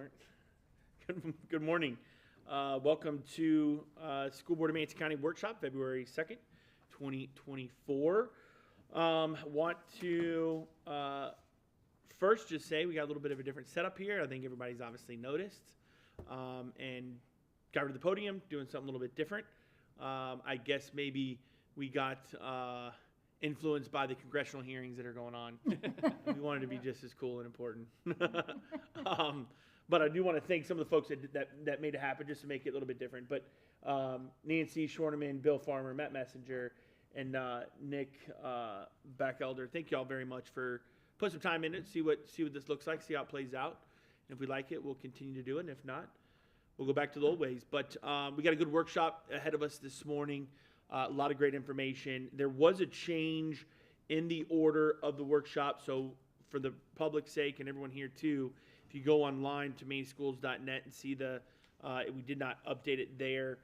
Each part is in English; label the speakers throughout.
Speaker 1: aren't. Good morning. Welcome to School Board of Manatee County Workshop, February 2nd, 2024. Want to first just say we got a little bit of a different setup here. I think everybody's obviously noticed and got rid of the podium, doing something a little bit different. I guess maybe we got influenced by the congressional hearings that are going on. We wanted to be just as cool and important. But I do want to thank some of the folks that made it happen just to make it a little bit different. But Nancy Shorneman, Bill Farmer, Matt Messenger, and Nick Backelder, thank you all very much for putting some time in it, see what this looks like, see how it plays out. And if we like it, we'll continue to do it. And if not, we'll go back to the old ways. But we got a good workshop ahead of us this morning. A lot of great information. There was a change in the order of the workshop. So for the public's sake and everyone here too, if you go online to mainschools.net and see we did not update it there,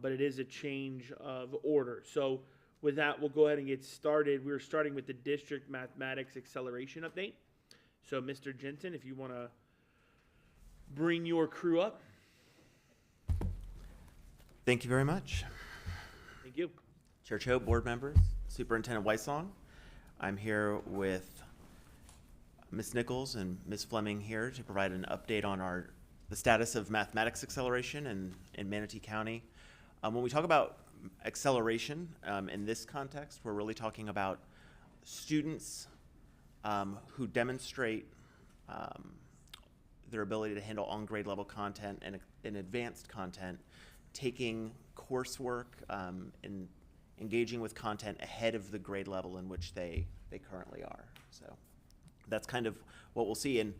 Speaker 1: but it is a change of order. So with that, we'll go ahead and get started. We're starting with the district mathematics acceleration update. So Mr. Jensen, if you want to bring your crew up.
Speaker 2: Thank you very much.
Speaker 1: Thank you.
Speaker 2: Chair Cho, board members, Superintendent Weissong. I'm here with Ms. Nichols and Ms. Fleming here to provide an update on the status of mathematics acceleration in Manatee County. When we talk about acceleration in this context, we're really talking about students who demonstrate their ability to handle on-grade level content and advanced content, taking coursework and engaging with content ahead of the grade level in which they currently are. So that's kind of what we'll see. And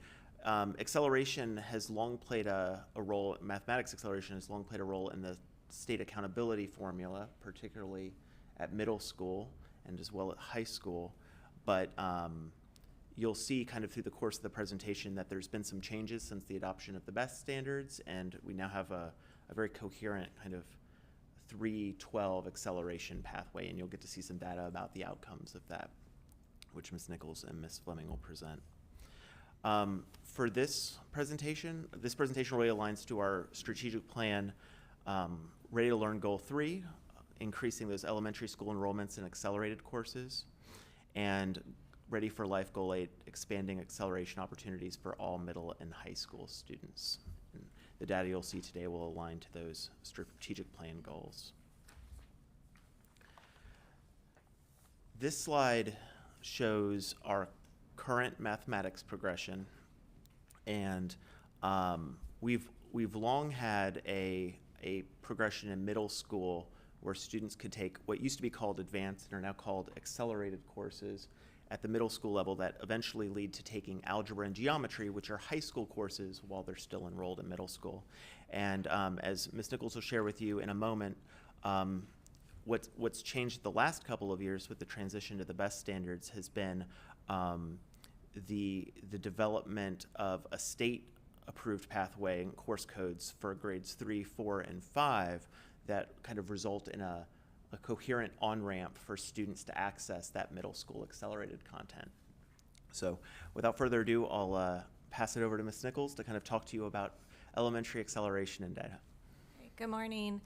Speaker 2: acceleration has long played a role, mathematics acceleration has long played a role in the state accountability formula, particularly at middle school and as well at high school. But you'll see kind of through the course of the presentation that there's been some changes since the adoption of the BEST standards, and we now have a very coherent kind of 3-12 acceleration pathway, and you'll get to see some data about the outcomes of that, which Ms. Nichols and Ms. Fleming will present. For this presentation really aligns to our strategic plan, Ready to Learn Goal 3, increasing those elementary school enrollments in accelerated courses, and Ready for Life Goal 8, expanding acceleration opportunities for all middle and high school students. And the data you'll see today will align to those strategic plan goals. This slide shows our current mathematics progression, and we've long had a progression in middle school where students could take what used to be called advanced and are now called accelerated courses at the middle school level that eventually lead to taking algebra and geometry, which are high school courses while they're still enrolled in middle school. And as Ms. Nichols will share with you in a moment, what's changed the last couple of years with the transition to the BEST standards has been the development of a state-approved pathway and course codes for grades 3, 4, and 5 that kind of result in a coherent on-ramp for students to access that middle school accelerated content. So without further ado, I'll pass it over to Ms. Nichols to kind of talk to you about elementary acceleration and data.
Speaker 3: Good morning.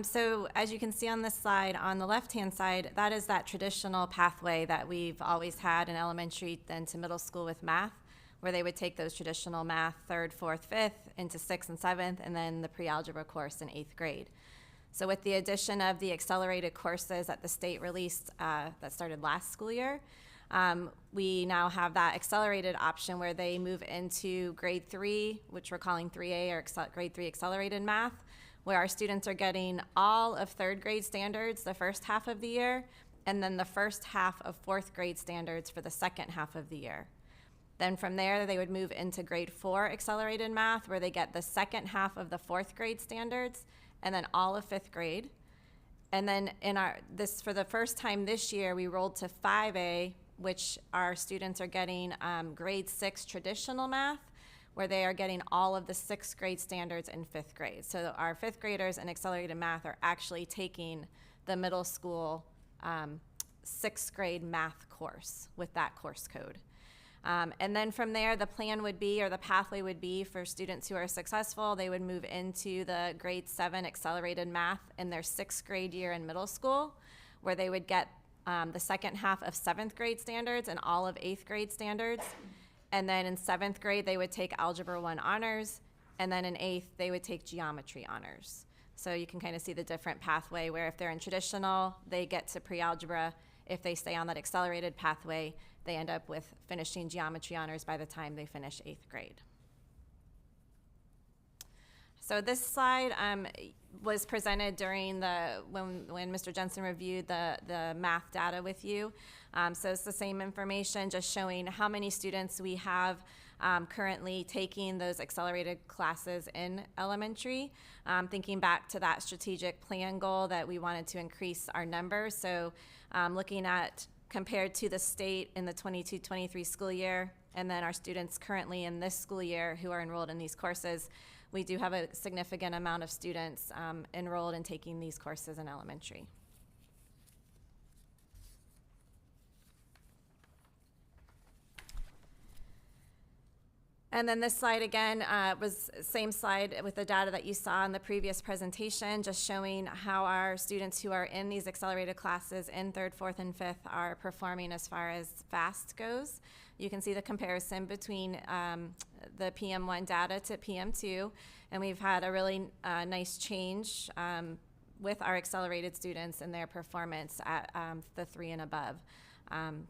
Speaker 3: So as you can see on this slide, on the left-hand side, that is that traditional pathway that we've always had in elementary then to middle school with math, where they would take those traditional math 3rd, 4th, 5th into 6th and 7th, and then the pre-algebra course in 8th grade. So with the addition of the accelerated courses that the state released that started last school year, we now have that accelerated option where they move into grade 3, which we're calling 3A or grade 3 accelerated math, where our students are getting all of 3rd grade standards the first half of the year, and then the first half of 4th grade standards for the second half of the year. Then from there, they would move into grade 4 accelerated math, where they get the second half of the 4th grade standards, and then all of 5th grade. And then for the first time this year, we rolled to 5A, which our students are getting grade 6 traditional math, where they are getting all of the 6th grade standards in 5th grade. So our 5th graders in accelerated math are actually taking the middle school 6th grade math course with that course code. And then from there, the plan would be, or the pathway would be for students who are successful, they would move into the grade 7 accelerated math in their 6th grade year in middle school, where they would get the second half of 7th grade standards and all of 8th grade standards. And then in 7th grade, they would take Algebra 1 honors. And then in 8th, they would take geometry honors. So you can kind of see the different pathway where if they're in traditional, they get to pre-algebra. If they stay on that accelerated pathway, they end up with finishing geometry honors by the time they finish 8th grade. So this slide was presented during when Mr. Jensen reviewed the math data with you. So it's the same information, just showing how many students we have currently taking those accelerated classes in elementary. Thinking back to that strategic plan goal that we wanted to increase our numbers. So looking at compared to the state in the 22-23 school year, and then our students currently in this school year who are enrolled in these courses, we do have a significant amount of students enrolled in taking these courses in elementary. And then this slide again was same slide with the data that you saw in the previous presentation, just showing how our students who are in these accelerated classes in 3rd, 4th, and 5th are performing as far as FAST goes. You can see the comparison between the PM1 data to PM2, and we've had a really nice change with our accelerated students and their performance at the 3 and above.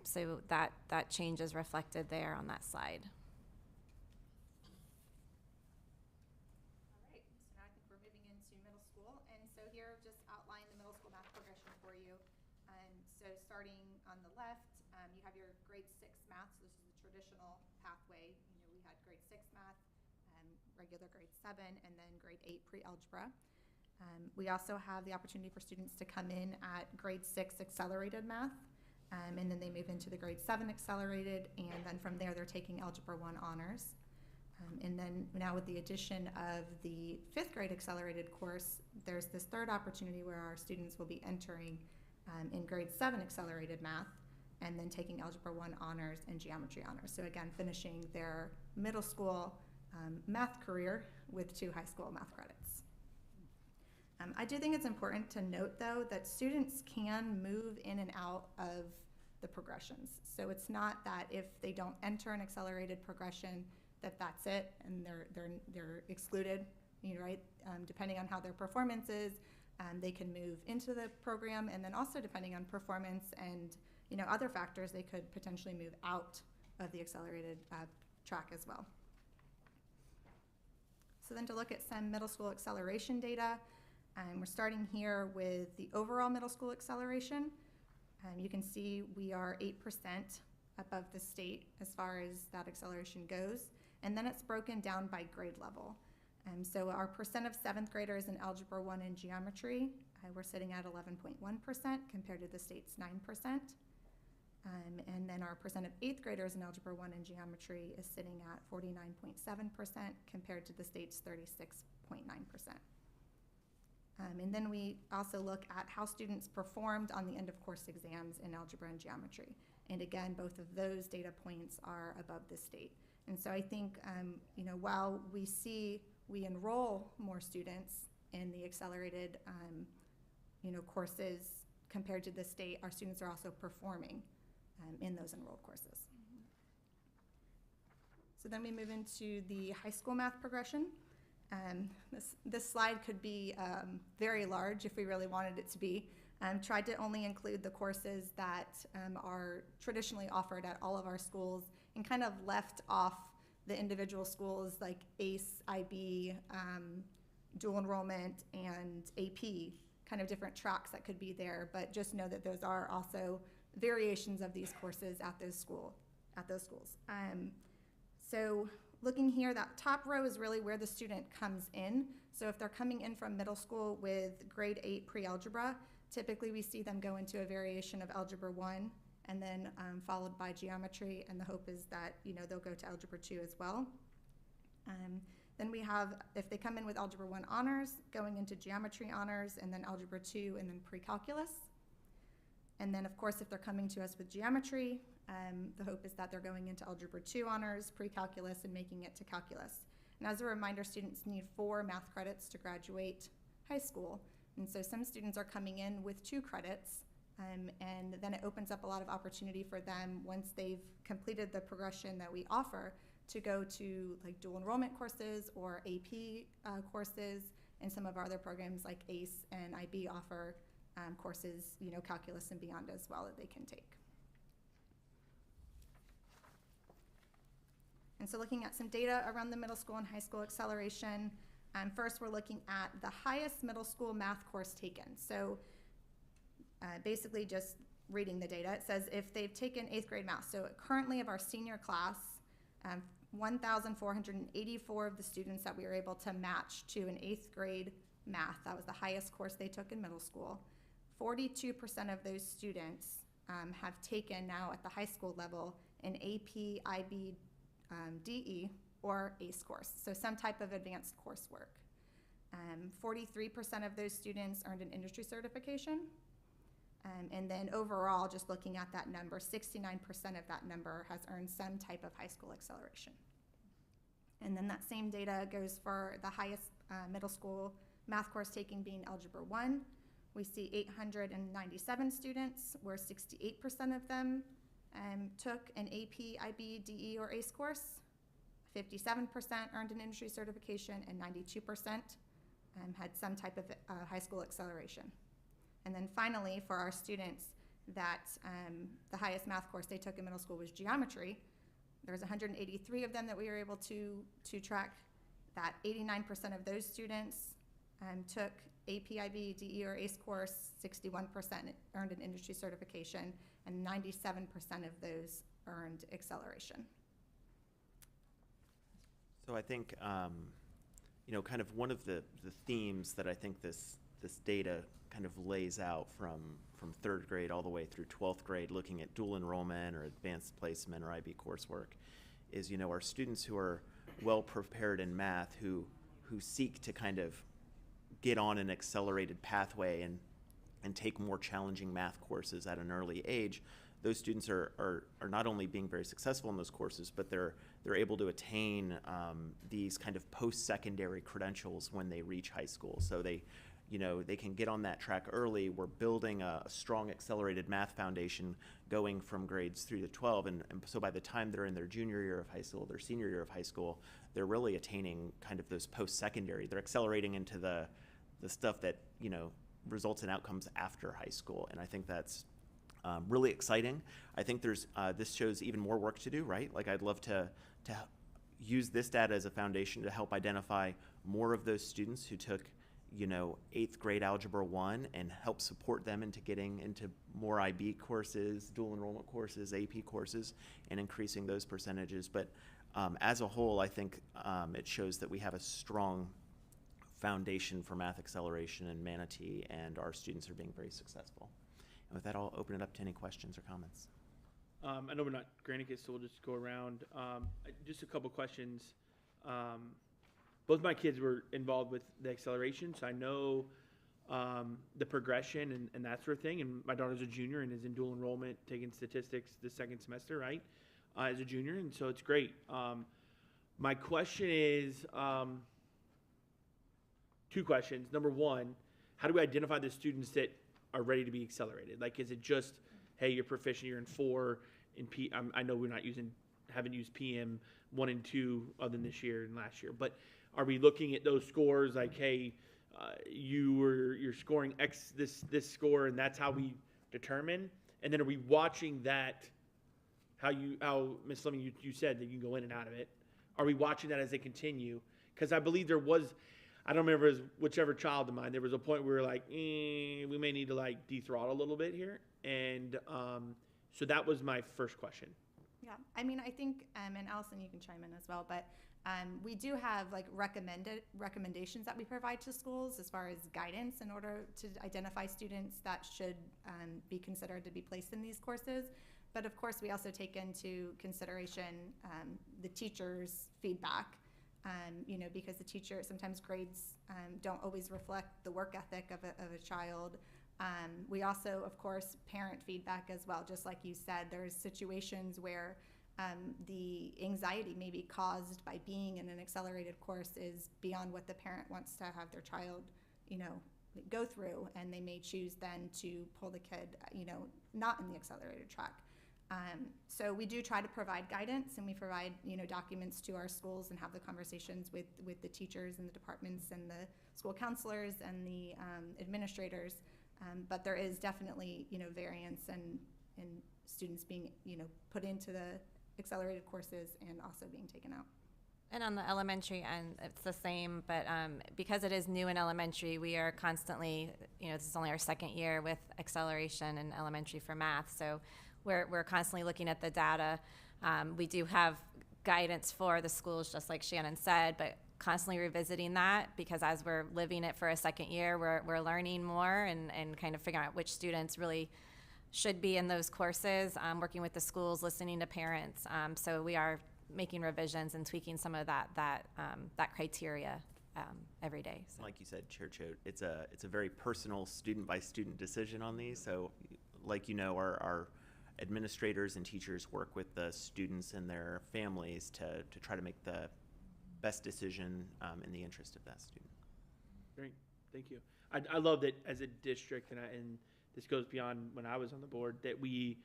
Speaker 3: So that change is reflected there on that slide.
Speaker 4: So starting on the left, you have your grade 6 math. So this is the traditional pathway. We had grade 6 math, regular grade 7, and then grade 8 pre-algebra. We also have the opportunity for students to come in at grade 6 accelerated math, and then they move into the grade 7 accelerated, and then from there they're taking Algebra 1 honors. And then now with the addition of the 5th grade accelerated course, there's this third opportunity where our students will be entering in grade 7 accelerated math, and then taking Algebra 1 honors and geometry honors. So again, finishing their middle school math career with 2 high school math credits. I do think it's important to note, though, that students can move in and out of the progressions. So it's not that if they don't enter an accelerated progression, that's it, and they're excluded, right? Depending on how their performance is, they can move into the program, and then also depending on performance and other factors, they could potentially move out of the accelerated track as well. So then to look at some middle school acceleration data, we're starting here with the overall middle school acceleration. You can see we are 8% above the state as far as that acceleration goes, and then it's broken down by grade level. So our percent of 7th graders in Algebra 1 and geometry, we're sitting at 11.1% compared to the state's 9%. And then our percent of 8th graders in Algebra 1 and geometry is sitting at 49.7% compared to the state's 36.9%. And then we also look at how students performed on the end of course exams in algebra and geometry. And again, both of those data points are above the state. And so I think, while we enroll more students in the accelerated, courses compared to the state, our students are also performing in those enrolled courses. So then we move into the high school math progression. This slide could be very large if we really wanted it to be. Tried to only include the courses that are traditionally offered at all of our schools, and kind of left off the individual schools like ACE, IB, dual enrollment, and AP, kind of different tracks that could be there, but just know that those are also variations of these courses at those schools. So looking here, that top row is really where the student comes in. So if they're coming in from middle school with grade 8 pre-algebra, typically we see them go into a variation of Algebra 1 and then followed by geometry, and the hope is that they'll go to Algebra 2 as well. Then we have, if they come in with Algebra 1 honors, going into geometry honors, and then Algebra 2, and then pre-calculus. And then, of course, if they're coming to us with geometry, the hope is that they're going into Algebra 2 honors, pre-calculus, and making it to calculus. And as a reminder, students need 4 math credits to graduate high school. And so some students are coming in with 2 credits, and then it opens up a lot of opportunity for them once they've completed the progression that we offer to go to like dual enrollment courses or AP courses, and some of our other programs like ACE and IB offer courses, calculus and beyond as well that they can take. And so looking at some data around the middle school and high school acceleration, first we're looking at the highest middle school math course taken. So basically just reading the data, it says if they've taken 8th grade math, so currently of our senior class, 1,484 of the students that we were able to match to an 8th grade math, that was the highest course they took in middle school. 42% of those students have taken now at the high school level an AP, IB, DE, or ACE course, so some type of advanced coursework. 43% of those students earned an industry certification. And then overall, just looking at that number, 69% of that number has earned some type of high school acceleration. And then that same data goes for the highest middle school math course taking being Algebra 1. We see 897 students, where 68% of them took an AP, IB, DE, or ACE course. 57% earned an industry certification, and 92% had some type of high school acceleration. And then finally, for our students that the highest math course they took in middle school was geometry, there was 183 of them that we were able to track. That 89% of those students took AP, IB, DE, or ACE course, 61% earned an industry certification, and 97% of those earned acceleration.
Speaker 2: So I think, kind of one of the themes that I think this data kind of lays out from 3rd grade all the way through 12th grade, looking at dual enrollment or advanced placement or IB coursework, is, our students who are well prepared in math, who seek to kind of get on an accelerated pathway and take more challenging math courses at an early age. Those students are not only being very successful in those courses, but they're able to attain these kind of post-secondary credentials when they reach high school. So they can get on that track early. We're building a strong accelerated math foundation going from grades 3 to 12. And so by the time they're in their junior year of high school, their senior year of high school, they're really attaining kind of those post-secondary. They're accelerating into the stuff that, results in outcomes after high school. And I think that's really exciting. I think there's this shows even more work to do, right? Like I'd love to use this data as a foundation to help identify more of those students who took 8th grade Algebra 1 and help support them into getting into more IB courses, dual enrollment courses, AP courses, and increasing those percentages. But as a whole, I think it shows that we have a strong foundation for math acceleration in Manatee, and our students are being very successful. And with that, I'll open it up to any questions or comments.
Speaker 1: I know we're not Granicus, so we'll just go around. Just a couple questions. Both my kids were involved with the acceleration, so I know the progression and that sort of thing. And my daughter's a junior and is in dual enrollment, taking statistics the second semester, right, as a junior, and so it's great. My question is, 2 questions. Number one, how do we identify the students that are ready to be accelerated? Like, is it just, hey, you're proficient, you're in 4, in P? I know haven't used PM 1 and 2 other than this year and last year, but are we looking at those scores like, hey, you're scoring X this score, and that's how we determine? And then are we watching that? How Ms. Fleming, you said that you can go in and out of it. Are we watching that as they continue? Because I believe there was, I don't remember, as whichever child of mine, there was a point where we were like, we may need to like dethrottle a little bit here, and so that was my first question.
Speaker 4: Yeah, I mean, I think, and Allison, you can chime in as well, but we do have like recommendations that we provide to schools as far as guidance in order to identify students that should be considered to be placed in these courses. But of course, we also take into consideration the teacher's feedback, because the teacher, sometimes grades don't always reflect the work ethic of a child. We also, of course, parent feedback as well. Just like you said, there's situations where the anxiety may be caused by being in an accelerated course is beyond what the parent wants to have their child, go through, and they may choose then to pull the kid, not in the accelerated track. So we do try to provide guidance, and we provide, documents to our schools and have the conversations with the teachers and the departments and the school counselors and the administrators. But there is definitely, variance and students being, put into the accelerated courses and also being taken out.
Speaker 3: And on the elementary end, it's the same, but because it is new in elementary, we are constantly, this is only our second year with acceleration in elementary for math, so we're constantly looking at the data. We do have guidance for the schools, just like Shannon said, but constantly revisiting that, because as we're living it for a second year, we're learning more and kind of figuring out which students really should be in those courses, working with the schools, listening to parents. So we are making revisions and tweaking some of that criteria every day. So.
Speaker 2: Like you said, Chair Choate, it's a very personal student by student decision on these. So, like our administrators and teachers work with the students and their families to try to make the best decision in the interest of that student.
Speaker 1: Great, thank you. I love that as a district, and this goes beyond when I was on the board, that we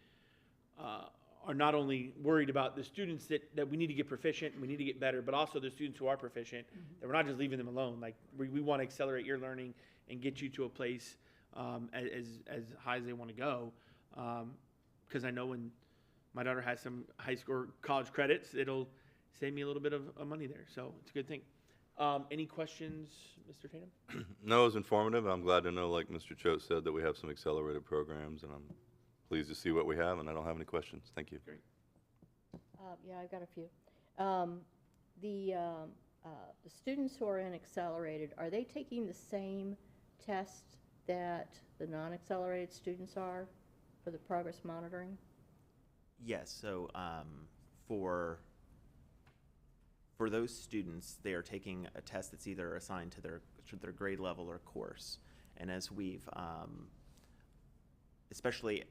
Speaker 1: are not only worried about the students that we need to get proficient and we need to get better, but also the students who are proficient, that we're not just leaving them alone. Like we want to accelerate your learning and get you to a place as high as they want to go. Because I know when my daughter has some high school or college credits, it'll save me a little bit of money there. So it's a good thing. Any questions, Mr. Tatum?
Speaker 5: No, it was informative. I'm glad to know, like Mr. Choate said, that we have some accelerated programs, and I'm pleased to see what we have, and I don't have any questions. Thank you.
Speaker 1: Great.
Speaker 6: Yeah, I've got a few. The students who are in accelerated, are they taking the same test that the non-accelerated students are for the progress monitoring?
Speaker 2: Yes. So for those students, they are taking a test that's either assigned to their grade level or course. And as we've, especially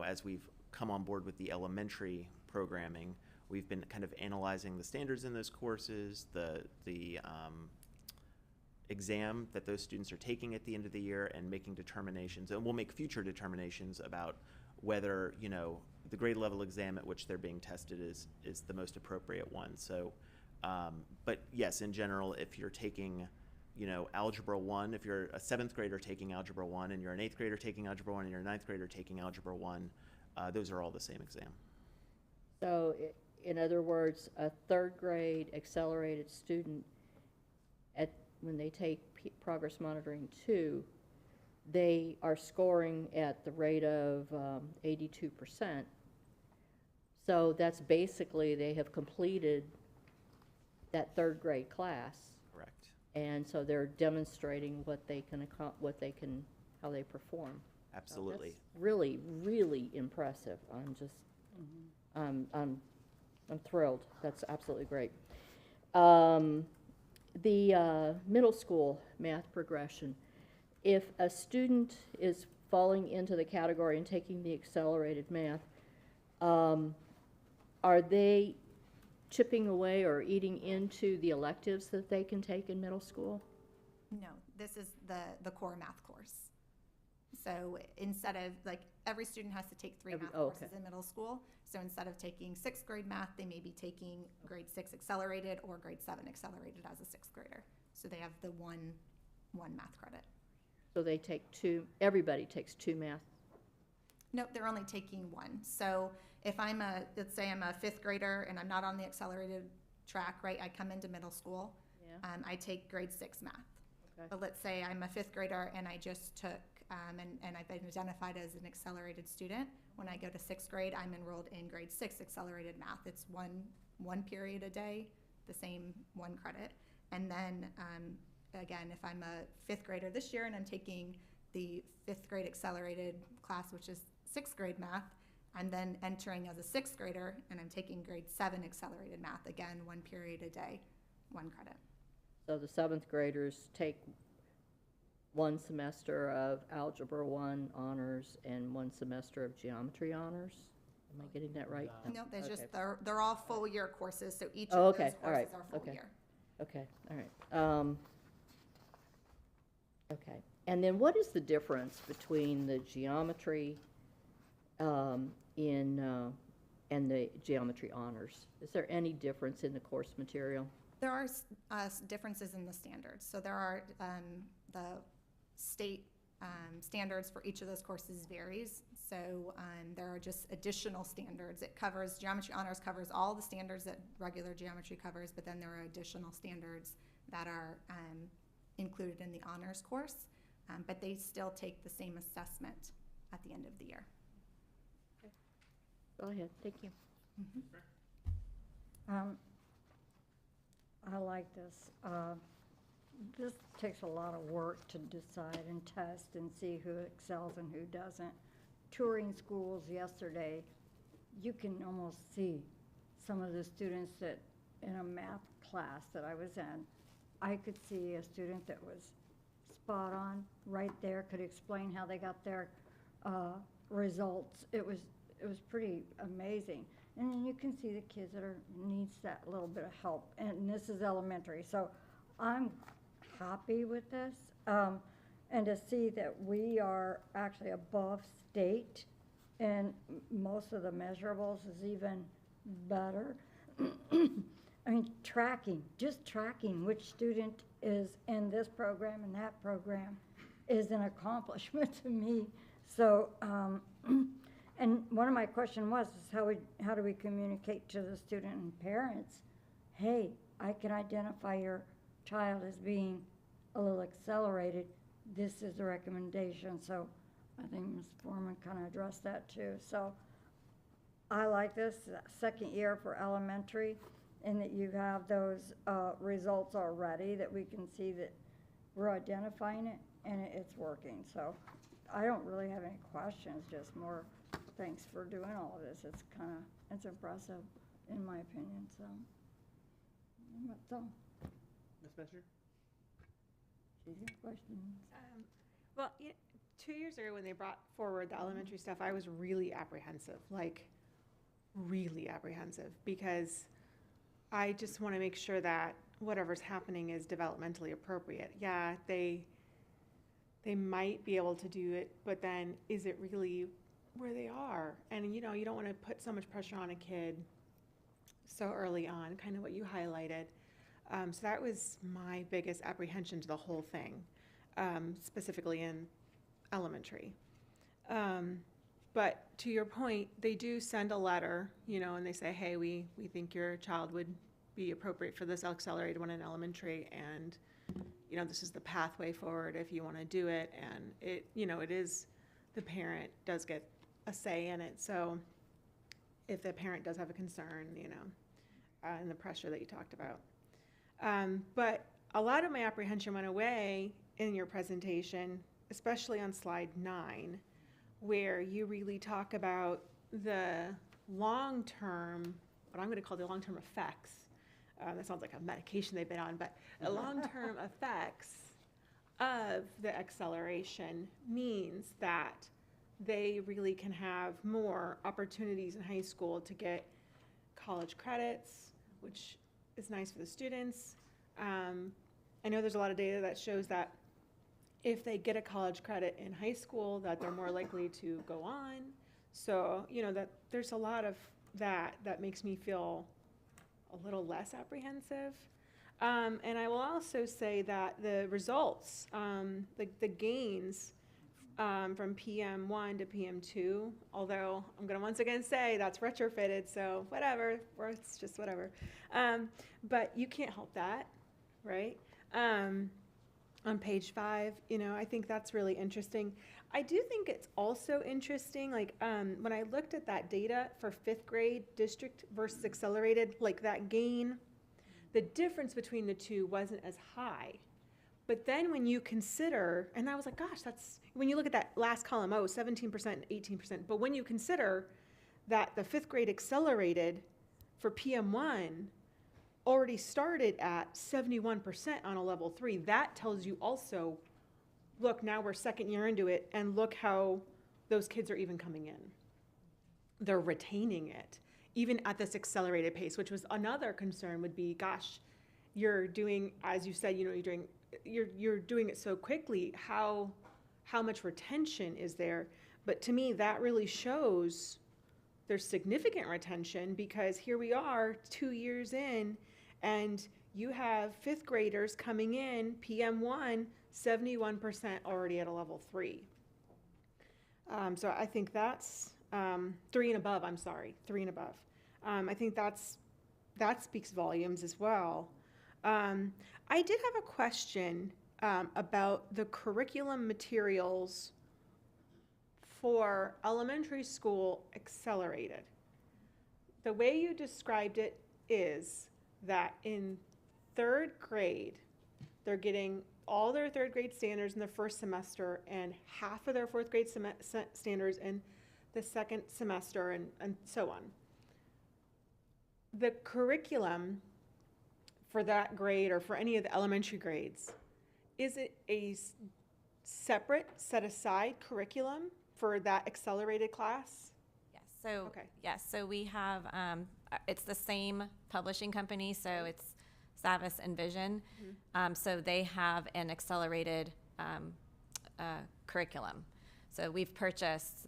Speaker 2: as we've come on board with the elementary programming, we've been kind of analyzing the standards in those courses, the exam that those students are taking at the end of the year, and making determinations. And we'll make future determinations about whether the grade level exam at which they're being tested is the most appropriate one. So. But yes, in general, if you're taking, Algebra 1, if you're a 7th grader taking Algebra 1, and you're an 8th grader taking Algebra 1, and you're a 9th grader taking Algebra 1, those are all the same exam.
Speaker 6: So, in other words, a 3rd grade accelerated student, when they take progress monitoring 2, they are scoring at the rate of 82%. So that's basically they have completed that 3rd grade class.
Speaker 2: Correct.
Speaker 6: And so they're demonstrating how they perform.
Speaker 2: Absolutely.
Speaker 6: That's really, really impressive. I'm thrilled. That's absolutely great. The middle school math progression. If a student is falling into the category and taking the accelerated math, are they chipping away or eating into the electives that they can take in middle school?
Speaker 4: No, this is the core math course. So instead of, every student has to take 3 math courses in middle school. So instead of taking 6th grade math, they may be taking grade 6 accelerated or grade 7 accelerated as a 6th grader. So they have the one math credit.
Speaker 6: So they take 2, everybody takes 2 math?
Speaker 4: Nope, they're only taking 1. So if let's say I'm a 5th grader and I'm not on the accelerated track, right? I come into middle school.
Speaker 6: Yeah.
Speaker 4: I take grade 6 math.
Speaker 6: Okay.
Speaker 4: But let's say I'm a 5th grader and I just took, and I've been identified as an accelerated student. When I go to 6th grade, I'm enrolled in grade 6 accelerated math. It's one period a day, the same 1 credit. And then, again, if I'm a 5th grader this year and I'm taking the 5th grade accelerated class, which is 6th grade math, I'm then entering as a 6th grader and I'm taking grade 7 accelerated math. Again, 1 period a day, 1 credit.
Speaker 6: So the 7th graders take one semester of Algebra 1 honors and one semester of Geometry honors. Am I getting that right?
Speaker 4: No, there's just,
Speaker 6: Okay.
Speaker 4: they're all full year courses, so each
Speaker 6: Oh,
Speaker 4: of
Speaker 6: okay,
Speaker 4: those
Speaker 6: all right,
Speaker 4: courses are full
Speaker 6: okay.
Speaker 4: year.
Speaker 6: Okay, all right. Okay, and then what is the difference between the geometry and the geometry honors? Is there any difference in the course material?
Speaker 4: There are differences in the standards. So there are, the state standards for each of those courses varies. So there are just additional standards. It covers, Geometry Honors covers all the standards that regular geometry covers, but then there are additional standards that are included in the honors course, but they still take the same assessment at the end of the year.
Speaker 6: Go ahead, thank you.
Speaker 7: I like this. This takes a lot of work to decide and test and see who excels and who doesn't. Touring schools yesterday, you can almost see some of the students that, in a math class that I was in, I could see a student that was spot on, right there, could explain how they got their results. It was pretty amazing. And then you can see the kids that needs that little bit of help, and this is elementary. So I'm happy with this, and to see that we are actually above state, and most of the measurables is even better. I mean, just tracking which student is in this program and that program is an accomplishment to me. So, and one of my questions was, is how do we communicate to the student and parents, hey, I can identify your child as being a little accelerated. This is the recommendation. So I think Ms. Foreman kind of addressed that too. So I like this second year for elementary, and that you have those results already, that we can see that we're identifying it and it's working. So I don't really have any questions, just more thanks for doing all of this. It's impressive in my opinion, so. That's all.
Speaker 1: Ms. Spencer?
Speaker 7: She's got questions.
Speaker 8: Well, 2 years ago when they brought forward the elementary stuff, I was really apprehensive, like really apprehensive, because I just want to make sure that whatever's happening is developmentally appropriate. Yeah, they might be able to do it, but then is it really where they are? And you don't want to put so much pressure on a kid so early on, kind of what you highlighted. So that was my biggest apprehension to the whole thing, specifically in elementary. But to your point, they do send a letter, and they say, hey, we think your child would be appropriate for this accelerated one in elementary, and this is the pathway forward if you want to do it. And it is, the parent does get a say in it. So if the parent does have a concern, and the pressure that you talked about. But a lot of my apprehension went away in your presentation, especially on slide 9, where you really talk about the long-term, what I'm going to call the long-term effects. That sounds like a medication they've been on, but the long-term effects of the acceleration means that they really can have more opportunities in high school to get college credits, which is nice for the students. I know there's a lot of data that shows that if they get a college credit in high school, that they're more likely to go on. So, that there's a lot of that makes me feel a little less apprehensive. And I will also say that the results, the gains from PM1 to PM2, although I'm going to once again say that's retrofitted, so whatever, or it's just whatever. But you can't help that, right? On page 5, I think that's really interesting. I do think it's also interesting, when I looked at that data for 5th grade district versus accelerated, that gain, the difference between the two wasn't as high. But then when you consider, and I was like, gosh, when you look at that last column, 17% and 18%. But when you consider that the 5th grade accelerated for PM1 already started at 71% on a level 3, that tells you also look, now we're second year into it, and look how those kids are even coming in. They're retaining it, even at this accelerated pace, which was another concern would be, gosh, you're doing, as you said, you're doing it so quickly, how much retention is there? But to me, that really shows there's significant retention, because here we are 2 years in, and you have fifth graders coming in, PM1, 71% already at a level 3. So I think that's 3 and above, I'm sorry, 3 and above. I think that speaks volumes as well. I did have a question about the curriculum materials for elementary school accelerated. The way you described it is that in 3rd grade, they're getting all their 3rd grade standards in the first semester and half of their 4th grade standards in the second semester, and so on. The curriculum for that grade, or for any of the elementary grades, is it a separate, set aside curriculum for that accelerated class?
Speaker 3: Yes, so,
Speaker 8: Okay.
Speaker 3: yes, so we have, it's the same publishing company, so it's Savis and Vision. So they have an accelerated curriculum. So we've purchased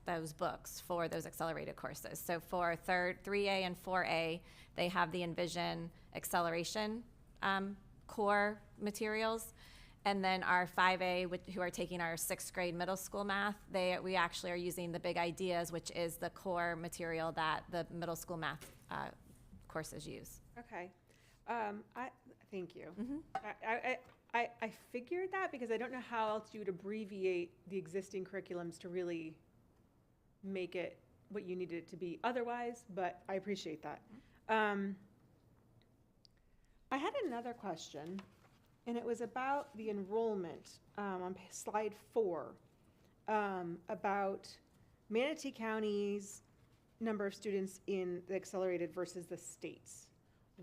Speaker 3: those books for those accelerated courses. So for 3A and 4A, they have the Envision acceleration core materials. And then our 5A, who are taking our 6th grade middle school math, we actually are using the Big Ideas, which is the core material that the middle school math courses use.
Speaker 8: Okay. Thank you. I figured that, because I don't know how else you would abbreviate the existing curriculums to really make it what you needed it to be otherwise, but I appreciate that. I had another question, and it was about the enrollment on slide 4, about Manatee County's number of students in the accelerated versus the state's.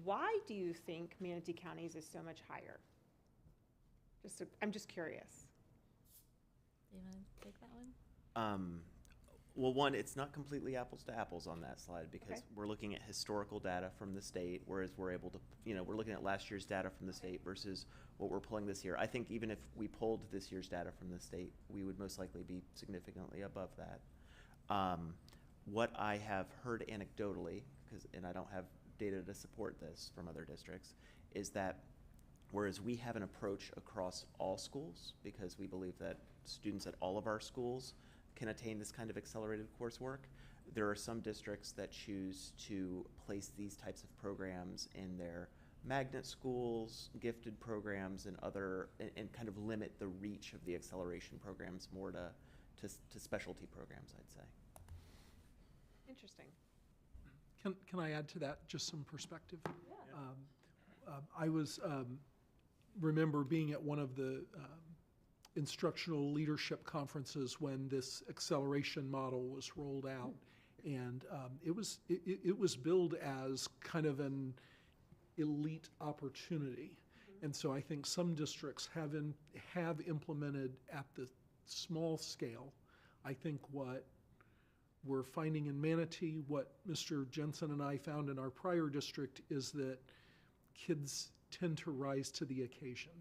Speaker 8: Why do you think Manatee County's is so much higher? I'm just curious.
Speaker 3: Do you want to take that one?
Speaker 2: Well, one, it's not completely apples to apples on that slide, because
Speaker 8: Okay.
Speaker 2: we're looking at historical data from the state, whereas we're able to, we're looking at last year's data from the state versus what we're pulling this year. I think even if we pulled this year's data from the state, we would most likely be significantly above that. What I have heard anecdotally, and I don't have data to support this from other districts, is that whereas we have an approach across all schools, because we believe that students at all of our schools can attain this kind of accelerated coursework, there are some districts that choose to place these types of programs in their magnet schools, gifted programs, and kind of limit the reach of the acceleration programs more to specialty programs, I'd say.
Speaker 8: Interesting.
Speaker 9: Can I add to that just some perspective? Yeah. I remember being at one of the instructional leadership conferences when this acceleration model was rolled out, and it was billed as kind of an elite opportunity, and so I think some districts have implemented at the small scale. I think what we're finding in Manatee, what Mr. Jensen and I found in our prior district, is that kids tend to rise to the occasion.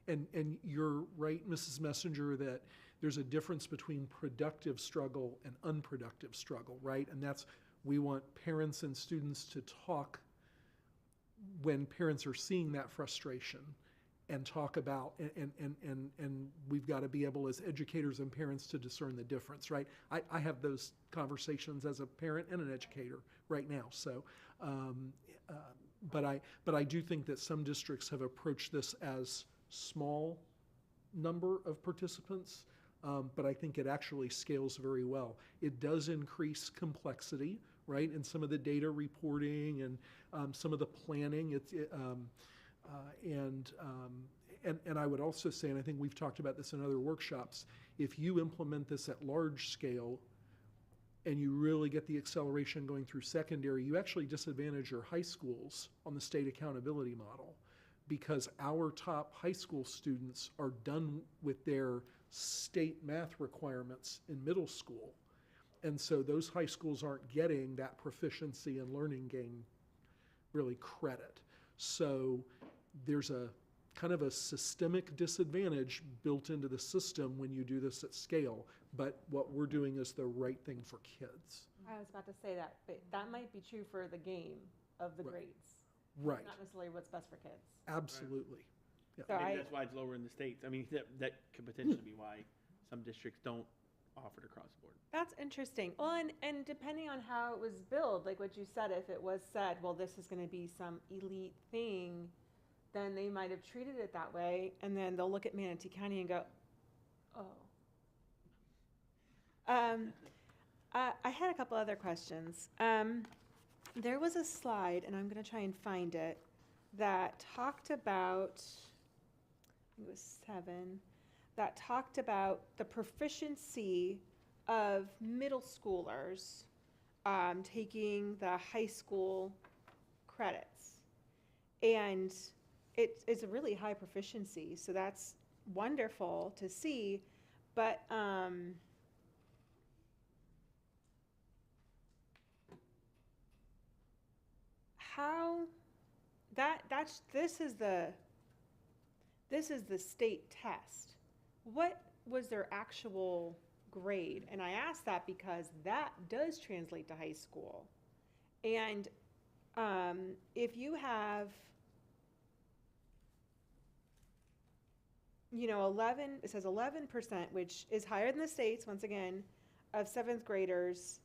Speaker 9: And you're right, Mrs. Messenger, that there's a difference between productive struggle and unproductive struggle, right? And we want parents and students to talk when parents are seeing that frustration, and talk about, and we've got to be able as educators and parents to discern the difference, right? I have those conversations as a parent and an educator right now. So, but I do think that some districts have approached this as small number of participants, but I think it actually scales very well. It does increase complexity, right? In some of the data reporting and some of the planning. And I would also say, and I think we've talked about this in other workshops, if you implement this at large scale and you really get the acceleration going through secondary, you actually disadvantage your high schools on the state accountability model, because our top high school students are done with their state math requirements in middle school. And so those high schools aren't getting that proficiency and learning gain really credit. So there's a kind of a systemic disadvantage built into the system when you do this at scale. But what we're doing is the right thing for kids.
Speaker 8: I was about to say that, but that might be true for the game of the
Speaker 9: Right.
Speaker 8: grades,
Speaker 9: Right,
Speaker 8: not necessarily what's best for kids.
Speaker 9: absolutely.
Speaker 8: So
Speaker 1: Maybe that's why it's lower in the States. I mean, that could potentially be why some districts don't offer it across the board.
Speaker 8: That's interesting. Well, and depending on how it was billed, like what you said, if it was said, well, this is going to be some elite thing, then they might have treated it that way, and then they'll look at Manatee County and go, oh. I had a couple other questions. There was a slide, and I'm going to try and find it, that talked about, I think it was 7, that talked about the proficiency of middle schoolers taking the high school credits. And it's a really high proficiency, so that's wonderful to see, but how this is the state test. What was their actual grade? And I ask that because that does translate to high school. And if you have, 11, it says 11%, which is higher than the states, once again, of 7th graders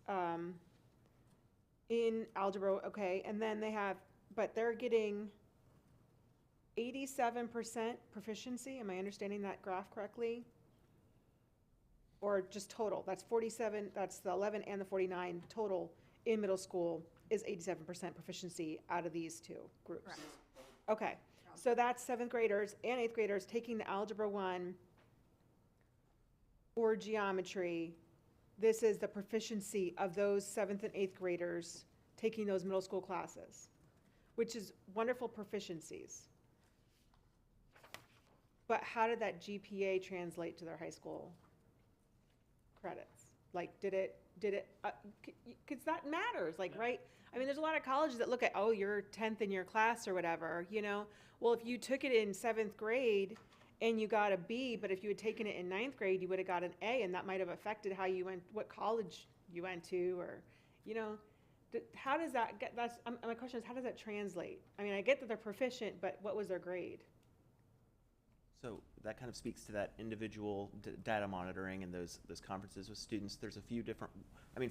Speaker 8: in algebra, okay, and then they have, but they're getting 87% proficiency. Am I understanding that graph correctly? Or just total? That's 47, that's the 11 and the 49 total in middle school is 87% proficiency out of these two groups.
Speaker 4: Correct.
Speaker 8: Okay, so that's 7th graders and 8th graders taking the Algebra 1 or geometry. This is the proficiency of those 7th and 8th graders taking those middle school classes, which is wonderful proficiencies. But how did that GPA translate to their high school credits? Like, did it, because that matters, like, right? I mean, there's a lot of colleges that look at, oh, you're 10th in your class or whatever, Well, if you took it in 7th grade and you got a B, but if you had taken it in 9th grade, you would have got an A, and that might have affected how you went, what college you went to, or, how does that get, my question is, how does that translate? I mean, I get that they're proficient, but what was their grade?
Speaker 2: So that kind of speaks to that individual data monitoring and those conferences with students. There's a few different,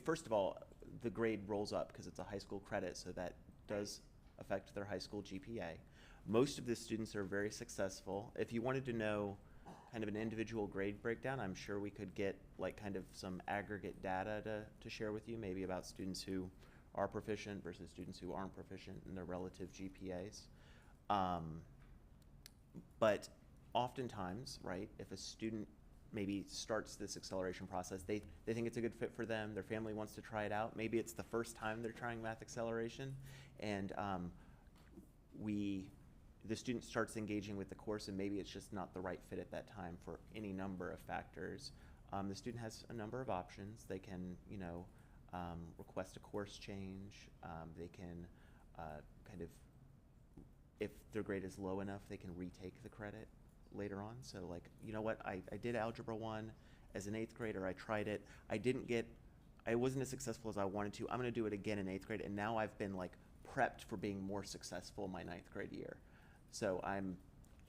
Speaker 2: first of all, the grade rolls up because it's a high school credit, so that does affect their high school GPA. Most of the students are very successful. If you wanted to know kind of an individual grade breakdown, I'm sure we could get like kind of some aggregate data to share with you, maybe about students who are proficient versus students who aren't proficient in their relative GPAs. But oftentimes, right, if a student maybe starts this acceleration process, they think it's a good fit for them, their family wants to try it out, maybe it's the first time they're trying math acceleration, and the student starts engaging with the course, and maybe it's just not the right fit at that time for any number of factors. The student has a number of options. They can, request a course change. They can kind of, if their grade is low enough, they can retake the credit later on. So like, you know what, I did Algebra 1 as an 8th grader. I tried it. I wasn't as successful as I wanted to. I'm going to do it again in 8th grade. And now I've been like prepped for being more successful my 9th grade year. So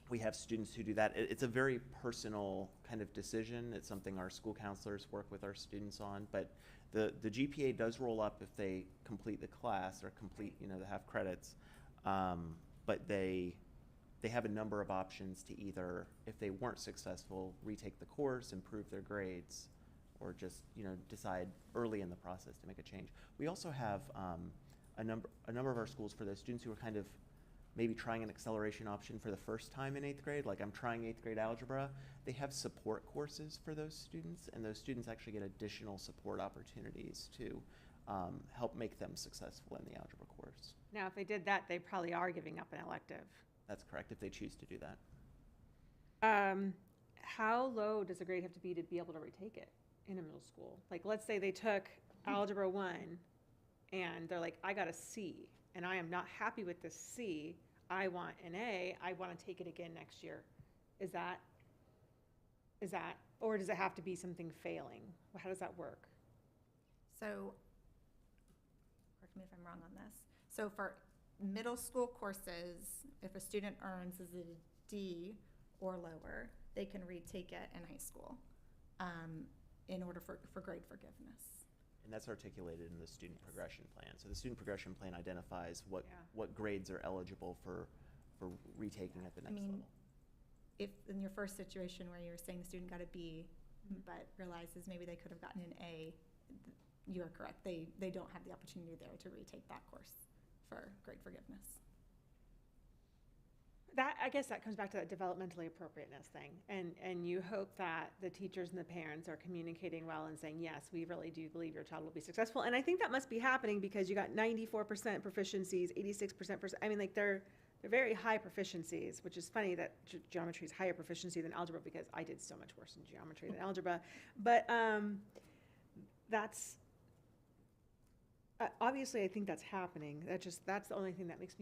Speaker 2: we have students who do that. It's a very personal kind of decision. It's something our school counselors work with our students on. But the GPA does roll up if they complete the class or complete, the half credits. But they have a number of options to either, if they weren't successful, retake the course, improve their grades, or just decide early in the process to make a change. We also have a number of our schools for those students who are kind of maybe trying an acceleration option for the first time in 8th grade, like I'm trying 8th grade algebra. They have support courses for those students, and those students actually get additional support opportunities to help make them successful in the algebra course.
Speaker 8: Now, if they did that, they probably are giving up an elective.
Speaker 2: That's correct, if they choose to do that.
Speaker 8: How low does a grade have to be able to retake it in a middle school? Like, let's say they took Algebra 1 and they're like, I got a C, and I am not happy with this C. I want an A. I want to take it again next year. Is that, or does it have to be something failing? How does that work?
Speaker 4: So, correct me if I'm wrong on this. So for middle school courses, if a student earns as a D or lower, they can retake it in high school in order for grade forgiveness.
Speaker 2: And that's articulated in the student progression plan. So the student progression plan identifies what,
Speaker 8: Yeah.
Speaker 2: what grades are eligible for retaking at the next level.
Speaker 4: If in your first situation where you were saying the student got a B, but realizes maybe they could have gotten an A, you are correct. They don't have the opportunity there to retake that course for grade forgiveness.
Speaker 8: That, I guess that comes back to that developmentally appropriateness thing. And you hope that the teachers and the parents are communicating well and saying, yes, we really do believe your child will be successful. And I think that must be happening because you got 94% proficiencies, 86%, I mean, like they're very high proficiencies, which is funny that geometry is higher proficiency than algebra because I did so much worse in geometry than algebra. But that's, obviously I think that's happening. That's the only thing that makes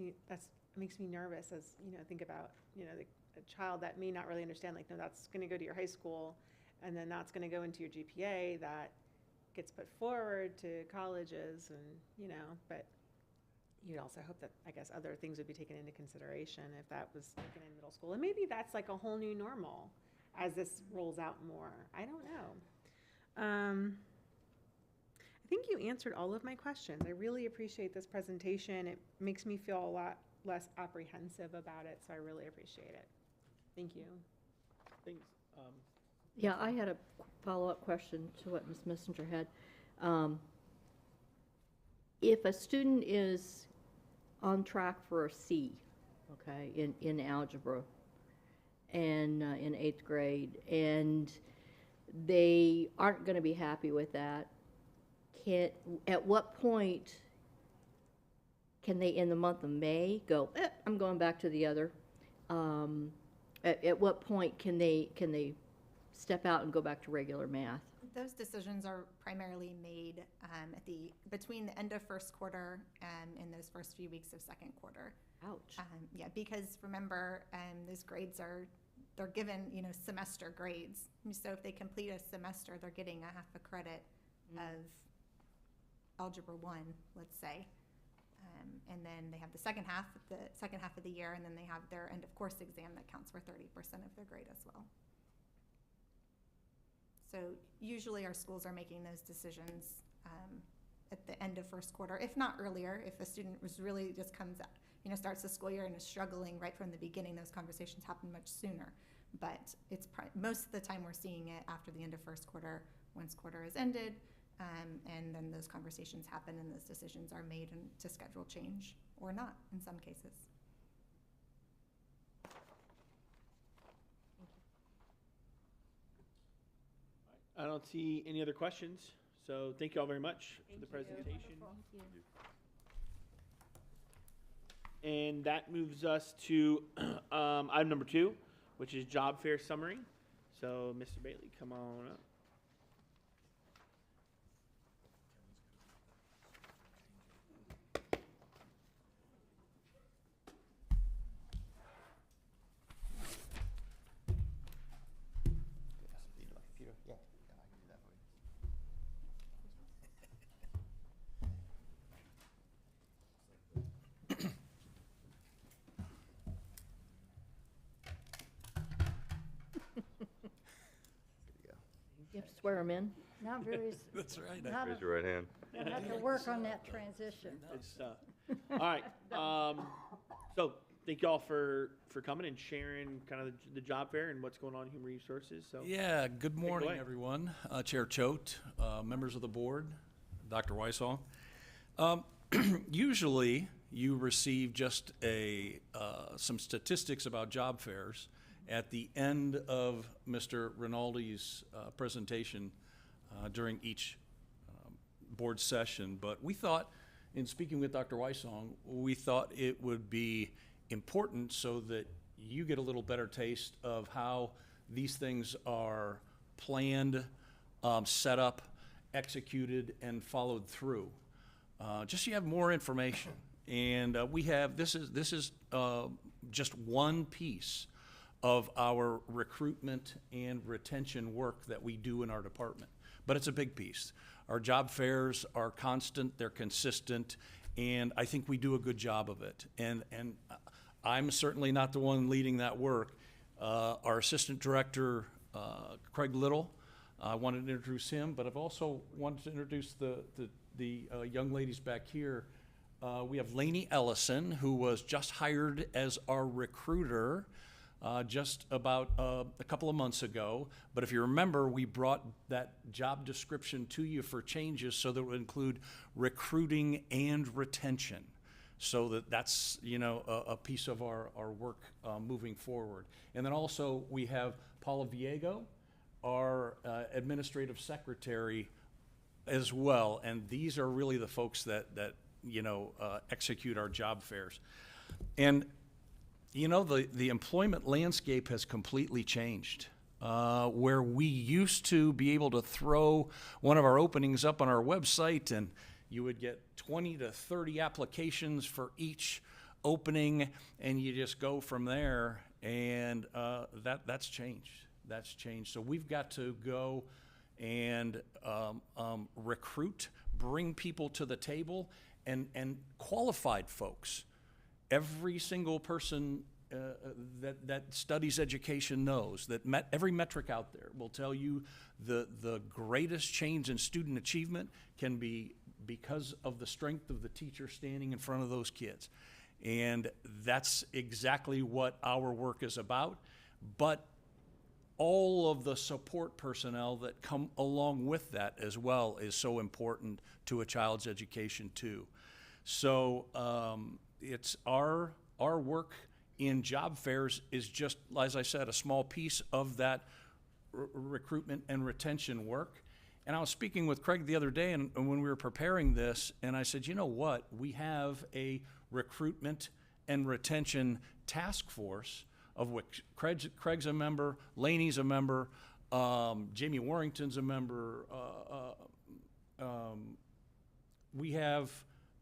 Speaker 8: me nervous as, think about, a child that may not really understand, like, no, that's going to go to your high school, and then that's going to go into your GPA that gets put forward to colleges, and, but you'd also hope that, I guess, other things would be taken into consideration if that was taken in middle school. And maybe that's like a whole new normal as this rolls out more. I don't know. I think you answered all of my questions. I really appreciate this presentation. It makes me feel a lot less apprehensive about it, so I really appreciate it. Thank you.
Speaker 1: Thanks.
Speaker 6: Yeah, I had a follow-up question to what Ms. Messenger had. If a student is on track for a C, okay, in algebra and in 8th grade, and they aren't going to be happy with that, at what point can they, in the month of May, go, I'm going back to the other? At what point can they step out and go back to regular math?
Speaker 4: Those decisions are primarily made between the end of first quarter and in those first few weeks of second quarter.
Speaker 6: Ouch.
Speaker 4: Yeah, because remember, those grades they're given, semester grades. So if they complete a semester, they're getting a half a credit of Algebra 1, let's say. And then they have the second half of the year, and then they have their end of course exam that counts for 30% of their grade as well. So usually our schools are making those decisions at the end of first quarter, if not earlier. If a student was really just comes out, starts the school year and is struggling right from the beginning, those conversations happen much sooner. But it's most of the time we're seeing it after the end of first quarter, once quarter has ended, and then those conversations happen and those decisions are made to schedule change or not in some cases.
Speaker 1: I don't see any other questions, so thank you all very much for the presentation. And that moves us to item number 2, which is job fair summary. So, Mr. Bailey, come on up.
Speaker 6: You have to swear them in?
Speaker 7: Not very,
Speaker 10: That's right.
Speaker 5: Raise your right hand.
Speaker 7: I'll have to work on that transition.
Speaker 1: Good stuff. All right. So thank you all for coming and sharing kind of the job fair and what's going on in human resources. So
Speaker 10: Yeah, good morning,
Speaker 1: away.
Speaker 10: everyone. Chair Choate, members of the board, Dr. Weissall. Usually, you receive just some statistics about job fairs at the end of Mr. Rinaldi's presentation during each board session. But we thought, in speaking with Dr. Weissong, we thought it would be important so that you get a little better taste of how these things are planned, set up, executed, and followed through. Just so you have more information. And we have, this is just one piece of our recruitment and retention work that we do in our department. But it's a big piece. Our job fairs are constant, they're consistent, and I think we do a good job of it. And I'm certainly not the one leading that work. Our assistant director, Craig Little, I wanted to introduce him, but I've also wanted to introduce the young ladies back here. We have Lainey Ellison, who was just hired as our recruiter just about a couple of months ago. But if you remember, we brought that job description to you for changes so that it would include recruiting and retention. So that's, you know, a piece of our work moving forward. And then also we have Paula Viego, our administrative secretary as well. And these are really the folks that you know, execute our job fairs. And you know, the employment landscape has completely changed. Where we used to be able to throw one of our openings up on our website and you would get 20 to 30 applications for each opening and you just go from there, and that's changed. That's changed. So we've got to go and recruit, bring people to the table, and qualified folks. Every single person that studies education knows that every metric out there will tell you the greatest change in student achievement can be because of the strength of the teacher standing in front of those kids. And that's exactly what our work is about. But all of the support personnel that come along with that as well is so important to a child's education too. So it's our work in job fairs is just, as I said, a small piece of that recruitment and retention work. And I was speaking with Craig the other day and when we were preparing this, and I said, you know what, we have a recruitment and retention task force of which Craig's a member, Laney's a member, Jamie Warrington's a member. We have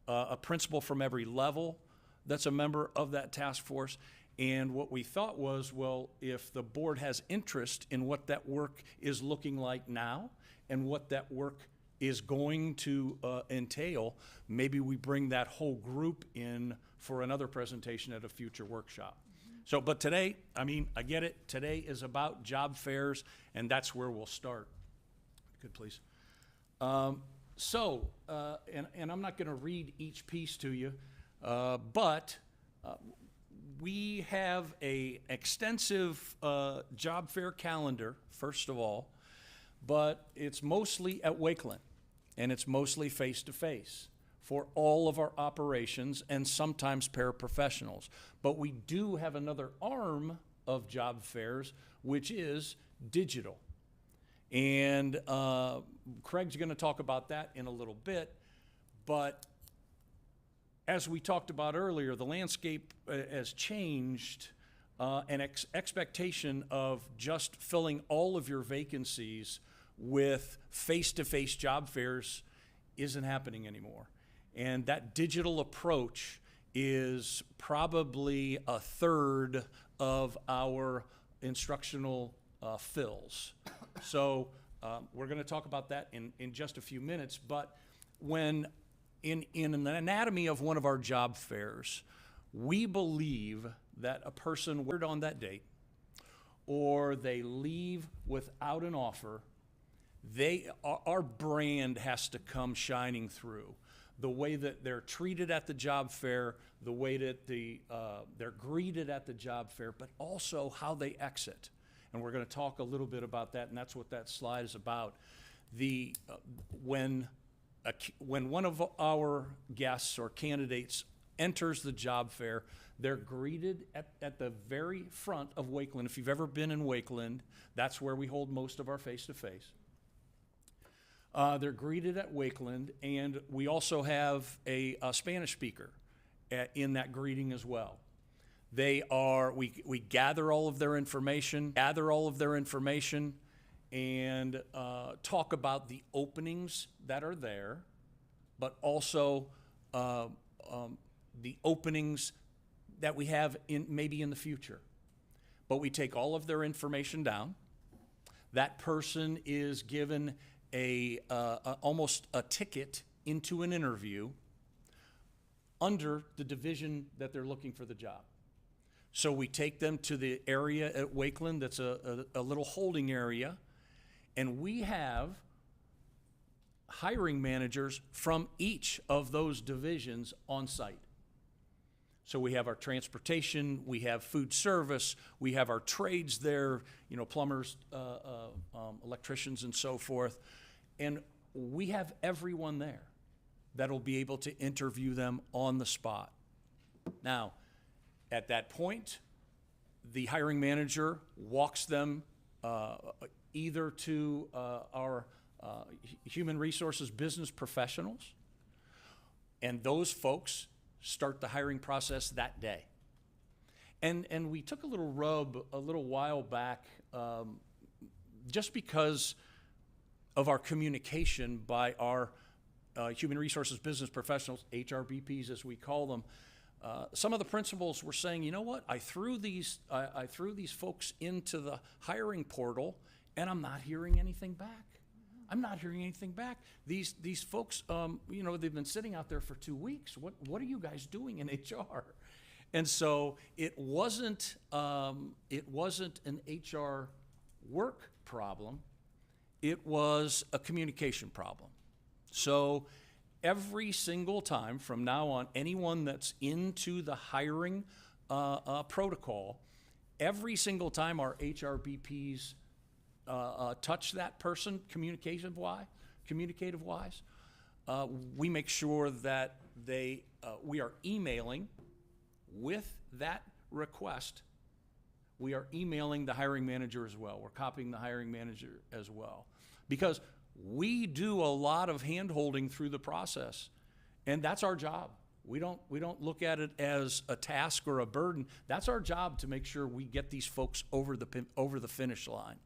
Speaker 10: a principal from every level that's a member of that task force. And what we thought was, well, if the board has interest in what that work is looking like now and what that work is going to entail, maybe we bring that whole group in for another presentation at a future workshop. So, but today, I mean, I get it. Today is about job fairs, and that's where we'll start. Good, please. And I'm not going to read each piece to you, but we have an extensive job fair calendar, first of all, but it's mostly at Wakeland, and it's mostly face-to-face for all of our operations and sometimes paraprofessionals. But we do have another arm of job fairs, which is digital. And Craig's going to talk about that in a little bit. But as we talked about earlier, the landscape has changed. An expectation of just filling all of your vacancies with face-to-face job fairs isn't happening anymore. And that digital approach is probably a third of our instructional fills. So we're going to talk about that in just a few minutes. But when in an anatomy of one of our job fairs, we believe that a person word on that date or they leave without an offer, our brand has to come shining through. The way that they're treated at the job fair, the way that they're greeted at the job fair, but also how they exit. And we're going to talk a little bit about that, and that's what that slide is about. When one of our guests or candidates enters the job fair, they're greeted at the very front of Wakeland. If you've ever been in Wakeland, that's where we hold most of our face-to-face. They're greeted at Wakeland, and we also have a Spanish speaker in that greeting as well. We gather all of their information, and talk about the openings that are there, but also the openings that we have maybe in the future. But we take all of their information down. That person is given almost a ticket into an interview under the division that they're looking for the job. So we take them to the area at Wakeland that's a little holding area, and we have hiring managers from each of those divisions on site. So we have our transportation, we have food service, we have our trades there, plumbers, electricians, and so forth. And we have everyone there that'll be able to interview them on the spot. Now, at that point, the hiring manager walks them either to our human resources business professionals, and those folks start the hiring process that day. And we took a little rub a little while back just because of our communication by our human resources business professionals, HRBPs as we call them. Some of the principals were saying, you know what, I threw these folks into the hiring portal and I'm not hearing anything back. I'm not hearing anything back. These folks, they've been sitting out there for 2 weeks. What are you guys doing in HR? And so it wasn't an HR work problem. It was a communication problem. So every single time from now on, anyone that's into the hiring protocol, every single time our HRBPs touch that person communicative-wise, we make sure that we are emailing with that request. We are emailing the hiring manager as well. We're copying the hiring manager as well. Because we do a lot of hand-holding through the process, and that's our job. We don't look at it as a task or a burden. That's our job, to make sure we get these folks over the finish line.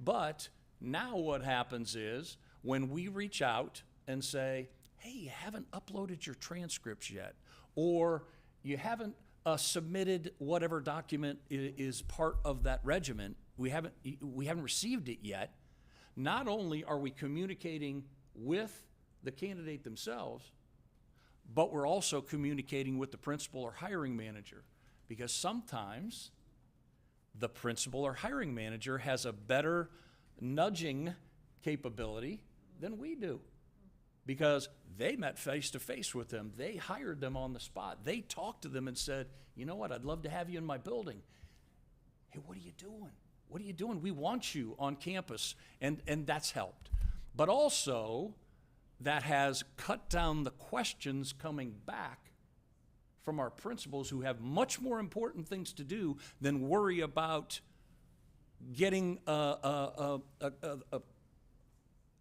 Speaker 10: But now what happens is when we reach out and say, hey, you haven't uploaded your transcripts yet, or you haven't submitted whatever document is part of that regimen, we haven't received it yet. Not only are we communicating with the candidate themselves, but we're also communicating with the principal or hiring manager, because sometimes the principal or hiring manager has a better nudging capability than we do, because they met face to face with them. They hired them on the spot. They talked to them and said, you know what, I'd love to have you in my building. Hey, what are you doing? What are you doing? We want you on campus. And that's helped. But also, that has cut down the questions coming back from our principals, who have much more important things to do than worry about getting a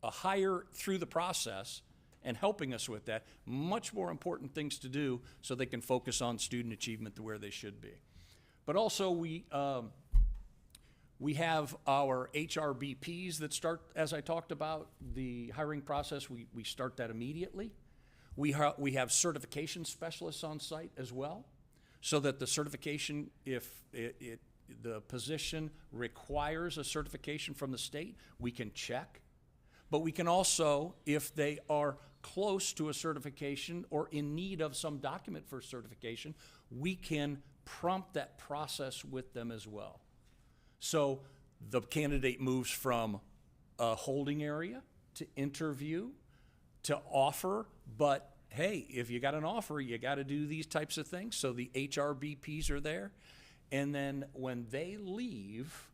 Speaker 10: hire through the process and helping us with that. Much more important things to do so they can focus on student achievement to where they should be. But also, we have our HRBPs that start, as I talked about, the hiring process. We start that immediately. We have certification specialists on site as well, so that the certification, if the position requires a certification from the state, we can check. But we can also, if they are close to a certification or in need of some document for certification, we can prompt that process with them as well. So the candidate moves from a holding area to interview to offer, but hey, if you got an offer, you got to do these types of things. So the HRBPs are there. And then when they leave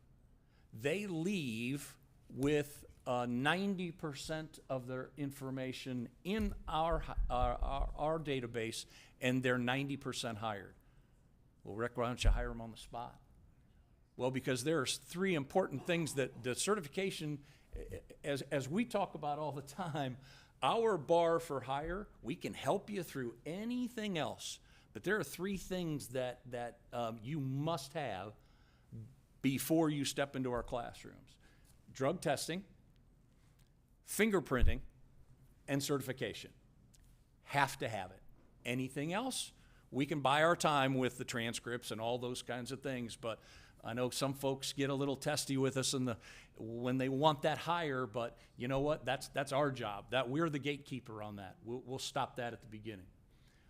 Speaker 10: with 90% of their information in our database, and they're 90% hired. Well, Rick, why don't you hire them on the spot? Well, because there's 3 important things that the certification, as we talk about all the time, our bar for hire, we can help you through anything else, that there are 3 things that you must have before you step into our classrooms: drug testing, fingerprinting, and certification. Have to have it. Anything else, we can buy our time with the transcripts and all those kinds of things, but I know some folks get a little testy with us when they want that higher, but you know what? That's our job. We're the gatekeeper on that. We'll stop that at the beginning.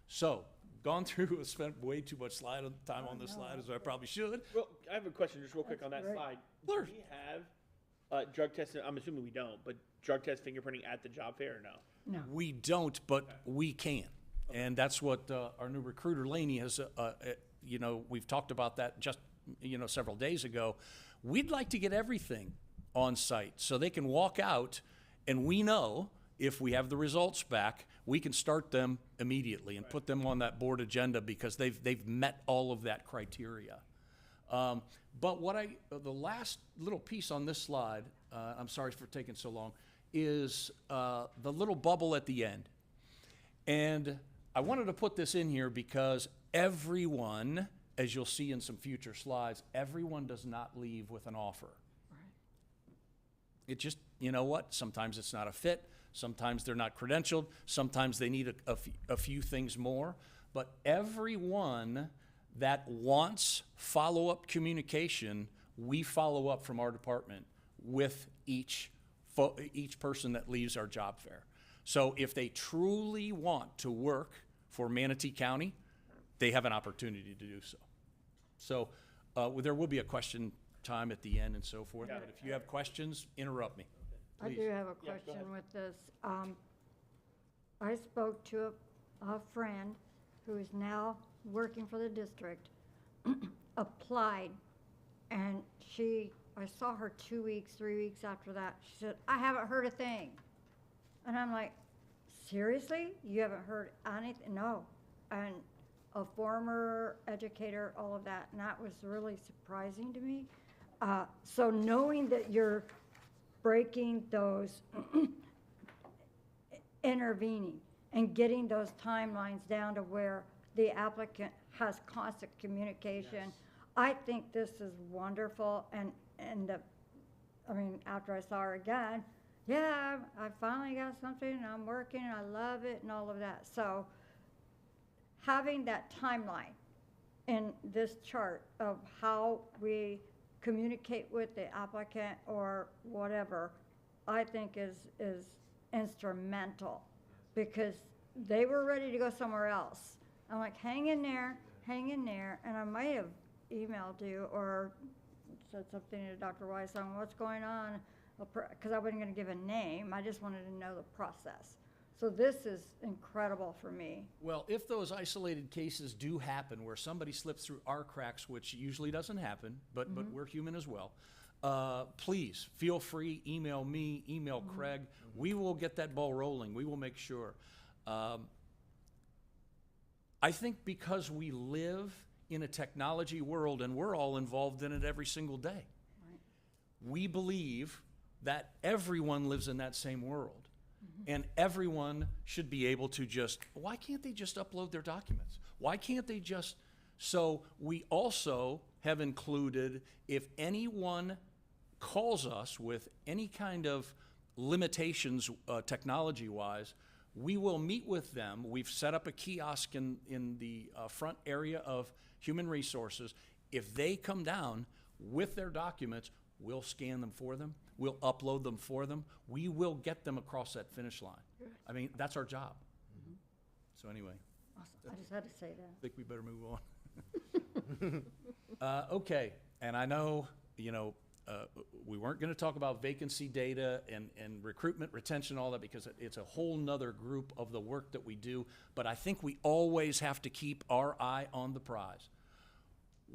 Speaker 10: So, gone through, spent way too much time on this slide, as I probably should.
Speaker 1: Well, I have a question just real quick on that
Speaker 7: great.
Speaker 1: slide.
Speaker 10: Sure.
Speaker 1: Do we have drug testing? I'm assuming we don't, but drug test fingerprinting at the job fair or no?
Speaker 7: No.
Speaker 10: We don't, but we can. And that's what our new recruiter, Laney, has, we've talked about that just, several days ago. We'd like to get everything on site so they can walk out, and we know if we have the results back, we can start them immediately and put them on that board agenda because they've met all of that criteria. But the last little piece on this slide, I'm sorry for taking so long, is the little bubble at the end. And I wanted to put this in here because everyone, as you'll see in some future slides, everyone does not leave with an offer. It just, you know what, sometimes it's not a fit, sometimes they're not credentialed, sometimes they need a few things more, but everyone that wants follow-up communication, we follow up from our department with each person that leaves our job fair. So if they truly want to work for Manatee County, they have an opportunity to do so. So there will be a question time at the end and so forth, but if you have questions, interrupt me.
Speaker 7: I do have a question with this. I spoke to a friend who is now working for the district, applied, and I saw her 2 weeks, 3 weeks after that. She said, I haven't heard a thing. And I'm like, seriously? You haven't heard anything? No. And a former educator, all of that, and that was really surprising to me. So knowing that you're breaking those, intervening, and getting those timelines down to where the applicant has constant communication, I think this is wonderful. And after I saw her again, yeah, I finally got something, and I'm working, and I love it, and all of that. So having that timeline in this chart of how we communicate with the applicant or whatever, I think is instrumental, because they were ready to go somewhere else. I'm like, hang in there, and I might have emailed you or said something to Dr. Weiss on what's going on, because I wasn't going to give a name. I just wanted to know the process. So this is incredible for me.
Speaker 10: Well, if those isolated cases do happen where somebody slips through our cracks, which usually doesn't happen, but we're human as well, please feel free, email me, email Craig. We will get that ball rolling. We will make sure. I think because we live in a technology world and we're all involved in it every single day, we believe that everyone lives in that same world. And everyone should be able to why can't they just upload their documents? Why can't they just? So we also have included, if anyone calls us with any kind of limitations technology-wise, we will meet with them. We've set up a kiosk in the front area of Human Resources. If they come down with their documents, we'll scan them for them. We'll upload them for them. We will get them across that finish line. I mean, that's our job. So anyway,
Speaker 7: Awesome. I just had to say that.
Speaker 10: I think we better move on. Okay, and I know, we weren't going to talk about vacancy data and recruitment, retention, all that, because it's a whole nother group of the work that we do. But I think we always have to keep our eye on the prize.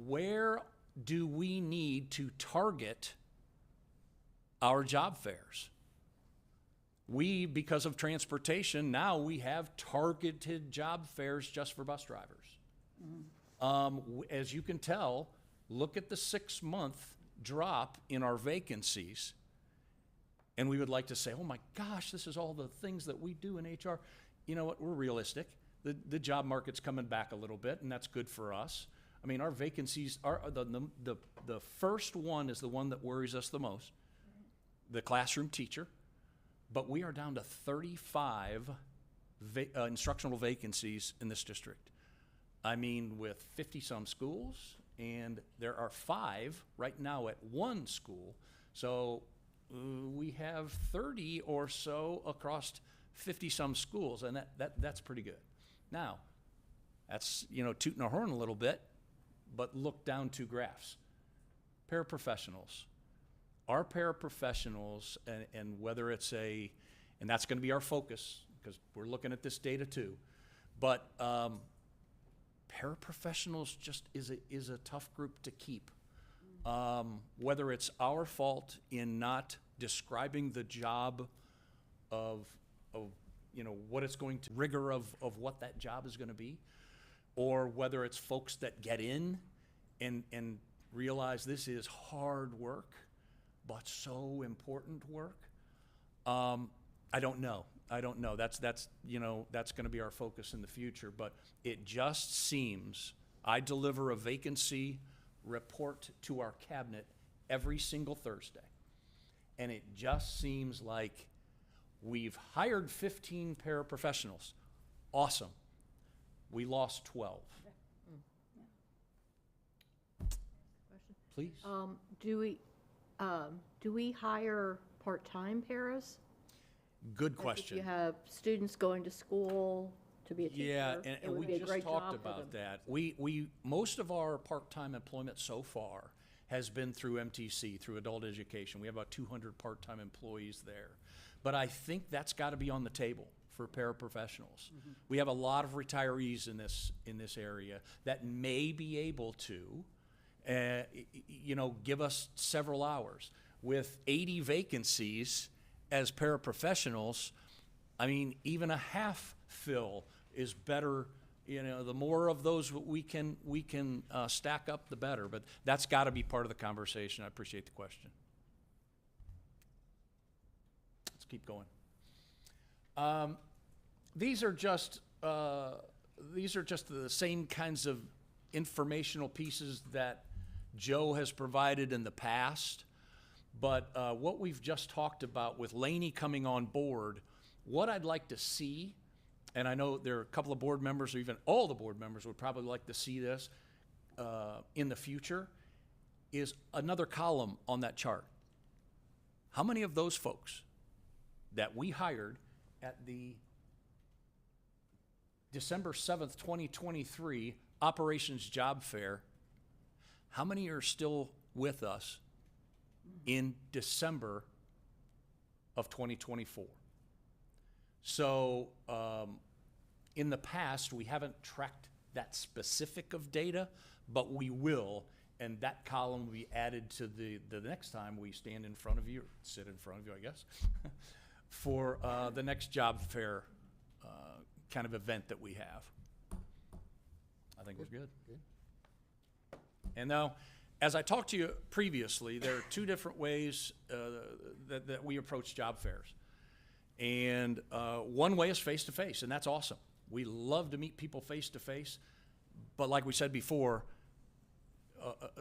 Speaker 10: Where do we need to target our job fairs? We, because of transportation, now we have targeted job fairs just for bus drivers. As you can tell, look at the 6-month drop in our vacancies, and we would like to say, oh my gosh, this is all the things that we do in HR. You know what, we're realistic. the job market's coming back a little bit, and that's good for us. I mean, our vacancies are, the first one is the one that worries us the most, the classroom teacher, but we are down to 35 instructional vacancies in this district. I mean, with 50-some schools, and there are 5 right now at one school, so we have 30 or so across 50-some schools, and that's pretty good. Now, that's, tooting our horn a little bit, but look down 2 graphs. Paraprofessionals. Our paraprofessionals, and whether it's and that's going to be our focus, because we're looking at this data too, but paraprofessionals just is a tough group to keep. Whether it's our fault in not describing the job of what it's going to, rigor of what that job is going to be, or whether it's folks that get in and realize this is hard work, but so important work. I don't know. That's going to be our focus in the future, but it just seems I deliver a vacancy report to our cabinet every single Thursday. And it just seems like we've hired 15 paraprofessionals. Awesome. We lost 12. Please.
Speaker 6: Do we hire part-time paras?
Speaker 10: Good
Speaker 6: Like
Speaker 10: question.
Speaker 6: if you have students going to school to be a teacher,
Speaker 10: Yeah,
Speaker 6: it
Speaker 10: and
Speaker 6: would
Speaker 10: we
Speaker 6: be a
Speaker 10: just
Speaker 6: great
Speaker 10: talked
Speaker 6: job for
Speaker 10: about
Speaker 6: them.
Speaker 10: that. We most of our part-time employment so far has been through MTC, through adult education. We have about 200 part-time employees there. But I think that's got to be on the table for paraprofessionals. We have a lot of retirees in this area that may be able to, give us several hours. With 80 vacancies as paraprofessionals, I mean, even a half fill is better. The more of those we can stack up, the better. But that's got to be part of the conversation. I appreciate the question. Let's keep going. These are just the same kinds of informational pieces that Joe has provided in the past. But what we've just talked about with Laney coming on board, what I'd like to see, and I know there are a couple of board members, or even all the board members would probably like to see this in the future, is another column on that chart. How many of those folks that we hired at the December 7th, 2023 Operations Job Fair, how many are still with us in December of 2024? So in the past, we haven't tracked that specific of data, but we will, and that column will be added to the next time we stand in front of you, or sit in front of you, I guess, for the next job fair kind of event that we have. I think it was good. And now, as I talked to you previously, there are 2 different ways that we approach job fairs. And one way is face-to-face, and that's awesome. We love to meet people face-to-face. But like we said before,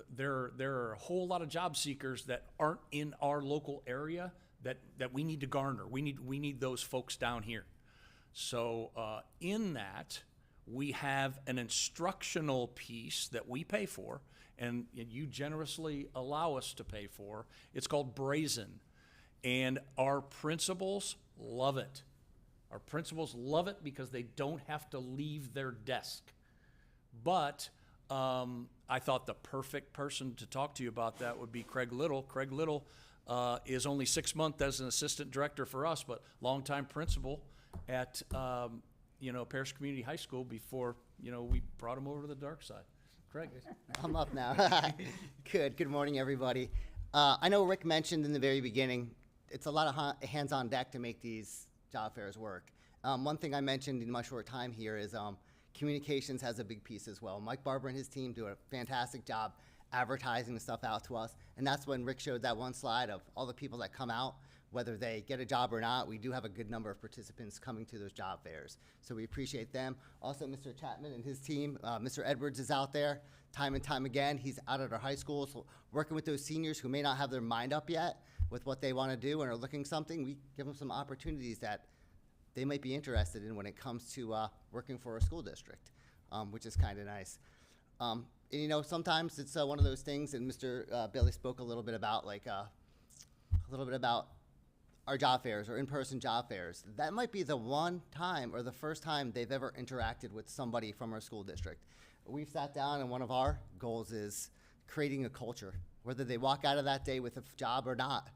Speaker 10: there are a whole lot of job seekers that aren't in our local area that we need to garner. We need those folks down here. So in that, we have an instructional piece that we pay for, and you generously allow us to pay for. It's called Brazen, and our principals love it. Our principals love it because they don't have to leave their desk. But I thought the perfect person to talk to you about that would be Craig Little. Craig Little is only 6 months as an assistant director for us, but longtime principal at Paris Community High School before we brought him over to the dark side. Craig.
Speaker 11: I'm up now. Good morning, everybody. I know Rick mentioned in the very beginning, it's a lot of hands on deck to make these job fairs work. One thing I mentioned in my short time here is communications has a big piece as well. Mike Barber and his team do a fantastic job advertising the stuff out to us, and that's when Rick showed that one slide of all the people that come out. whether they get a job or not. We do have a good number of participants coming to those job fairs, so we appreciate them. Also, Mr. Chapman and his team, Mr. Edwards is out there time and time again. He's out at our high schools working with those seniors who may not have their mind up yet with what they want to do and are looking something. We give them some opportunities that they might be interested in when it comes to working for a school district, which is kind of nice. And you know, sometimes it's one of those things, and Mr. Bailey spoke a little bit about our job fairs or in-person job fairs. That might be the one time or the first time they've ever interacted with somebody from our school district. We've sat down, and one of our goals is creating a culture, whether they walk out of that day with a job or not.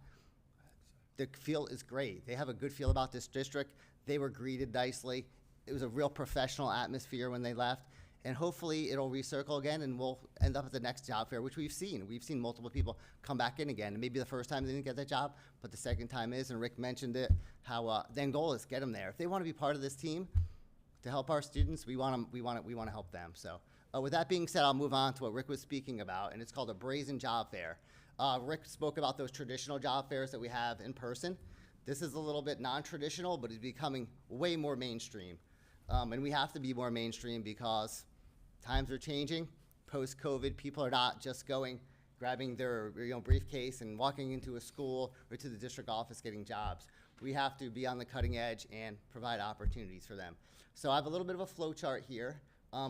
Speaker 11: The feel is great. They have a good feel about this district. They were greeted nicely. It was a real professional atmosphere when they left. And hopefully it'll recircle again, and we'll end up at the next job fair, which we've seen. We've seen multiple people come back in again. And maybe the first time they didn't get that job, but the second time is, and Rick mentioned it, how the end goal is get them there. If they want to be part of this team to help our students, we want to help them. So with that being said, I'll move on to what Rick was speaking about, and it's called a Brazen Job Fair. Rick spoke about those traditional job fairs that we have in person. This is a little bit non-traditional, but it's becoming way more mainstream. And we have to be more mainstream because times are changing. Post-COVID, people are not just grabbing their briefcase and walking into a school or to the district office getting jobs. We have to be on the cutting edge and provide opportunities for them. So I have a little bit of a flow chart here.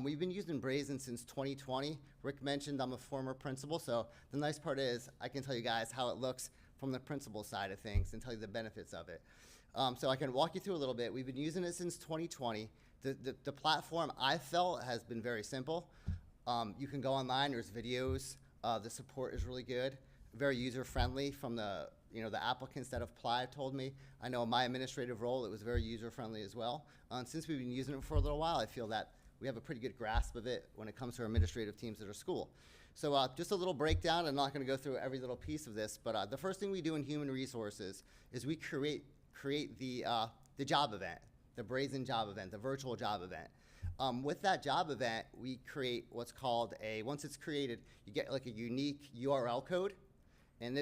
Speaker 11: We've been using Brazen since 2020. Rick mentioned I'm a former principal, so the nice part is I can tell you guys how it looks from the principal side of things and tell you the benefits of it. So I can walk you through a little bit. We've been using it since 2020. The platform, I felt, has been very simple. You can go online, there's videos. The support is really good, very user-friendly from the applicants that have applied told me. I know in my administrative role, it was very user-friendly as well. Since we've been using it for a little while, I feel that we have a pretty good grasp of it when it comes to our administrative teams at our school. So just a little breakdown. I'm not going to go through every little piece of this, but the first thing we do in human resources is we create the job event, the Brazen job event, the virtual job event. With that job event, we create what's called once it's created, you get like a unique URL code,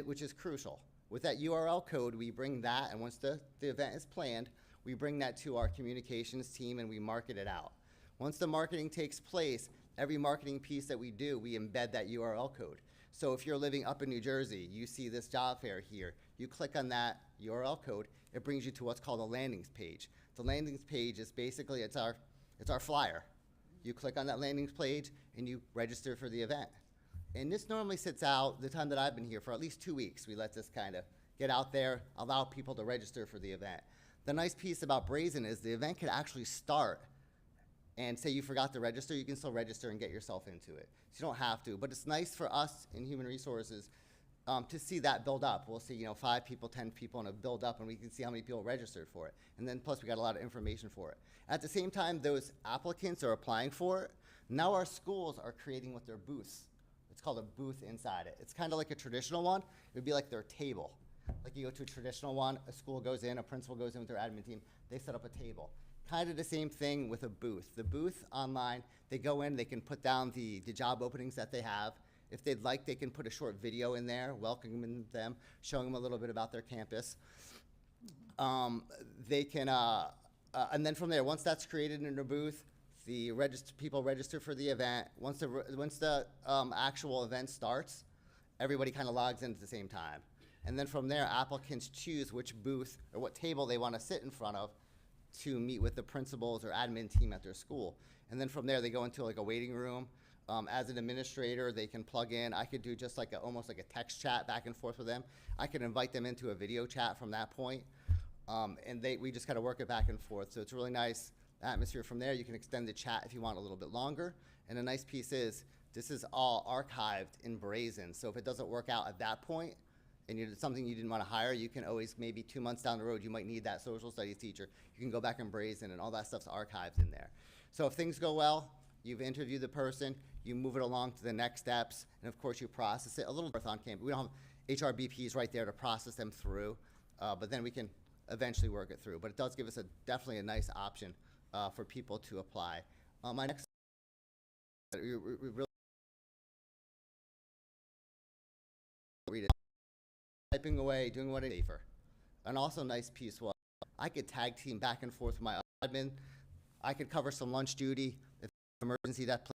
Speaker 11: which is crucial. With that URL code, we bring that, and once the event is planned, we bring that to our communications team and we market it out. Once the marketing takes place, every marketing piece that we do, we embed that URL code. So if you're living up in New Jersey, you see this job fair here, you click on that URL code, it brings you to what's called a landing page. The landing page is basically, it's our flyer. You click on that landing page and you register for the event. And this normally sits out, the time that I've been here, for at least 2 weeks. We let this kind of get out there, allow people to register for the event. The nice piece about Brazen is the event could actually start, and say you forgot to register, you can still register and get yourself into it. So you don't have to, but it's nice for us in human resources to see that build up. We'll see 5 people, 10 people, and it build up, and we can see how many people registered for it. And then plus we got a lot of information for it. At the same time, those applicants are applying for it. Now our schools are creating with their booths. It's called a booth inside it. It's kind of like a traditional one. It would be like their table. Like you go to a traditional one, a school goes in, a principal goes in with their admin team, they set up a table. Kind of the same thing with a booth. The booth online, they go in, they can put down the job openings that they have. If they'd like, they can put a short video in there, welcoming them, showing them a little bit about their campus. They can, and then from there, once that's created in their booth, the people register for the event. Once the actual event starts, everybody kind of logs in at the same time. And then from there, applicants choose which booth or what table they want to sit in front of to meet with the principals or admin team at their school. And then from there, they go into like a waiting room. As an administrator, they can plug in. I could do just like almost like a text chat back and forth with them. I could invite them into a video chat from that point. And we just kind of work it back and forth. So it's a really nice atmosphere. From there, you can extend the chat if you want a little bit longer. And a nice piece is, this is all archived in Brazen. So if it doesn't work out at that point, and it's something you didn't want to hire, you can always, maybe 2 months down the road, you might need that social studies teacher. You can go back and Brazen, and all that stuff's archived in there. So if things go well, you've interviewed the person, you move it along to the next steps, and of course you process it. A little on campus. We don't have HRBPs right there to process them through, but then we can eventually work it through. But it does give us definitely a nice option for people to apply. My next, we really read it. Typing away, doing what is safer. An also nice piece was I could tag team back and forth with my admin. I could cover some lunch duty if emergency that.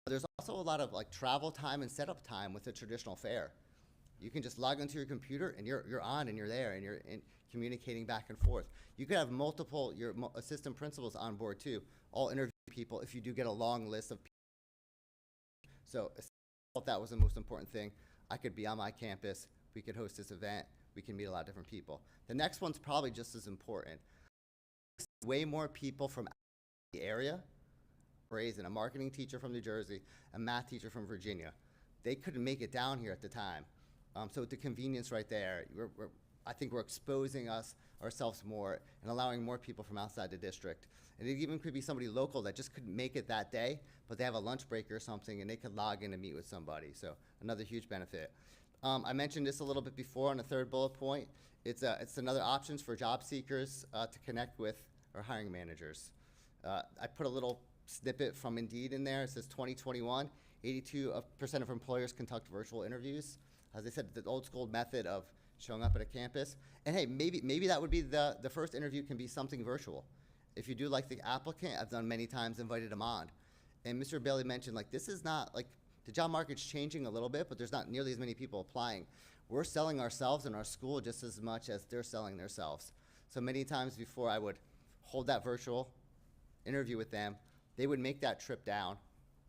Speaker 11: There's also a lot of like travel time and setup time with a traditional fair. You can just log into your computer and you're on and you're there and you're communicating back and forth. You could have multiple assistant principals on board too, all interview people if you do get a long list of people. So I thought that was the most important thing. I could be on my campus, we could host this event, we can meet a lot of different people. The next one's probably just as important. Way more people from the area, Brazen, a marketing teacher from New Jersey, a math teacher from Virginia. They couldn't make it down here at the time. So with the convenience right there, I think we're exposing ourselves more and allowing more people from outside the district. And it even could be somebody local that just couldn't make it that day, but they have a lunch break or something and they could log in and meet with somebody. So another huge benefit. I mentioned this a little bit before on the third bullet point. It's another options for job seekers to connect with our hiring managers. I put a little snippet from Indeed in there. It says 2021, 82% of employers conduct virtual interviews. As I said, the old school method of showing up at a campus. And hey, maybe that would be the first interview can be something virtual. If you do like the applicant, I've done many times, invited them on. And Mr. Bailey mentioned, like, this is not, like, the job market's changing a little bit, but there's not nearly as many people applying. We're selling ourselves and our school just as much as they're selling themselves. So many times before I would hold that virtual interview with them, they would make that trip down.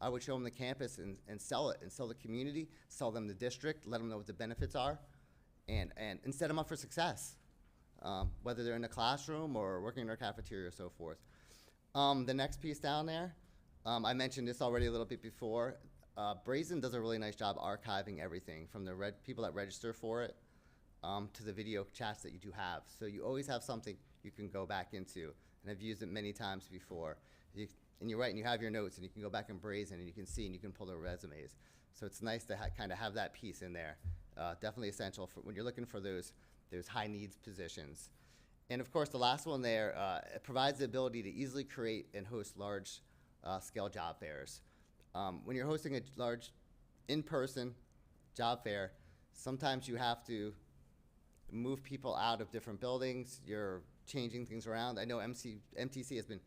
Speaker 11: I would show them the campus and sell it, and sell the community, sell them the district, let them know what the benefits are, and set them up for success, whether they're in a classroom or working in our cafeteria or so forth. The next piece down there, I mentioned this already a little bit before. Brazen does a really nice job archiving everything from the people that register for it to the video chats that you do have. So you always have something you can go back into, and I've used it many times before. And you're right, and you have your notes, and you can go back in Brazen, and you can see, and you can pull their resumes. So it's nice to kind of have that piece in there. Definitely essential for when you're looking for those high needs positions. And of course, the last one there, it provides the ability to easily create and host large scale job fairs. When you're hosting a large in-person job fair, sometimes you have to move people out of different buildings. You're changing things around. I know MTC has been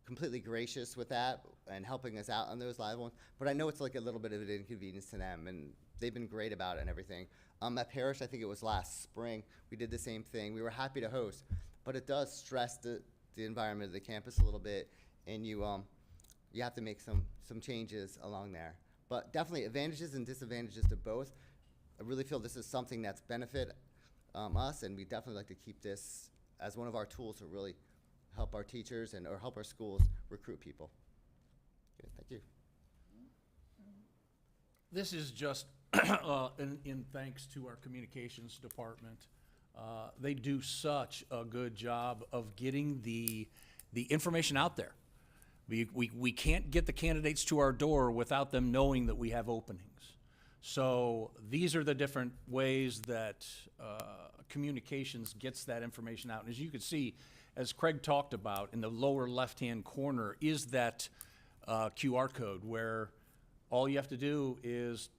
Speaker 11: completely gracious with that and helping us out on those live ones, but I know it's like a little bit of an inconvenience to them, and they've been great about it and everything. At Parrish, I think it was last spring, we did the same thing. We were happy to host, but it does stress the environment of the campus a little bit, and you have to make some changes along there. But definitely advantages and disadvantages to both. I really feel this is something that's benefit us, and we definitely like to keep this as one of our tools to really help our teachers or help our schools recruit people. Good, thank you.
Speaker 10: This is just in thanks to our communications department. They do such a good job of getting the information out there. We can't get the candidates to our door without them knowing that we have openings. So these are the different ways that communications gets that information out. And as you can see, as Craig talked about, in the lower left-hand corner is that QR code where all you have to do is,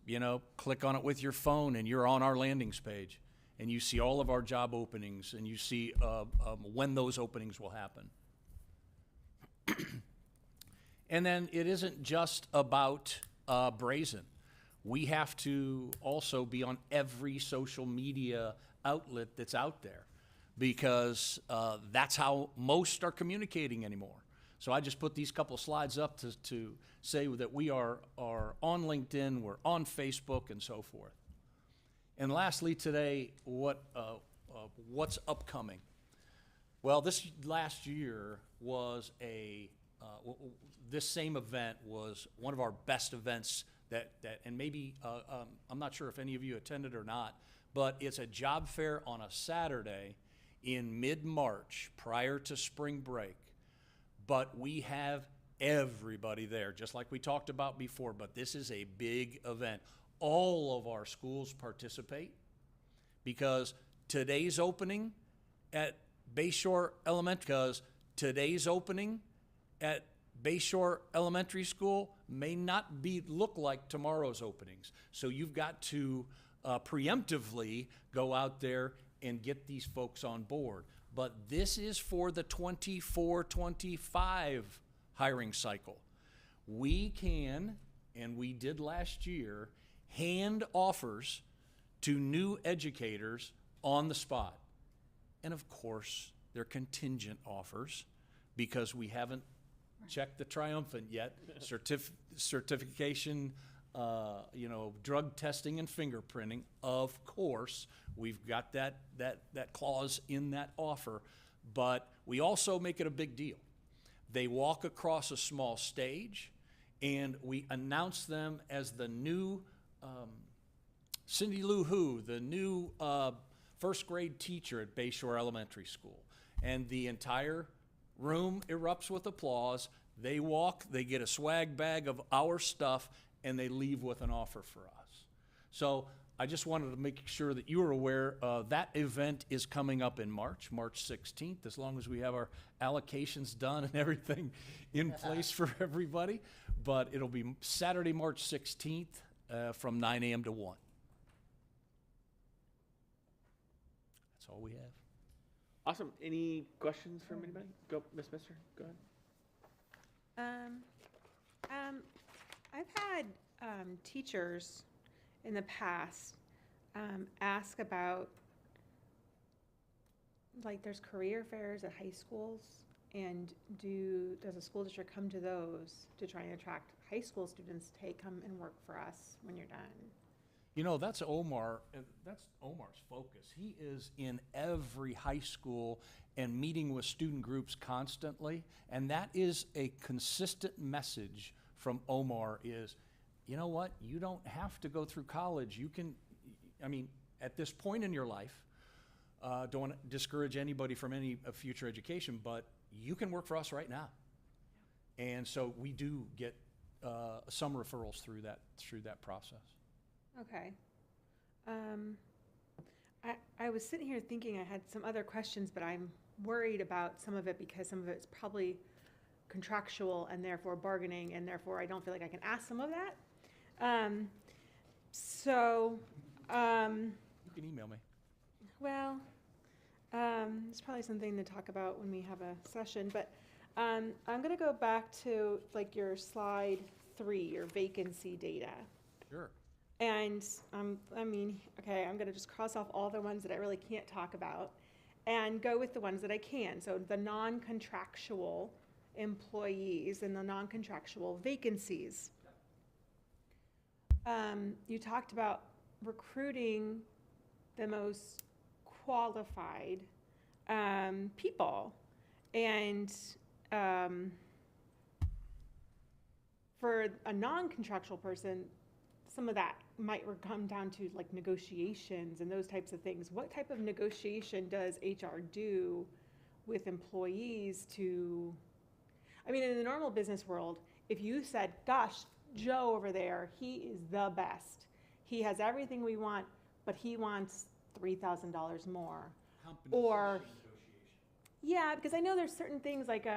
Speaker 10: click on it with your phone and you're on our landings page. And you see all of our job openings and you see when those openings will happen. And then it isn't just about Brazen. We have to also be on every social media outlet that's out there, because that's how most are communicating anymore. So I just put these couple of slides up to say that we are on LinkedIn, we're on Facebook, and so forth. And lastly today, what's upcoming? Well, this last year was this same event was one of our best events and maybe, I'm not sure if any of you attended or not, but it's a job fair on a Saturday in mid-March prior to spring break. But we have everybody there, just like we talked about before, but this is a big event. All of our schools participate because today's opening at Bayshore Elementary School may not look like tomorrow's openings. So you've got to preemptively go out there and get these folks on board. But this is for the 24-25 hiring cycle. We can, and we did last year, hand offers to new educators on the spot. And of course, they're contingent offers because we haven't checked the triumphant yet. Certification, drug testing and fingerprinting. Of course, we've got that clause in that offer, but we also make it a big deal. They walk across a small stage, and we announce them as the new Cindy Lou Who, the new first grade teacher at Bayshore Elementary School. And the entire room erupts with applause. They walk, they get a swag bag of our stuff, and they leave with an offer for us. So I just wanted to make sure that you were aware that event is coming up in March 16th, as long as we have our allocations done and everything in place for everybody. But it'll be Saturday, March 16th from 9 a.m. to 1. That's all we have.
Speaker 1: Awesome. Any questions from anybody? Go, Miss Mister. Go ahead.
Speaker 8: I've had teachers in the past ask about, like, there's career fairs at high schools, and does a school district come to those to try and attract high school students to come and work for us when you're done?
Speaker 10: You know, that's Omar's focus. He is in every high school and meeting with student groups constantly, and that is a consistent message from Omar is, you know what, you don't have to go through college. You can, at this point in your life, don't want to discourage anybody from any future education, but you can work for us right now. And so we do get some referrals through that process.
Speaker 8: Okay. I was sitting here thinking I had some other questions, but I'm worried about some of it because some of it's probably contractual and therefore bargaining, and therefore I don't feel like I can ask some of that.
Speaker 10: You can email me.
Speaker 8: Well, it's probably something to talk about when we have a session, but I'm going to go back to like your slide 3, your vacancy data.
Speaker 10: Sure.
Speaker 8: And okay, I'm going to just cross off all the ones that I really can't talk about and go with the ones that I can. So the non-contractual employees and the non-contractual vacancies. You talked about recruiting the most qualified people, and for a non-contractual person, some of that might come down to like negotiations and those types of things. What type of negotiation does HR do with employees to, in the normal business world, if you said, gosh, Joe over there, he is the best. He has everything we want, but he wants $3,000 more. Or, yeah, because I know there's certain things like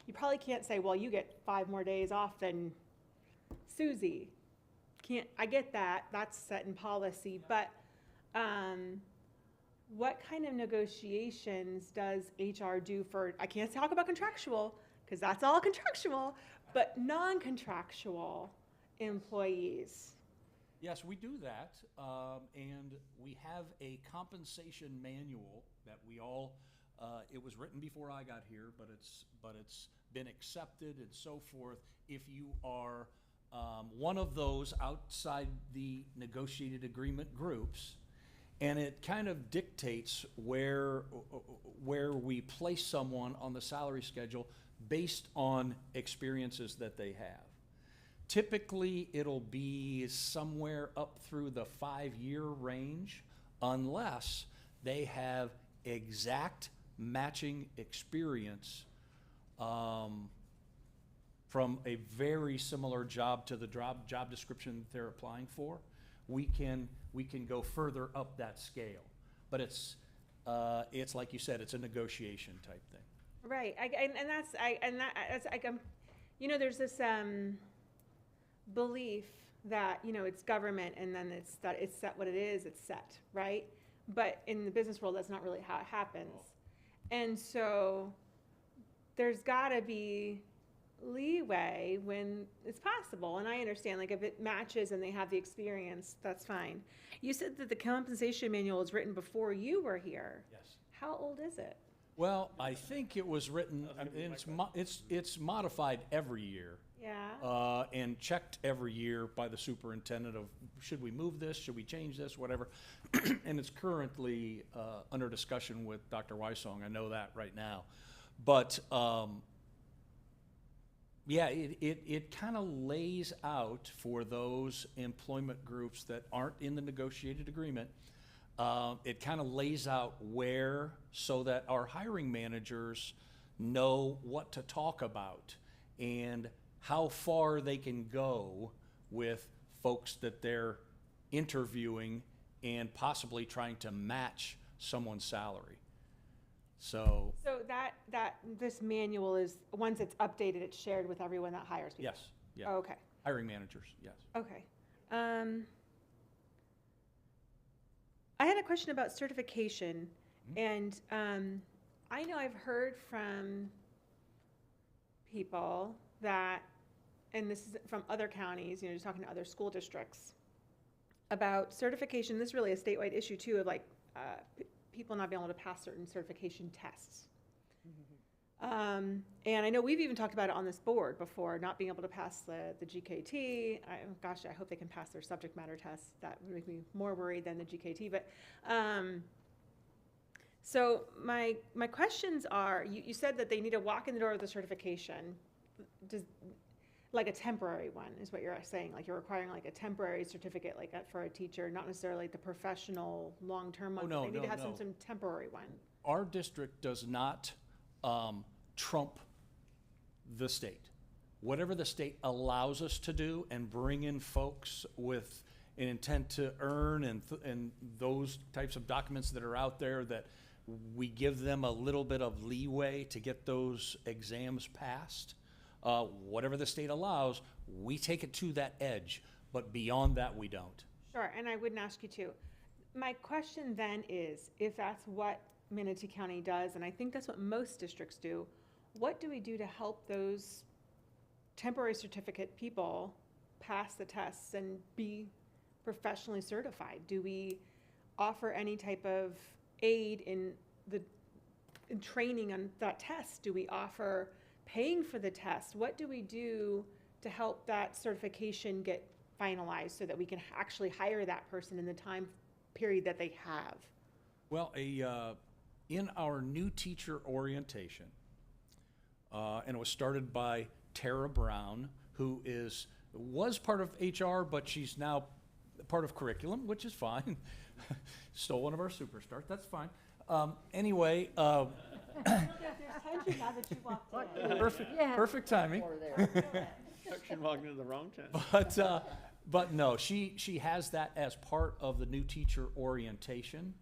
Speaker 8: you probably can't say, well, you get 5 more days off than Susie. I get that, that's set in policy, but what kind of negotiations does HR do for, I can't talk about contractual, because that's all contractual, but non-contractual employees?
Speaker 10: Yes, we do that, and we have a compensation manual that we all, it was written before I got here, but it's been accepted and so forth. If you are one of those outside the negotiated agreement groups, and it kind of dictates where we place someone on the salary schedule based on experiences that they have. Typically, it'll be somewhere up through the 5-year range, unless they have exact matching experience from a very similar job to the job description that they're applying for. We can go further up that scale, but it's like you said, it's a negotiation type thing.
Speaker 8: Right, there's this belief that it's government, and then it's set what it is. It's set, right? but in the business world, that's not really how it happens. And so there's gotta be leeway when it's possible. And I understand, like, if it matches and they have the experience, that's fine. You said that the compensation manual was written before you were here.
Speaker 10: Yes.
Speaker 8: How old is it?
Speaker 10: Well, I think it was written, I mean, it's modified every year.
Speaker 8: Yeah.
Speaker 10: And checked every year by the superintendent of, should we move this, should we change this, whatever. And it's currently under discussion with Dr. Wysong, I know that right now. But, yeah, it kind of lays out for those employment groups that aren't in the negotiated agreement, it kind of lays out where, so that our hiring managers know what to talk about and how far they can go with folks that they're interviewing and possibly trying to match someone's salary. So,
Speaker 8: So this manual is, once it's updated, it's shared with everyone that hires people?
Speaker 10: yes, yeah.
Speaker 8: Oh, okay,
Speaker 10: Hiring managers, yes.
Speaker 8: okay. I had a question about certification, and I know I've heard from people that, and this is from other counties, you know, just talking to other school districts, about certification. This is really a statewide issue too, of like people not being able to pass certain certification tests. And I know we've even talked about it on this board before, not being able to pass the GKT. Gosh, I hope they can pass their subject matter tests. That would make me more worried than the GKT. But so my questions are, you said that they need to walk in the door with a certification. Like a temporary one is what you're saying, like you're requiring like a temporary certificate like that for a teacher, not necessarily the professional long-term one.
Speaker 10: no,
Speaker 8: They need to have
Speaker 10: no.
Speaker 8: some temporary one.
Speaker 10: Our district does not trump the state. Whatever the state allows us to do and bring in folks with an intent to earn and those types of documents that are out there, that we give them a little bit of leeway to get those exams passed. Whatever the state allows, we take it to that edge, but beyond that, we don't.
Speaker 8: Sure, and I wouldn't ask you to. My question then is, if that's what Manatee County does, and I think that's what most districts do, what do we do to help those temporary certificate people pass the tests and be professionally certified? Do we offer any type of aid in training on that test? Do we offer paying for the test? What do we do to help that certification get finalized so that we can actually hire that person in the time period that they have?
Speaker 10: Well, in our new teacher orientation, and it was started by Tara Brown, who was part of HR, but she's now part of curriculum, which is fine. Stole one of our superstars, that's fine. Anyway, perfect timing.
Speaker 1: Section walking into the wrong tent.
Speaker 10: But no, she has that as part of the new teacher orientation,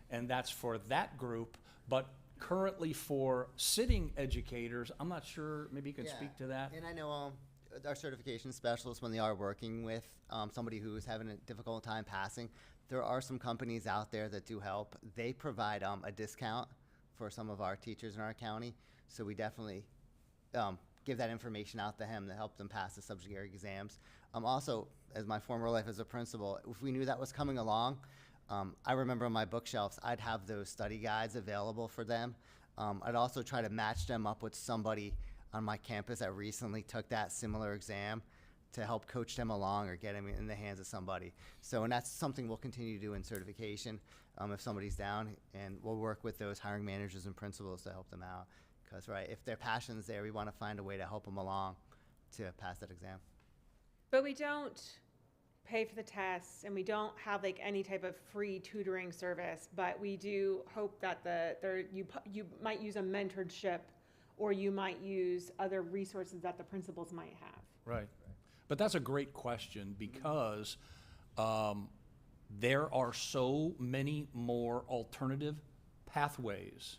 Speaker 10: and that's for that group. But currently for sitting educators, I'm not sure, maybe you can speak to that.
Speaker 11: And I know our certification specialists, when they are working with somebody who is having a difficult time passing, there are some companies out there that do help. They provide a discount for some of our teachers in our county, so we definitely give that information out to him to help them pass the subject area exams. Also, as my former life as a principal, if we knew that was coming along, I remember on my bookshelves, I'd have those study guides available for them. I'd also try to match them up with somebody on my campus that recently took that similar exam to help coach them along or get them in the hands of somebody. So, and that's something we'll continue to do in certification if somebody's down, and we'll work with those hiring managers and principals to help them out. Because, right, if their passion's there, we want to find a way to help them along to pass that exam.
Speaker 8: But we don't pay for the tests, and we don't have like any type of free tutoring service, but we do hope that you might use a mentorship, or you might use other resources that the principals might have.
Speaker 10: Right. But that's a great question, because there are so many more alternative pathways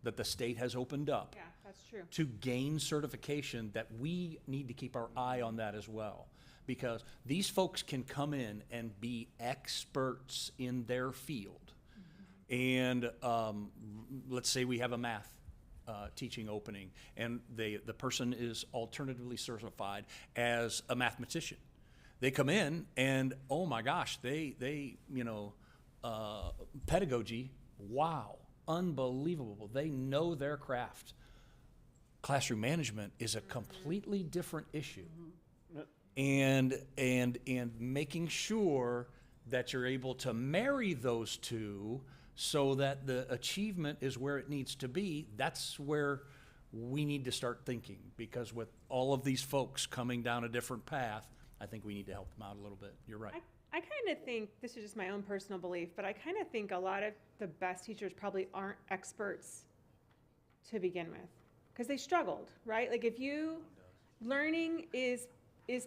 Speaker 10: that the state has opened up
Speaker 8: Yeah, that's true.
Speaker 10: to gain certification, that we need to keep our eye on that as well. Because these folks can come in and be experts in their field, And let's say we have a math teaching opening, and the person is alternatively certified as a mathematician. They come in, and oh my gosh, they pedagogy, wow, unbelievable. They know their craft. Classroom management is a completely different issue. And making sure that you're able to marry those two so that the achievement is where it needs to be, that's where we need to start thinking. Because with all of these folks coming down a different path, I think we need to help them out a little bit. You're right.
Speaker 8: I kind of think, this is just my own personal belief, but I kind of think a lot of the best teachers probably aren't experts to begin with, because they struggled, right? Like learning is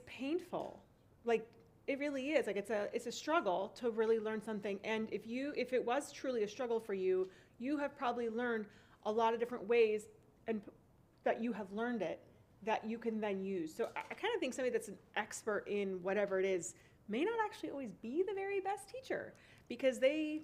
Speaker 8: painful. Like, it really is. Like, it's a struggle to really learn something. And if it was truly a struggle for you, you have probably learned a lot of different ways and that you have learned it that you can then use. So I kind of think somebody that's an expert in whatever it is may not actually always be the very best teacher, because they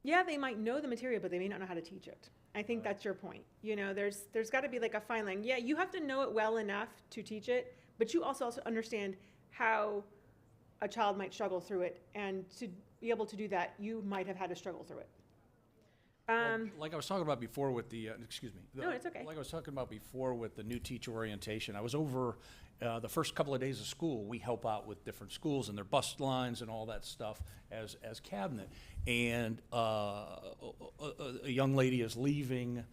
Speaker 8: might know the material, but they may not know how to teach it. I think that's your point. There's got to be like a fine line. Yeah, you have to know it well enough to teach it, but you also understand how a child might struggle through it, and to be able to do that, you might have had to struggle through it.
Speaker 10: Like I was talking about before with the,
Speaker 8: No, it's okay.
Speaker 10: Like I was talking about before with the new teacher orientation, I was over the first couple of days of school. We help out with different schools and their bus lines and all that stuff as cabinet. And a young lady is leaving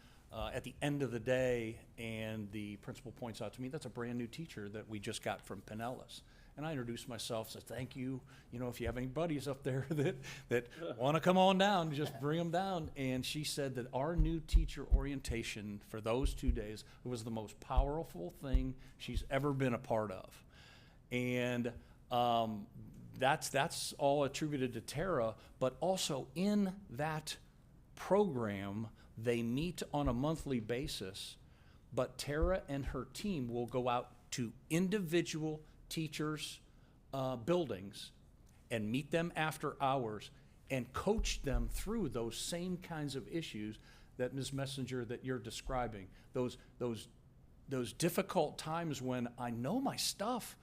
Speaker 10: at the end of the day, and the principal points out to me, that's a brand new teacher that we just got from Pinellas. And I introduced myself, said, thank you. If you have any buddies up there that want to come on down, just bring them down. And she said that our new teacher orientation for those 2 days was the most powerful thing she's ever been a part of. And that's all attributed to Tara, but also in that program, they meet on a monthly basis, but Tara and her team will go out to individual teachers' buildings and meet them after hours and coach them through those same kinds of issues that Ms. Messenger, that you're describing, those difficult times when I know my stuff,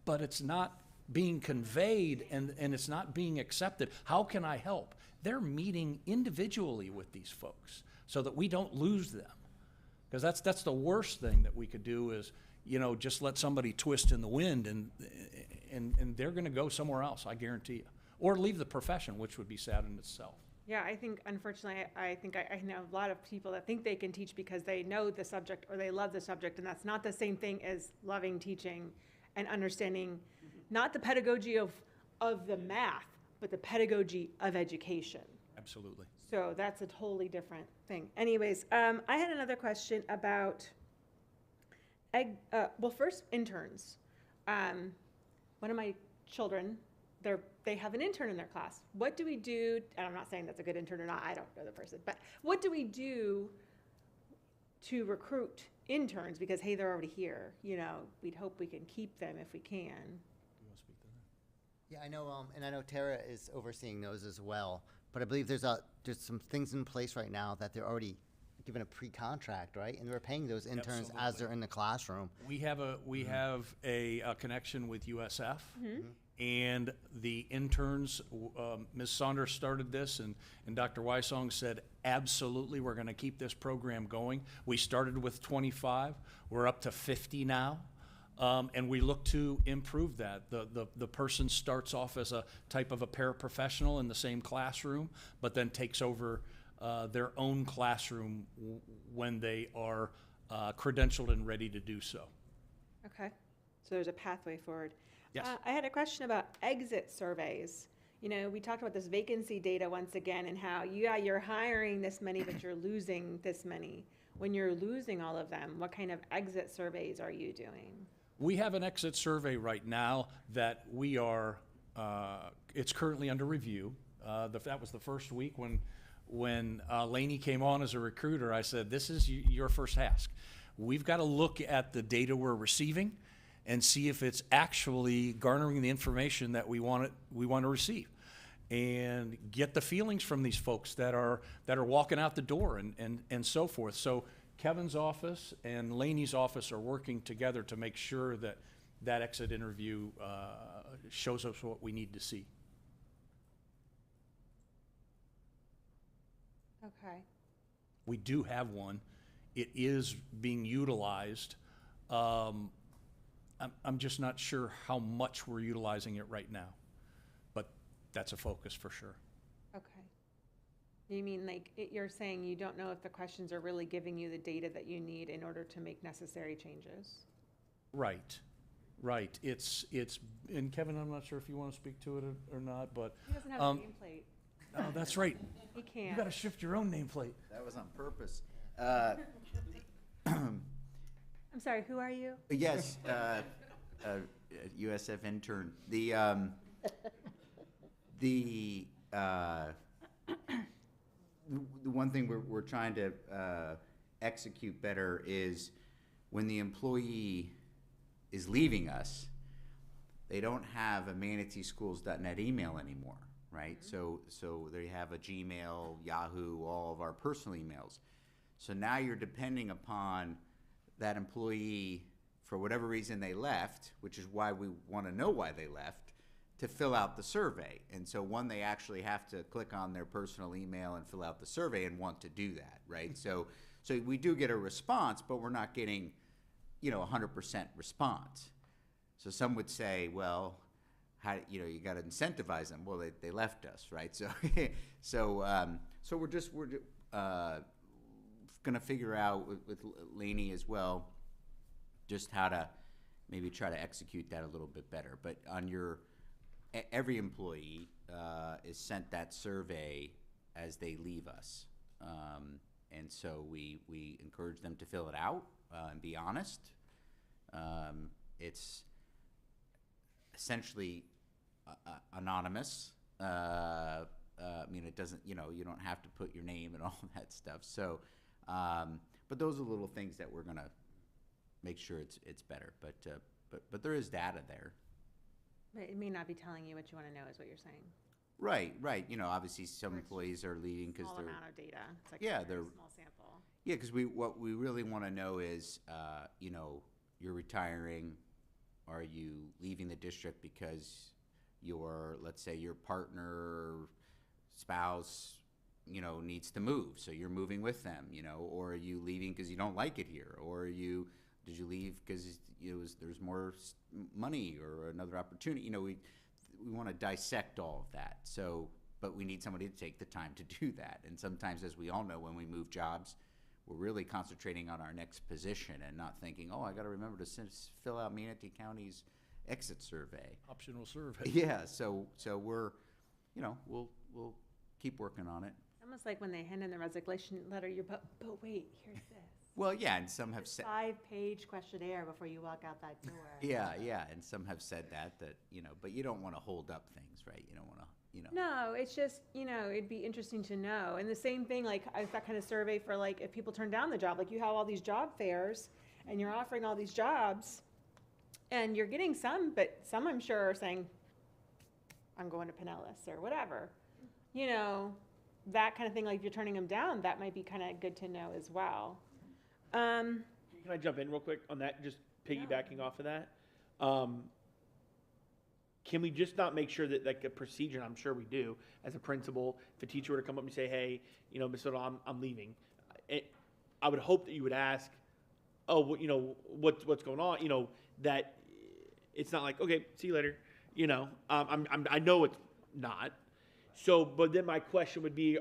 Speaker 10: but it's not being conveyed and it's not being accepted. How can I help? They're meeting individually with these folks so that we don't lose them. Because that's the worst thing that we could do is, just let somebody twist in the wind and they're going to go somewhere else, I guarantee you. Or leave the profession, which would be sad in itself.
Speaker 8: Yeah, I think, unfortunately, I know a lot of people that think they can teach because they know the subject or they love the subject, and that's not the same thing as loving teaching and understanding not the pedagogy of the math, but the pedagogy of education.
Speaker 10: Absolutely.
Speaker 8: So that's a totally different thing. Anyways, I had another question about, first, interns. One of my children, they have an intern in their class. What do we do? And I'm not saying that's a good intern or not. I don't know the person. But what do we do to recruit interns? Because, hey, they're already here. We'd hope we can keep them if we can.
Speaker 10: You want to speak to that?
Speaker 11: Yeah, I know, and I know Tara is overseeing those as well. But I believe there's some things in place right now that they're already given a pre-contract, right? And we're paying those interns as they're in the classroom.
Speaker 10: We have a connection with USF, and the interns. Ms. Saunders started this, and Dr. Wysong said, absolutely, we're going to keep this program going. We started with 25. We're up to 50 now. And we look to improve that. The person starts off as a type of a paraprofessional in the same classroom, but then takes over their own classroom when they are credentialed and ready to do so.
Speaker 8: Okay, so there's a pathway forward.
Speaker 10: Yes.
Speaker 8: I had a question about exit surveys. We talked about this vacancy data once again and how, you're hiring this many, but you're losing this many. When you're losing all of them, what kind of exit surveys are you doing?
Speaker 10: We have an exit survey right now that we are, it's currently under review. That was the first week when Lainey came on as a recruiter. I said, this is your first task. We've got to look at the data we're receiving and see if it's actually garnering the information that we want to receive. and get the feelings from these folks that are walking out the door and so forth. So Kevin's office and Laney's office are working together to make sure that that exit interview shows us what we need to see.
Speaker 8: Okay.
Speaker 10: We do have one. It is being utilized. I'm just not sure how much we're utilizing it right now, but that's a focus for sure.
Speaker 8: Okay. You mean like, you're saying you don't know if the questions are really giving you the data that you need in order to make necessary changes?
Speaker 10: Right, right. It's, and Kevin, I'm not sure if you want to speak to it or not, but.
Speaker 8: He doesn't have a nameplate.
Speaker 10: Oh, that's right.
Speaker 8: He
Speaker 10: You
Speaker 8: can't.
Speaker 10: gotta shift your own nameplate.
Speaker 12: That was on purpose.
Speaker 8: I'm sorry, who are you?
Speaker 12: Yes, USF intern. The one thing we're trying to execute better is when the employee is leaving us, they don't have a manateeschools.net email anymore, right? So they have a Gmail, Yahoo, all of our personal emails. So now you're depending upon that employee, for whatever reason they left, which is why we want to know why they left, to fill out the survey. And so they actually have to click on their personal email and fill out the survey and want to do that, right? So we do get a response, but we're not getting, 100% response. So some would say, well, how, you got to incentivize them. Well, they left us, right? So we're going to figure out with Laney as well, just how to maybe try to execute that a little bit better. But on every employee is sent that survey as they leave us. And so we encourage them to fill it out and be honest. It's essentially anonymous. It doesn't, you don't have to put your name and all that stuff. So, but those are little things that we're gonna make sure it's better. But there is data there.
Speaker 8: But it may not be telling you what you want to know, is what you're saying.
Speaker 12: Right. Obviously some employees are leaving because
Speaker 8: Small
Speaker 12: they're
Speaker 8: amount of data. It's like
Speaker 12: Yeah,
Speaker 8: a very
Speaker 12: they're-
Speaker 8: small sample.
Speaker 12: Yeah, because what we really want to know is, you're retiring. Are you leaving the district because let's say your partner, spouse, needs to move, so you're moving with them, or are you leaving because you don't like it here, or did you leave because there's more money or another opportunity? We want to dissect all of that. So, but we need somebody to take the time to do that. And sometimes, as we all know, when we move jobs, we're really concentrating on our next position and not thinking, oh, I got to remember to fill out Manatee County's exit survey.
Speaker 10: Optional survey.
Speaker 12: Yeah, so we're, we'll keep working on it.
Speaker 8: Almost like when they hand in the resignation letter, but wait, here's this.
Speaker 12: Well, yeah, and some have said
Speaker 8: 5-page questionnaire before you walk out that door.
Speaker 12: yeah, and some have said that but you don't want to hold up things, right? You don't want to,
Speaker 8: No, it's just, it'd be interesting to know. And the same thing, like, that kind of survey for, like, if people turn down the job, like, you have all these job fairs, and you're offering all these jobs, and you're getting some, but some, I'm sure, are saying, I'm going to Pinellas, or whatever. That kind of thing, like, if you're turning them down, that might be kind of good to know as well.
Speaker 1: Can I jump in real quick on that, just piggybacking off of that? Can we just not make sure that, like, a procedure, and I'm sure we do, as a principal, if a teacher were to come up and say, hey, Ms. Little, I'm leaving, I would hope that you would ask, what's going on, that it's not like, okay, see you later, I know it's not. So, but then my question would be,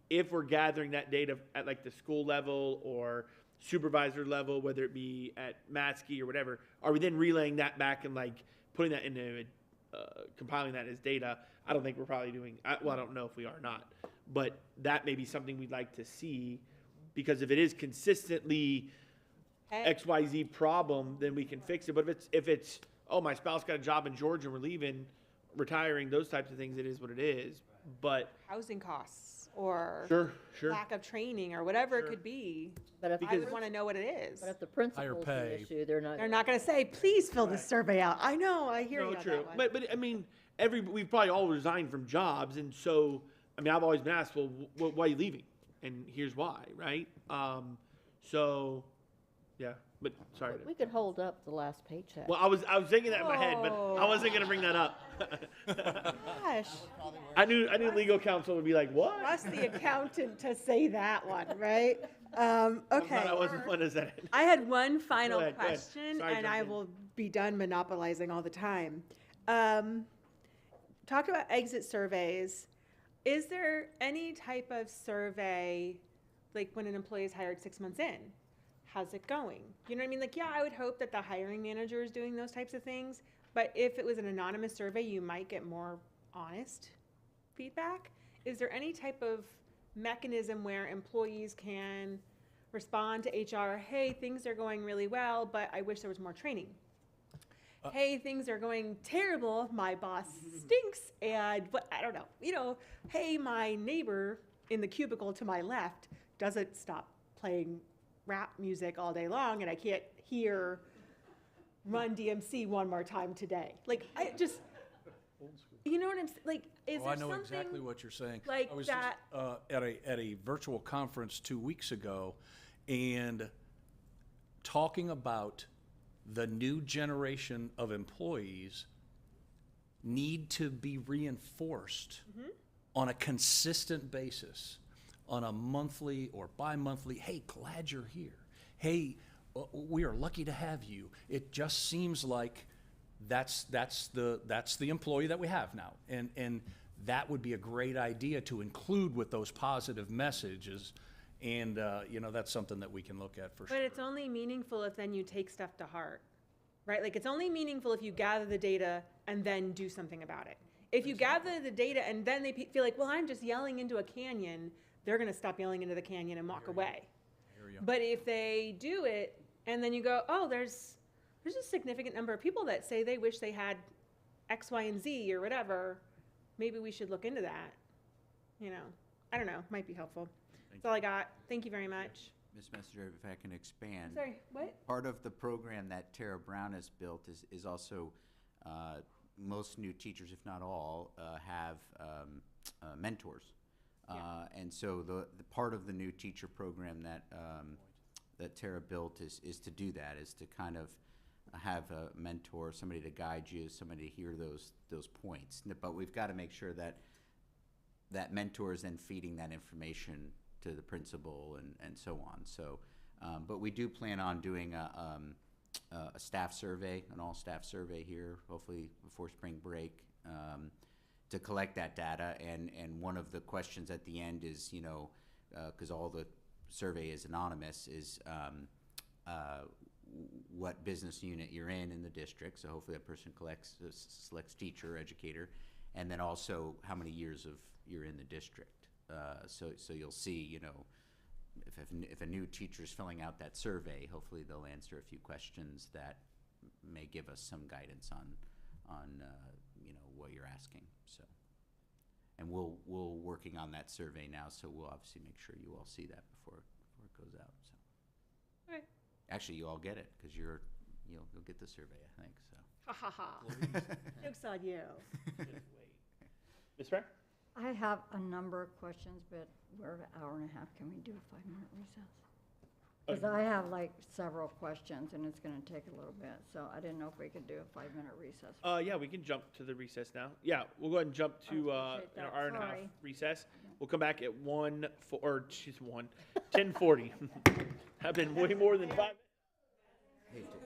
Speaker 1: if we're gathering that data at, like, the school level or supervisor level, whether it be at Matsky or whatever, are we then relaying that back and, like, putting that into compiling that as data? I don't think we're probably doing, I don't know if we are or not, but that may be something we'd like to see, because if it is consistently XYZ problem, then we can fix it. But if it's oh, my spouse got a job in Georgia, we're leaving, retiring, those types of things, it is what it is. But
Speaker 8: Housing costs, or
Speaker 1: sure.
Speaker 8: lack of training, or whatever it
Speaker 1: Sure.
Speaker 8: could be.
Speaker 6: But if,
Speaker 8: I would want to know what it is.
Speaker 6: but if the principal's the
Speaker 10: pay.
Speaker 6: issue, they're not.
Speaker 8: They're not going to say, please fill this survey out. I know, I hear
Speaker 1: No,
Speaker 8: you on
Speaker 1: true.
Speaker 8: that one.
Speaker 1: But I mean, we've probably all resigned from jobs, and so I mean, I've always been asked, well, why are you leaving? And here's why, right? So, yeah. But sorry.
Speaker 6: We could hold up the last paycheck.
Speaker 1: Well, I was thinking that in my head, but I wasn't gonna bring that up.
Speaker 8: Gosh,
Speaker 1: I knew legal counsel would be like, what?
Speaker 8: trust the accountant to say that one, right?
Speaker 1: I'm glad
Speaker 8: Okay.
Speaker 1: I wasn't fun as that.
Speaker 8: I had one final
Speaker 1: Go ahead.
Speaker 8: question,
Speaker 1: Sorry,
Speaker 8: and I
Speaker 1: jump in.
Speaker 8: will be done monopolizing all the time. Talked about exit surveys. Is there any type of survey, like when an employee is hired 6 months in? How's it going? You know what I mean? Like, yeah, I would hope that the hiring manager is doing those types of things, but if it was an anonymous survey, you might get more honest feedback. Is there any type of mechanism where employees can respond to HR, hey, things are going really well, but I wish there was more training? Hey, things are going terrible, my boss stinks, and what, I don't know, hey, my neighbor in the cubicle to my left doesn't stop playing rap music all day long, and I can't hear Run DMC one more time today. Like, I just, you know what I'm, like, is
Speaker 10: Oh,
Speaker 8: there
Speaker 10: I know
Speaker 8: something
Speaker 10: exactly what you're saying.
Speaker 8: like
Speaker 10: I was
Speaker 8: that?
Speaker 10: just at a virtual conference 2 weeks ago, and talking about the new generation of employees need to be reinforced on a consistent basis, on a monthly or bi-monthly, hey, glad you're here. Hey, we are lucky to have you. It just seems like that's the employee that we have now. And that would be a great idea to include with those positive messages. And, that's something that we can look at for sure.
Speaker 8: But it's only meaningful if then you take stuff to heart, right? Like, it's only meaningful if you gather the data and then do something about it. If you gather the data and then they feel like, well, I'm just yelling into a canyon, they're going to stop yelling into the canyon and walk away. But if they do it and then you go, oh, there's a significant number of people that say they wish they had X, Y, and Z or whatever, maybe we should look into that. I don't know, might be helpful. That's all I got. Thank you very much.
Speaker 12: Ms. Messenger, if I can expand.
Speaker 8: Sorry, what?
Speaker 12: Part of the program that Tara Brown has built is also, most new teachers, if not all, have mentors. And so the part of the new teacher program that Tara built is to do that, is to kind of have a mentor, somebody to guide you, somebody to hear those points. But we've got to make sure that mentor is then feeding that information to the principal and so on. So, but we do plan on doing a staff survey, an all-staff survey here, hopefully before spring break, to collect that data. And one of the questions at the end is, because all the survey is anonymous, is what business unit you're in the district. So hopefully that person selects teacher, educator, and then also how many years you're in the district. So you'll see, if a new teacher's filling out that survey, hopefully they'll answer a few questions that may give us some guidance on what you're asking. So, and we'll working on that survey now, so we'll obviously make sure you all see that before it goes out. So,
Speaker 8: Okay.
Speaker 12: actually, you all get it because you'll get the survey, I think. So.
Speaker 8: Ha ha ha. Joke's on you.
Speaker 1: Ms. Farr?
Speaker 7: I have a number of questions, but we're at an hour and a half. Can we do a 5-minute recess? Because I have like several questions and it's going to take a little bit. So I didn't know if we could do a 5-minute recess.
Speaker 1: Yeah, we can jump to the recess now. Yeah, we'll go ahead and jump to
Speaker 7: appreciate
Speaker 1: an
Speaker 7: that.
Speaker 1: hour and a half
Speaker 7: Sorry.
Speaker 1: recess. We'll come back at 10:40. Have been way more than 5 minutes.
Speaker 12: Hey, Derek.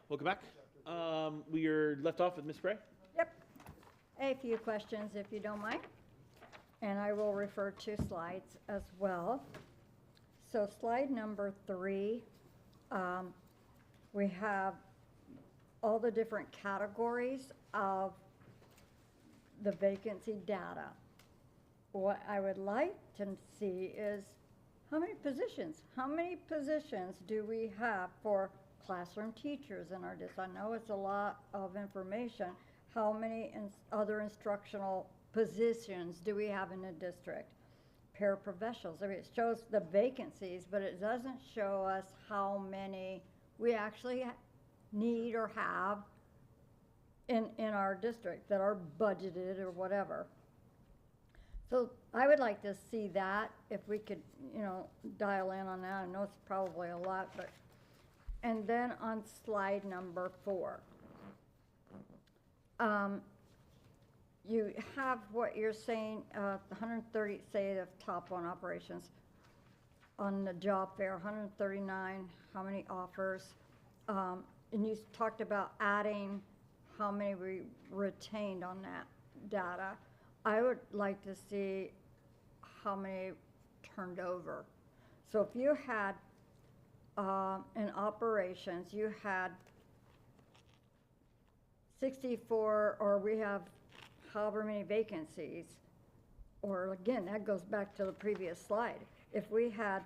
Speaker 1: welcome back. We are left off with Ms. Spray.
Speaker 7: Yep. A few questions, if you don't mind. And I will refer to slides as well. So slide number 3, we have all the different categories of the vacancy data. What I would like to see is how many positions? How many positions do we have for classroom teachers in our district? I know it's a lot of information. How many other instructional positions do we have in the district? Paraprofessionals, I mean, it shows the vacancies, but it doesn't show us how many we actually need or have in our district that are budgeted or whatever. So I would like to see that, if we could, dial in on that. I know it's probably a lot, but, and then on slide number 4. You have what you're saying, 130, say the top one, operations, on the job fair, 139, how many offers? And you talked about adding how many we retained on that data. I would like to see how many turned over. So if you had, in operations, you had 64, or we have however many vacancies, or again, that goes back to the previous slide. If we had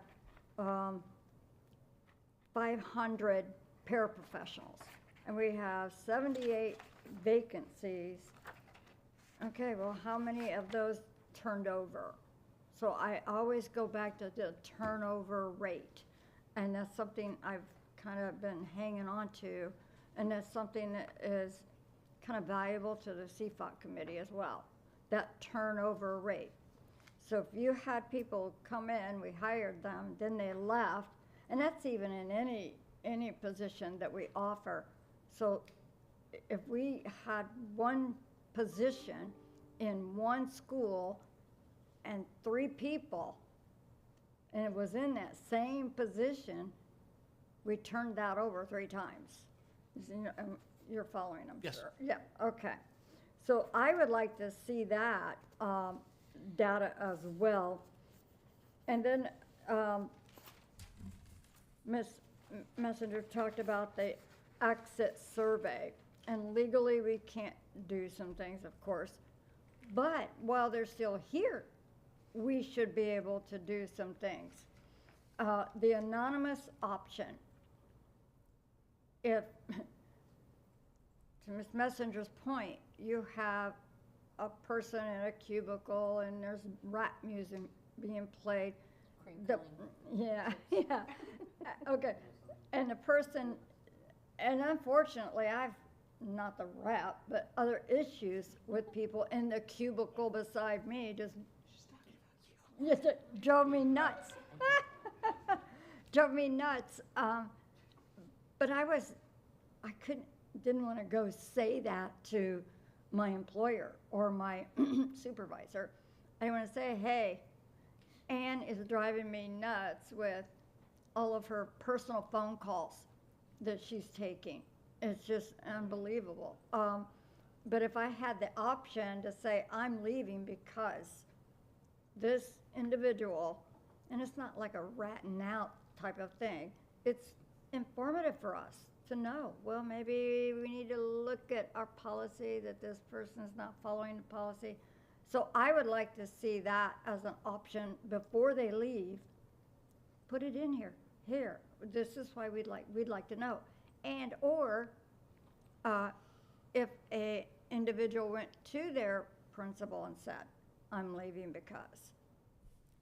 Speaker 7: 500 paraprofessionals and we have 78 vacancies, okay, well, how many of those turned over? So I always go back to the turnover rate, and that's something I've kind of been hanging on to, and that's something that is kind of valuable to the CFOC committee as well, that turnover rate. So if you had people come in, we hired them, then they left, and that's even in any position that we offer. So if we had one position in one school and 3 people, and it was in that same position, we turned that over 3 times. You're following, I'm
Speaker 10: Yes.
Speaker 7: sure. Yeah, okay. So I would like to see that data as well. And then Ms. Messenger talked about the exit survey. And legally, we can't do some things, of course. But while they're still here, we should be able to do some things. The anonymous option, if, to Ms. Messenger's point, you have a person in a cubicle and there's rap music being played. Yeah, yeah, okay. And the person, and unfortunately, I've, not the rap, but other issues with people in the cubicle beside me just it drove me nuts. Drove me nuts. But I didn't want to go say that to my employer or my supervisor. I want to say, hey, Ann is driving me nuts with all of her personal phone calls that she's taking. It's just unbelievable. But if I had the option to say, I'm leaving because this individual, and it's not like a ratting out type of thing, it's informative for us to know, well, maybe we need to look at our policy, that this person is not following the policy. So I would like to see that as an option before they leave. Put it in here. Here, this is why we'd like to know. And or if a individual went to their principal and said, I'm leaving because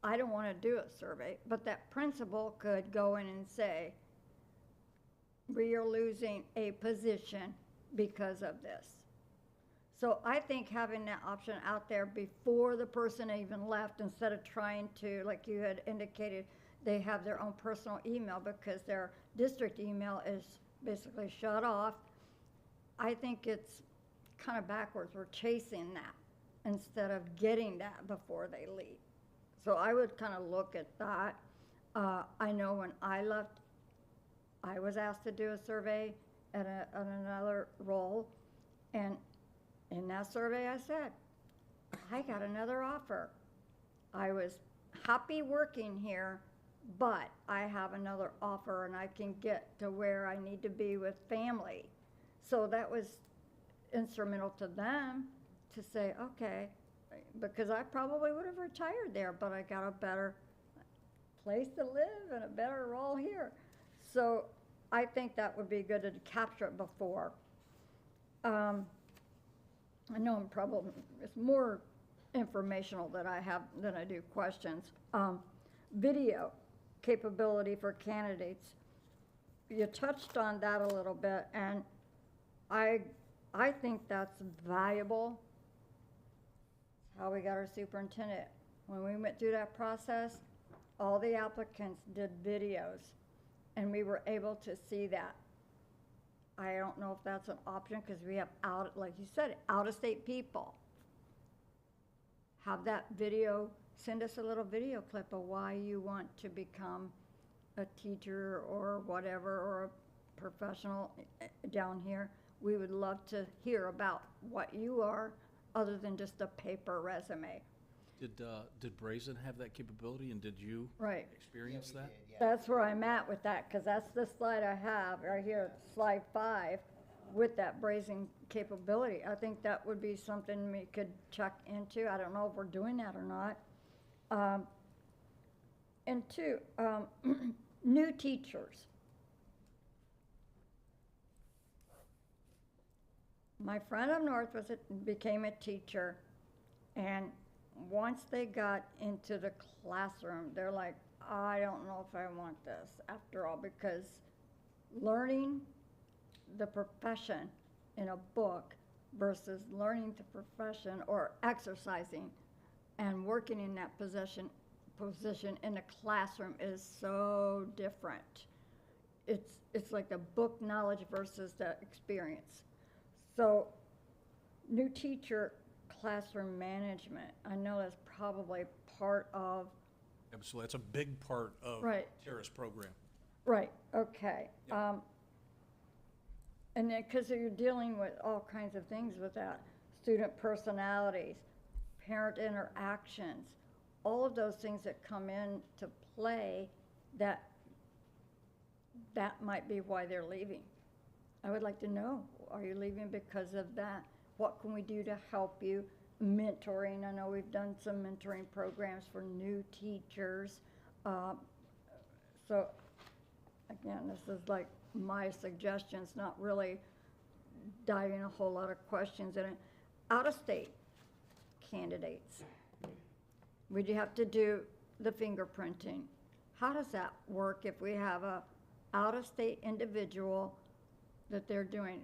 Speaker 7: I don't want to do a survey, but that principal could go in and say, we are losing a position because of this. So I think having that option out there before the person even left, instead of trying to, like you had indicated, they have their own personal email because their district email is basically shut off. I think it's kind of backwards. We're chasing that instead of getting that before they leave. So I would kind of look at that. I know when I left, I was asked to do a survey, at another role. And in that survey, I said, I got another offer. I was happy working here, but I have another offer and I can get to where I need to be with family. So that was instrumental to them to say, okay, because I probably would have retired there, but I got a better place to live and a better role here. So I think that would be good to capture it before. I know it's more informational that I have than I do questions. Video capability for candidates. You touched on that a little bit, and I think that's valuable. How we got our superintendent. When we went through that process, all the applicants did videos, and we were able to see that. I don't know if that's an option, because we have like you said, out-of-state people. Have that video, send us a little video clip of why you want to become a teacher or whatever, or a professional down here. We would love to hear about what you are, other than just a paper resume.
Speaker 10: Did Brazen have that capability, and did you
Speaker 7: Right.
Speaker 10: experience that?
Speaker 7: That's where I'm at with that, because that's the slide I have right here, slide 5, with that Brazen capability. I think that would be something we could check into. I don't know if we're doing that or not. And 2, new teachers. My friend up north became a teacher, and once they got into the classroom, they're like, I don't know if I want this after all, because learning the profession in a book versus learning the profession or exercising and working in that position in the classroom is so different. It's like the book knowledge versus the experience. So, new teacher classroom management, I know that's probably part of.
Speaker 10: Absolutely, that's a big part of
Speaker 7: Right.
Speaker 10: Tara's program.
Speaker 7: Right, okay.
Speaker 10: Yep.
Speaker 7: And then, because you're dealing with all kinds of things with that, student personalities, parent interactions, all of those things that come into play that might be why they're leaving. I would like to know, are you leaving because of that? What can we do to help you? Mentoring, I know we've done some mentoring programs for new teachers. So, again, this is like my suggestions, not really diving a whole lot of questions in it. Out-of-state candidates. Would you have to do the fingerprinting? How does that work if we have a out-of-state individual that they're doing?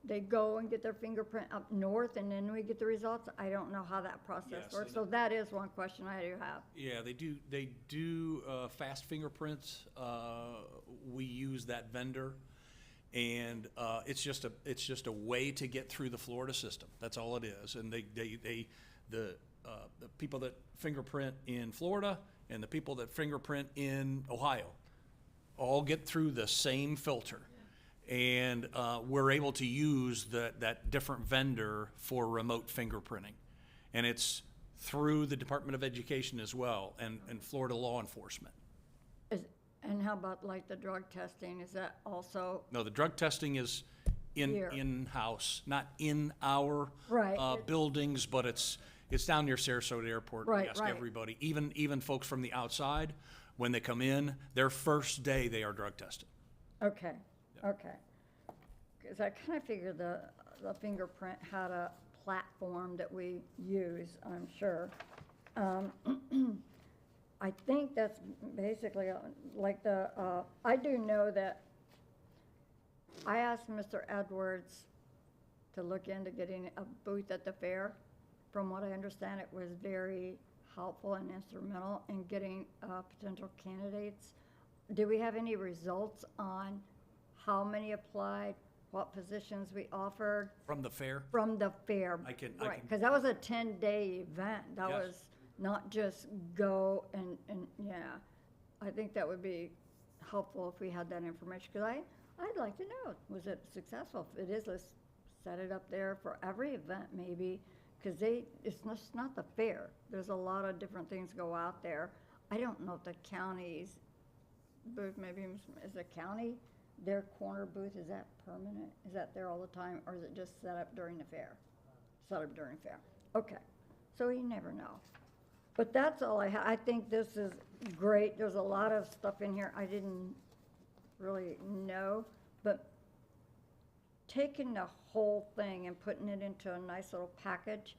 Speaker 7: They go and get their fingerprint up north and then we get the results? I don't know how that process
Speaker 10: Yes,
Speaker 7: works,
Speaker 10: and
Speaker 7: so that is one question I do have.
Speaker 10: Yeah, they do fast fingerprints. We use that vendor, and it's just a way to get through the Florida system. That's all it is. And the people that fingerprint in Florida and the people that fingerprint in Ohio all get through the same filter. And we're able to use that different vendor for remote fingerprinting. And it's through the Department of Education as well, and Florida law enforcement.
Speaker 7: And how about like the drug testing? Is that also?
Speaker 10: No, the drug testing is
Speaker 7: Here.
Speaker 10: in-house, not in our
Speaker 7: Right.
Speaker 10: buildings, but it's down near Sarasota Airport.
Speaker 7: Right,
Speaker 10: We ask
Speaker 7: right.
Speaker 10: everybody, even folks from the outside, when they come in, their first day they are drug tested.
Speaker 7: Okay, okay. Because I kind of figured the fingerprint had a platform that we use, I'm sure. I think that's basically like I do know that I asked Mr. Edwards to look into getting a booth at the fair. From what I understand, it was very helpful and instrumental in getting potential candidates. Do we have any results on how many applied, what positions we offered?
Speaker 10: From the fair?
Speaker 7: From the fair.
Speaker 10: I can-
Speaker 7: Right, because that was a 10-day event. That
Speaker 10: Yes.
Speaker 7: was not just go and yeah. I think that would be helpful if we had that information, because I I'd like to know, was it successful? If it is, let's set it up there for every event maybe, because it's just not the fair. There's a lot of different things go out there. I don't know if the county's booth, maybe is the county, their corner booth, is that permanent? Is that there all the time, or is it just set up during the fair? Set up during fair. Okay, so you never know. But that's all I think this is great. There's a lot of stuff in here I didn't really know, but taking the whole thing and putting it into a nice little package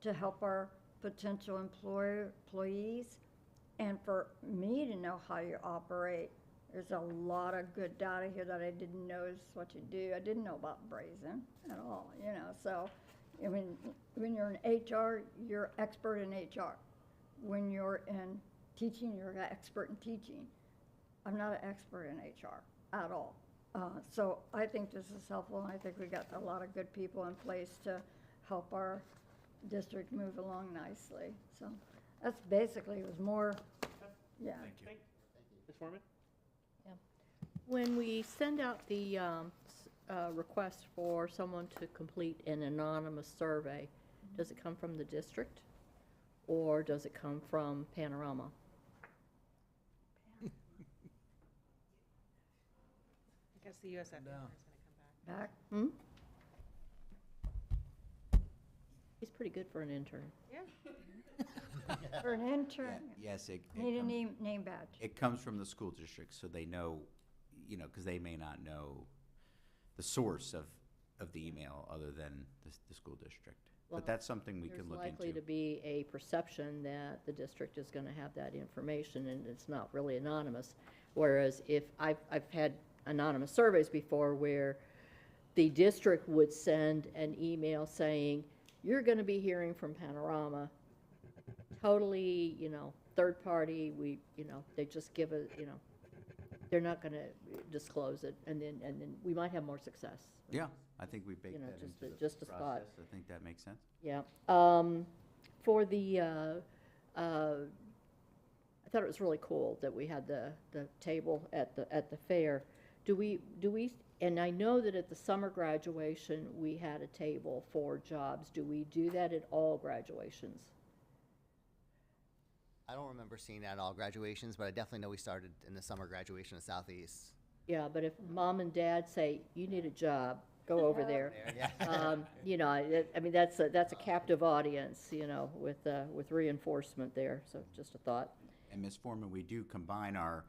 Speaker 7: to help our potential employees, and for me to know how you operate. There's a lot of good data here that I didn't know is what you do. I didn't know about Brazen at all, you know. So, I mean, when you're in HR, you're expert in HR. When you're in teaching, you're an expert in teaching. I'm not an expert in HR at all. So I think this is helpful, and I think we got a lot of good people in place to help our district move along nicely. So that's basically, it was more, yeah.
Speaker 1: Thank you. Ms. Foreman?
Speaker 6: When we send out the request for someone to complete an anonymous survey, does it come from the district or does it come from Panorama?
Speaker 8: I guess the USF is going to come back.
Speaker 7: Back?
Speaker 6: Hmm? He's pretty good for an intern.
Speaker 8: Yeah.
Speaker 7: For an intern,
Speaker 12: Yes,
Speaker 7: need a name badge.
Speaker 12: it comes from the school district, so they know, you know, because they may not know the source of the email other than the school district.
Speaker 6: Well,
Speaker 12: But that's something we can look
Speaker 6: There's likely
Speaker 12: into.
Speaker 6: to be a perception that the district is going to have that information, and it's not really anonymous. Whereas if I've had anonymous surveys before where the district would send an email saying, you're going to be hearing from Panorama, totally, you know, third party, they just give a, they're not going to disclose it, and then we might have more success.
Speaker 12: Yeah, I think we baked
Speaker 6: You know,
Speaker 12: that
Speaker 6: just
Speaker 12: into
Speaker 6: a-
Speaker 12: the
Speaker 6: just a thought.
Speaker 12: process. I think that makes sense.
Speaker 6: Yeah. For the, I thought it was really cool that we had the table at the fair. Do we, and I know that at the summer graduation, we had a table for jobs. Do we do that at all graduations?
Speaker 11: I don't remember seeing that at all graduations, but I definitely know we started in the summer graduation of Southeast.
Speaker 6: Yeah, but if mom and dad say, you need a job, go over there. I mean, that's a captive audience, with reinforcement there, so just a thought.
Speaker 12: And Ms. Foreman, we do combine our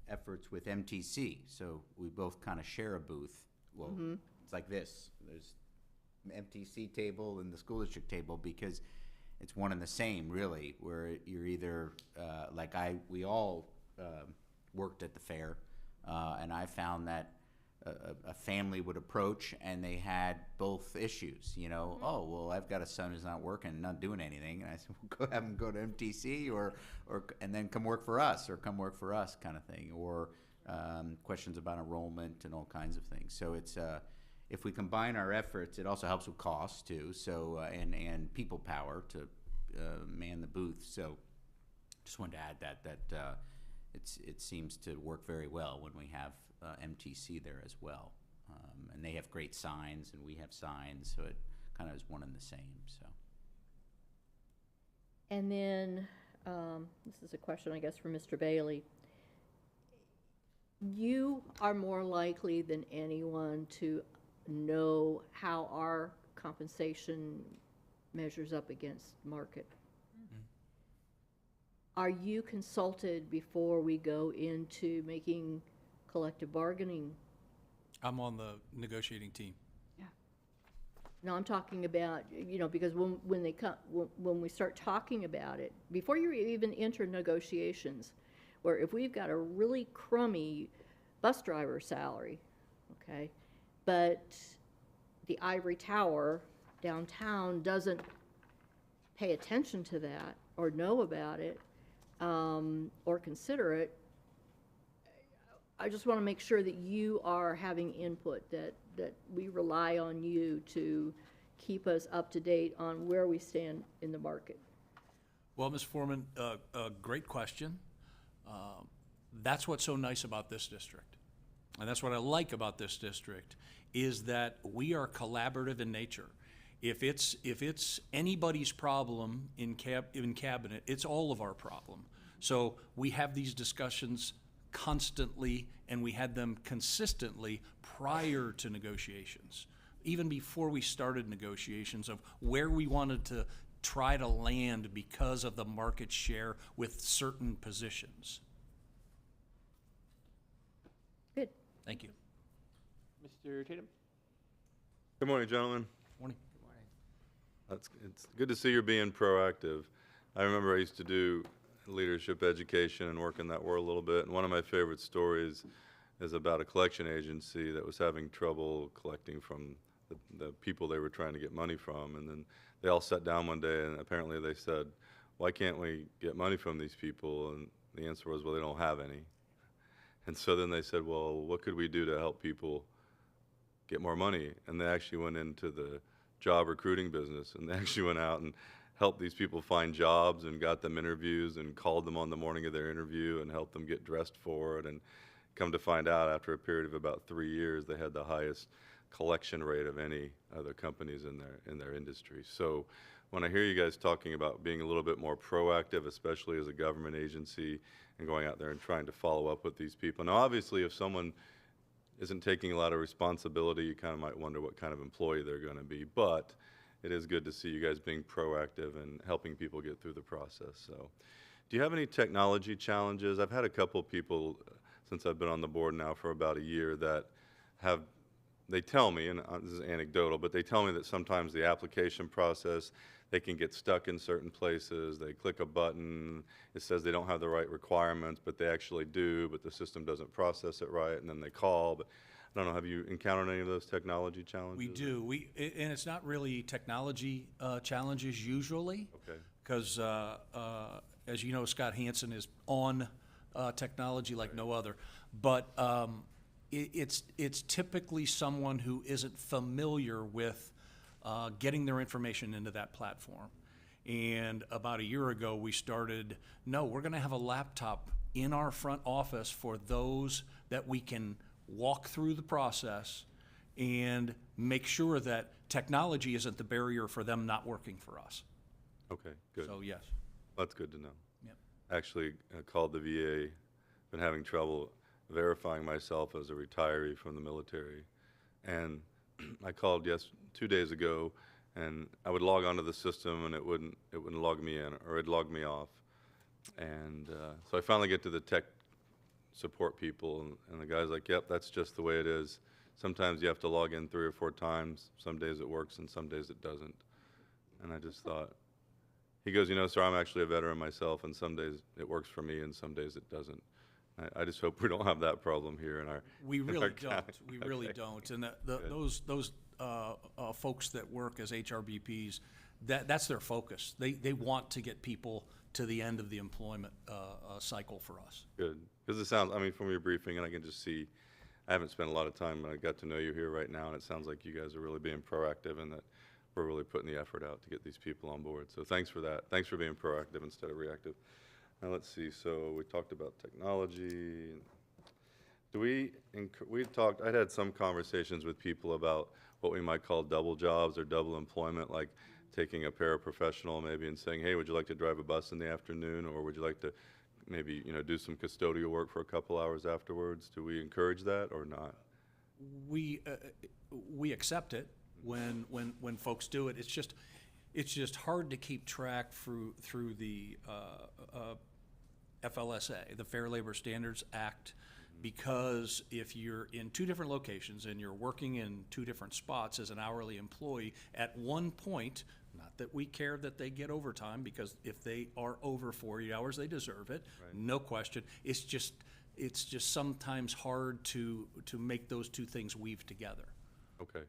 Speaker 12: efforts with MTC, so we both kind of share a booth. Well, it's like this, there's an MTC table and the school district table, because it's one and the same, really, where you're either, we all worked at the fair, and I found that a family would approach and they had both issues, oh, well, I've got a son who's not working, not doing anything, and I said, well, go have him go to MTC and then come work for us, kind of thing, or questions about enrollment and all kinds of things. So it's, if we combine our efforts, it also helps with costs too, so, and people power to man the booth. So just wanted to add that it seems to work very well when we have MTC there as well. And they have great signs and we have signs, so it kind of is one and the same, so.
Speaker 6: And then, this is a question, I guess, for Mr. Bailey. You are more likely than anyone to know how our compensation measures up against market. Are you consulted before we go into making collective bargaining?
Speaker 10: I'm on the negotiating team.
Speaker 6: No, I'm talking about, because when they come, when we start talking about it, before you even enter negotiations, where if we've got a really crummy bus driver salary, okay, but the ivory tower downtown doesn't pay attention to that or know about it, or consider it, I just want to make sure that you are having input, that we rely on you to keep us up to date on where we stand in the market.
Speaker 10: Well, Ms. Foreman, a great question. That's what's so nice about this district. and that's what I like about this district, is that we are collaborative in nature. If it's anybody's problem in cabinet, it's all of our problem. So we have these discussions constantly, and we had them consistently prior to negotiations, even before we started negotiations, of where we wanted to try to land because of the market share with certain positions.
Speaker 6: Good.
Speaker 10: Thank you.
Speaker 1: Mr. Tatum?
Speaker 5: Good morning, gentlemen.
Speaker 10: Morning.
Speaker 5: It's good to see you're being proactive. I remember I used to do leadership education and work in that world a little bit, and one of my favorite stories is about a collection agency that was having trouble collecting from the people they were trying to get money from, and then they all sat down one day, and apparently they said, why can't we get money from these people? And the answer was, well, they don't have any. And so then they said, well, what could we do to help people get more money? And they actually went into the job recruiting business, and they actually went out and helped these people find jobs and got them interviews and called them on the morning of their interview and helped them get dressed for it. And come to find out, after a period of about 3 years, they had the highest collection rate of any other companies in their industry. So when I hear you guys talking about being a little bit more proactive, especially as a government agency, and going out there and trying to follow up with these people. Now, obviously, if someone isn't taking a lot of responsibility, you kind of might wonder what kind of employee they're going to be. But it is good to see you guys being proactive and helping people get through the process. So, do you have any technology challenges? I've had a couple people since I've been on the board now for about a year that have, they tell me, and this is anecdotal, but they tell me that sometimes the application process, they can get stuck in certain places. They click a button, it says they don't have the right requirements, but they actually do, but the system doesn't process it right, and then they call. But I don't know, have you encountered any of those technology challenges?
Speaker 10: We do. And it's not really technology challenges usually.
Speaker 5: Okay.
Speaker 10: Because, as you know, Scott Hansen is on technology like no other. But it's typically someone who isn't familiar with getting their information into that platform. And about a year ago, we started, we're going to have a laptop in our front office for those that we can walk through the process and make sure that technology isn't the barrier for them not working for us.
Speaker 5: Okay, good.
Speaker 10: So, yes.
Speaker 5: That's good to know.
Speaker 10: Yep.
Speaker 5: Actually, I called the VA, been having trouble verifying myself as a retiree from the military. And I called 2 days ago, and I would log onto the system and it wouldn't log me in, or it'd log me off. And so I finally get to the tech support people, and the guy's like, yep, that's just the way it is. Sometimes you have to log in 3 or 4 times. Some days it works and some days it doesn't. And I just thought, he goes, sir, I'm actually a veteran myself, and some days it works for me and some days it doesn't. I just hope we don't have that problem here in our
Speaker 10: We
Speaker 5: in
Speaker 10: really
Speaker 5: our
Speaker 10: don't.
Speaker 5: county.
Speaker 10: We really
Speaker 5: Okay.
Speaker 10: don't. And those folks that work as HRBPs, that's their focus. They want to get people to the end of the employment cycle for us.
Speaker 5: Good. Because it sounds, from your briefing, and I can just see, I haven't spent a lot of time, but I got to know you here right now, and it sounds like you guys are really being proactive and that we're really putting the effort out to get these people on board. So thanks for that. Thanks for being proactive instead of reactive. Now let's see, so we talked about technology. I'd had some conversations with people about what we might call double jobs or double employment, like taking a paraprofessional maybe and saying, hey, would you like to drive a bus in the afternoon, or would you like to maybe, do some custodial work for a couple hours afterwards? Do we encourage that or not?
Speaker 10: We accept it when folks do it. It's just hard to keep track through the FLSA, the Fair Labor Standards Act, because if you're in 2 different locations and you're working in 2 different spots as an hourly employee, at one point, not that we care that they get overtime, because if they are over 40 hours, they deserve it, no question. It's just sometimes hard to make those 2 things weave together.
Speaker 5: Okay.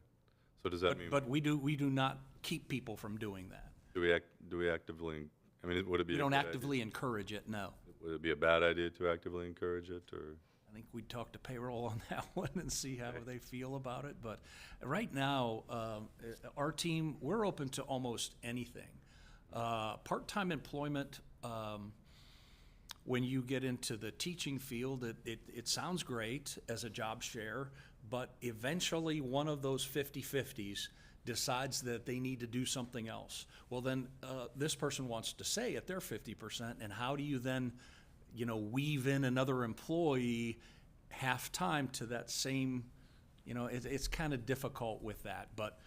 Speaker 5: So does that mean?
Speaker 10: But we do not keep people from doing that.
Speaker 5: Do we actively, would it be?
Speaker 10: We
Speaker 5: a
Speaker 10: don't
Speaker 5: good idea?
Speaker 10: actively encourage it, no.
Speaker 5: Would it be a bad idea to actively encourage it, or?
Speaker 10: I think we'd talk to payroll on that one and see how they feel about it. But right now, our team, we're open to almost anything. Part-time employment, when you get into the teaching field, it sounds great as a job share, but eventually one of those 50-50s decides that they need to do something else. Well, then this person wants to stay at their 50%, and how do you then, weave in another employee half-time to that same, it's kind of difficult with that. But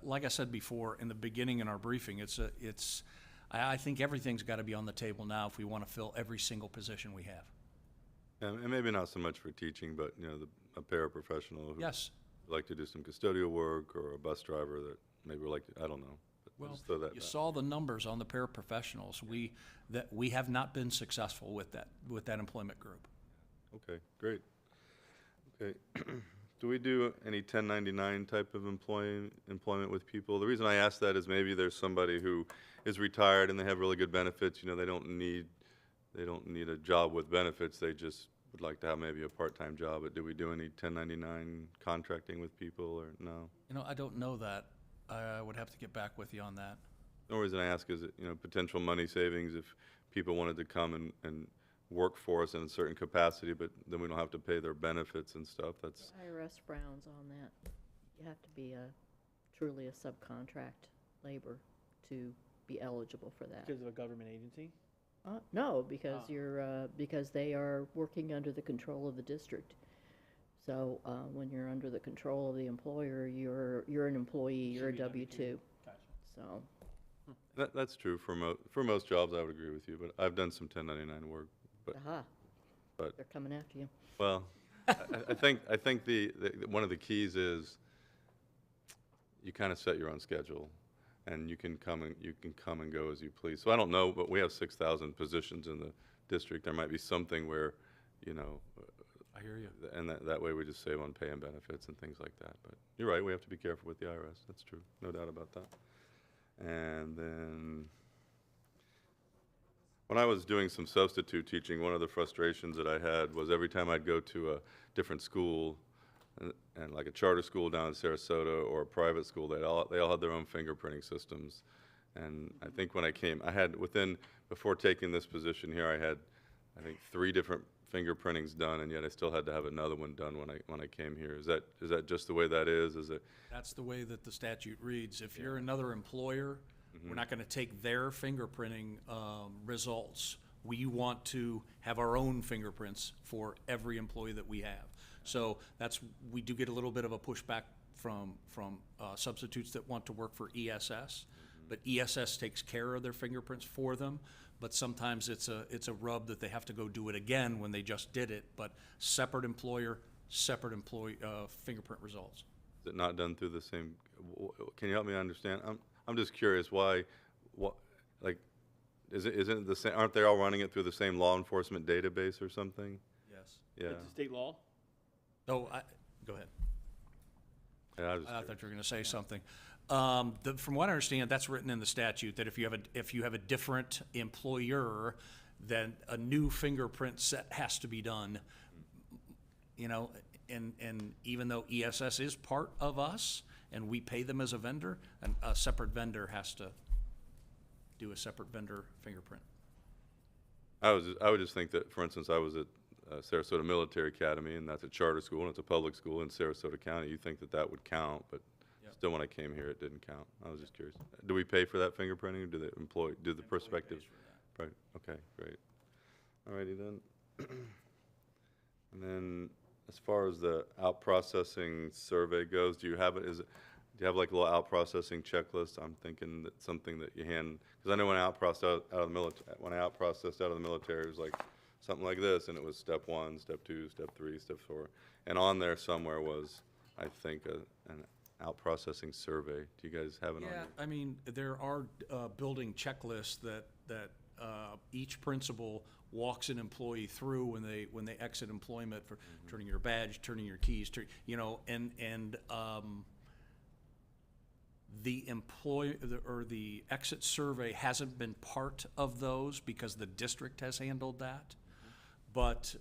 Speaker 10: like I said before in the beginning in our briefing, I think everything's got to be on the table now if we want to fill every single position we have.
Speaker 5: And maybe not so much for teaching, but, a paraprofessional who
Speaker 10: Yes.
Speaker 5: would like to do some custodial work, or a bus driver that maybe would like to, I don't know. But
Speaker 10: Well,
Speaker 5: just throw that
Speaker 10: you
Speaker 5: back.
Speaker 10: saw the numbers on the paraprofessionals. We have not been successful with that employment group.
Speaker 5: Okay, great. Okay. Do we do any 1099 type of employment with people? The reason I ask that is maybe there's somebody who is retired and they have really good benefits. They don't need a job with benefits. They just would like to have maybe a part-time job. But do we do any 1099 contracting with people, or no?
Speaker 10: I don't know that. I would have to get back with you on that.
Speaker 5: The only reason I ask is that, potential money savings if people wanted to come and work for us in a certain capacity, but then we don't have to pay their benefits and stuff. That's,
Speaker 6: IRS frowns on that. You have to be truly a subcontract labor to be eligible for that.
Speaker 1: Because of a government agency?
Speaker 6: No, because because they are working under the control of the district. So when you're under the control of the employer, you're an employee, you're a W-2.
Speaker 1: Gotcha.
Speaker 6: So,
Speaker 5: that's true for most jobs. I would agree with you, but I've done some 1099 work. But
Speaker 6: they're coming after you.
Speaker 5: well, I think the one of the keys is you kind of set your own schedule, and you can come and go as you please. So I don't know, but we have 6,000 positions in the district. There might be something where,
Speaker 10: I hear you.
Speaker 5: and that way we just save on pay and benefits and things like that. But you're right, we have to be careful with the IRS. That's true, no doubt about that. And then, when I was doing some substitute teaching, one of the frustrations that I had was every time I'd go to a different school, and like a charter school down in Sarasota or a private school, they all had their own fingerprinting systems. And I think when I came, before taking this position here, I had, I think, 3 different fingerprintings done, and yet I still had to have another one done when I came here. Is that just the way that is?
Speaker 10: That's the way that the statute reads. If you're another employer, we're not going to take their fingerprinting results. We want to have our own fingerprints for every employee that we have. So we do get a little bit of a pushback from substitutes that want to work for ESS, but ESS takes care of their fingerprints for them. But sometimes it's a rub that they have to go do it again when they just did it. But separate employer, separate employee fingerprint results.
Speaker 5: Is it not done through the same? Can you help me understand? I'm just curious why. Isn't it the same? Aren't they all running it through the same law enforcement database or something?
Speaker 10: Yes.
Speaker 5: Yeah.
Speaker 1: It's a state law?
Speaker 10: Oh, go ahead.
Speaker 5: Yeah,
Speaker 10: I thought you were going to say something. From what I understand, that's written in the statute that if you have a different employer, then a new fingerprint set has to be done. And even though ESS is part of us and we pay them as a vendor, a separate vendor has to do a separate vendor fingerprint.
Speaker 5: I would just think that, for instance, I was at Sarasota Military Academy, and that's a charter school, and it's a public school in Sarasota County. You think that would count, but still, when I came here, it didn't count. I was just curious. Do we pay for that fingerprinting, or do the prospective? Right. Okay. Great. All righty then. And then, as far as the out processing survey goes, do you have like a little out processing checklist? I'm thinking that something that you hand, because I know when I out processed out of the military, it was like something like this, and it was step 1, step 2, step 3, step 4, and on there somewhere was, I think, an out processing survey. Do you guys have it on
Speaker 10: Yeah,
Speaker 5: there?
Speaker 10: I mean, there are building checklists that each principal walks an employee through when they exit employment for turning your badge, turning your keys, and the exit survey hasn't been part of those because the district has handled that. But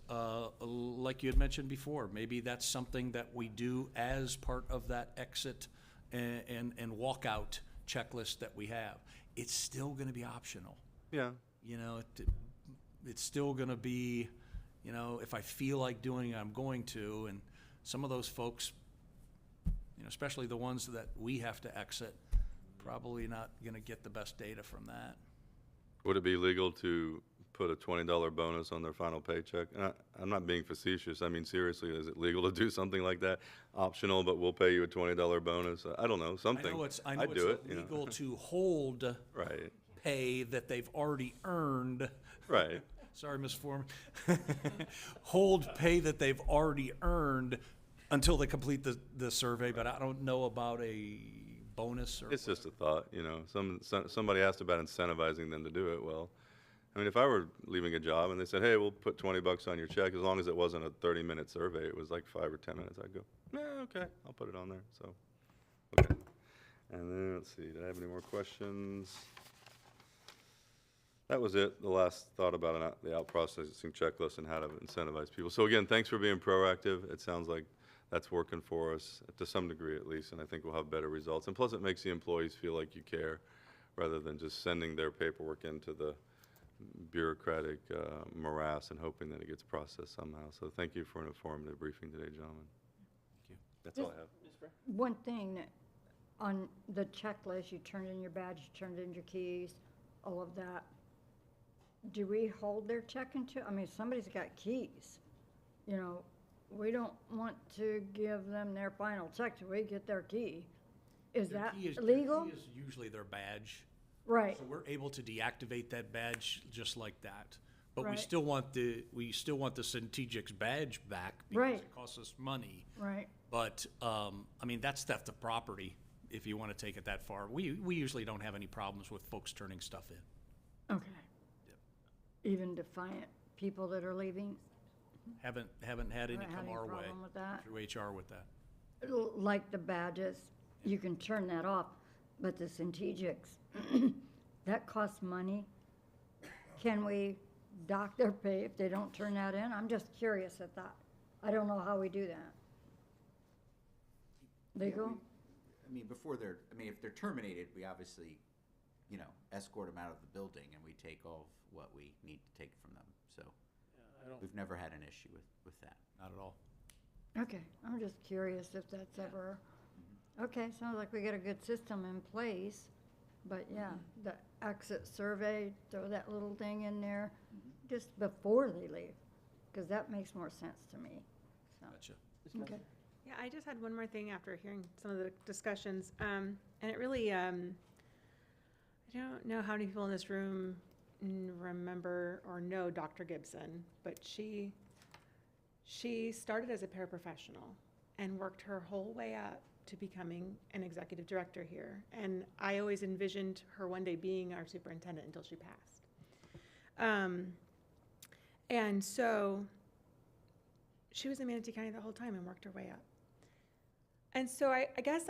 Speaker 10: like you had mentioned before, maybe that's something that we do as part of that exit and walkout checklist that we have. It's still going to be optional.
Speaker 5: Yeah.
Speaker 10: it's still gonna be, you know, if I feel like doing it, I'm going to, and some of those folks, you know, especially the ones that we have to exit, probably not gonna get the best data from that.
Speaker 5: Would it be legal to put a $20 bonus on their final paycheck? And I'm not being facetious. I mean, seriously, is it legal to do something like that? Optional, but we'll pay you a $20 bonus? I don't know, something.
Speaker 10: I know
Speaker 5: I'd do it,
Speaker 10: it's
Speaker 5: you know.
Speaker 10: illegal to hold
Speaker 5: Right,
Speaker 10: pay that they've already earned.
Speaker 5: right.
Speaker 10: Sorry, Ms. Foreman. Hold pay that they've already earned until they complete the survey, but I don't know about a bonus or.
Speaker 5: It's just a thought, you know. Somebody asked about incentivizing them to do it. Well, I mean, if I were leaving a job and they said, hey, we'll put $20 on your check, as long as it wasn't a 30-minute survey, it was like 5 or 10 minutes, I'd go, okay, I'll put it on there, so, okay. And then, let's see, did I have any more questions? That was it, the last thought about the out-processing checklist and how to incentivize people. So again, thanks for being proactive. It sounds like that's working for us, to some degree at least, and I think we'll have better results. And plus, it makes the employees feel like you care, rather than just sending their paperwork into the bureaucratic morass and hoping that it gets processed somehow. So thank you for an informative briefing today, gentlemen.
Speaker 10: Thank you.
Speaker 5: That's all I have.
Speaker 7: One thing, that on the checklist, you turned in your badge, you turned in your keys, all of that. Do we hold their check until, I mean, somebody's got keys, you know, we don't want to give them their final check till we get their key. Is
Speaker 10: Their
Speaker 7: that
Speaker 10: key
Speaker 7: legal?
Speaker 10: Their key is usually their badge.
Speaker 7: Right,
Speaker 10: So we're able to deactivate that badge just like that. But we
Speaker 7: Right.
Speaker 10: still want the Centegix badge back because
Speaker 7: Right.
Speaker 10: it costs us money.
Speaker 7: right.
Speaker 10: But, I mean, that's theft of property if you want to take it that far. We usually don't have any problems with folks turning stuff in.
Speaker 7: Okay. Even defiant people that are leaving,
Speaker 10: Haven't had any
Speaker 7: Haven't had
Speaker 10: come
Speaker 7: any
Speaker 10: our way
Speaker 7: problem with that?
Speaker 10: through HR with that.
Speaker 7: like the badges, you can turn that off, but the Centegix, that costs money. Can we dock their pay if they don't turn that in? I'm just curious at that. I don't know how we do that. Legal?
Speaker 12: I mean, if they're terminated, we obviously, you know, escort them out of the building and we take all of what we need to take from them. So we've never had an issue with that.
Speaker 10: Not at all.
Speaker 7: Okay, I'm just curious if that's ever, okay, sounds like we got a good system in place. But yeah, the exit survey, throw that little thing in there just before they leave, because that makes more sense to me, so.
Speaker 10: Gotcha.
Speaker 7: Okay.
Speaker 8: Yeah, I just had one more thing after hearing some of the discussions, and it really, I don't know how many people in this room remember or know Dr. Gibson, but she started as a paraprofessional and worked her whole way up to becoming an executive director here. And I always envisioned her one day being our superintendent until she passed. And so she was in Manatee County the whole time and worked her way up. And so I guess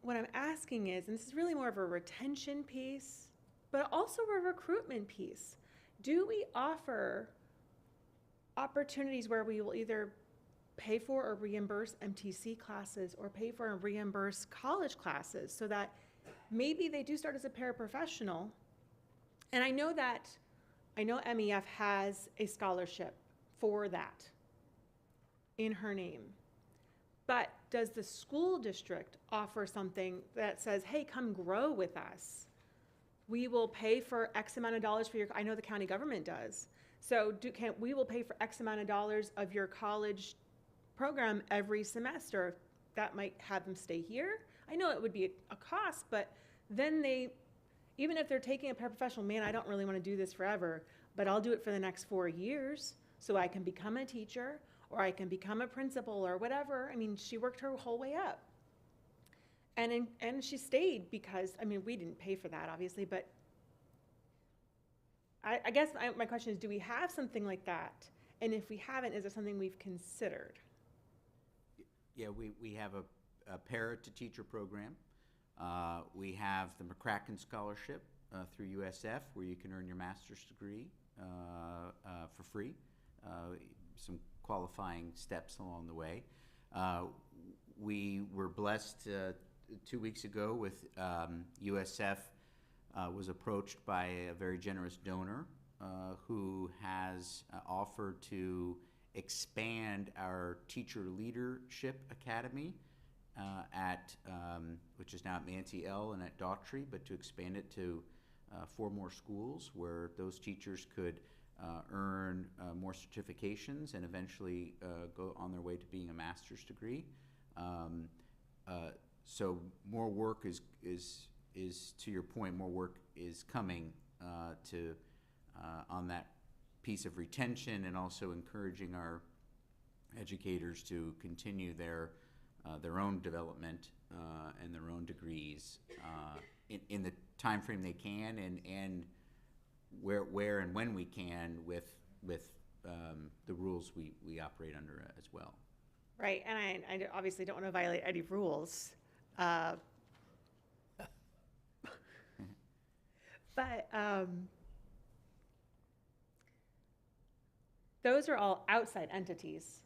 Speaker 8: what I'm asking is, and this is really more of a retention piece, but also a recruitment piece. Do we offer opportunities where we will either pay for or reimburse MTC classes or pay for and reimburse college classes so that maybe they do start as a paraprofessional? And I know MEF has a scholarship for that in her name. But does the school district offer something that says, hey, come grow with us? We will pay for X amount of dollars for I know the county government does. So we will pay for X amount of dollars of your college program every semester. That might have them stay here. I know it would be a cost, but then even if they're taking a paraprofessional, man, I don't really want to do this forever, but I'll do it for the next 4 years so I can become a teacher or I can become a principal or whatever. I mean, she worked her whole way up. And she stayed because, I mean, we didn't pay for that, obviously, but I guess my question is, do we have something like that? And if we haven't, is it something we've considered?
Speaker 12: Yeah, we have a para-to-teacher program. We have the McCracken Scholarship through USF, where you can earn your master's degree for free. Some qualifying steps along the way. We were blessed 2 weeks ago with USF was approached by a very generous donor who has offered to expand our Teacher Leadership Academy at which is now at Manatee L and at Daughtry, but to expand it to 4 more schools where those teachers could earn more certifications and eventually go on their way to being a master's degree. So more work is to your point, more work is coming to on that piece of retention, and also encouraging our educators to continue their own development and their own degrees in the time frame they can, and where and when we can with the rules we operate under as well.
Speaker 8: Right, and I obviously don't want to violate any rules. But those are all outside entities,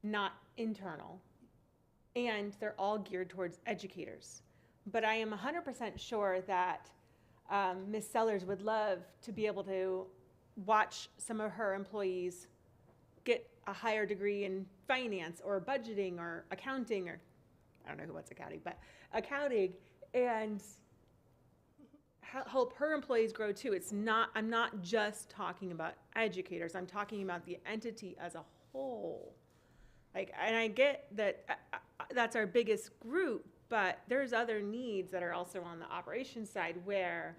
Speaker 8: not internal. And they're all geared towards educators. But I am 100% sure that Ms. Sellers would love to be able to watch some of her employees get a higher degree in finance or budgeting or accounting, or I don't know what's accounting, but accounting, and help her employees grow too. I'm not just talking about educators, I'm talking about the entity as a whole. And I get that that's our biggest group, but there's other needs that are also on the operations side where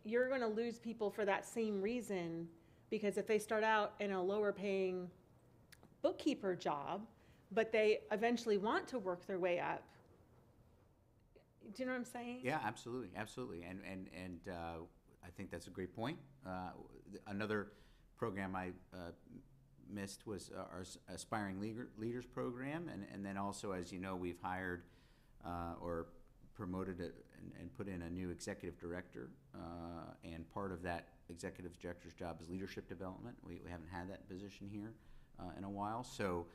Speaker 8: you're going to lose people for that same reason, because if they start out in a lower paying bookkeeper job, but they eventually want to work their way up. Do you know what I'm saying?
Speaker 12: Yeah, absolutely, absolutely, and I think that's a great point. Another program I missed was our Aspiring Leaders program, and then also, as you know, we've hired or promoted and put in a new executive director, and part of that executive director's job is leadership development. We haven't had that position here in a while, so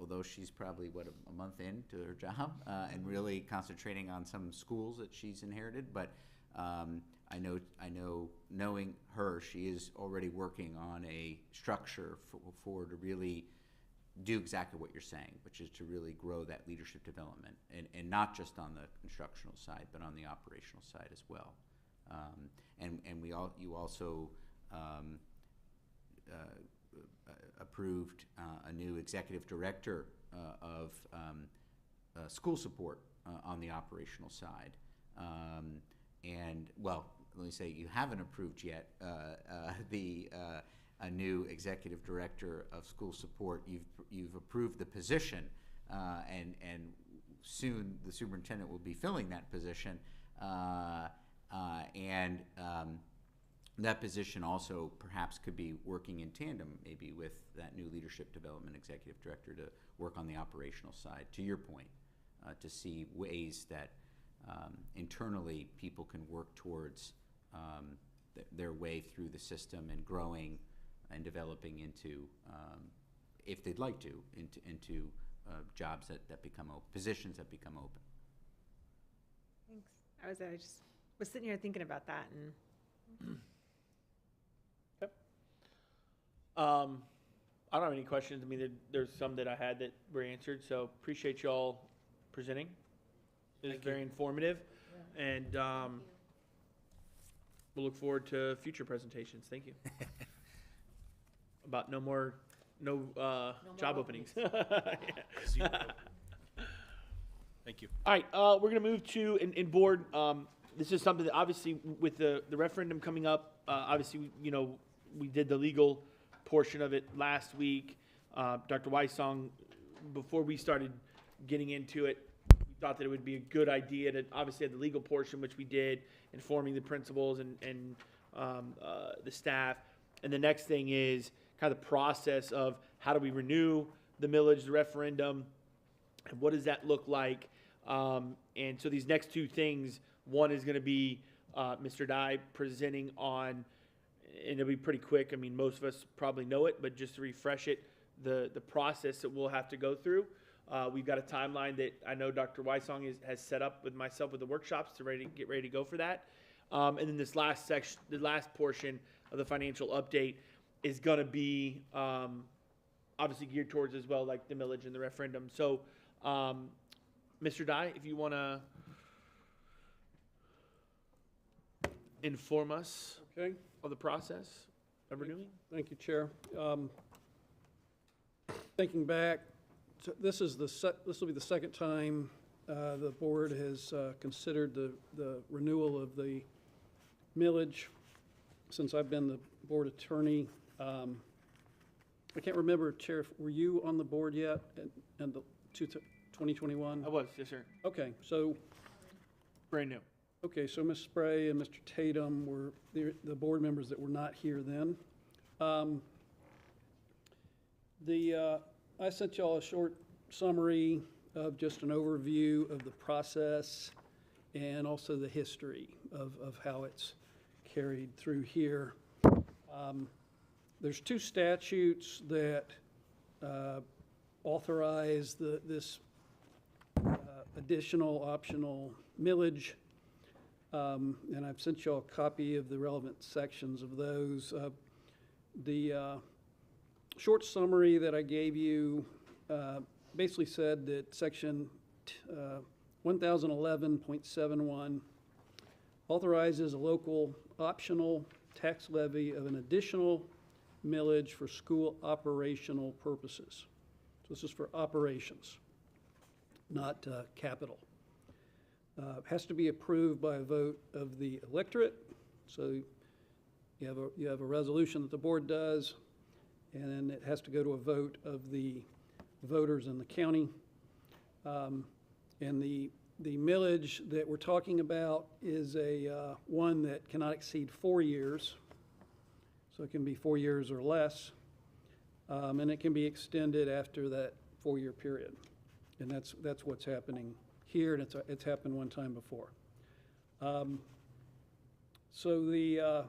Speaker 12: although she's probably a month into her job and really concentrating on some schools that she's inherited, but I know knowing her, she is already working on a structure for to really do exactly what you're saying, which is to really grow that leadership development, and not just on the instructional side, but on the operational side as well. And you also approved a new executive director of school support on the operational side. And well, let me say, you haven't approved yet a new executive director of school support. You've approved the position, and soon the superintendent will be filling that position, and that position also perhaps could be working in tandem maybe with that new leadership development executive director to work on the operational side, to your point, to see ways that internally people can work towards their way through the system and growing and developing into, if they'd like to, into jobs that become open, positions that become open.
Speaker 8: Thanks. I just was sitting here thinking about that, and
Speaker 1: Yep. I don't have any questions. I mean, there's some that I had that were answered, so appreciate y'all presenting. It was very informative, and we'll look forward to future presentations. Thank you. About no more job openings.
Speaker 10: Thank you.
Speaker 1: All right, we're going to move to, in board, this is something that obviously with the referendum coming up, obviously, we did the legal portion of it last week. Dr. Weissong, before we started getting into it, we thought that it would be a good idea to obviously have the legal portion, which we did, informing the principals and the staff. And the next thing is kind of the process of how do we renew the millage, the referendum, and what does that look like? And so these next two things, one is going to be Mr. Dye presenting on, and it'll be pretty quick. I mean, most of us probably know it, but just to refresh it, the process that we'll have to go through. We've got a timeline that I know Dr. Weissong has set up with myself with the workshops to get ready to go for that. And then this last section, the last portion of the financial update is going to be obviously geared towards as well, like the millage and the referendum. So, Mr. Dye, if you want to inform us
Speaker 13: Okay,
Speaker 1: of the process of renewing.
Speaker 13: thank you, Chair. Thinking back, this will be the second time the board has considered the renewal of the millage since I've been the board attorney. I can't remember, Chair, were you on the board yet in the 2021?
Speaker 1: I was, yes, sir.
Speaker 13: Okay, so
Speaker 1: Brand new.
Speaker 13: Okay, so Ms. Spray and Mr. Tatum were the board members that were not here then. I sent y'all a short summary of just an overview of the process and also the history of how it's carried through here. There's two statutes that authorize this additional optional millage. And I've sent you all a copy of the relevant sections of those. The short summary that I gave you basically said that section 1011.71 authorizes a local optional tax levy of an additional millage for school operational purposes. So this is for operations, not capital. Has to be approved by a vote of the electorate. So you have a resolution that the board does, and then it has to go to a vote of the voters in the county. And the millage that we're talking about is a one that cannot exceed 4 years. So it can be 4 years or less, and it can be extended after that 4-year period. And that's what's happening here, and it's happened one time before. So the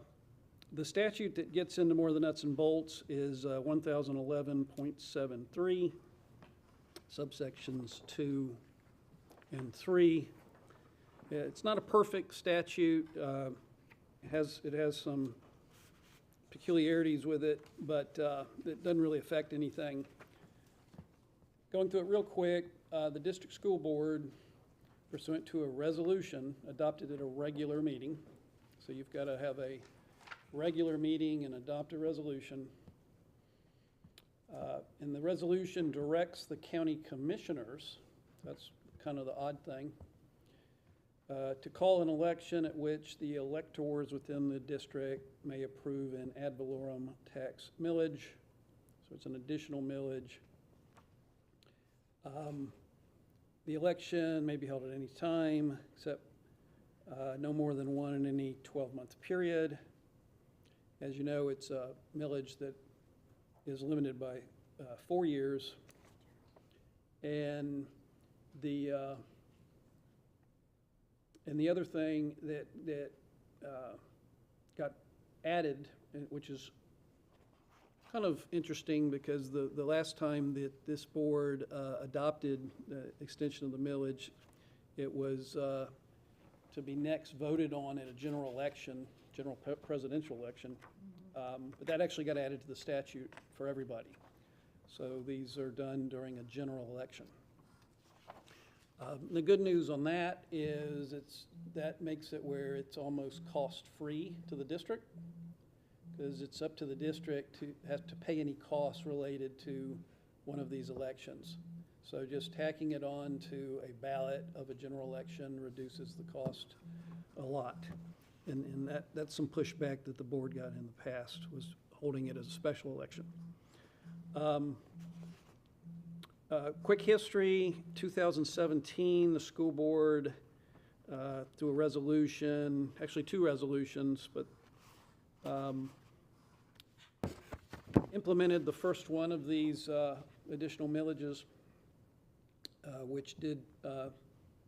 Speaker 13: statute that gets into more of the nuts and bolts is 1011.73, subsections 2 and 3. It's not a perfect statute. It has some peculiarities with it, but it doesn't really affect anything. Going through it real quick, the district school board, pursuant to a resolution, adopted at a regular meeting. So you've got to have a regular meeting and adopt a resolution. And the resolution directs the county commissioners, that's kind of the odd thing, to call an election at which the electors within the district may approve an ad valorem tax millage. So it's an additional millage. The election may be held at any time, except no more than one in any 12-month period. As you know, it's a millage that is limited by 4 years. And the other thing that got added, which is kind of interesting because the last time that this board adopted the extension of the millage, it was to be next voted on at a general election, general presidential election. But that actually got added to the statute for everybody. So these are done during a general election. The good news on that is that makes it where it's almost cost-free to the district, because it's up to the district to have to pay any costs related to one of these elections. So just tacking it on to a ballot of a general election reduces the cost a lot. And that's some pushback that the board got in the past, was holding it as a special election. Quick history, 2017, the school board, through a resolution, actually 2 resolutions, but implemented the first one of these additional millages, which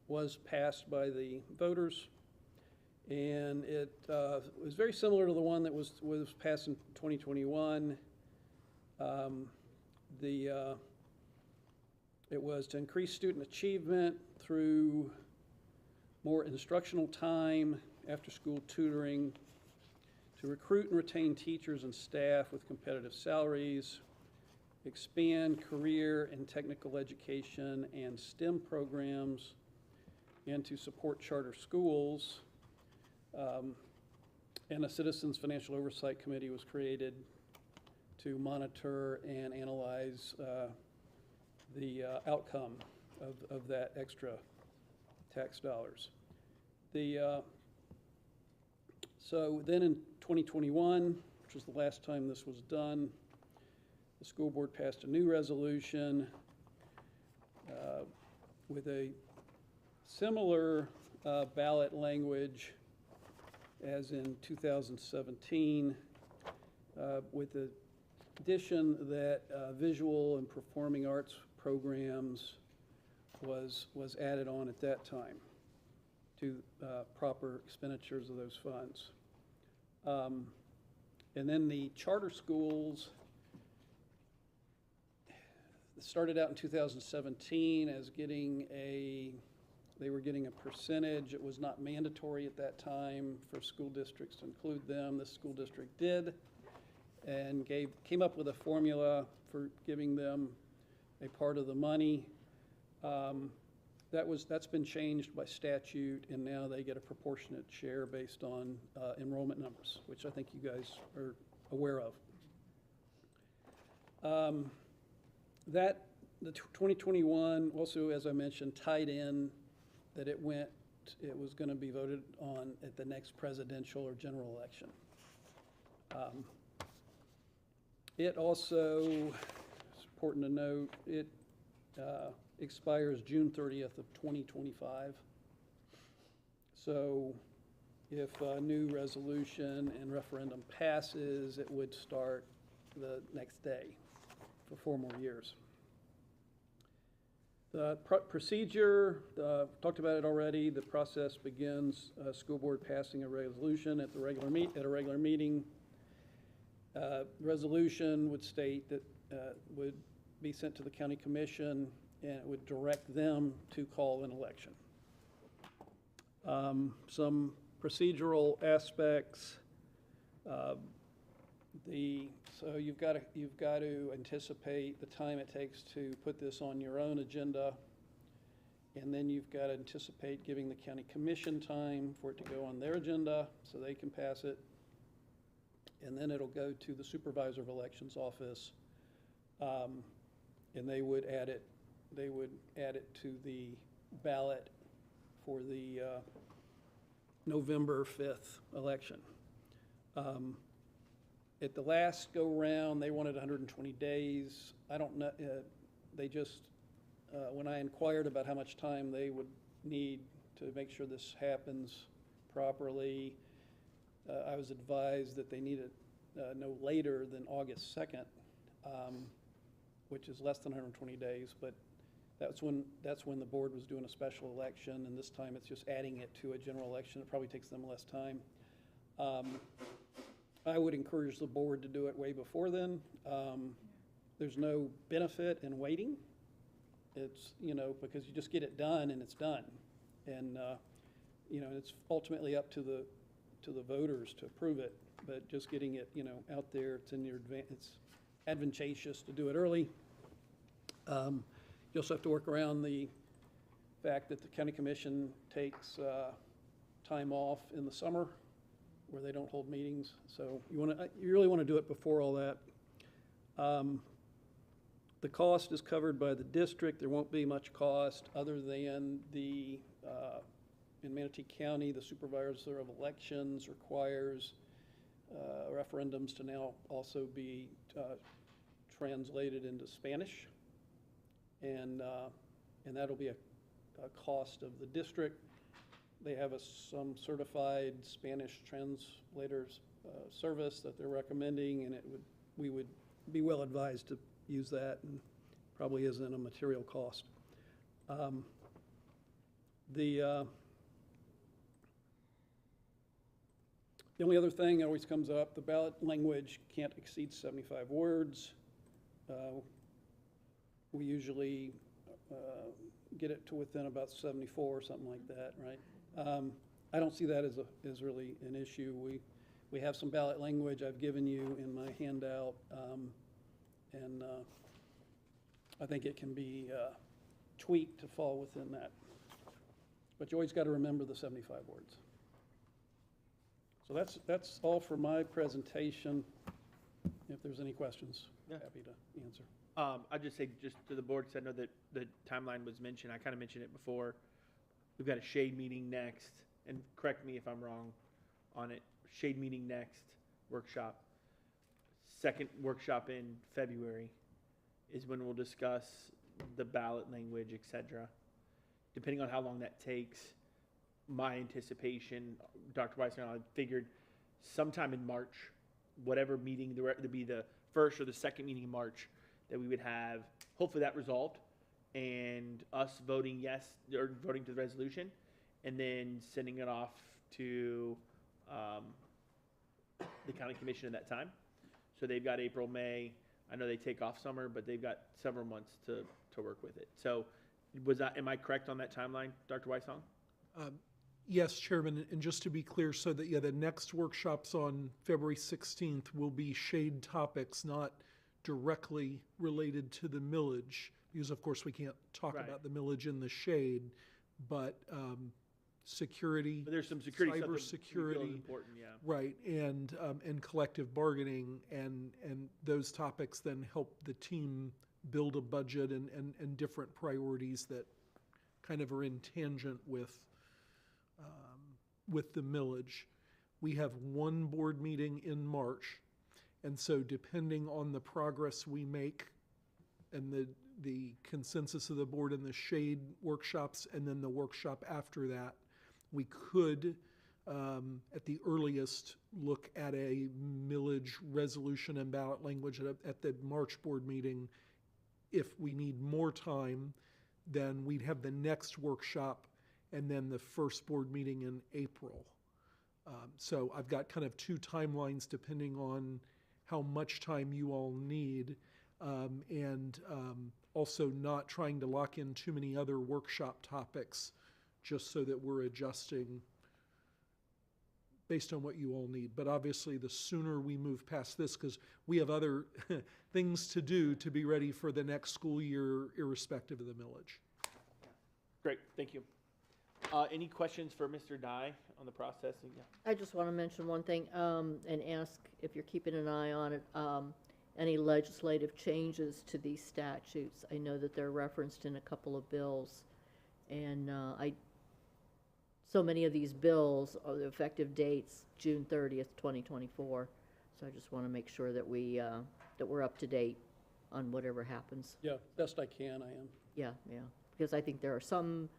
Speaker 13: was passed by the voters. And it was very similar to the one that was passed in 2021. It was to increase student achievement through more instructional time after-school tutoring, to recruit and retain teachers and staff with competitive salaries, expand career and technical education and STEM programs, and to support charter schools. And a Citizens Financial Oversight Committee was created to monitor and analyze the outcome of that extra tax dollars. So then in 2021, which was the last time this was done, the school board passed a new resolution with a similar ballot language as in 2017, with the addition that visual and performing arts programs was added on at that time to proper expenditures of those funds. And then the charter schools started out in 2017 as they were getting a percentage. It was not mandatory at that time for school districts to include them. This school district did, and came up with a formula for giving them a part of the money. That's been changed by statute, and now they get a proportionate share based on enrollment numbers, which I think you guys are aware of. The 2021 also, as I mentioned, tied in that it was going to be voted on at the next presidential or general election. It also, it's important to note, it expires June 30th of 2025. So if a new resolution and referendum passes, it would start the next day for 4 more years. The procedure, talked about it already. The process begins school board passing a resolution at a regular meeting. Resolution would state that would be sent to the county commission, and it would direct them to call an election. Some procedural aspects. So you've got to anticipate the time it takes to put this on your own agenda, and then you've got to anticipate giving the county commission time for it to go on their agenda so they can pass it, and then it'll go to the supervisor of elections office, and they would add it to the ballot for the November 5th election. At the last go-round, they wanted 120 days. I don't know, they just, when I inquired about how much time they would need to make sure this happens properly, I was advised that they need it no later than August 2nd, which is less than 120 days, but that's when the board was doing a special election, and this time it's just adding it to a general election. It probably takes them less time. I would encourage the board to do it way before then. There's no benefit in waiting. It's, because you just get it done and it's done. And, it's ultimately up to the voters to approve it, but just getting it, out there, it's advantageous to do it early. You also have to work around the fact that the county commission takes time off in the summer where they don't hold meetings. So you really want to do it before all that. The cost is covered by the district. There won't be much cost other than in Manatee County, the supervisor of elections requires referendums to now also be translated into Spanish, and that'll be a cost of the district. They have some certified Spanish translators service that they're recommending, and we would be well advised to use that, and probably isn't a material cost. The only other thing that always comes up, the ballot language can't exceed 75 words. We usually get it to within about 74 or something like that, right? I don't see that as really an issue. We have some ballot language I've given you in my handout, and I think it can be tweaked to fall within that. But you always got to remember the 75 words. So that's all for my presentation. If there's any questions,
Speaker 1: Yeah.
Speaker 13: happy to answer.
Speaker 1: I'd just say, just to the board, because I know that the timeline was mentioned, I kind of mentioned it before. We've got a shade meeting next, and correct me if I'm wrong on it. Shade meeting next, workshop. Second workshop in February is when we'll discuss the ballot language, et cetera. Depending on how long that takes, my anticipation, Dr. Weiss and I figured sometime in March, whatever meeting, to be the first or the second meeting in March, that we would have, hopefully that resolved, and us voting yes, or voting to the resolution, and then sending it off to the county commission at that time. So they've got April, May. I know they take off summer, but they've got several months to work with it. So am I correct on that timeline, Dr. Weissong?
Speaker 9: Yes, Chairman, and just to be clear, so that, yeah, the next workshops on February 16th will be shade topics, not directly related to the millage, because of course we can't talk
Speaker 1: Right.
Speaker 9: about the millage in the shade, but security,
Speaker 1: But there's some security stuff that we feel is
Speaker 9: cybersecurity,
Speaker 1: important, yeah.
Speaker 9: right, and collective bargaining, and those topics then help the team build a budget and different priorities that kind of are in tangent with the millage. We have one board meeting in March, and so depending on the progress we make and the consensus of the board in the shade workshops and then the workshop after that, we could, at the earliest, look at a millage resolution and ballot language at the March board meeting. If we need more time, then we'd have the next workshop and then the first board meeting in April. So I've got kind of two timelines depending on how much time you all need, and also not trying to lock in too many other workshop topics, just so that we're adjusting based on what you all need. But obviously, the sooner we move past this, because we have other things to do to be ready for the next school year, irrespective of the millage.
Speaker 1: Great, thank you. Any questions for Mr. Dye on the process? Yeah.
Speaker 6: I just want to mention one thing, and ask if you're keeping an eye on it, any legislative changes to these statutes. I know that they're referenced in a couple of bills, and so many of these bills are the effective dates June 30th, 2024. So I just want to make sure that we're up to date on whatever happens.
Speaker 13: Yeah, best I can, I am.
Speaker 6: Yeah, because I think there are some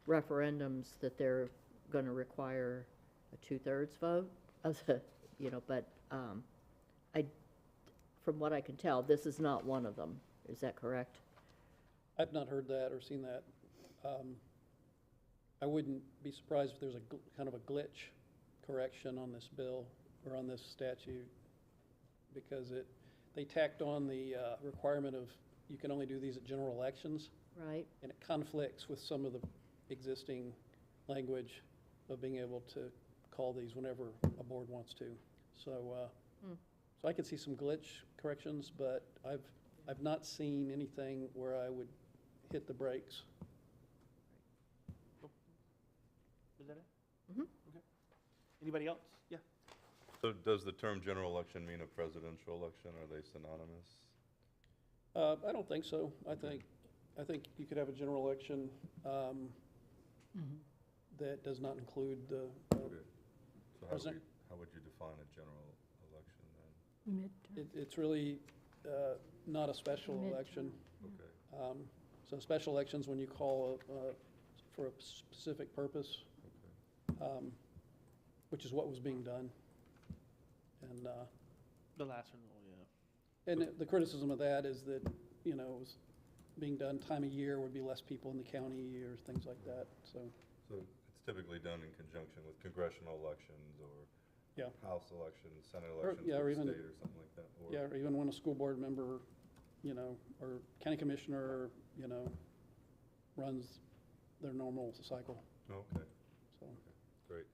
Speaker 6: referendums that they're going to require a 2/3 vote of the, but from what I can tell, this is not one of them. Is that correct?
Speaker 13: I've not heard that or seen that. I wouldn't be surprised if there's kind of a glitch correction on this bill or on this statute, because they tacked on the requirement of you can only do these at general elections,
Speaker 6: Right.
Speaker 13: and it conflicts with some of the existing language of being able to call these whenever a board wants to. So, so I could see some glitch corrections, but I've not seen anything where I would hit the brakes.
Speaker 1: Is that it?
Speaker 6: Mhm.
Speaker 1: Okay. Anybody else? Yeah.
Speaker 5: So does the term general election mean a presidential election? Are they synonymous?
Speaker 13: I don't think so. I think you could have a general election that does not include the
Speaker 5: Okay. So
Speaker 13: President-
Speaker 5: how would you define a general election then?
Speaker 13: it's really not a special
Speaker 7: Midterm.
Speaker 13: election.
Speaker 5: Okay,
Speaker 13: So special elections when you call for a specific purpose,
Speaker 5: okay.
Speaker 13: which is what was being done. And
Speaker 1: The last one, oh, yeah.
Speaker 13: and the criticism of that is that, it was being done time of year would be less people in the county or things like that, so.
Speaker 5: So it's typically done in conjunction with congressional elections or
Speaker 13: Yeah.
Speaker 5: House elections, Senate
Speaker 13: Or-
Speaker 5: elections
Speaker 13: yeah,
Speaker 5: for
Speaker 13: or
Speaker 5: the
Speaker 13: even-
Speaker 5: state or something like that? Or-
Speaker 13: Yeah, or even when a school board member, or county commissioner, runs their normal cycle,
Speaker 5: Okay,
Speaker 13: so.
Speaker 5: great.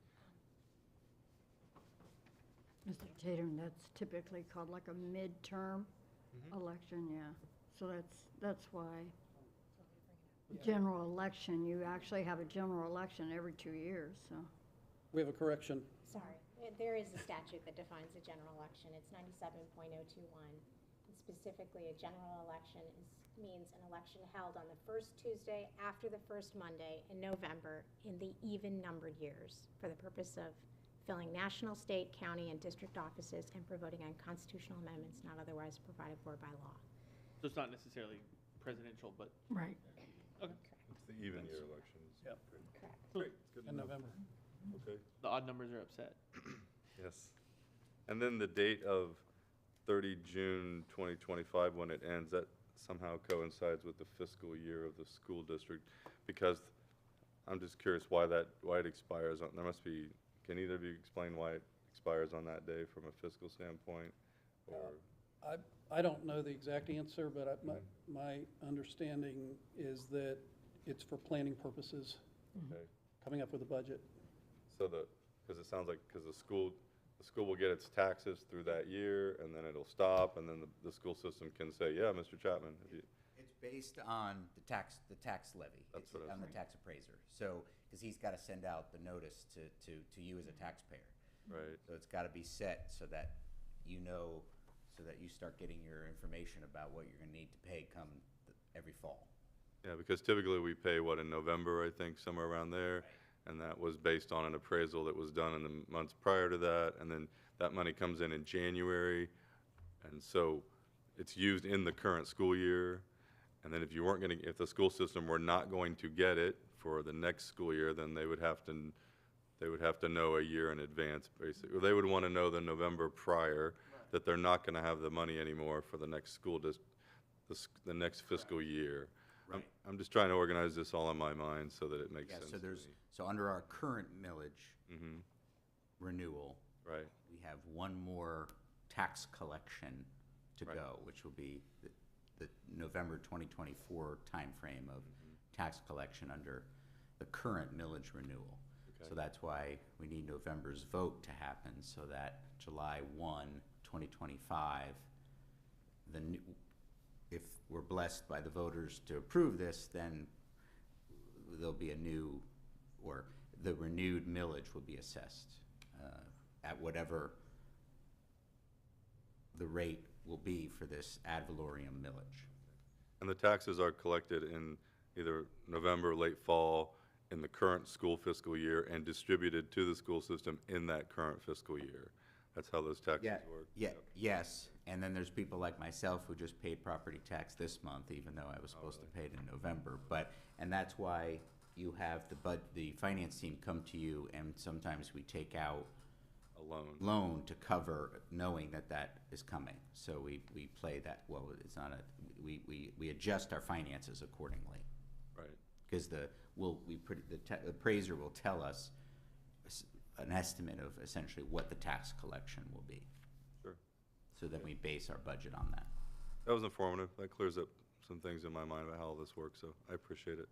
Speaker 7: Tatum, that's typically called like a midterm election, yeah. So that's why. General election, you actually have a general election every 2 years, so.
Speaker 13: We have a correction.
Speaker 14: Sorry, there is a statute that defines a general election. It's 97.021. And specifically, a general election means an election held on the first Tuesday after the first Monday in November in the even-numbered years for the purpose of filling national, state, county, and district offices and for voting on constitutional amendments not otherwise provided for by law.
Speaker 1: So it's not necessarily presidential, but
Speaker 7: Right.
Speaker 1: okay.
Speaker 5: It's the even year elections.
Speaker 10: Yep.
Speaker 14: Correct.
Speaker 5: Great, it's good to
Speaker 13: In
Speaker 5: know.
Speaker 13: November.
Speaker 5: Okay,
Speaker 1: The odd numbers are upset.
Speaker 5: yes. And then the date of 30 June 2025, when it ends, that somehow coincides with the fiscal year of the school district, because I'm just curious why it expires on, there must be, can either of you explain why it expires on that day from a fiscal standpoint? Or,
Speaker 13: I don't know the exact answer, but my understanding is that it's for planning purposes,
Speaker 5: okay,
Speaker 13: coming up with a budget.
Speaker 5: so because it sounds like, because the school will get its taxes through that year, and then it'll stop, and then the school system can say, yeah, Mr. Chapman, if you,
Speaker 12: It's based on the tax levy.
Speaker 5: That's
Speaker 12: It's
Speaker 5: what I was
Speaker 12: on the tax appraiser. So, because he's got to send out the notice to you as a taxpayer.
Speaker 5: right,
Speaker 12: So it's got to be set so that you know, so that you start getting your information about what you're going to need to pay come every fall.
Speaker 5: yeah, because typically we pay, what, in November, I think, somewhere around there? And that was based on an appraisal that was done in the months prior to that, and then that money comes in January, and so it's used in the current school year. And then if the school system were not going to get it for the next school year, then they would have to know a year in advance, basically. Or they would want to know the November prior that they're not going to have the money anymore for the next the next fiscal year.
Speaker 12: Right.
Speaker 5: I'm just trying to organize this all in my mind so that it makes
Speaker 12: Yeah,
Speaker 5: sense
Speaker 12: so
Speaker 5: to me.
Speaker 12: so under our current millage
Speaker 5: Mhm.
Speaker 12: renewal,
Speaker 5: Right,
Speaker 12: we have one more tax collection to
Speaker 5: Right.
Speaker 12: go, which will be the November 2024 timeframe of tax collection under the current millage renewal.
Speaker 5: Okay.
Speaker 12: So that's why we need November's vote to happen, so that July 1, 2025, if we're blessed by the voters to approve this, then there'll be the renewed millage will be assessed at whatever the rate will be for this ad valorem millage.
Speaker 5: and the taxes are collected in either November, late fall, in the current school fiscal year, and distributed to the school system in that current fiscal year. That's how those taxes work.
Speaker 12: Yes, and then there's people like myself who just paid property tax this month, even though I was supposed to pay it in November. And that's why you have the finance team come to you, and sometimes we take out
Speaker 5: A
Speaker 12: loan to cover, knowing that is coming. So we play that, well, it's not we adjust our finances accordingly.
Speaker 5: Right,
Speaker 12: Because the appraiser will tell us an estimate of essentially what the tax collection will be.
Speaker 5: sure.
Speaker 12: So then we base our budget on that.
Speaker 5: That was informative. That clears up some things in my mind about how all this works, so I appreciate it.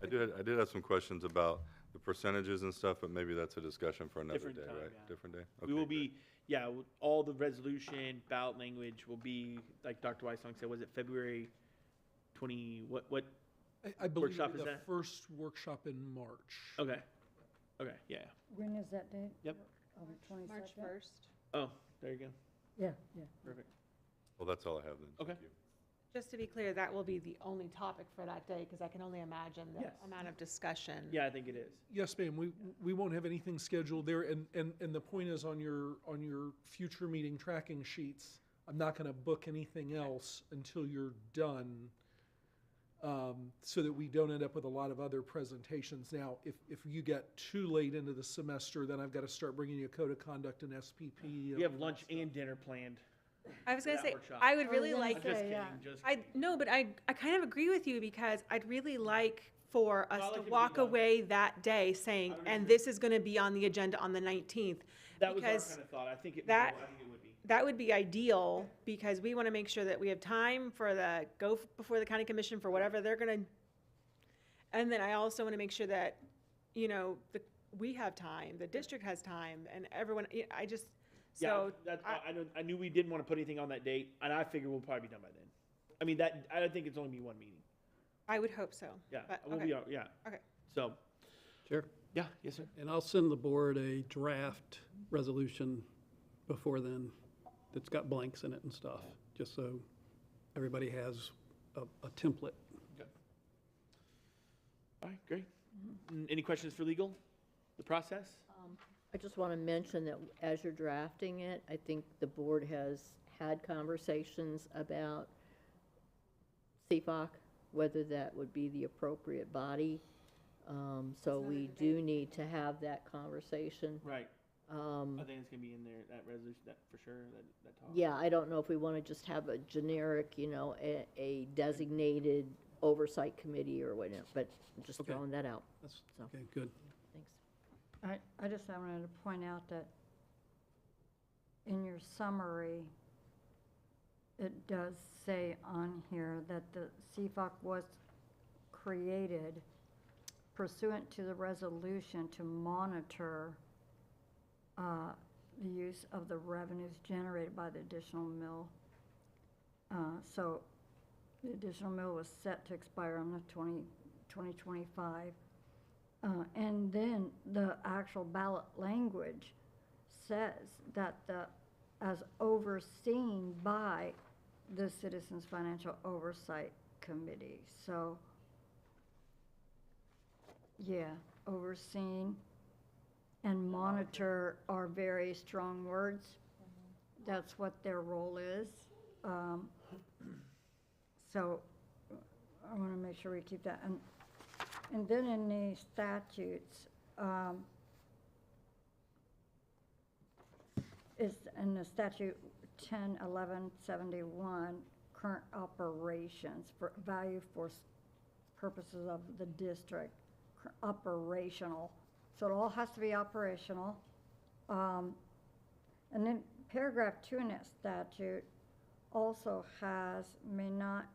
Speaker 5: I did have some questions about the percentages and stuff, but maybe that's a discussion for another
Speaker 1: Different
Speaker 5: day,
Speaker 1: time,
Speaker 5: right?
Speaker 1: yeah.
Speaker 5: Different day?
Speaker 1: We will
Speaker 5: Okay,
Speaker 1: be, all the resolution, ballot language will be, like Dr. Weissong said, was it February 20, what?
Speaker 9: I believe
Speaker 1: Workshop
Speaker 9: it'll
Speaker 1: is
Speaker 9: be the
Speaker 1: that?
Speaker 9: first workshop in March.
Speaker 1: Okay, yeah.
Speaker 7: When is that date?
Speaker 1: Yep.
Speaker 7: Oh, the 22nd?
Speaker 8: March 1st.
Speaker 1: Oh, there you go.
Speaker 7: Yeah.
Speaker 1: Perfect.
Speaker 5: Well, that's all I have then.
Speaker 1: Okay.
Speaker 5: Thank you.
Speaker 8: Just to be clear, that will be the only topic for that day, because I can only imagine the
Speaker 1: Yes.
Speaker 8: amount of discussion.
Speaker 1: Yeah, I think it is.
Speaker 9: Yes, ma'am, we won't have anything scheduled there, and the point is on your future meeting tracking sheets, I'm not gonna book anything else until you're done, so that we don't end up with a lot of other presentations. Now, if you get too late into the semester, then I've gotta start bringing you a code of conduct and SPP.
Speaker 1: We have lunch and dinner planned.
Speaker 8: I was gonna
Speaker 1: that
Speaker 8: say,
Speaker 1: workshop.
Speaker 8: I would
Speaker 7: I
Speaker 8: really
Speaker 7: was gonna
Speaker 8: like,
Speaker 1: I'm just
Speaker 7: say,
Speaker 1: kidding,
Speaker 7: yeah.
Speaker 1: just
Speaker 8: I,
Speaker 1: kidding.
Speaker 8: no, but I kind of agree with you, because I'd really like for us
Speaker 1: Well, I
Speaker 8: to
Speaker 1: like it to
Speaker 8: walk
Speaker 1: be done.
Speaker 8: away that day saying,
Speaker 1: would
Speaker 8: and
Speaker 1: agree.
Speaker 8: this is gonna be on the agenda on the 19th.
Speaker 1: That was our
Speaker 8: because
Speaker 1: kind of thought. I think it
Speaker 8: that-
Speaker 1: would be.
Speaker 8: That would be ideal, because we wanna make sure that we have time for before the county commission for whatever they're gonna. And then I also wanna make sure that, we have time, the district has time, and everyone, So
Speaker 1: That's, I knew we didn't want to put anything on that date, and I figure we'll probably be done by then. I mean, I don't think it's only be one meeting.
Speaker 8: I would hope so.
Speaker 1: Yeah,
Speaker 8: But,
Speaker 1: we'll
Speaker 8: okay.
Speaker 1: be, yeah.
Speaker 8: Okay.
Speaker 1: So,
Speaker 13: Chair?
Speaker 1: yeah, yes, sir.
Speaker 13: And I'll send the board a draft resolution before then that's got blanks in it and stuff, just so everybody has a template.
Speaker 1: All right, great. Any questions for legal? The process?
Speaker 6: I just want to mention that as you're drafting it, I think the board has had conversations about CFOC, whether that would be the appropriate body. So we do need to have that conversation.
Speaker 1: Right. I think it's gonna be in there, that resolution, that for sure, that talk.
Speaker 6: Yeah, I don't know if we want to just have a generic, a designated oversight committee or whatever, but I'm just
Speaker 13: Okay.
Speaker 6: throwing that out.
Speaker 13: That's,
Speaker 6: So,
Speaker 13: okay, good.
Speaker 6: thanks.
Speaker 7: I just wanted to point out that in your summary, it does say on here that the CFOC was created pursuant to the resolution to monitor the use of the revenues generated by the additional mill. So the additional mill was set to expire on the 2025. And then the actual ballot language says that as overseen by the Citizens Financial Oversight Committee. So, yeah, overseen and monitor are very strong words. That's what their role is. So I want to make sure we keep that. And then in the statutes, is in the statute 101171, current operations for value for purposes of the district, operational. So it all has to be operational. And then paragraph 2 in that statute also has may not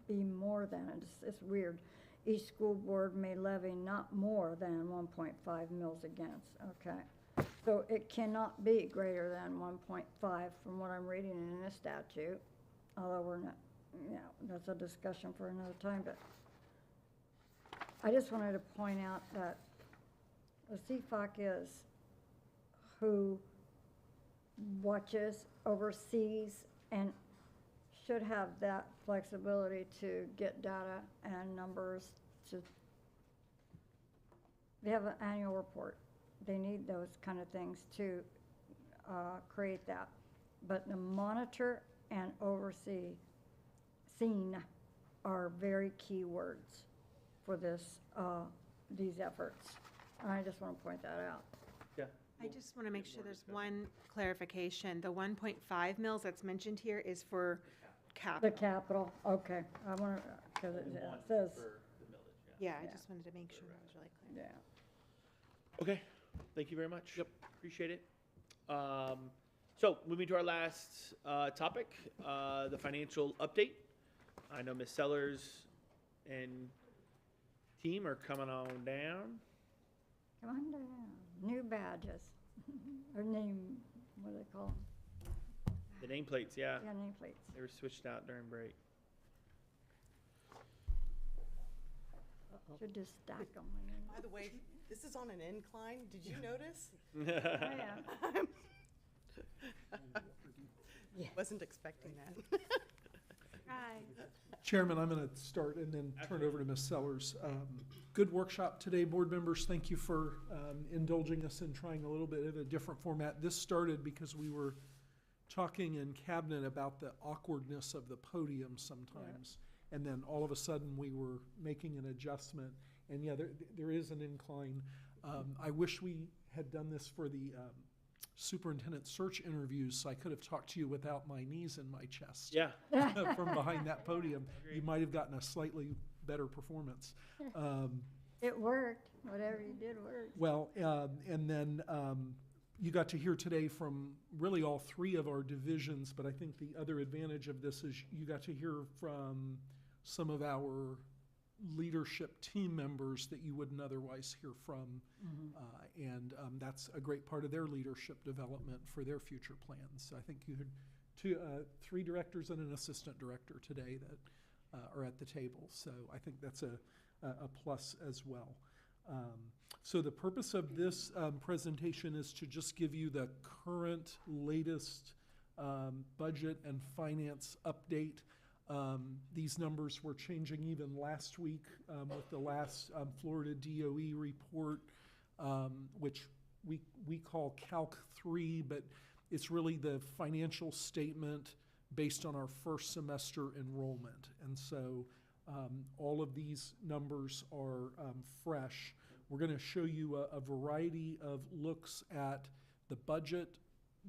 Speaker 7: be more than, it's weird. Each school board may levy not more than 1.5 mils against, okay? So it cannot be greater than 1.5 from what I'm reading in this statute, although we're not, that's a discussion for another time, but I just wanted to point out that the CFOC is who watches, oversees, and should have that flexibility to get data and numbers they have an annual report. They need those kind of things to create that. But the monitor and oversee, seen are very key words for this, these efforts. And I just want to point that out.
Speaker 1: Yeah.
Speaker 8: I just want to make sure there's one clarification. The 1.5 mils that's mentioned here is for capital.
Speaker 7: The capital, okay. I want to, because it says,
Speaker 8: Yeah, I just wanted to make sure that was really clear.
Speaker 7: yeah.
Speaker 1: Okay, thank you very much. Yep. Appreciate it. So moving to our last topic, the financial update. I know Ms. Sellers and team are coming on down.
Speaker 7: Come on down. New badges. Or name, what do they call them?
Speaker 1: The nameplates, yeah.
Speaker 7: Yeah, nameplates.
Speaker 1: They were switched out during break.
Speaker 7: Should just stack them.
Speaker 15: By the way, this is on an incline. Did you notice?
Speaker 7: Oh, yeah.
Speaker 15: Wasn't expecting that.
Speaker 8: Hi.
Speaker 9: Chairman, I'm going to start and then turn over to Ms. Sellers. Good workshop today, board members. Thank you for indulging us in trying a little bit of a different format. This started because we were talking in cabinet about the awkwardness of the podium sometimes. Yeah. And then all of a sudden we were making an adjustment. And yeah, there is an incline. I wish we had done this for the superintendent search interviews, so I could have talked to you without my knees in my chest.
Speaker 1: Yeah.
Speaker 9: From behind that podium. You might have gotten a slightly better performance.
Speaker 7: It worked. Whatever you did worked.
Speaker 9: Well, and then you got to hear today from really all three of our divisions, but I think the other advantage of this is you got to hear from some of our leadership team members that you wouldn't otherwise hear from. And that's a great part of their leadership development for their future plans. I think you had three directors and an assistant director today that are at the table. So I think that's a plus as well. So the purpose of this presentation is to just give you the current, latest budget and finance update. These numbers were changing even last week with the last Florida DOE report, which we call Calc 3, but it's really the financial statement based on our first semester enrollment. And so all of these numbers are fresh. We're going to show you a variety of looks at the budget,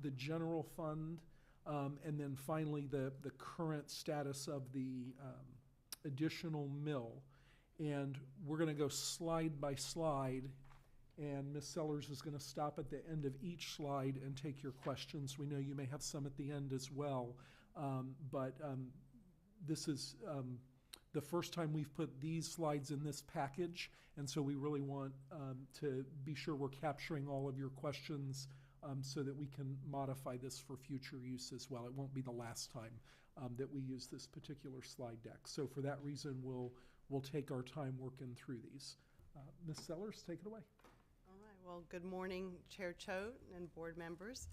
Speaker 9: the general fund, and then finally the current status of the additional mill. And we're going to go slide by slide, and Ms. Sellers is going to stop at the end of each slide and take your questions. We know you may have some at the end as well, but this is the first time we've put these slides in this package, and so we really want to be sure we're capturing all of your questions so that we can modify this for future use as well. It won't be the last time that we use this particular slide deck. So for that reason, we'll take our time working through these. Ms. Sellers, take it away.
Speaker 15: All right, well, good morning, Chair Choate and board members.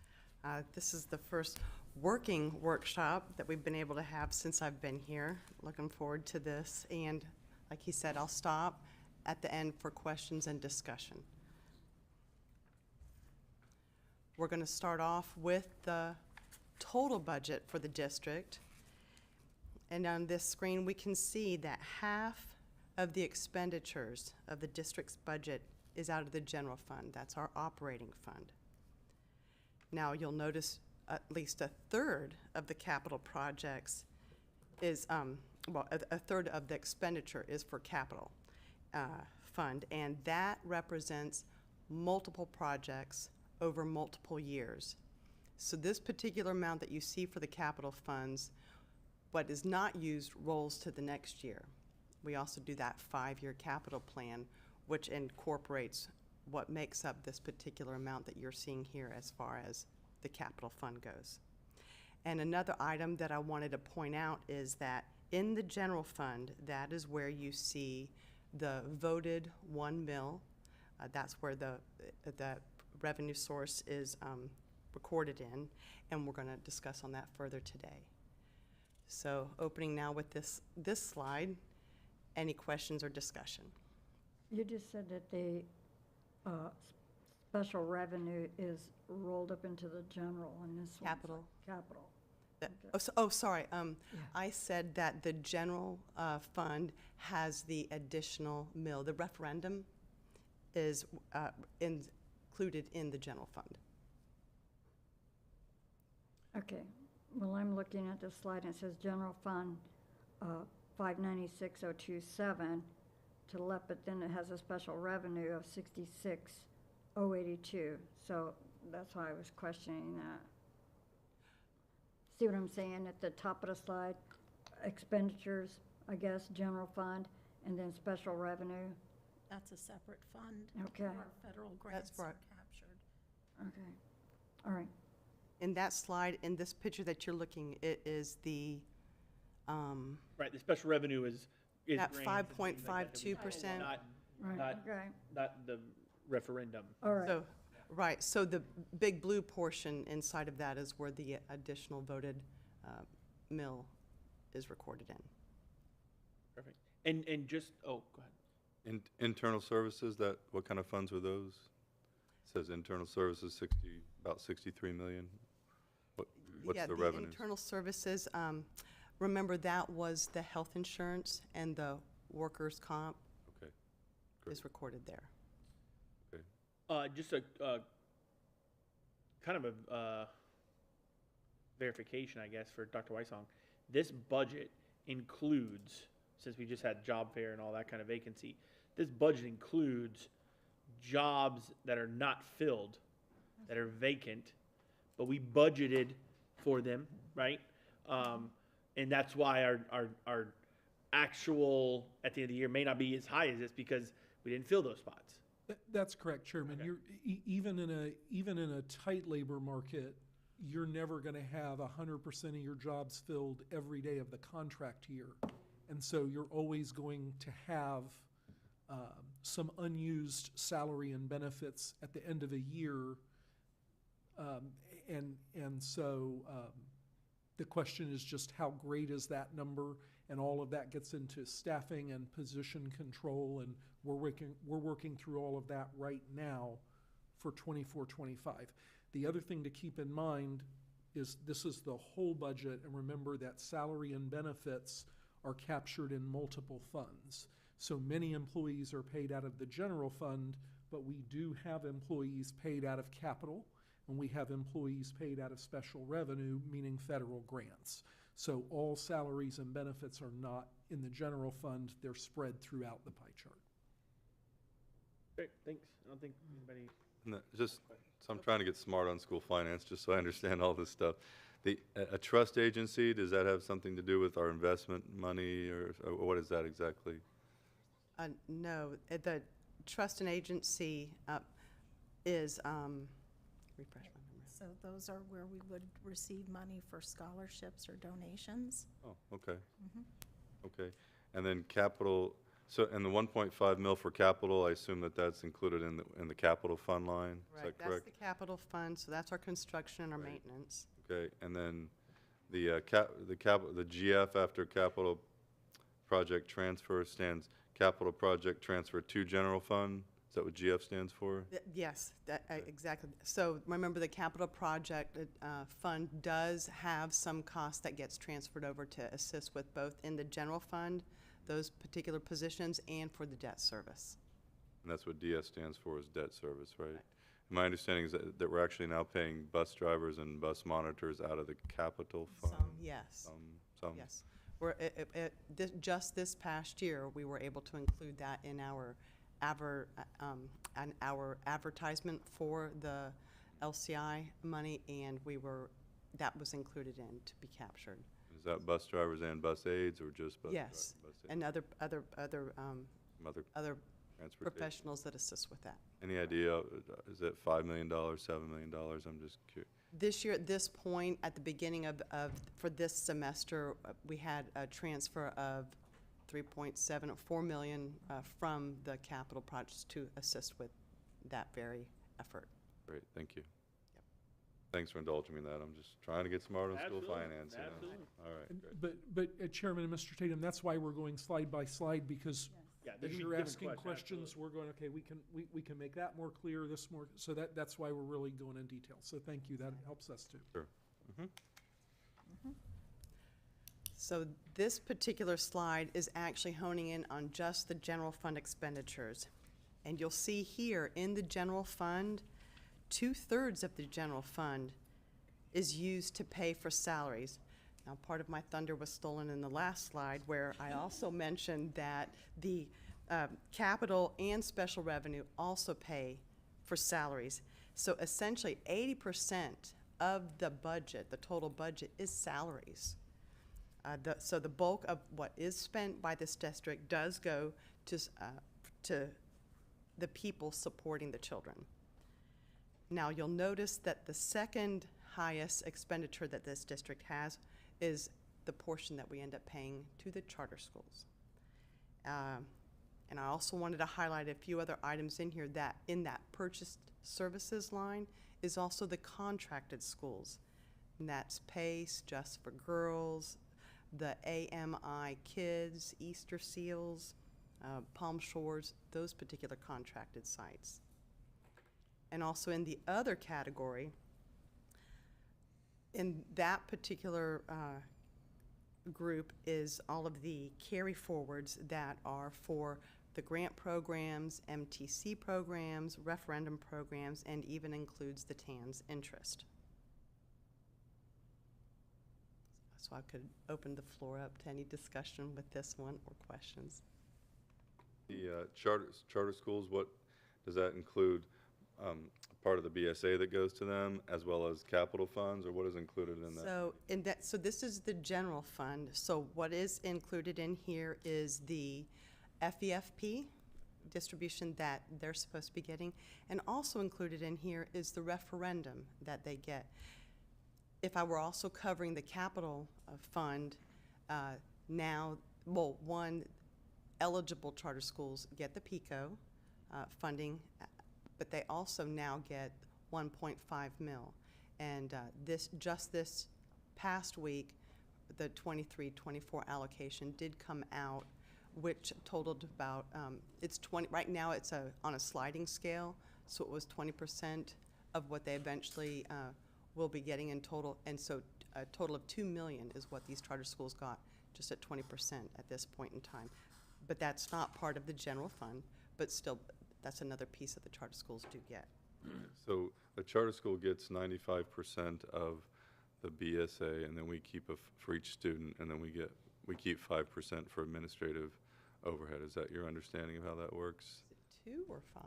Speaker 15: This is the first working workshop that we've been able to have since I've been here. Looking forward to this. And like he said, I'll stop at the end for questions and discussion. We're going to start off with the total budget for the district. And on this screen, we can see that half of the expenditures of the district's budget is out of the general fund. That's our operating fund. Now, you'll notice at least a third of the capital projects is, a third of the expenditure is for capital fund, and that represents multiple projects over multiple years. So this particular amount that you see for the capital funds, what is not used rolls to the next year. We also do that 5-year capital plan, which incorporates what makes up this particular amount that you're seeing here as far as the capital fund goes. And another item that I wanted to point out is that in the general fund, that is where you see the voted 1 mil. That's where the revenue source is recorded in, and we're going to discuss on that further today. So opening now with this slide, any questions or discussion?
Speaker 7: You just said that the special revenue is rolled up into the general on this one.
Speaker 15: Capital.
Speaker 7: Capital.
Speaker 15: Sorry. I said that the general fund has the additional mill. The referendum is included in the general fund.
Speaker 7: Okay. Well, I'm looking at this slide and it says general fund 596,027 to the left, but then it has a special revenue of 66,082. So that's why I was questioning that. See what I'm saying? At the top of the slide, expenditures, I guess, general fund, and then special revenue.
Speaker 16: That's a separate fund.
Speaker 7: Okay.
Speaker 16: Where our federal grants
Speaker 15: right.
Speaker 16: are captured.
Speaker 7: Okay. All right.
Speaker 15: In that slide, in this picture that you're looking, it is the
Speaker 1: Right, the special revenue is
Speaker 15: at
Speaker 1: grants and things like that that we-
Speaker 15: 5.52%.
Speaker 7: Right.
Speaker 1: Not,
Speaker 7: Okay.
Speaker 1: not the referendum.
Speaker 7: All right.
Speaker 15: So, right, so the big blue portion inside of that is where the additional voted mill is recorded in.
Speaker 1: Perfect. And just, oh, go ahead.
Speaker 5: Internal services, what kind of funds were those? It says internal services, about 63 million. What's the revenues?
Speaker 15: Internal services, remember that was the health insurance and the workers' comp
Speaker 5: Okay, great.
Speaker 15: is recorded there.
Speaker 5: Okay.
Speaker 1: Just a kind of a verification, I guess, for Dr. Weissong. This budget includes, since we just had job fair and all that kind of vacancy, this budget includes jobs that are not filled, that are vacant, but we budgeted for them, right? And that's why our actual at the end of the year may not be as high as this because we didn't fill those spots.
Speaker 9: That's correct, Chairman.
Speaker 1: Okay.
Speaker 9: You're, even in a tight labor market, you're never gonna have 100% of your jobs filled every day of the contract year. And so you're always going to have some unused salary and benefits at the end of a year. And so the question is just how great is that number? And all of that gets into staffing and position control, and we're working through all of that right now for 24-25. The other thing to keep in mind is this is the whole budget, and remember that salary and benefits are captured in multiple funds. So many employees are paid out of the general fund, but we do have employees paid out of capital, and we have employees paid out of special revenue, meaning federal grants. So all salaries and benefits are not in the general fund, they're spread throughout the pie chart.
Speaker 1: Great, thanks. I don't think anybody.
Speaker 5: No, just, so I'm trying to get smart on school finance, just so I understand all this stuff. A trust agency, does that have something to do with our investment money, or what is that exactly?
Speaker 15: No, the trust and agency is, refresh my memory.
Speaker 16: So those are where we would receive money for scholarships or donations.
Speaker 5: Oh, okay. Okay, and then capital, so, and the 1.5 mil for capital, I assume that that's included in the capital fund line, is that correct?
Speaker 15: That's the capital fund, so that's our construction and our maintenance.
Speaker 5: Okay, and then the GF after capital project transfer stands capital project transfer to general fund? Is that what GF stands for?
Speaker 15: Yes, exactly. So remember, the capital project fund does have some cost that gets transferred over to assist with both in the general fund, those particular positions, and for the debt service.
Speaker 5: And that's what DS stands for, is debt service, right? My understanding is that we're actually now paying bus drivers and bus monitors out of the capital fund?
Speaker 15: Some, yes.
Speaker 5: Some.
Speaker 15: Yes. Just this past year, we were able to include that in our advertisement for the LCI money, and that was included in to be captured.
Speaker 5: Is that bus drivers and bus aides, or just bus drivers?
Speaker 15: Yes,
Speaker 5: Bus aides?
Speaker 15: and other
Speaker 5: Other transportation?
Speaker 15: professionals that assist with that.
Speaker 5: Any idea, is it $5 million, $7 million? I'm just curious.
Speaker 15: This year, at this point, at the beginning for this semester, we had a transfer of 4 million from the capital projects to assist with that very effort.
Speaker 5: Great, thank you. Thanks for indulging me in that. I'm just trying to get smart on school finance. You know?
Speaker 1: Absolutely.
Speaker 5: All right, great.
Speaker 9: But Chairman and Mr. Tatum, that's why we're going slide by slide, because
Speaker 1: Yeah, there
Speaker 9: as
Speaker 1: should be
Speaker 9: you're
Speaker 1: different
Speaker 9: asking questions, we're going, okay, we can make that more clear, this more, so that's why we're really going in detail. So thank you, that helps us too.
Speaker 5: Sure.
Speaker 15: So this particular slide is actually honing in on just the general fund expenditures. And you'll see here in the general fund, 2/3 of the general fund is used to pay for salaries. Now, part of my thunder was stolen in the last slide, where I also mentioned that the capital and special revenue also pay for salaries. So essentially, 80% of the budget, the total budget, is salaries. So the bulk of what is spent by this district does go to the people supporting the children. Now, you'll notice that the second highest expenditure that this district has is the portion that we end up paying to the charter schools. And I also wanted to highlight a few other items in here that in that purchased services line is also the contracted schools. And that's PACE, Just for Girls, the AMI Kids, Easter Seals, Palm Shores, those particular contracted sites. And also in the other category, in that particular group is all of the carry forwards that are for the grant programs, MTC programs, referendum programs, and even includes the TAN's interest. So I could open the floor up to any discussion with this one or questions.
Speaker 5: The charter schools, what does that include? part of the BSA that goes to them, as well as capital funds, or what is included in that?
Speaker 15: So this is the general fund. So what is included in here is the FEFP distribution that they're supposed to be getting, and also included in here is the referendum that they get. If I were also covering the capital fund, now, well, one, eligible charter schools get the PICO funding, but they also now get 1.5 mil. And this past week, the 23-24 allocation did come out, which totaled about, it's 20, right now it's on a sliding scale, so it was 20% of what they eventually will be getting in total, and so a total of 2 million is what these charter schools got, just at 20% at this point in time. But that's not part of the general fund, but still, that's another piece that the charter schools do get.
Speaker 5: So a charter school gets 95% of the BSA, and then we keep for each student, and then we keep 5% for administrative overhead. Is that your understanding of how that works?
Speaker 15: Is it 2 or 5?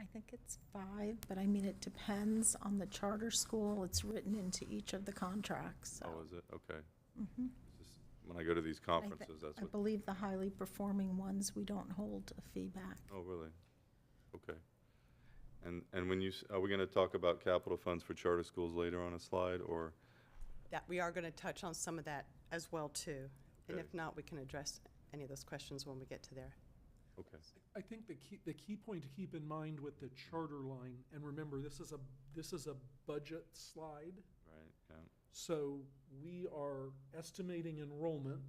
Speaker 16: I think it's 5, but I mean, it depends on the charter school. It's written into each of the contracts, so.
Speaker 5: Oh, is it? Okay.
Speaker 16: Mhm.
Speaker 5: It's just, when I go to these conferences, that's
Speaker 16: I
Speaker 5: what.
Speaker 16: believe the highly performing ones, we don't hold a fee back.
Speaker 5: Oh, really? Okay. And when you, are we going to talk about capital funds for charter schools later on a slide, or?
Speaker 15: That we are going to touch on some of that as well, too. And
Speaker 5: Okay.
Speaker 15: if not, we can address any of those questions when we get to there.
Speaker 5: Okay.
Speaker 9: I think the key point to keep in mind with the charter line, and remember, this is a budget slide.
Speaker 5: Right, yeah.
Speaker 9: So we are estimating enrollment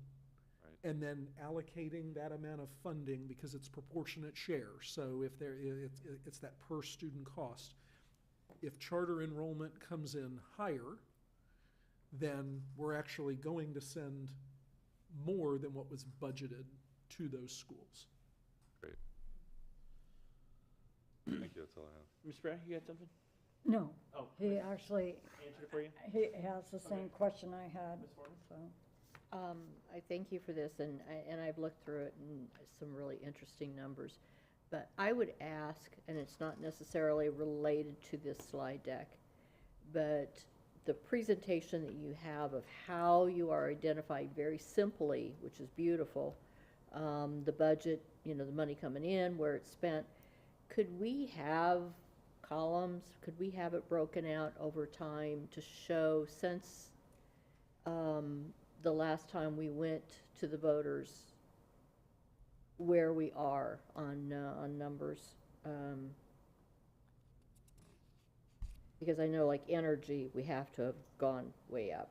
Speaker 5: Right.
Speaker 9: and then allocating that amount of funding because it's proportionate share. So if it's that per student cost. If charter enrollment comes in higher, then we're actually going to send more than what was budgeted to those schools.
Speaker 5: Great. Thank you, that's all I have.
Speaker 1: Ms. Brown, you got something?
Speaker 7: No,
Speaker 1: Oh,
Speaker 7: he actually,
Speaker 1: answered it for you?
Speaker 7: he has the same question I had,
Speaker 1: Ms. Foreman?
Speaker 7: so.
Speaker 6: I thank you for this, and I've looked through it, and some really interesting numbers. But I would ask, and it's not necessarily related to this slide deck, but the presentation that you have of how you are identified very simply, which is beautiful, the budget, the money coming in, where it's spent, could we have columns, could we have it broken out over time to show since the last time we went to the voters where we are on numbers? Because I know, like, energy, we have to have gone way up,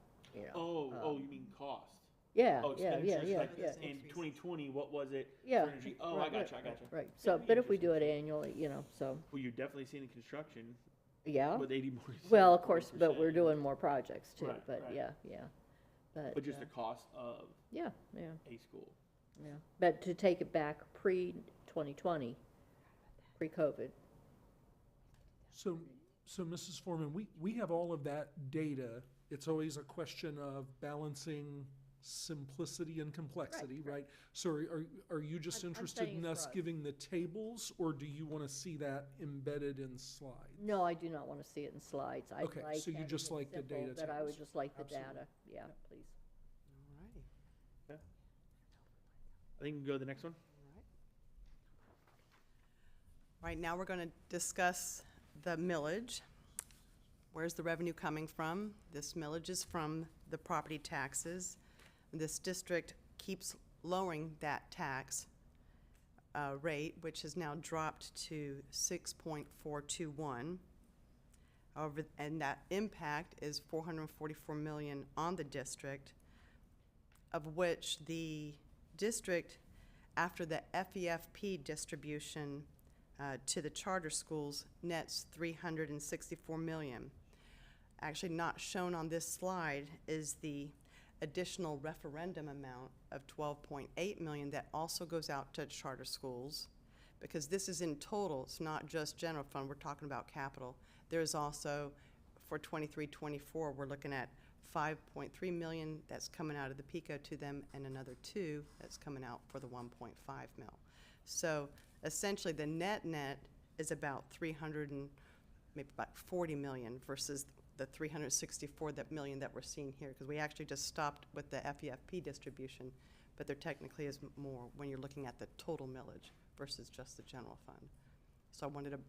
Speaker 1: Oh, you mean cost?
Speaker 6: Yeah,
Speaker 1: Oh,
Speaker 6: yeah,
Speaker 1: expenditures, like
Speaker 6: yeah.
Speaker 1: in 2020, what was it
Speaker 6: Yeah.
Speaker 1: for energy? Oh,
Speaker 6: right,
Speaker 1: I gotcha.
Speaker 6: Right,
Speaker 1: Yeah,
Speaker 6: so,
Speaker 1: be
Speaker 6: but if we do
Speaker 1: interesting.
Speaker 6: it annually, so,
Speaker 1: Well, you're definitely seeing in construction
Speaker 6: yeah.
Speaker 1: with 80 more.
Speaker 6: Well, of course, but
Speaker 1: 40%.
Speaker 6: we're doing more projects too,
Speaker 1: Right,
Speaker 6: but
Speaker 1: right.
Speaker 6: yeah.
Speaker 1: But just the cost of
Speaker 6: Yeah,
Speaker 1: a school.
Speaker 6: but to take it back pre-2020, pre-COVID,
Speaker 9: So Mrs. Foreman, we have all of that data. It's always a question of balancing simplicity and complexity, right? So are you just
Speaker 6: I'm
Speaker 9: interested
Speaker 6: saying
Speaker 9: in
Speaker 6: it's
Speaker 9: us
Speaker 6: for us.
Speaker 9: giving the tables, or do you want to see that embedded in slides?
Speaker 6: no, I do not want to see it in slides. I
Speaker 9: Okay,
Speaker 6: like
Speaker 9: so you
Speaker 6: having
Speaker 9: just
Speaker 6: it
Speaker 9: like the
Speaker 6: simple,
Speaker 9: data
Speaker 6: But I would
Speaker 9: tables.
Speaker 6: just like the
Speaker 9: Absolutely.
Speaker 6: data, yeah, please.
Speaker 15: All righty.
Speaker 1: I think we can go to the next one.
Speaker 15: Right now, we're going to discuss the millage. Where's the revenue coming from? This millage is from the property taxes. This district keeps lowering that tax rate, which has now dropped to 6.421. However, and that impact is $444 million on the district, of which the district, after the FEFP distribution to the charter schools, nets $364 million. Actually, not shown on this slide is the additional referendum amount of $12.8 million that also goes out to charter schools, because this is in total. It's not just general fund. We're talking about capital. There's also, for 23-24, we're looking at $5.3 million that's coming out of the PICO to them, and another $2 million that's coming out for the 1.5 mil. So essentially, the net is about 300 and maybe about 40 million versus the 364 million that we're seeing here, because we actually just stopped with the FEFP distribution, but there technically is more when you're looking at the total millage versus just the general fund. So I wanted to,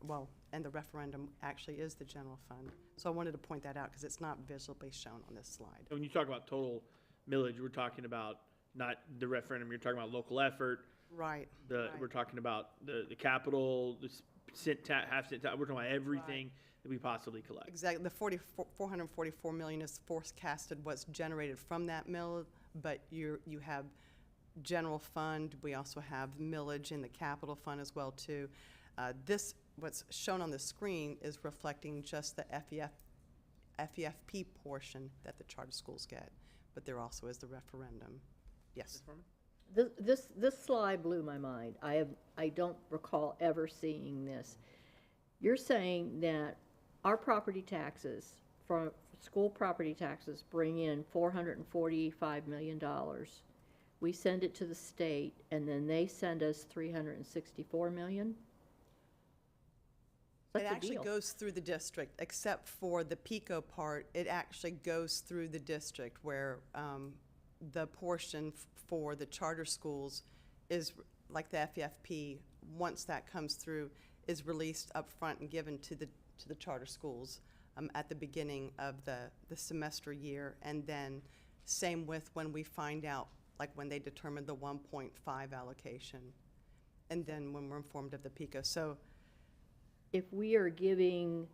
Speaker 15: well, and the referendum actually is the general fund. So I wanted to point that out because it's not visibly shown on this slide.
Speaker 1: When you talk about total millage, we're talking about not the referendum, you're talking about local effort.
Speaker 15: Right.
Speaker 1: We're talking about the capital, the half cent, we're talking about everything that we possibly collect.
Speaker 15: Exactly. The 444 million is forecasted what's generated from that mill, but you have general fund. We also have millage in the capital fund as well too. What's shown on the screen is reflecting just the FEFP portion that the charter schools get, but there also is the referendum. Yes.
Speaker 6: This slide blew my mind. I don't recall ever seeing this. You're saying that our property taxes, from school property taxes, bring in $445 million. We send it to the state, and then they send us $364 million?
Speaker 15: It actually goes through the district, except for the PICO part. It actually goes through the district where the portion for the charter schools is like the FEFP. Once that comes through, is released up front and given to the charter schools at the beginning of the semester year, and then same with when we find out, like when they determine the 1.5 allocation, and then when we're informed of the PICO. So
Speaker 6: if we are giving,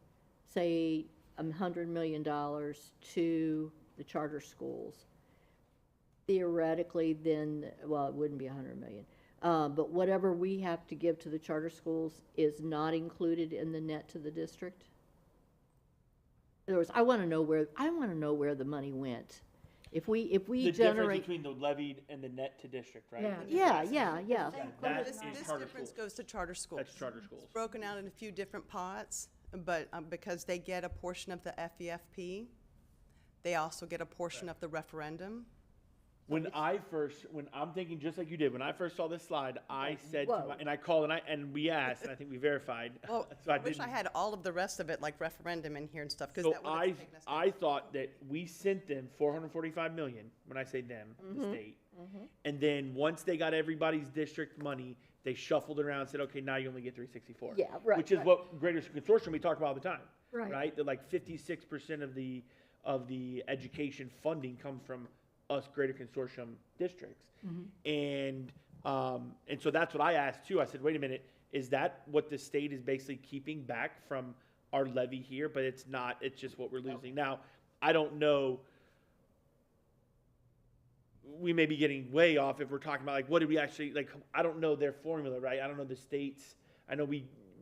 Speaker 6: say, $100 million to the charter schools, theoretically then, well, it wouldn't be $100 million, but whatever we have to give to the charter schools is not included in the net to the district? In other words, I want to know where the money went. If we
Speaker 1: The difference
Speaker 6: generate,
Speaker 1: between the levied and the net to district, right?
Speaker 6: yeah.
Speaker 1: That
Speaker 15: this
Speaker 1: is charter
Speaker 15: difference
Speaker 1: schools.
Speaker 15: goes to charter schools.
Speaker 1: That's charter schools.
Speaker 15: It's broken out in a few different pots, but because they get a portion of the FEFP, they also get a portion of the referendum.
Speaker 1: When I'm thinking just like you did, when I first saw this slide, I said to and I called and we asked, and I think we verified.
Speaker 15: Well,
Speaker 1: so
Speaker 15: I wish I had all of the rest of it, like referendum in here and stuff, because
Speaker 1: So
Speaker 15: that would have taken us.
Speaker 1: I thought that we sent them 445 million. When I say them, the state, and then once they got everybody's district money, they shuffled it around and said, okay, now you only get 364.
Speaker 6: Yeah, right,
Speaker 1: Which is
Speaker 6: right.
Speaker 1: what Greater Consortium we talk about all the time.
Speaker 6: Right.
Speaker 1: That like 56% of the education funding comes from us Greater Consortium districts. And so that's what I asked too. I said, wait a minute, is that what the state is basically keeping back from our levy here? But it's not, it's just what we're losing. Now, I don't know, we may be getting way off if we're talking about like, what did we actually, like, I don't know their formula, right? I don't know the states. I know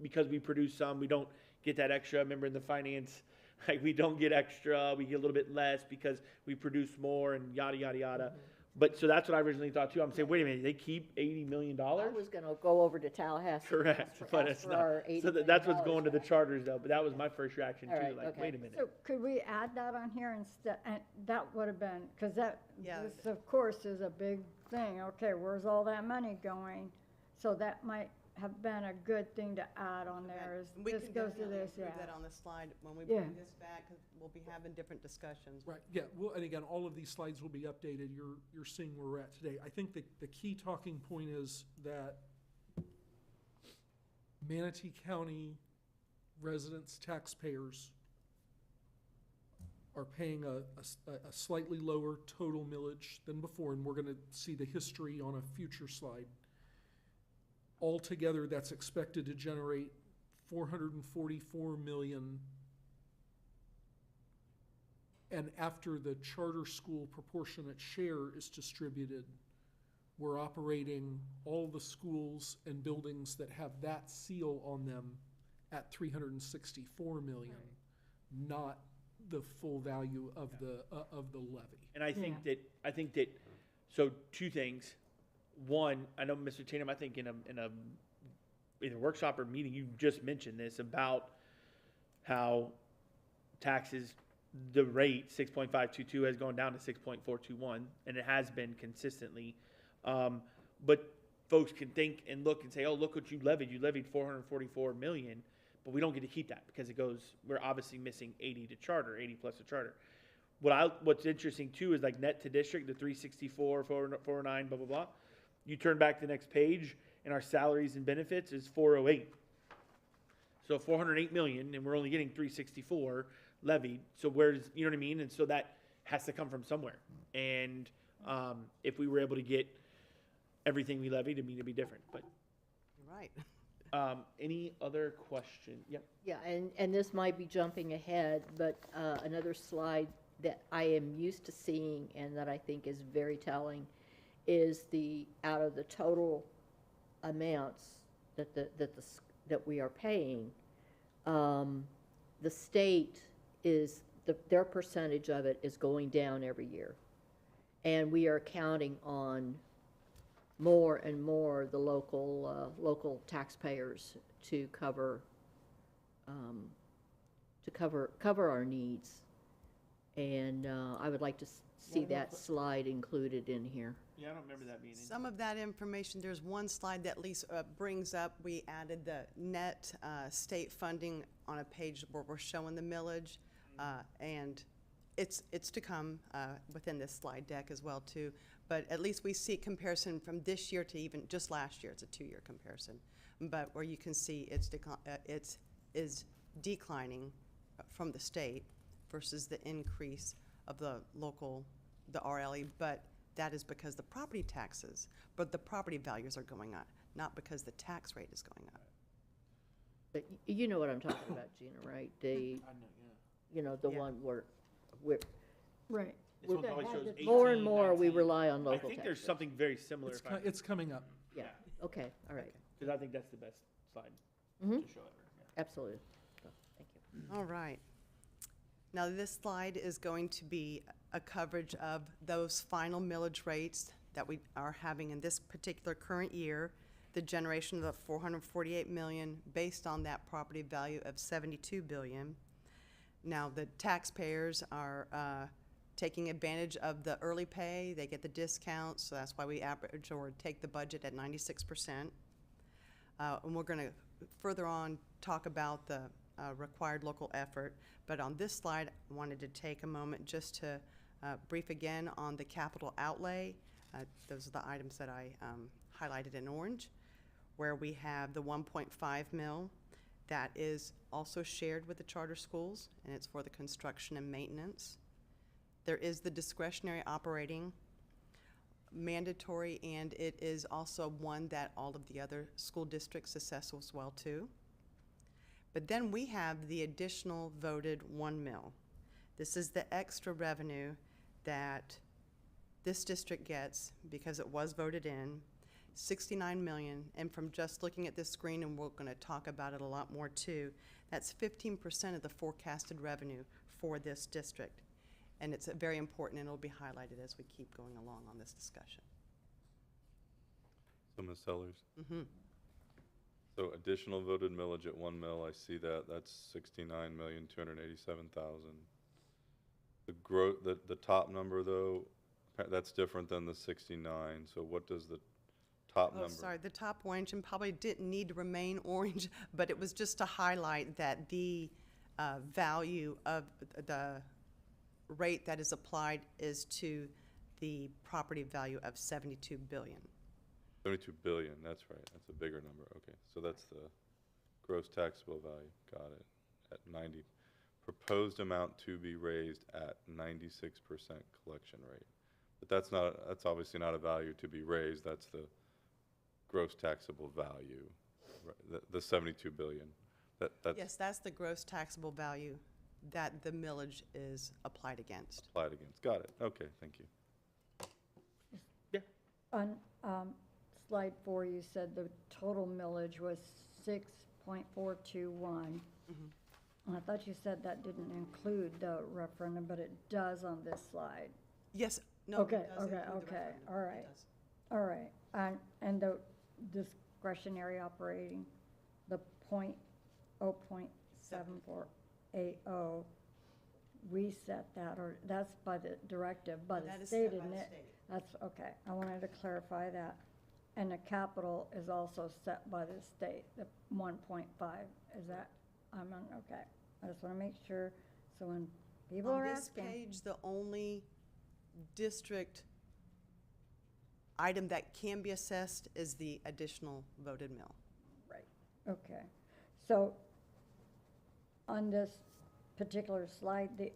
Speaker 1: because we produce some, we don't get that extra. Remember in the finance, like we don't get extra, we get a little bit less because we produce more and yada, yada, yada. But so that's what I originally thought too. I'm saying, wait a minute, they keep $80 million?
Speaker 6: I was going to go over to Tallahassee.
Speaker 1: Correct, but it's not. So that's what's going to the charters though, but that was my first reaction
Speaker 6: All
Speaker 1: too,
Speaker 6: right,
Speaker 1: like,
Speaker 6: okay.
Speaker 1: wait a minute.
Speaker 7: So could we add that on here instead? And that would have been, because
Speaker 15: Yeah.
Speaker 7: this of course is a big thing. Okay, where's all that money going? So that might have been a good thing to add on there, is
Speaker 15: We
Speaker 7: this
Speaker 15: can
Speaker 7: goes to
Speaker 15: definitely
Speaker 7: this,
Speaker 15: improve
Speaker 7: yeah.
Speaker 15: that on the slide when we
Speaker 7: Yeah.
Speaker 15: bring this back, 'cause we'll be having different discussions.
Speaker 9: Right, yeah, well, and again, all of these slides will be updated, you're seeing where we're at today. I think the key talking point is that Manatee County residents, taxpayers are paying a slightly lower total millage than before, and we're gonna see the history on a future slide. Altogether, that's expected to generate $444 million. And after the charter school proportionate share is distributed, we're operating all the schools and buildings that have that seal on them at $364 million, not the full value of the levy.
Speaker 1: And I think that, so two things. One, I know Mr. Tatum, I think in a either workshop or meeting, you just mentioned this about how taxes, the rate 6.522 has gone down to 6.421, and it has been consistently. But folks can think and look and say, oh, look what you levied. You levied 444 million, but we don't get to keep that because it goes, we're obviously missing 80 to charter, 80 plus to charter. What's interesting too is like net to district, the 364, 409, blah, blah, blah. You turn back to the next page and our salaries and benefits is 408. So 408 million and we're only getting 364 levied. So where's, you know what I mean? And so that has to come from somewhere. And if we were able to get everything we levied, I mean, it'd be different, but.
Speaker 15: Right.
Speaker 1: Any other question? Yep.
Speaker 6: Yeah, and this might be jumping ahead, but another slide that I am used to seeing and that I think is very telling is out of the total amounts that we are paying, the state is, their percentage of it is going down every year. And we are counting on more and more the local taxpayers to cover our needs. And I would like to see that slide included in here.
Speaker 1: Yeah, I don't remember that being in.
Speaker 15: Some of that information, there's one slide that at least brings up, we added the net state funding on a page where we're showing the millage, and it's to come within this slide deck as well too. But at least we see comparison from this year to even just last year. It's a 2-year comparison, but where you can see it's declining from the state versus the increase of the local, the RLE. But that is because the property taxes, but the property values are going up, not because the tax rate is going up.
Speaker 6: But you know what I'm talking about, Gina, right?
Speaker 1: I know, yeah.
Speaker 6: You know, the
Speaker 15: Yeah.
Speaker 6: one where we're,
Speaker 7: Right.
Speaker 1: This one probably shows 18,
Speaker 6: more and more we
Speaker 1: 19.
Speaker 6: rely on
Speaker 1: I
Speaker 6: local
Speaker 1: think there's
Speaker 6: taxes.
Speaker 1: something very similar.
Speaker 9: It's coming up.
Speaker 6: Yeah, okay, all right,
Speaker 1: Because I think that's the best slide
Speaker 6: Mhm.
Speaker 1: to show it. Yeah.
Speaker 6: absolutely. So, thank you.
Speaker 15: All right. Now, this slide is going to be a coverage of those final millage rates that we are having in this particular current year, the generation of the 448 million based on that property value of 72 billion. Now, the taxpayers are taking advantage of the early pay. They get the discounts, so that's why we average or take the budget at 96%. And we're going to further on talk about the required local effort. But on this slide, I wanted to take a moment just to brief again on the capital outlay. Those are the items that I highlighted in orange, where we have the 1.5 mil that is also shared with the charter schools, and it's for the construction and maintenance. There is the discretionary operating, mandatory, and it is also one that all of the other school districts assess as well too. But then we have the additional voted 1 mil. This is the extra revenue that this district gets because it was voted in, 69 million, and from just looking at this screen, and we're going to talk about it a lot more too, that's 15% of the forecasted revenue for this district. And it's very important, and it'll be highlighted as we keep going along on this discussion.
Speaker 5: So, Ms. Sellers?
Speaker 15: Mm-hmm.
Speaker 5: So additional voted millage at 1 mil, I see that, that's 69,287,000. The top number though, that's different than the 69, so what does the top number?
Speaker 15: Oh, sorry, the top orange, and probably didn't need to remain orange, but it was just to highlight that the value of the rate that is applied is to the property value of 72 billion.
Speaker 5: 72 billion, that's right, that's a bigger number, okay. So that's the gross taxable value, got it, at 90. Proposed amount to be raised at 96% collection rate. But that's obviously not a value to be raised, that's the gross taxable value, right, the 72 billion. That's
Speaker 15: Yes, that's the gross taxable value that the millage is applied against.
Speaker 5: applied against, got it, okay, thank you.
Speaker 7: On slide 4, you said the total millage was 6.421. I thought you said that didn't include the referendum, but it does on this slide.
Speaker 15: Yes, no,
Speaker 7: Okay,
Speaker 15: it does
Speaker 7: okay,
Speaker 15: include the
Speaker 7: okay,
Speaker 15: referendum.
Speaker 7: all
Speaker 15: It
Speaker 7: right.
Speaker 15: does.
Speaker 7: All right, and the discretionary operating, the 0.7480, we set that, or that's by the directive, by
Speaker 15: That
Speaker 7: the
Speaker 15: is
Speaker 7: state,
Speaker 15: set by
Speaker 7: isn't
Speaker 15: the
Speaker 7: it?
Speaker 15: state.
Speaker 7: That's, okay, I wanted to clarify that. And the capital is also set by the state, the 1.5, is that, okay. I just want to make sure, so when people are
Speaker 15: On this
Speaker 7: asking.
Speaker 15: page, the only district item that can be assessed is the additional voted mill.
Speaker 7: Right, okay. So on this particular slide, the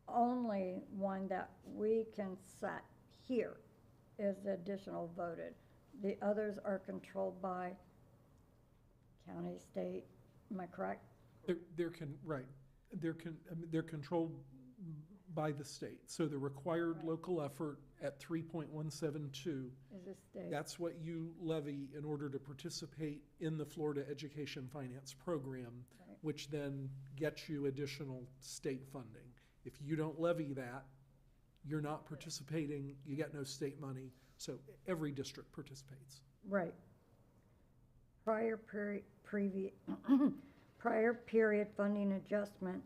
Speaker 7: only one that we can set here is the additional voted. The others are controlled by county, state, am I correct?
Speaker 9: They're controlled by the state. So the required local effort at 3.172,
Speaker 7: Is the state?
Speaker 9: that's what you levy in order to participate in the Florida Education Finance Program,
Speaker 7: Right.
Speaker 9: which then gets you additional state funding. If you don't levy that, you're not participating, you get no state money, so every district participates.
Speaker 7: Right. Prior period funding adjustment,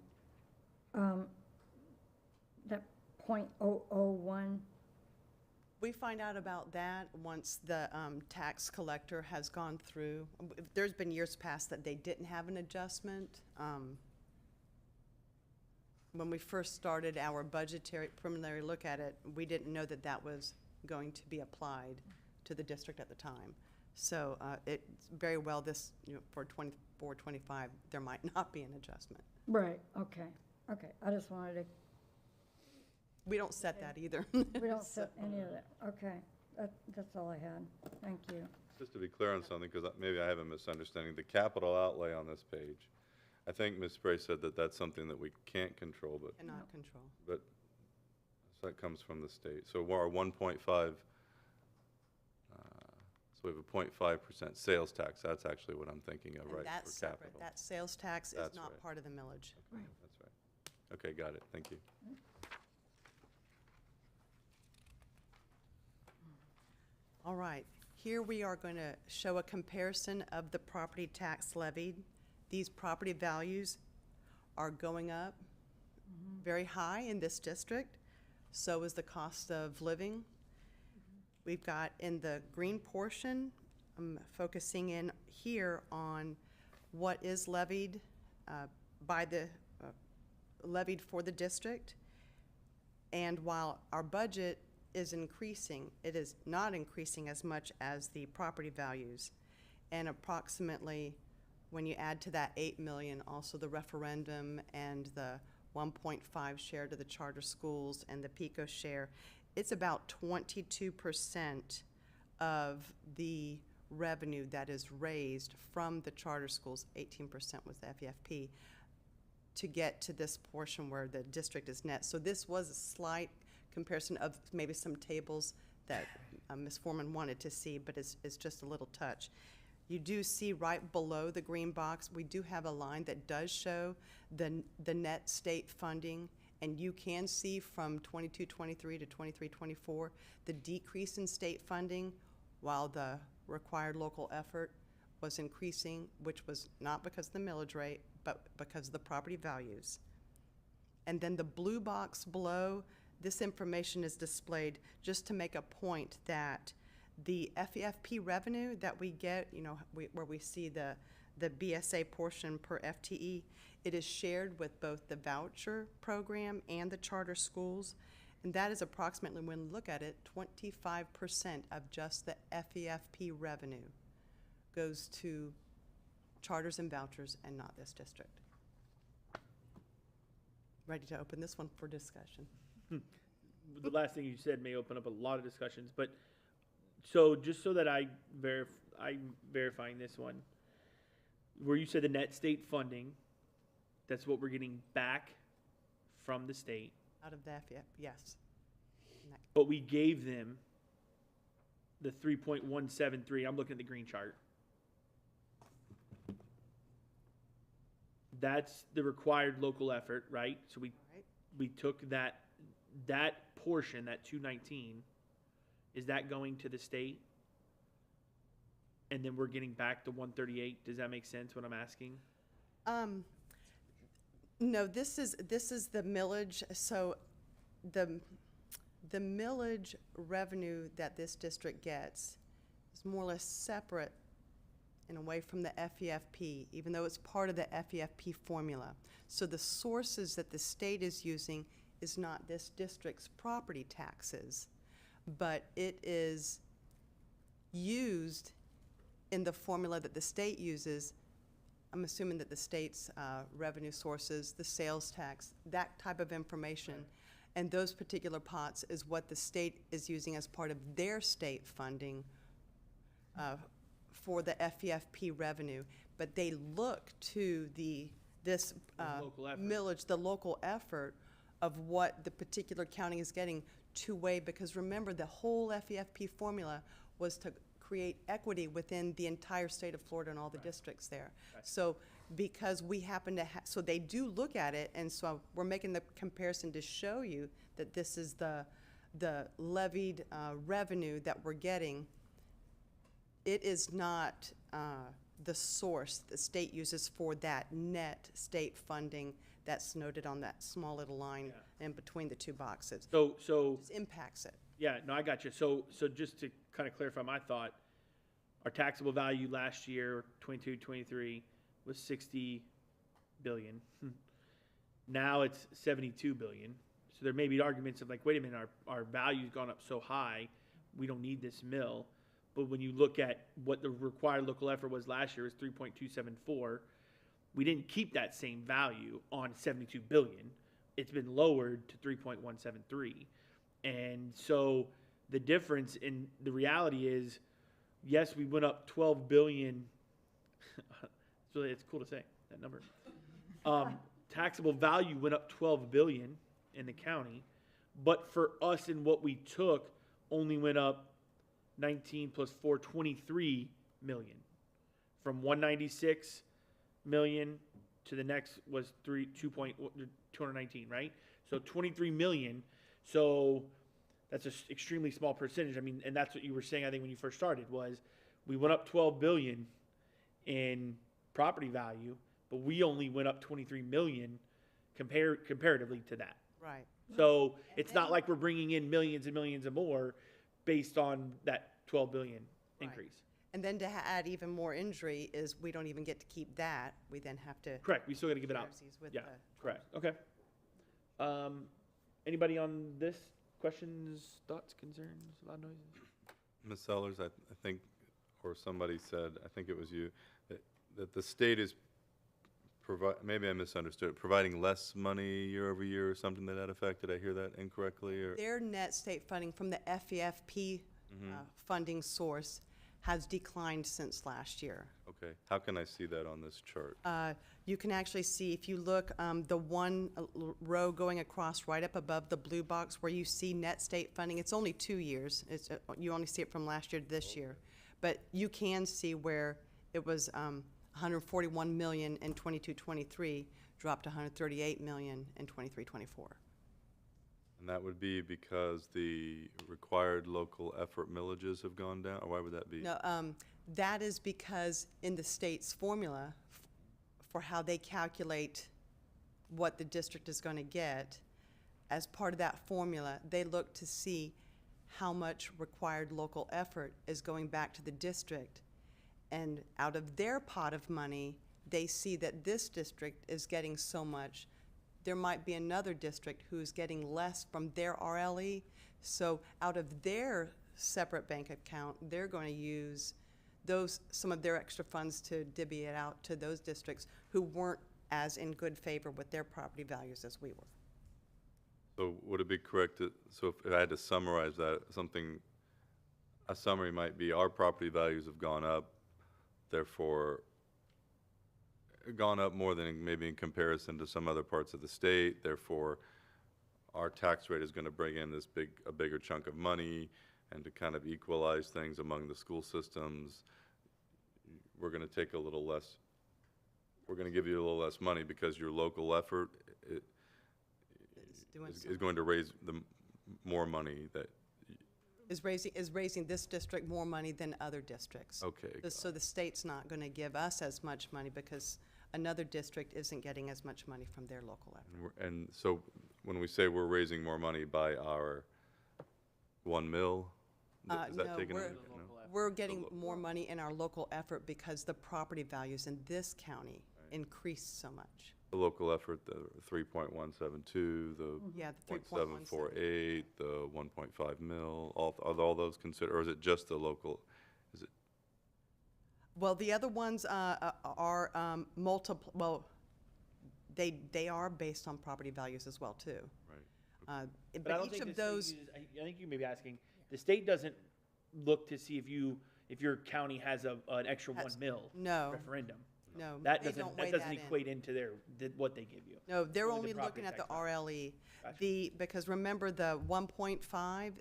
Speaker 7: that .001,
Speaker 15: We find out about that once the tax collector has gone through. There's been years past that they didn't have an adjustment. When we first started our budgetary preliminary look at it, we didn't know that that was going to be applied to the district at the time. So it's very well this, for 24, 25, there might not be an adjustment.
Speaker 7: right, okay, I just wanted to,
Speaker 15: We don't set that either.
Speaker 7: we don't set any of that, okay, that's all I had, thank you.
Speaker 5: Just to be clear on something, because maybe I have a misunderstanding, the capital outlay on this page, I think Ms. Spray said that that's something that we can't control, but,
Speaker 15: Cannot control.
Speaker 5: so that comes from the state. So our 1.5, so we have a 0.5% sales tax, that's actually what I'm thinking of,
Speaker 15: And
Speaker 5: right,
Speaker 15: that's
Speaker 5: for
Speaker 15: separate.
Speaker 5: capital.
Speaker 15: That sales tax is
Speaker 5: That's
Speaker 15: not
Speaker 5: right.
Speaker 15: part of the millage.
Speaker 5: Okay, that's right. Okay, got it, thank you.
Speaker 15: All right, here we are going to show a comparison of the property tax levied. These property values are going up very high in this district. So is the cost of living. We've got in the green portion, I'm focusing in here on what is levied levied for the district. And while our budget is increasing, it is not increasing as much as the property values. And approximately, when you add to that 8 million, also the referendum and the 1.5 share to the charter schools and the PICO share, it's about 22% of the revenue that is raised from the charter schools, 18% was the FEFP, to get to this portion where the district is net. So this was a slight comparison of maybe some tables that Ms. Foreman wanted to see, but it's just a little touch. You do see right below the green box, we do have a line that does show the net state funding, and you can see from 22-23 to 23-24 the decrease in state funding while the required local effort was increasing, which was not because of the millage rate, but because of the property values. And then the blue box below, this information is displayed just to make a point that the FEFP revenue that we get, where we see the BSA portion per FTE, it is shared with both the voucher program and the charter schools. And that is approximately, when we look at it, 25% of just the FEFP revenue goes to charters and vouchers and not this district. Ready to open this one for discussion.
Speaker 1: The last thing you said may open up a lot of discussions, but so just so that I'm verifying this one, where you said the net state funding, that's what we're getting back from the state.
Speaker 15: Out of the FEF, yes.
Speaker 1: But we gave them the 3.173. I'm looking at the green chart. That's the required local effort, right? So we took that portion, that 219. Is that going to the state? And then we're getting back to 138. Does that make sense what I'm asking?
Speaker 15: No, this is the millage. So the millage revenue that this district gets It's more or less separate in a way from the FEFP, even though it's part of the FEFP formula. So the sources that the state is using is not this district's property taxes, but it is used in the formula that the state uses. I'm assuming that the state's revenue sources, the sales tax, that type of information, and those particular pots is what the state is using as part of their state funding for the FEFP revenue. But they look to this
Speaker 1: local effort.
Speaker 15: millage, the local effort of what the particular county is getting to weigh, because remember, the whole FEFP formula was to create equity within the entire state of Florida and all the districts there. So because we happen to so they do look at it, and so we're making the comparison to show you that this is the levied revenue that we're getting. It is not the source the state uses for that net state funding that's noted on that small little line in between the two boxes.
Speaker 1: So
Speaker 15: It just impacts it.
Speaker 1: yeah, no, I got you. So just to kind of clarify my thought, our taxable value last year, 22-23, was 60 billion. Now it's 72 billion. So there may be arguments of like, wait a minute, our value's gone up so high, we don't need this mill. But when you look at what the required local effort was last year, is 3.274. We didn't keep that same value on 72 billion. It's been lowered to 3.173. And so the difference in the reality is, yes, we went up 12 billion. It's cool to say that number. Taxable value went up 12 billion in the county, but for us and what we took only went up 19 plus 4, 23 million. From 196 million to the next was 219, right? So 23 million. So that's an extremely small percentage. I mean, and that's what you were saying, I think, when you first started, was we went up 12 billion in property value, but we only went up 23 million comparatively to that.
Speaker 15: Right.
Speaker 1: So it's not like we're bringing in millions and millions and more based on that 12 billion increase.
Speaker 15: And then to add even more injury is we don't even get to keep that. We then have to.
Speaker 1: Correct. We still got to give it out.
Speaker 15: With
Speaker 1: Yeah.
Speaker 15: the-
Speaker 1: Correct. Okay. Anybody on this? Questions, thoughts, concerns, loud noises?
Speaker 5: Ms. Sellers, I think, or somebody said, I think it was you, that the state is maybe I misunderstood, providing less money year over year or something to that effect. Did I hear that incorrectly? Or?
Speaker 15: Their net state funding from the FEFP funding source has declined since last year.
Speaker 5: Okay. How can I see that on this chart?
Speaker 15: You can actually see, if you look, the one row going across right up above the blue box where you see net state funding, it's only 2 years. You only see it from last year to this year. But you can see where it was 141 million in 22-23, dropped to 138 million in 23-24.
Speaker 5: And that would be because the required local effort millages have gone down? Or why would that be?
Speaker 15: No, that is because in the state's formula for how they calculate what the district is going to get, as part of that formula, they look to see how much required local effort is going back to the district. And out of their pot of money, they see that this district is getting so much. There might be another district who's getting less from their RLE. So out of their separate bank account, they're going to use some of their extra funds to divvy it out to those districts who weren't as in good favor with their property values as we were.
Speaker 5: So would it be correct so if I had to summarize that, a summary might be our property values have gone up, therefore gone up more than maybe in comparison to some other parts of the state, therefore our tax rate is going to bring in a bigger chunk of money, and to kind of equalize things among the school systems, we're going to take a little less, we're going to give you a little less money because your local effort is going to raise more money that
Speaker 15: is raising this district more money than other districts.
Speaker 5: Okay.
Speaker 15: So the state's not going to give us as much money because another district isn't getting as much money from their local effort.
Speaker 5: And so when we say we're raising more money by our 1 mil, Is that taken
Speaker 15: we're,
Speaker 5: into account? No?
Speaker 15: we're getting more money in our local effort because the property values in this county increased so much.
Speaker 5: The local effort, the 3.172, the
Speaker 15: Yeah, the
Speaker 5: 0.748, the 1.5 mil, are all those considered, or is it just the local? Is it,
Speaker 15: Well, the other ones are multiple, well, they are based on property values as well, too.
Speaker 5: right?
Speaker 1: But I don't
Speaker 15: But each
Speaker 1: think
Speaker 15: of
Speaker 1: the state
Speaker 15: those,
Speaker 1: uses, I think you may be asking, the state doesn't look to see if your county has an extra 1 mil
Speaker 15: no,
Speaker 1: referendum.
Speaker 15: no,
Speaker 1: That
Speaker 15: they
Speaker 1: doesn't,
Speaker 15: don't
Speaker 1: that
Speaker 15: weigh
Speaker 1: doesn't
Speaker 15: that in.
Speaker 1: equate into what they give you.
Speaker 15: No, they're
Speaker 1: Only the
Speaker 15: only looking
Speaker 1: property
Speaker 15: at the
Speaker 1: tax value.
Speaker 15: RLE. Because remember the 1.5,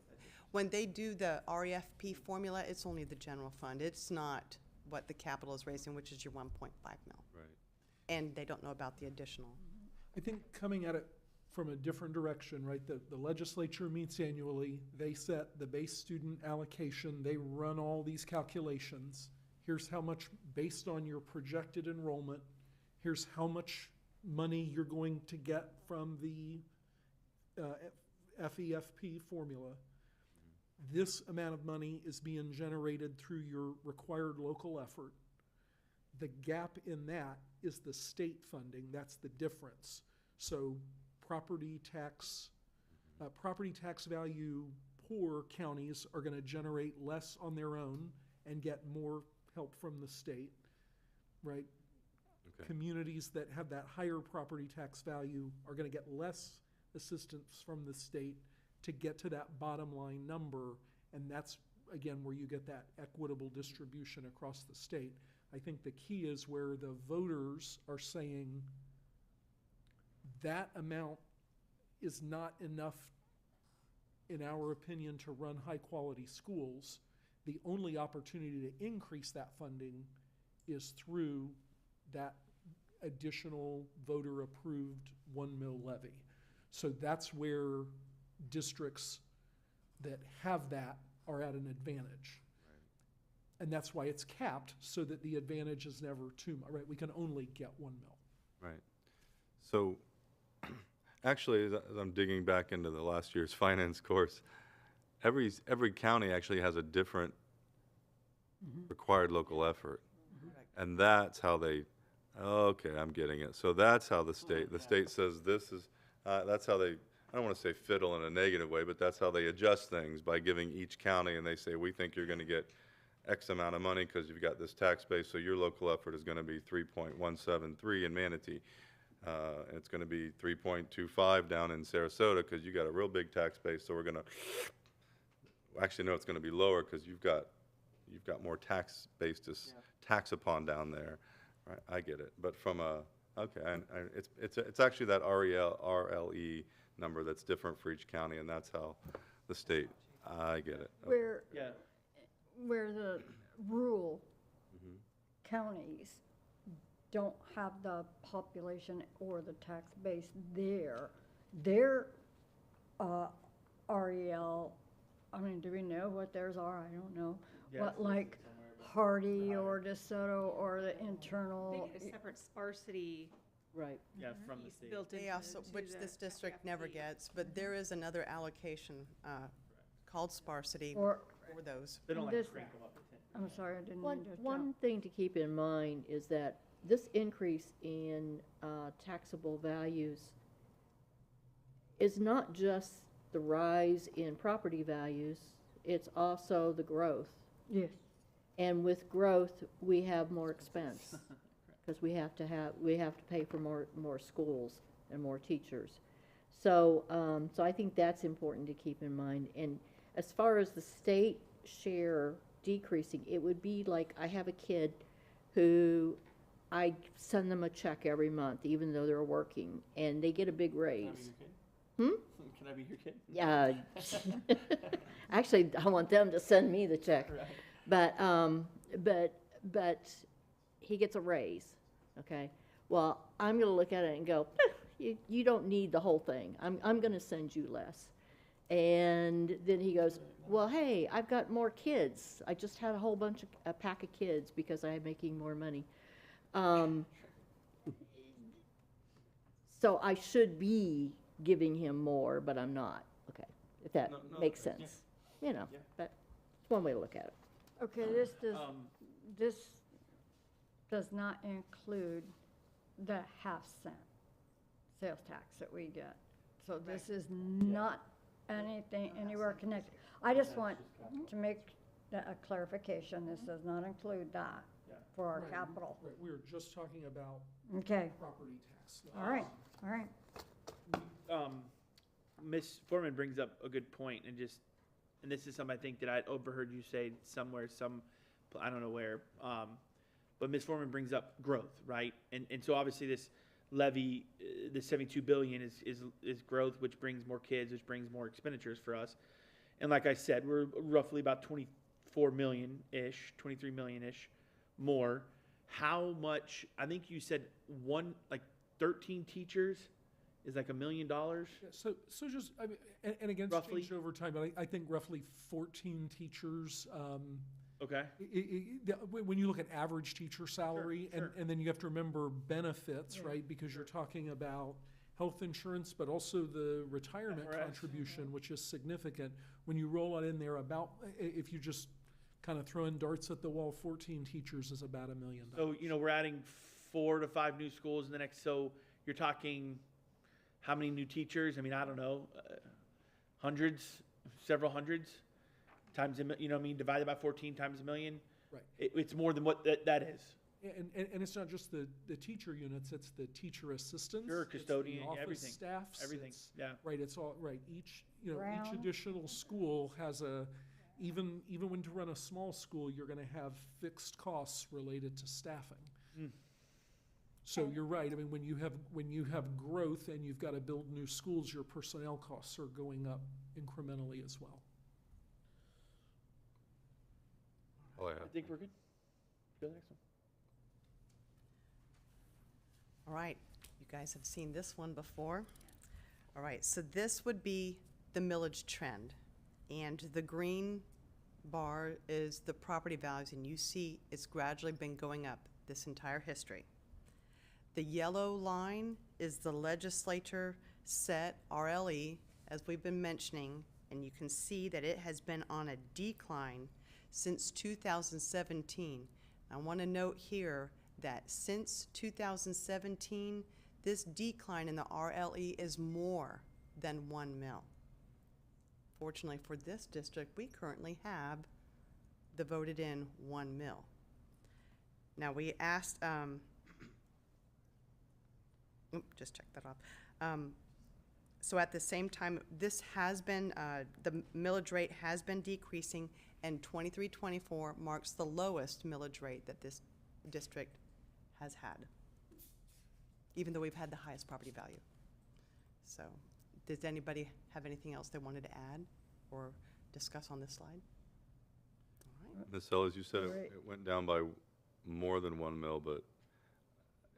Speaker 15: when they do the REFP formula, it's only the general fund. It's not what the capital is raising, which is your 1.5 mil.
Speaker 5: Right.
Speaker 15: And they don't know about the additional.
Speaker 9: I think coming at it from a different direction, right? The legislature meets annually, they set the base student allocation, they run all these calculations. Here's how much, based on your projected enrollment, here's how much money you're going to get from the FEFP formula. This amount of money is being generated through your required local effort. The gap in that is the state funding, that's the difference. So property tax value poor counties are gonna generate less on their own and get more help from the state, right?
Speaker 5: Okay.
Speaker 9: Communities that have that higher property tax value are gonna get less assistance from the state to get to that bottom line number, and that's, again, where you get that equitable distribution across the state. I think the key is where the voters are saying that amount is not enough, in our opinion, to run high-quality schools. The only opportunity to increase that funding is through that additional voter-approved 1 mil levy. So that's where districts that have that are at an advantage. And that's why it's capped, so that the advantage is never too much, right? We can only get 1 mil.
Speaker 5: Right. So, actually, as I'm digging back into the last year's finance course, every county actually has a different required local effort. And that's how they, okay, I'm getting it. So that's how the state says this is, that's how they, I don't want to say fiddle in a negative way, but that's how they adjust things, by giving each county, and they say, we think you're going to get X amount of money because you've got this tax base, so your local effort is going to be 3.173 in Manatee. And it's going to be 3.25 down in Sarasota because you got a real big tax base, so we're going to, actually, no, it's going to be lower because you've got more tax base to tax upon down there. Right, I get it. But from a, okay, it's actually that RLE number that's different for each county, and that's how the state, I get it. Okay.
Speaker 7: Where the rural counties don't have the population or the tax base there, their REL, I mean, do we know what theirs are? I don't know. What, like Hardy or DeSoto or the internal?
Speaker 8: They get a separate sparsity
Speaker 6: Right.
Speaker 1: Yeah, from the state.
Speaker 8: built into
Speaker 15: They also,
Speaker 8: to
Speaker 15: which
Speaker 8: the
Speaker 15: this district never
Speaker 8: FFP.
Speaker 15: gets, but there is another allocation called sparsity
Speaker 7: Or,
Speaker 15: for those.
Speaker 1: They don't like
Speaker 7: This-
Speaker 1: to crank them up.
Speaker 7: I'm sorry, I didn't
Speaker 6: One,
Speaker 7: mean to jump.
Speaker 6: one thing to keep in mind is that this increase in taxable values is not just the rise in property values, it's also the growth.
Speaker 7: Yes.
Speaker 6: And with growth, we have more expense, because we have to pay for more schools and more teachers. So, so I think that's important to keep in mind. And as far as the state share decreasing, it would be like, I have a kid who I send them a check every month, even though they're working, and they get a big raise.
Speaker 1: Can I be your kid?
Speaker 6: Yeah. Actually, I want them to send me the check.
Speaker 1: Right.
Speaker 6: But he gets a raise, okay? Well, I'm gonna look at it and go, you don't need the whole thing. I'm gonna send you less. And then he goes, well, hey, I've got more kids. I just had a pack of kids because I'm making more money. So I should be giving him more, but I'm not, okay, if that makes sense. You know, but It's one way to look at it.
Speaker 7: Okay, this does not include the half-cent sales tax that we get. So this is not anything, anywhere connected. I just want to make a clarification, this does not include that for our
Speaker 9: Right,
Speaker 7: capital.
Speaker 9: Right, we were just talking about
Speaker 7: Okay,
Speaker 9: property tax.
Speaker 7: all right, all right.
Speaker 1: Ms. Foreman brings up a good point, and this is something I think that I overheard you say somewhere, I don't know where, but Ms. Foreman brings up growth, right? And so obviously this levy, the 72 billion is growth, which brings more kids, which brings more expenditures for us. And like I said, we're roughly about 24 million-ish, 23 million-ish more. How much, I think you said 13 teachers is like $1 million?
Speaker 9: Yeah, so just, I mean, and again, it's
Speaker 1: Roughly?
Speaker 9: changed over time, but I think roughly 14 teachers.
Speaker 1: Okay.
Speaker 9: When you look at average teacher salary,
Speaker 1: Sure.
Speaker 9: and then you have to remember benefits, right? Because you're talking about health insurance, but also the retirement
Speaker 1: FRS.
Speaker 9: contribution, which is significant. When you roll it in there, if you just kind of throwing darts at the wall, 14 teachers is about $1 million.
Speaker 1: So, we're adding 4 to 5 new schools in the next, so you're talking how many new teachers? I mean, I don't know, hundreds, several hundreds times, divided by 14 times $1 million.
Speaker 9: Right.
Speaker 1: It's more than what that is.
Speaker 9: And it's not just the teacher units, it's the teacher assistants.
Speaker 1: Sure,
Speaker 9: it's the
Speaker 1: custodian, yeah,
Speaker 9: office
Speaker 1: everything.
Speaker 9: staffs.
Speaker 1: Everything,
Speaker 9: it's-
Speaker 1: yeah.
Speaker 9: Right, it's all, right, each
Speaker 7: Brown.
Speaker 9: additional school has even when to run a small school, you're gonna have fixed costs related to staffing.
Speaker 1: Mm.
Speaker 9: So you're right, I mean, when you have growth and you've gotta build new schools, your personnel costs are going up incrementally as well.
Speaker 5: Oh, yeah.
Speaker 1: I think we're good. Go to the next one.
Speaker 15: All right, you guys have seen this one before. All right, so this would be the millage trend. And the green bar is the property values, and you see it's gradually been going up this entire history. The yellow line is the legislature set RLE, as we've been mentioning, and you can see that it has been on a decline since 2017. I want to note here that since 2017, this decline in the RLE is more than 1 mil. Fortunately for this district, we currently have the voted in 1 mil. Now we asked, just check that off. So at the same time, this has been, the millage rate has been decreasing, and 23-24 marks the lowest millage rate that this district has had, even though we've had the highest property value. So, does anybody have anything else they wanted to add or discuss on this slide? All right.
Speaker 5: Ms. Ellis, you said
Speaker 7: Right.
Speaker 5: it went down by more than 1 mil, but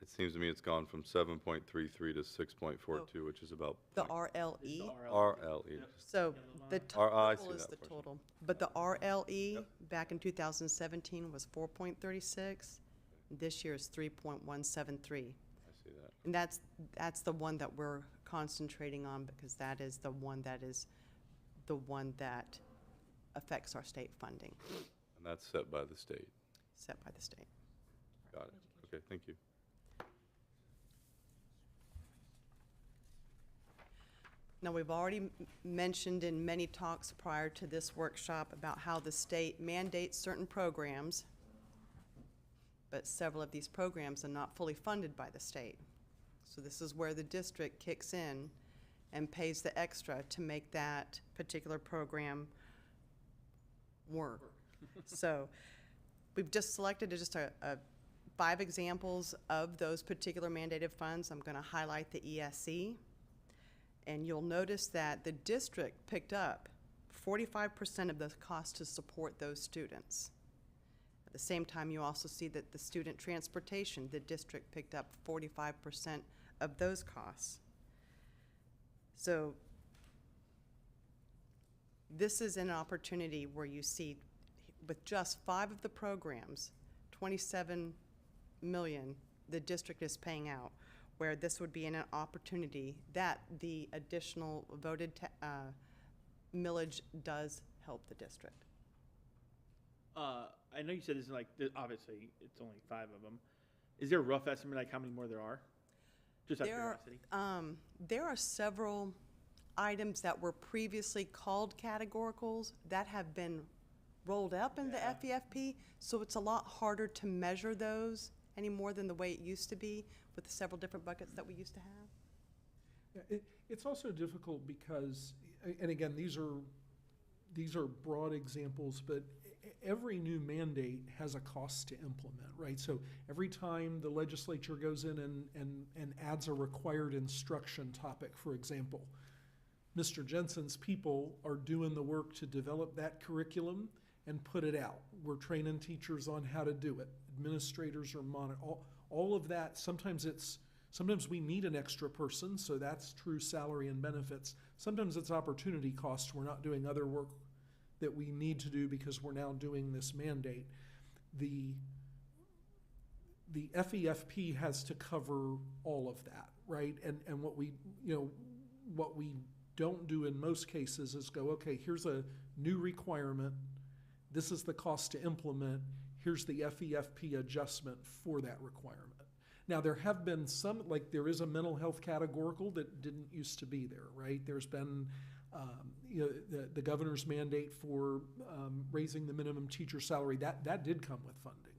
Speaker 5: it seems to me it's gone from 7.33 to 6.42, which is about
Speaker 15: The
Speaker 5: point-
Speaker 15: RLE.
Speaker 5: RLE.
Speaker 15: So the
Speaker 5: I
Speaker 15: total
Speaker 5: see
Speaker 15: is
Speaker 5: that
Speaker 15: the
Speaker 5: portion.
Speaker 15: total. But the RLE back in 2017 was 4.36. This year is 3.173.
Speaker 5: I see that.
Speaker 15: And that's the one that we're concentrating on, because that is the one that affects our state funding,
Speaker 5: And that's set by the state.
Speaker 15: set by the state.
Speaker 5: Got it. Okay, thank you.
Speaker 15: Now, we've already mentioned in many talks prior to this workshop about how the state mandates certain programs, but several of these programs are not fully funded by the state. So this is where the district kicks in and pays the extra to make that particular program work. So we've just selected just a 5 examples of those particular mandated funds. I'm going to highlight the ESE. And you'll notice that the district picked up 45% of the cost to support those students. At the same time, you also see that the student transportation, the district picked up 45% of those costs. So this is an opportunity where you see, with just 5 of the programs, 27 million the district is paying out, where this would be an opportunity that the additional voted millage does help the district.
Speaker 1: I know you said this is like, obviously, it's only 5 of them. Is there a rough estimate, like how many more there are? Just out of curiosity.
Speaker 15: There are several items that were previously called categoricals that have been rolled up into FEFP, so it's a lot harder to measure those any more than the way it used to be with the several different buckets that we used to have.
Speaker 9: Yeah, it's also difficult because, and again, these are broad examples, but every new mandate has a cost to implement, right? So every time the legislature goes in and adds a required instruction topic, for example, Mr. Jensen's people are doing the work to develop that curriculum and put it out. We're training teachers on how to do it. Administrators are monitoring. All of that, sometimes we need an extra person, so that's true salary and benefits. Sometimes it's opportunity cost. We're not doing other work that we need to do because we're now doing this mandate. The FEFP has to cover all of that, right? And what we don't do in most cases is go, okay, here's a new requirement. This is the cost to implement. Here's the FEFP adjustment for that requirement. Now, there have been some, like there is a mental health categorical that didn't used to be there, right? There's been the governor's mandate for raising the minimum teacher salary, that did come with funding.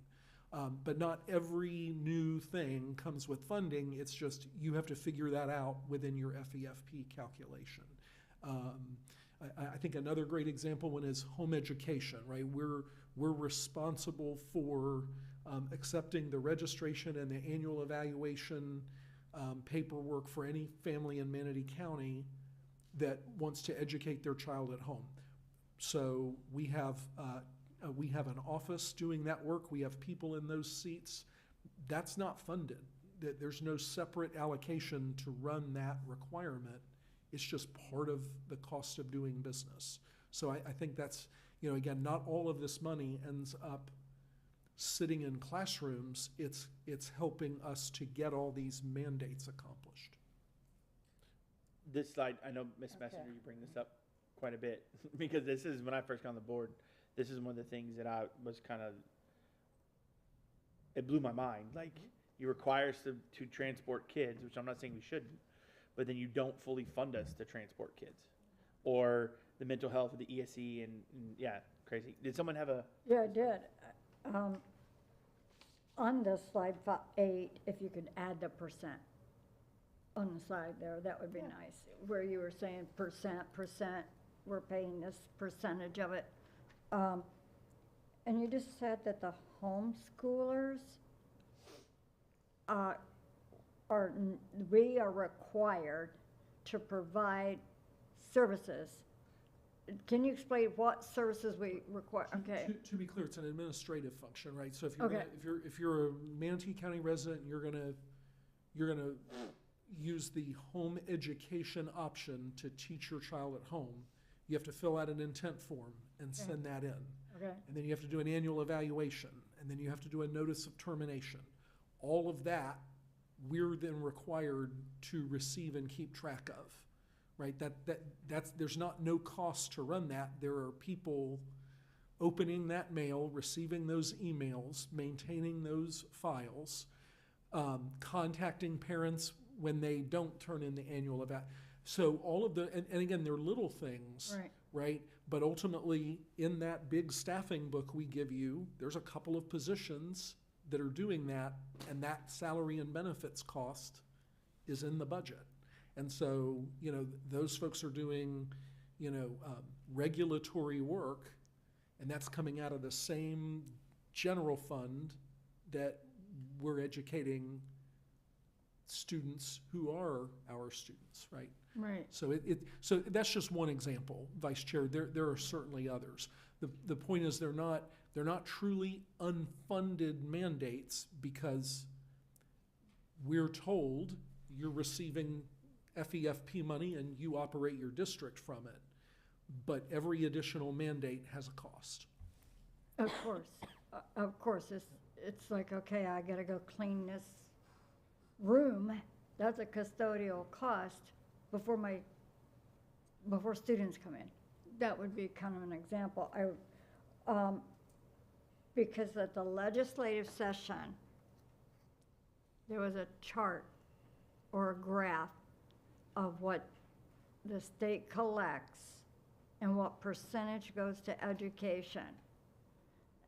Speaker 9: But not every new thing comes with funding. It's just you have to figure that out within your FEFP calculation. I think another great example one is home education, right? We're responsible for accepting the registration and the annual evaluation paperwork for any family in Manatee County that wants to educate their child at home. So we have an office doing that work. We have people in those seats. That's not funded. There's no separate allocation to run that requirement. It's just part of the cost of doing business. So I think that's, again, not all of this money ends up sitting in classrooms. It's helping us to get all these mandates accomplished.
Speaker 1: This slide, I know, Ms. Messenger, you bring this up quite a bit because this is, when I first got on the board, this is one of the things that I was it blew my mind. Like, you require us to transport kids, which I'm not saying we shouldn't, but then you don't fully fund us to transport kids. Or the mental health of the ESE and yeah, crazy. Did someone have a?
Speaker 7: Yeah, I did. On this slide 8, if you could add the percent on the side there, that would be nice. Where you were saying percent, we're paying this percentage of it. And you just said that the homeschoolers we are required to provide services. Can you explain what services we require? Okay.
Speaker 9: To be clear, it's an administrative function, right? So if
Speaker 7: you're
Speaker 9: a Manatee County resident, you're gonna use the home education option to teach your child at home. You have to fill out an intent form and send that in.
Speaker 7: Okay.
Speaker 9: And then you have to do an annual evaluation, and then you have to do a notice of termination. All of that, we're then required to receive and keep track of, right? There's no cost to run that. There are people opening that mail, receiving those emails, maintaining those files, contacting parents when they don't turn in the annual evaluation. So all of and again, they're little things, right? But ultimately, in that big staffing book we give you, there's a couple of positions that are doing that, and that salary and benefits cost is in the budget. And so, those folks are doing, regulatory work, and that's coming out of the same general fund that we're educating students who are our students, right?
Speaker 7: Right.
Speaker 9: So so that's just one example, Vice Chair. There are certainly others. The point is they're not truly unfunded mandates because we're told you're receiving FEFP money and you operate your district from it. But every additional mandate has a cost.
Speaker 7: Of course. It's like, okay, I gotta go clean this room. That's a custodial cost before students come in. That would be kind of an example. because at the legislative session, there was a chart or a graph of what the state collects and what percentage goes to education.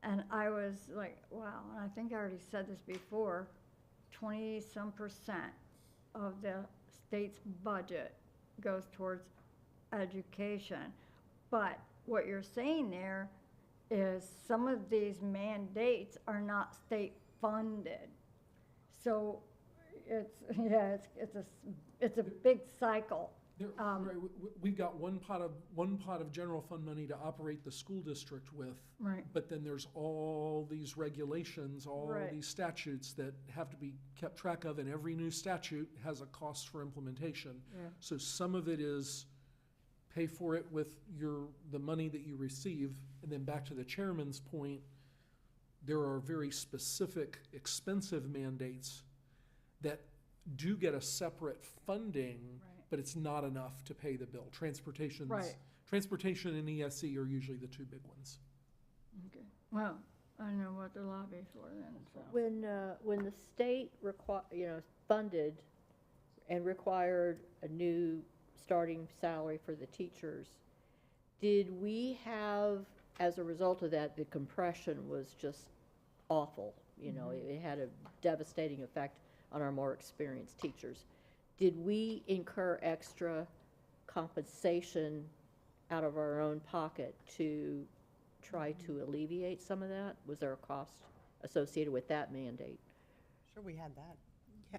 Speaker 7: And I was like, wow, and I think I already said this before, 20-some% of the state's budget goes towards education. But what you're saying there is some of these mandates are not state funded. So it's, yeah, it's a big cycle.
Speaker 9: Right, we've got one pot of general fund money to operate the school district with.
Speaker 7: Right.
Speaker 9: But then there's all these regulations, all
Speaker 7: Right.
Speaker 9: these statutes that have to be kept track of, and every new statute has a cost for implementation.
Speaker 7: Yeah.
Speaker 9: So some of it is pay for it with the money that you receive, and then back to the chairman's point, there are very specific, expensive mandates that do get a separate funding, but it's not enough to pay the bill. Transportation and ESC are usually the two big ones.
Speaker 7: Okay. Well, I know what to lobby for then, so.
Speaker 6: When the state funded and required a new starting salary for the teachers, did we have, as a result of that, the compression was just awful. It had a devastating effect on our more experienced teachers. Did we incur extra compensation out of our own pocket to try to alleviate some of that? Was there a cost associated with that mandate?
Speaker 15: Sure, we had that,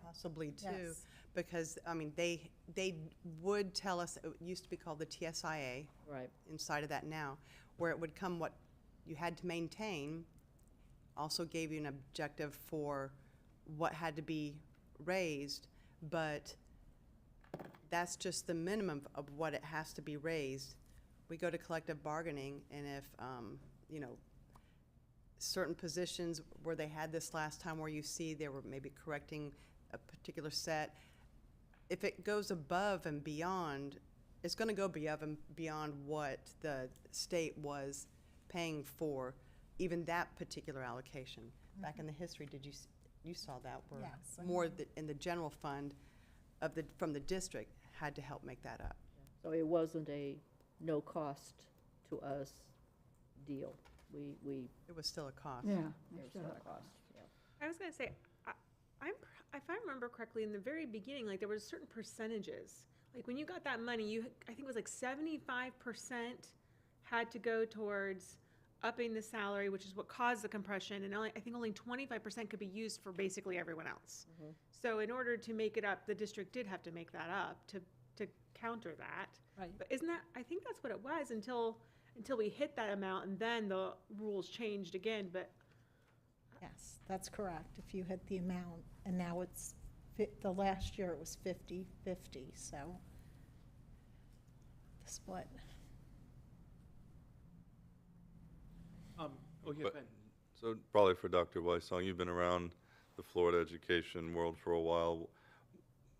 Speaker 15: possibly too.
Speaker 16: Yes.
Speaker 15: Because, I mean, they would tell us, it used to be called the TSIA.
Speaker 6: Right.
Speaker 15: Inside of that now, where it would come what you had to maintain, also gave you an objective for what had to be raised, but that's just the minimum of what it has to be raised. We go to collective bargaining, and if, certain positions where they had this last time where you see they were maybe correcting a particular set, if it goes above and beyond, it's going to go above and beyond what the state was paying for, even that particular allocation. Back in the history, you saw that where
Speaker 16: Yes, I
Speaker 15: more
Speaker 16: know.
Speaker 15: in the general fund from the district had to help make that up.
Speaker 6: So it wasn't a no cost to us deal.
Speaker 15: It was still a cost.
Speaker 7: Yeah.
Speaker 6: There was still a cost, yeah.
Speaker 8: I was gonna say, if I remember correctly, in the very beginning, like there were certain percentages. Like when you got that money, I think it was like 75% had to go towards upping the salary, which is what caused the compression, and I think only 25% could be used for basically everyone else.
Speaker 6: Mhm.
Speaker 8: So in order to make it up, the district did have to make that up to counter that.
Speaker 16: Right.
Speaker 8: But isn't that, I think that's what it was until we hit that amount, and then the rules changed again, but
Speaker 16: Yes, that's correct, if you hit the amount, and now it's, the last year it was 50-50, so the split.
Speaker 1: Yeah,
Speaker 5: But-
Speaker 1: go ahead.
Speaker 5: So probably for Dr. Weissong, you've been around the Florida education world for a while.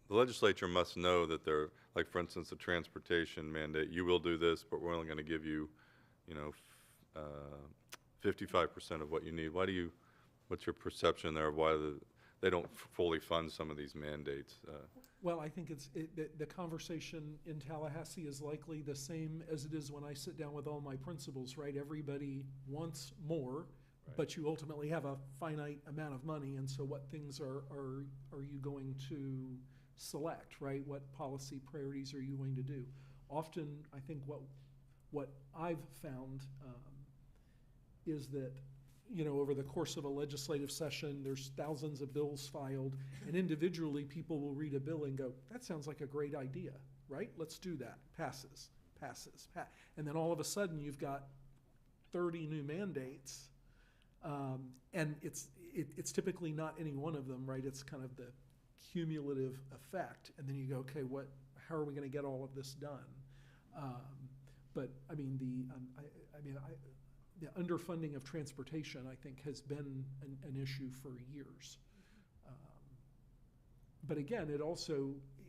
Speaker 5: The legislature must know that they're, like for instance, the transportation mandate, you will do this, but we're only going to give you, 55% of what you need. What's your perception there of why they don't fully fund some of these mandates?
Speaker 9: Well, I think the conversation in Tallahassee is likely the same as it is when I sit down with all my principals, right? Everybody wants more, but you ultimately have a finite amount of money, and so what things are you going to select, right? What policy priorities are you going to do? Often, I think what I've found is that, over the course of a legislative session, there's thousands of bills filed, and individually, people will read a bill and go, that sounds like a great idea, right? Let's do that. Passes. And then all of a sudden, you've got 30 new mandates, and it's typically not any one of them, right? It's kind of the cumulative effect, and then you go, okay, how are we going to get all of this done? But I mean, the underfunding of transportation, I think, has been an issue for years. But again,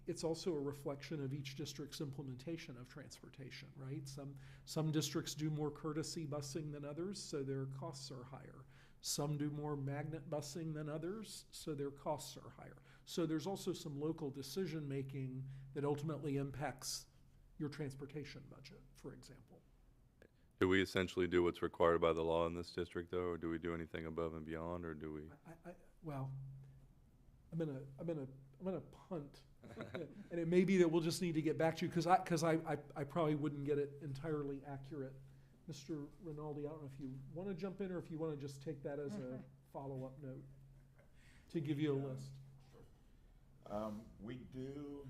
Speaker 9: it's also a reflection of each district's implementation of transportation, right? Some districts do more courtesy busing than others, so their costs are higher. Some do more magnet busing than others, so their costs are higher. So there's also some local decision-making that ultimately impacts your transportation budget, for example.
Speaker 5: Do we essentially do what's required by the law in this district, though, or do we do anything above and beyond, or do we?
Speaker 9: Well, I'm gonna punt, and it may be that we'll just need to get back to you, because I probably wouldn't get it entirely accurate. Mr. Rinaldi, I don't know if you want to jump in, or if you want to just take that as a follow-up note to give you a list.
Speaker 17: We do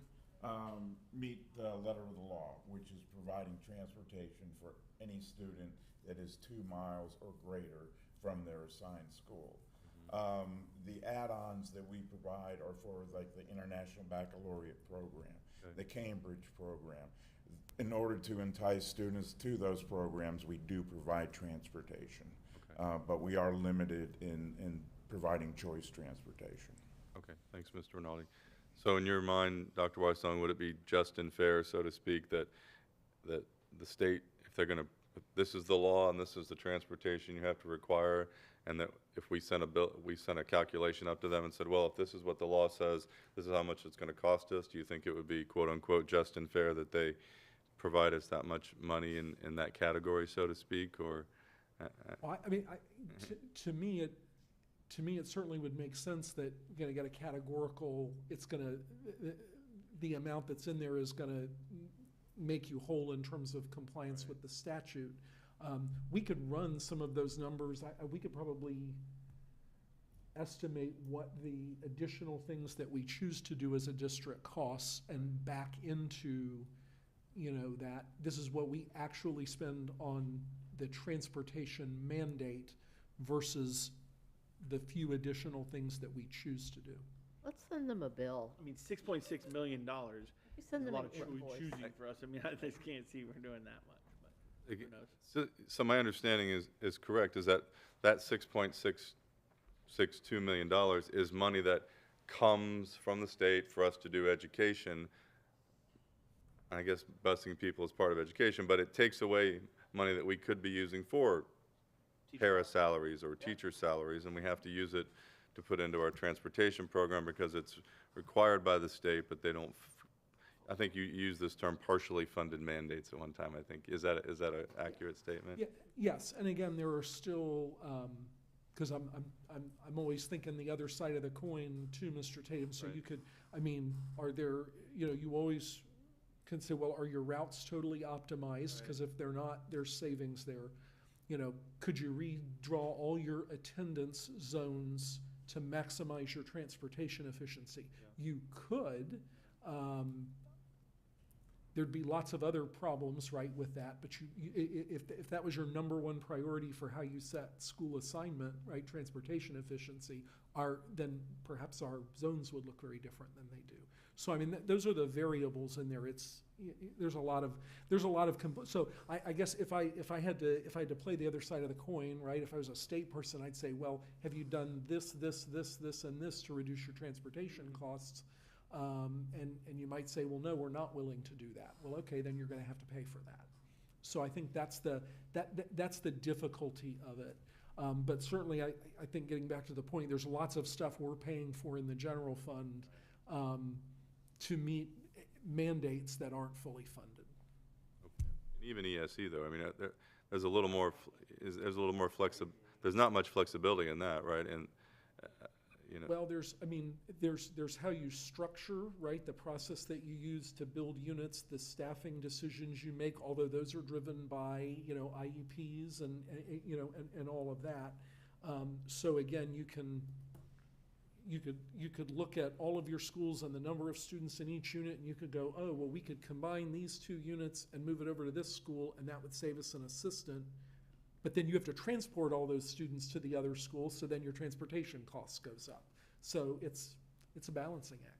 Speaker 17: meet the letter of the law, which is providing transportation for any student that is 2 miles or greater from their assigned school. The add-ons that we provide are for like the International Baccalaureate program, the Cambridge program. In order to entice students to those programs, we do provide transportation, but we are limited in providing choice transportation.
Speaker 5: Okay, thanks, Mr. Rinaldi. So in your mind, Dr. Weissong, would it be just and fair, so to speak, that the state, if they're gonna, if this is the law and this is the transportation you have to require, and that if we sent a calculation up to them and said, well, if this is what the law says, this is how much it's gonna cost us, do you think it would be quote unquote just and fair that they provide us that much money in that category, so to speak, or?
Speaker 9: Well, I mean, to me, it certainly would make sense that you're gonna get a categorical, the amount that's in there is gonna make you whole in terms of compliance with the statute. We could run some of those numbers. We could probably estimate what the additional things that we choose to do as a district costs and back into, that this is what we actually spend on the transportation mandate versus the few additional things that we choose to do.
Speaker 6: Let's send them a bill.
Speaker 1: I mean, $6.6 million.
Speaker 6: We send them
Speaker 1: a
Speaker 6: an
Speaker 1: lot of
Speaker 6: invoice.
Speaker 1: choosing for us. I mean, I just can't see we're doing that much, but who knows?
Speaker 5: So my understanding is correct, is that $6.662 million is money that comes from the state for us to do education. I guess busing people is part of education, but it takes away money that we could be using for para salaries or teacher salaries, and we have to use it to put into our transportation program because it's required by the state, but they don't. I think you used this term partially funded mandates at one time, I think. Is that an accurate statement?
Speaker 9: Yeah, yes, and again, there are still, because I'm always thinking the other side of the coin too, Mr. Tatum. So you could, I mean, are there, you always can say, well, are your routes totally optimized? Because if they're not, there's savings there. Could you redraw all your attendance zones to maximize your transportation efficiency? Yeah. You could. There'd be lots of other problems, right, with that. But if that was your number one priority for how you set school assignment, right, transportation efficiency, then perhaps our zones would look very different than they do. So I mean, those are the variables in there. There's a lot of so I guess if I had to play the other side of the coin, right? If I was a state person, I'd say, well, have you done this, and this to reduce your transportation costs? And you might say, well, no, we're not willing to do that. Well, okay, then you're going to have to pay for that. So I think that's the difficulty of it. But certainly, I think getting back to the point, there's lots of stuff we're paying for in the general fund to meet mandates that aren't fully funded.
Speaker 5: Okay. Even ESE, though, I mean, there's a little more flexibility. There's not much flexibility in that, right? And
Speaker 9: well, there's how you structure, right, the process that you use to build units, the staffing decisions you make, although those are driven by, IEPs and all of that. So again, you could look at all of your schools and the number of students in each unit, and you could go, oh, well, we could combine these 2 units and move it over to this school, and that would save us an assistant. But then you have to transport all those students to the other school, so then your transportation costs goes up. So it's a balancing act.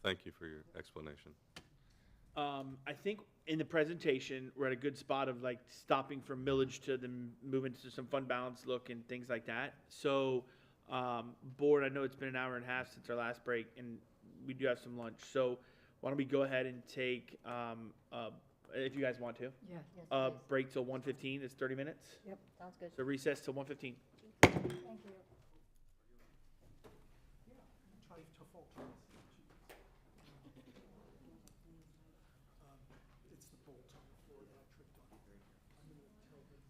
Speaker 5: Thank you for your explanation.
Speaker 1: I think in the presentation, we're at a good spot of like stopping from millage to then moving to some fund balance look and things like that. So board, I know it's been an hour and a half since our last break, and we do have some lunch. So why don't we go ahead and take a if you guys want to.
Speaker 7: Yeah.
Speaker 1: Break till 1:15. It's 30 minutes.
Speaker 7: Yep.
Speaker 6: Sounds good.
Speaker 1: So recess till 1:15.
Speaker 7: Thank you.
Speaker 9: It's the bolt on the floor that I tripped on. I'm gonna tell them that.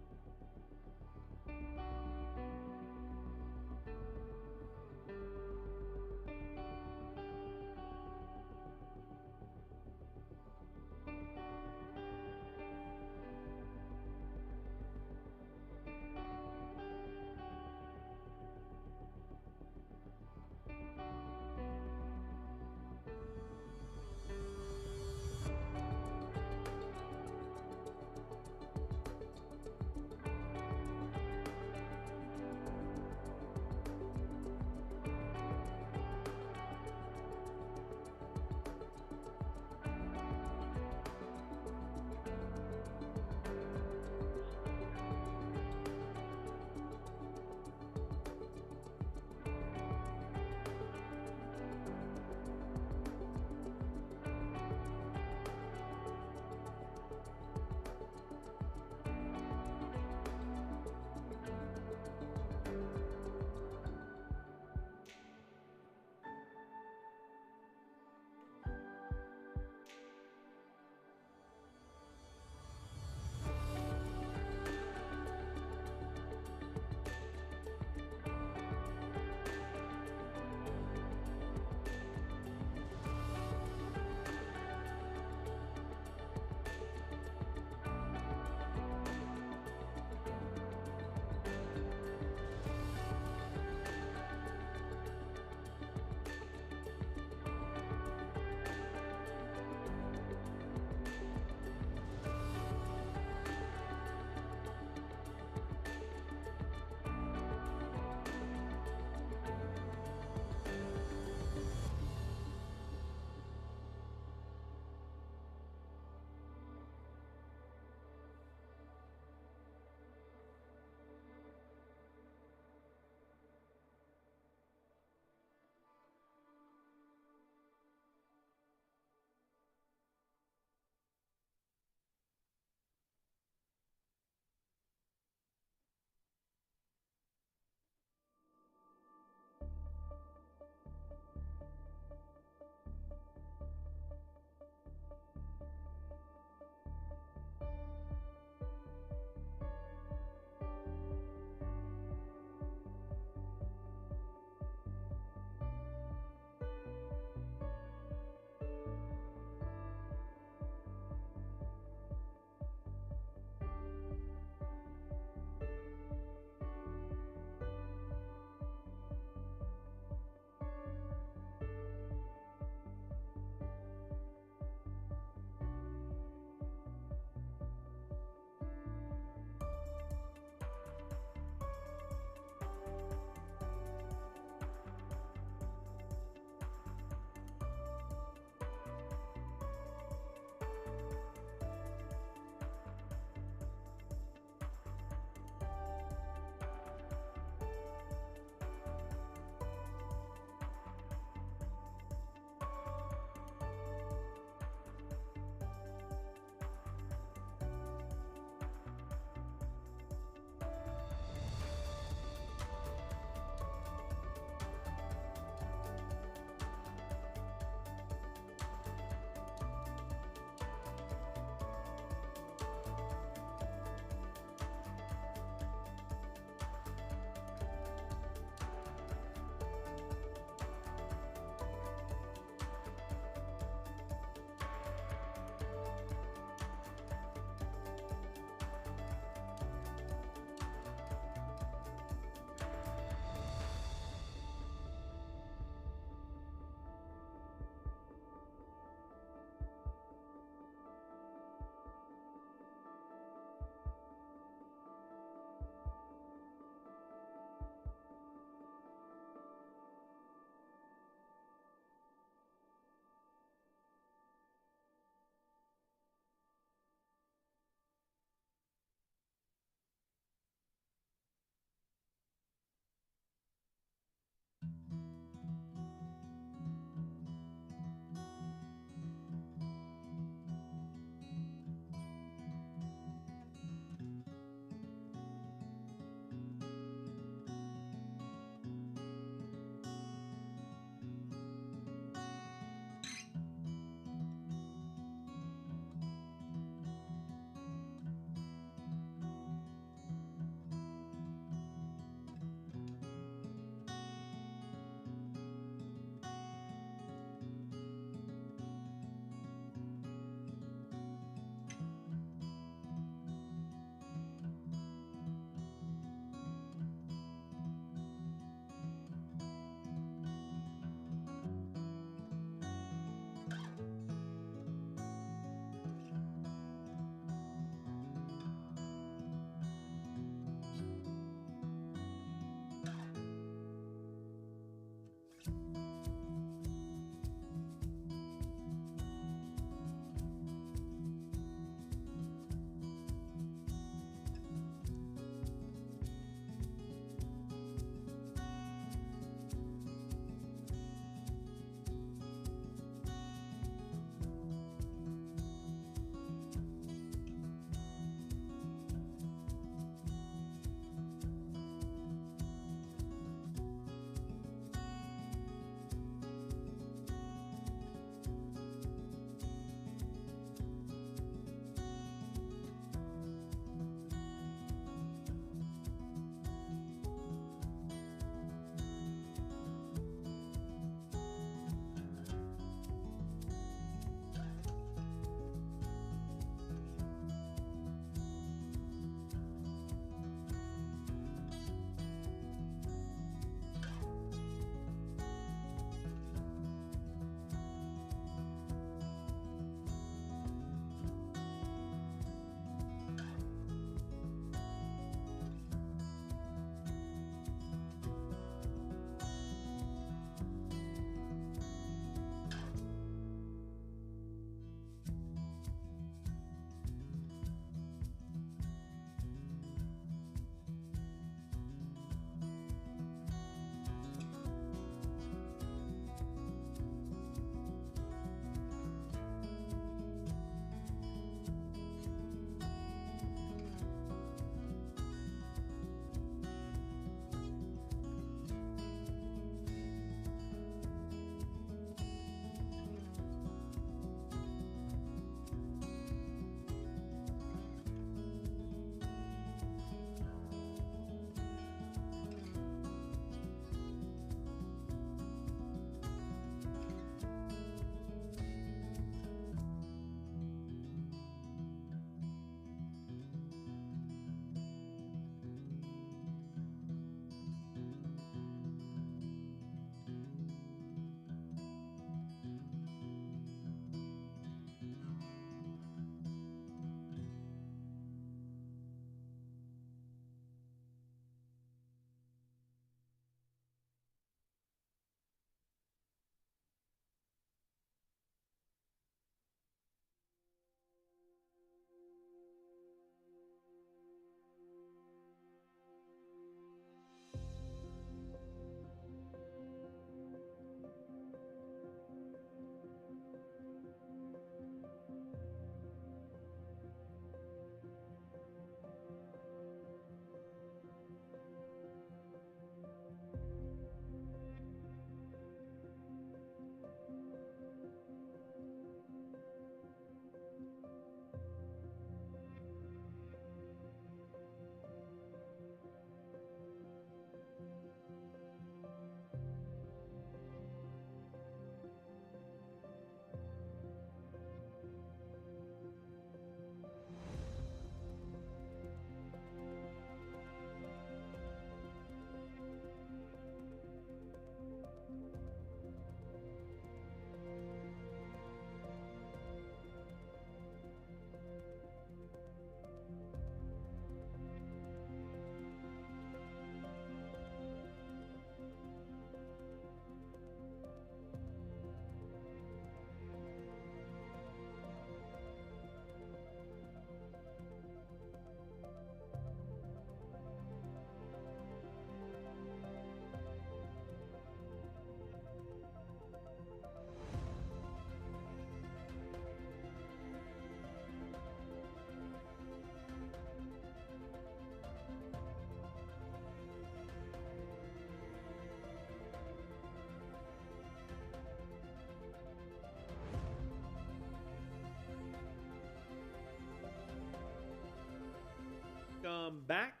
Speaker 1: back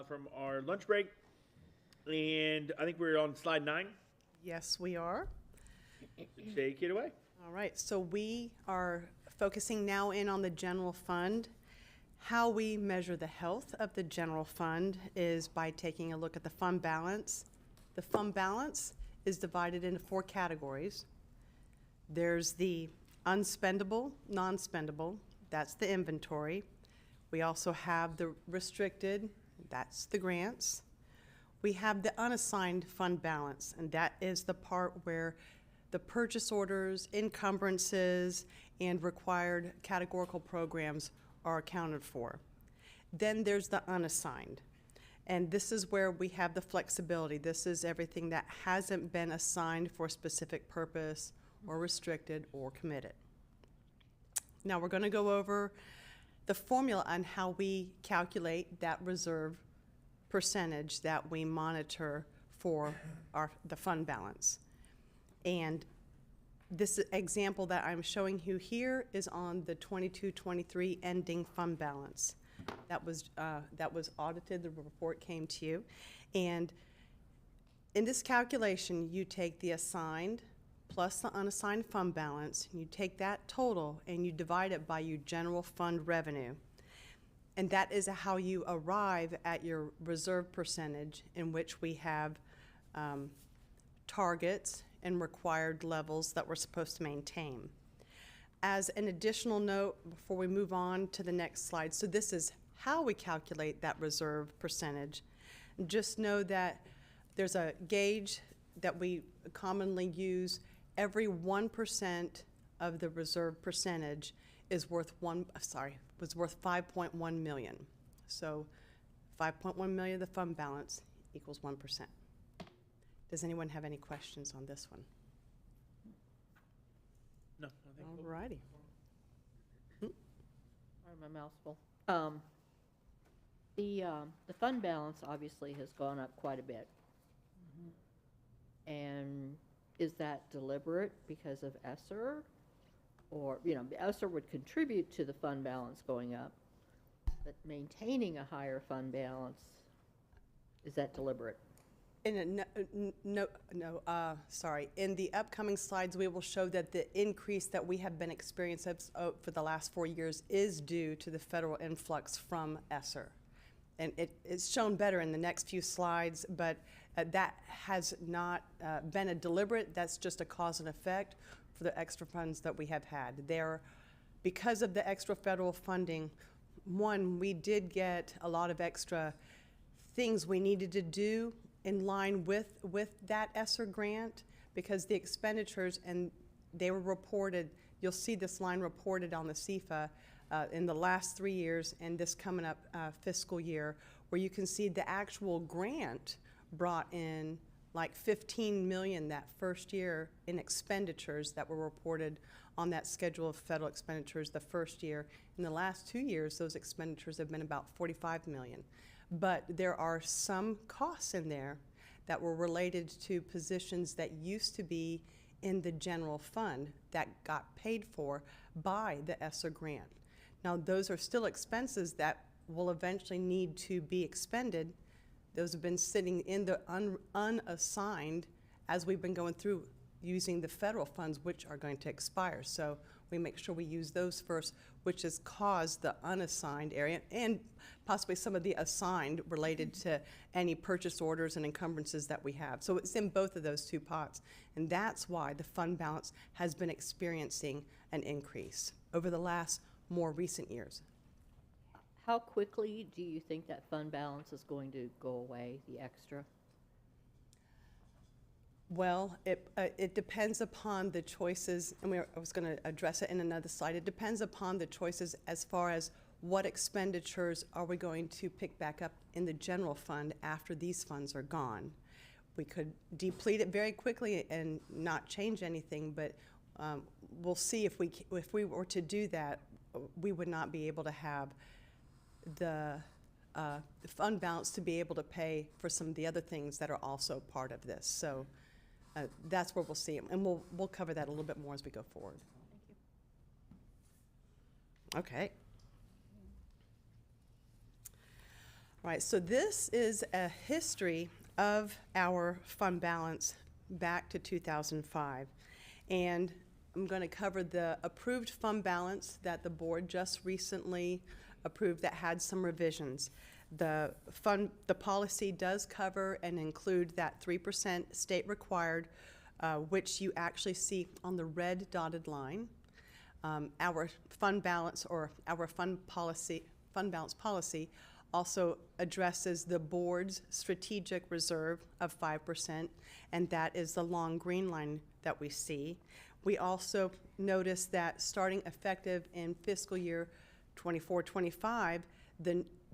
Speaker 1: from our lunch break, and I think we're on slide 9.
Speaker 15: Yes, we are.
Speaker 1: Take it away.
Speaker 15: All right, so we are focusing now in on the general fund. How we measure the health of the general fund is by taking a look at the fund balance. The fund balance is divided into 4 categories. There's the unspendable, non-spendable, that's the inventory. We also have the restricted, that's the grants. We have the unassigned fund balance, and that is the part where the purchase orders, encumbrances, and required categorical programs are accounted for. Then there's the unassigned, and this is where we have the flexibility. This is everything that hasn't been assigned for a specific purpose or restricted or committed. Now we're going to go over the formula on how we calculate that reserve percentage that we monitor for the fund balance. And this example that I'm showing you here is on the 22-23 ending fund balance. That was audited, the report came to you. And in this calculation, you take the assigned plus the unassigned fund balance, and you take that total and you divide it by your general fund revenue. And that is how you arrive at your reserve percentage, in which we have targets and required levels that we're supposed to maintain. As an additional note, before we move on to the next slide, so this is how we calculate that reserve percentage. Just know that there's a gauge that we commonly use. Every 1% of the reserve percentage is worth was worth 5.1 million. So 5.1 million of the fund balance equals 1%. Does anyone have any questions on this one?
Speaker 1: No, I think
Speaker 15: All righty.
Speaker 6: Sorry, my mouth's full. The fund balance obviously has gone up quite a bit. And is that deliberate because of ESSER? Or, ESSER would contribute to the fund balance going up, but maintaining a higher fund balance, is that deliberate?
Speaker 15: In the upcoming slides, we will show that the increase that we have been experiencing for the last 4 years is due to the federal influx from ESSER. And it's shown better in the next few slides, but that has not been a deliberate, that's just a cause and effect for the extra funds that we have had. Because of the extra federal funding, one, we did get a lot of extra things we needed to do in line with that ESSER grant, because the expenditures, and they were reported, you'll see this line reported on the CFA in the last 3 years and this coming up fiscal year, where you can see the actual grant brought in like 15 million that first year in expenditures that were reported on that schedule of federal expenditures the first year. In the last 2 years, those expenditures have been about 45 million. But there are some costs in there that were related to positions that used to be in the general fund that got paid for by the ESSER grant. Now, those are still expenses that will eventually need to be expended. Those have been sitting in the unassigned as we've been going through using the federal funds, which are going to expire. So we make sure we use those first, which has caused the unassigned area and possibly some of the assigned related to any purchase orders and encumbrances that we have. So it's in both of those two pots. And that's why the fund balance has been experiencing an increase over the last more recent years.
Speaker 6: How quickly do you think that fund balance is going to go away, the extra?
Speaker 15: Well, it depends upon the choices, and I was going to address it in another slide. It depends upon the choices as far as what expenditures are we going to pick back up in the general fund after these funds are gone. We could deplete it very quickly and not change anything, but we'll see if we were to do that, we would not be able to have the fund balance to be able to pay for some of the other things that are also part of this. So that's where we'll see it, and we'll cover that a little bit more as we go forward. Thank you. Okay. Right, so this is a history of our fund balance back to 2005. And I'm going to cover the approved fund balance that the board just recently approved that had some revisions. The policy does cover and include that 3% state required, which you actually see on the red dotted line. Our fund balance or our fund balance policy also addresses the board's strategic reserve of 5%, and that is the long green line that we see. We also notice that starting effective in fiscal year 24-25,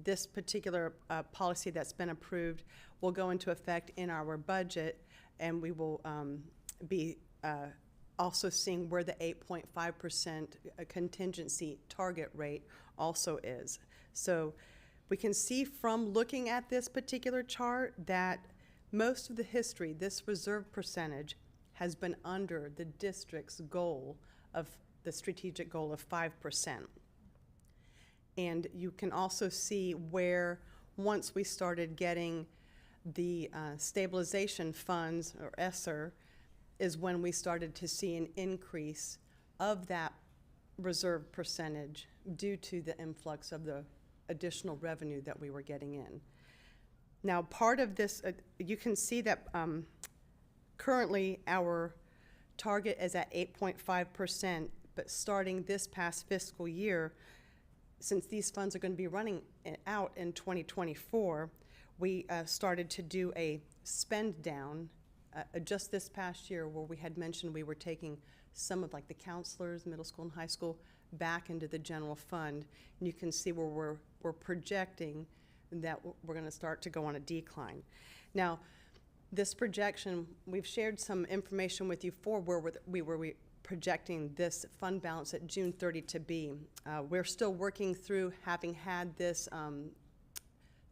Speaker 15: this particular policy that's been approved will go into effect in our budget, and we will be also seeing where the 8.5% contingency target rate also is. So we can see from looking at this particular chart that most of the history, this reserve percentage has been under the district's goal of the strategic goal of 5%. And you can also see where once we started getting the stabilization funds, or ESSER, is when we started to see an increase of that reserve percentage due to the influx of the additional revenue that we were getting in. Now, part of this, you can see that currently our target is at 8.5%, but starting this past fiscal year, since these funds are going to be running out in 2024, we started to do a spend down just this past year, where we had mentioned we were taking some of like the counselors, middle school and high school, back into the general fund. And you can see where we're projecting that we're going to start to go on a decline. Now, this projection, we've shared some information with you for where we were projecting this fund balance at June 30 to be. We're still working through having had this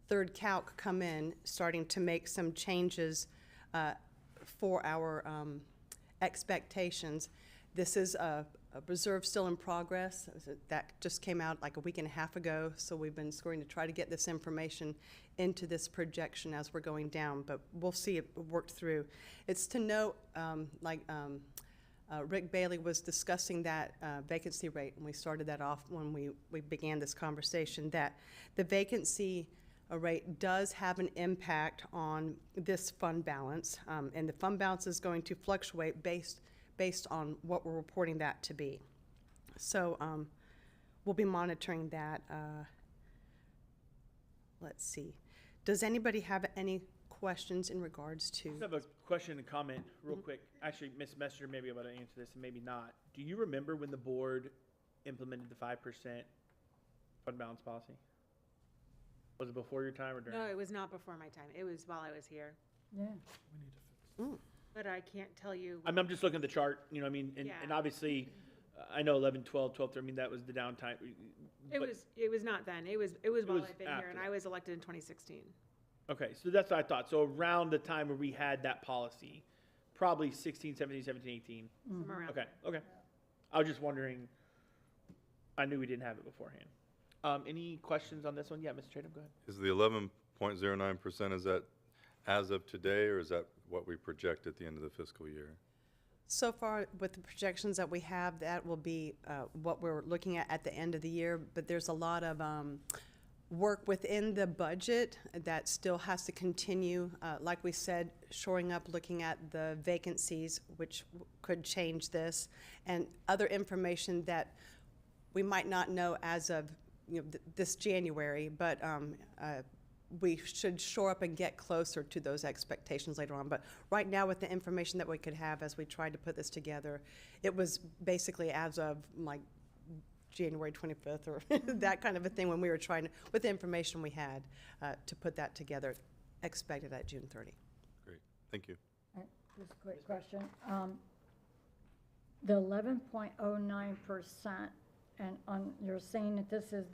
Speaker 15: third calc come in, starting to make some changes for our expectations. This is a reserve still in progress. That just came out like a week and a half ago, so we've been going to try to get this information into this projection as we're going down, but we'll see it worked through. It's to note, Rick Bailey was discussing that vacancy rate, and we started that off when we began this conversation, that the vacancy rate does have an impact on this fund balance, and the fund balance is going to fluctuate based on what we're reporting that to be. So we'll be monitoring that. Let's see. Does anybody have any questions in regards to?
Speaker 1: I just have a question and comment real quick. Actually, Ms. Messenger may be able to answer this and maybe not. Do you remember when the board implemented the 5% fund balance policy? Was it before your time or during?
Speaker 8: No, it was not before my time. It was while I was here.
Speaker 7: Yeah.
Speaker 8: But I can't tell you.
Speaker 1: I'm just looking at the chart, you know what I mean? And,
Speaker 8: Yeah.
Speaker 1: and obviously, I know 11, 12, 12, I mean, that was the downtime.
Speaker 8: It was not then. It was while
Speaker 1: was
Speaker 8: I've been here, and
Speaker 1: after.
Speaker 8: I was elected in 2016.
Speaker 1: Okay, so that's what I thought. So around the time where we had that policy, probably 16, 17, 17, 18.
Speaker 8: Somewhere around.
Speaker 1: Okay. I was just wondering, I knew we didn't have it beforehand. Any questions on this one? Yeah, Mr. Tatum, go ahead.
Speaker 5: Is the 11.09%, is that as of today, or is that what we project at the end of the fiscal year?
Speaker 15: So far, with the projections that we have, that will be what we're looking at the end of the year, but there's a lot of work within the budget that still has to continue. Like we said, shoring up, looking at the vacancies, which could change this, and other information that we might not know as of this January, but we should shore up and get closer to those expectations later on. But right now, with the information that we could have as we tried to put this together, it was basically as of like January 25th or that kind of a thing when we were trying to, with the information we had, to put that together, expected at June 30.
Speaker 5: Great, thank you.
Speaker 7: Just a quick question. The 11.09%, and you're saying that this is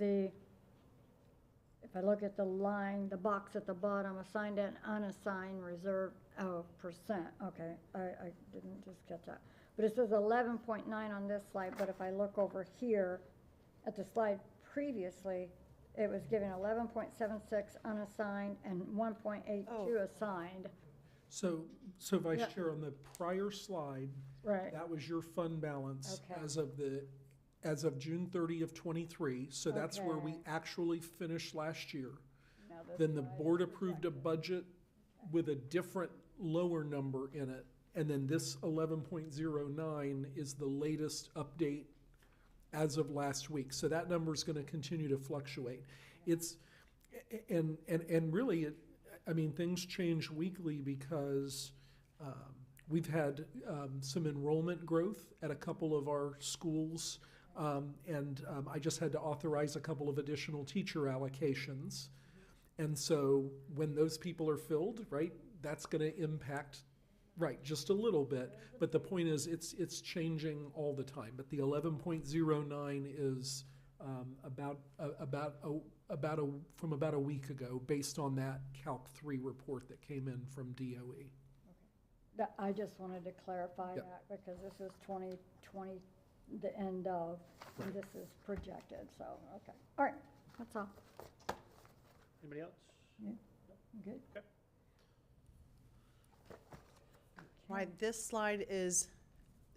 Speaker 7: if I look at the line, the box at the bottom, assigned and unassigned reserve, percent. Okay, I didn't just catch that. But it says 11.9 on this slide, but if I look over here at the slide previously, it was giving 11.76 unassigned and 1.82 assigned.
Speaker 9: So Vice
Speaker 7: Yeah.
Speaker 9: Chair, on the prior slide,
Speaker 7: Right.
Speaker 9: that was your fund balance
Speaker 7: Okay.
Speaker 9: as of June 30 of '23. So that's where we
Speaker 7: Okay.
Speaker 9: actually finished last year.
Speaker 7: Now this
Speaker 9: Then the
Speaker 7: slide
Speaker 9: board
Speaker 7: is
Speaker 9: approved a
Speaker 7: projected.
Speaker 9: budget with a different lower number in it. And then this 11.09 is the latest update as of last week. So that number is going to continue to fluctuate. It's, and really, I mean, things change weekly because we've had some enrollment growth at a couple of our schools. And I just had to authorize a couple of additional teacher allocations. And so when those people are filled, right, that's going to impact, right, just a little bit. But the point is, it's changing all the time. But the 11.09 is from about a week ago, based on that Calc 3 report that came in from DOE.
Speaker 7: That, I just wanted to clarify
Speaker 9: Yep.
Speaker 7: that, because this is 2020, the end of, and this is projected, so, okay. All right, that's all.
Speaker 1: Anybody else?
Speaker 7: Yeah, good.
Speaker 1: Okay.
Speaker 15: Right, this slide is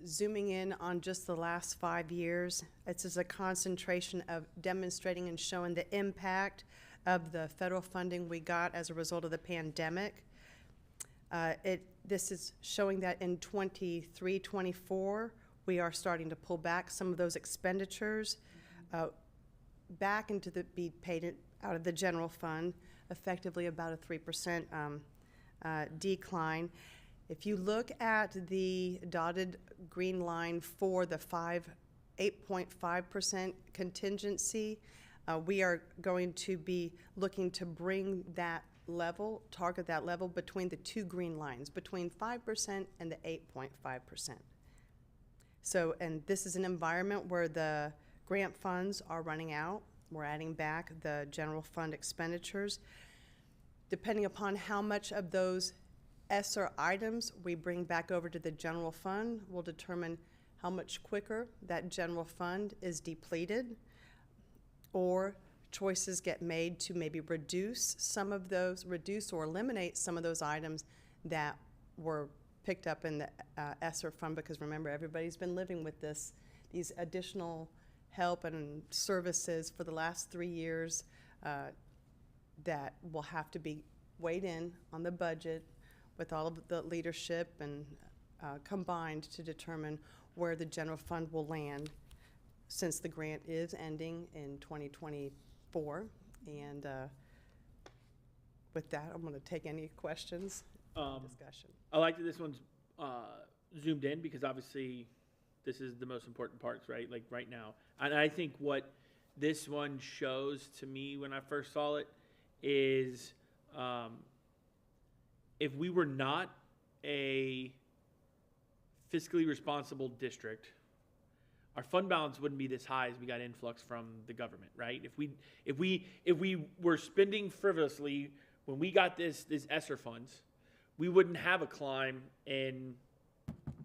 Speaker 15: zooming in on just the last 5 years. It's just a concentration of demonstrating and showing the impact of the federal funding we got as a result of the pandemic. This is showing that in 23, 24, we are starting to pull back some of those expenditures back into be paid out of the general fund, effectively about a 3% decline. If you look at the dotted green line for the 8.5% contingency, we are going to be looking to bring that level, target that level between the two green lines, between 5% and the 8.5%. So, and this is an environment where the grant funds are running out. We're adding back the general fund expenditures. Depending upon how much of those ESSER items we bring back over to the general fund will determine how much quicker that general fund is depleted, or choices get made to maybe reduce or eliminate some of those items that were picked up in the ESSER fund, because remember, everybody's been living with these additional help and services for the last 3 years that will have to be weighed in on the budget with all of the leadership and combined to determine where the general fund will land, since the grant is ending in 2024. And with that, I'm going to take any questions, discussion.
Speaker 1: I like that this one's zoomed in, because obviously this is the most important parts, right? Like right now. And I think what this one shows to me when I first saw it is if we were not a fiscally responsible district, our fund balance wouldn't be this high as we got influx from the government, right? If we were spending frivolously when we got this ESSER funds, we wouldn't have a climb in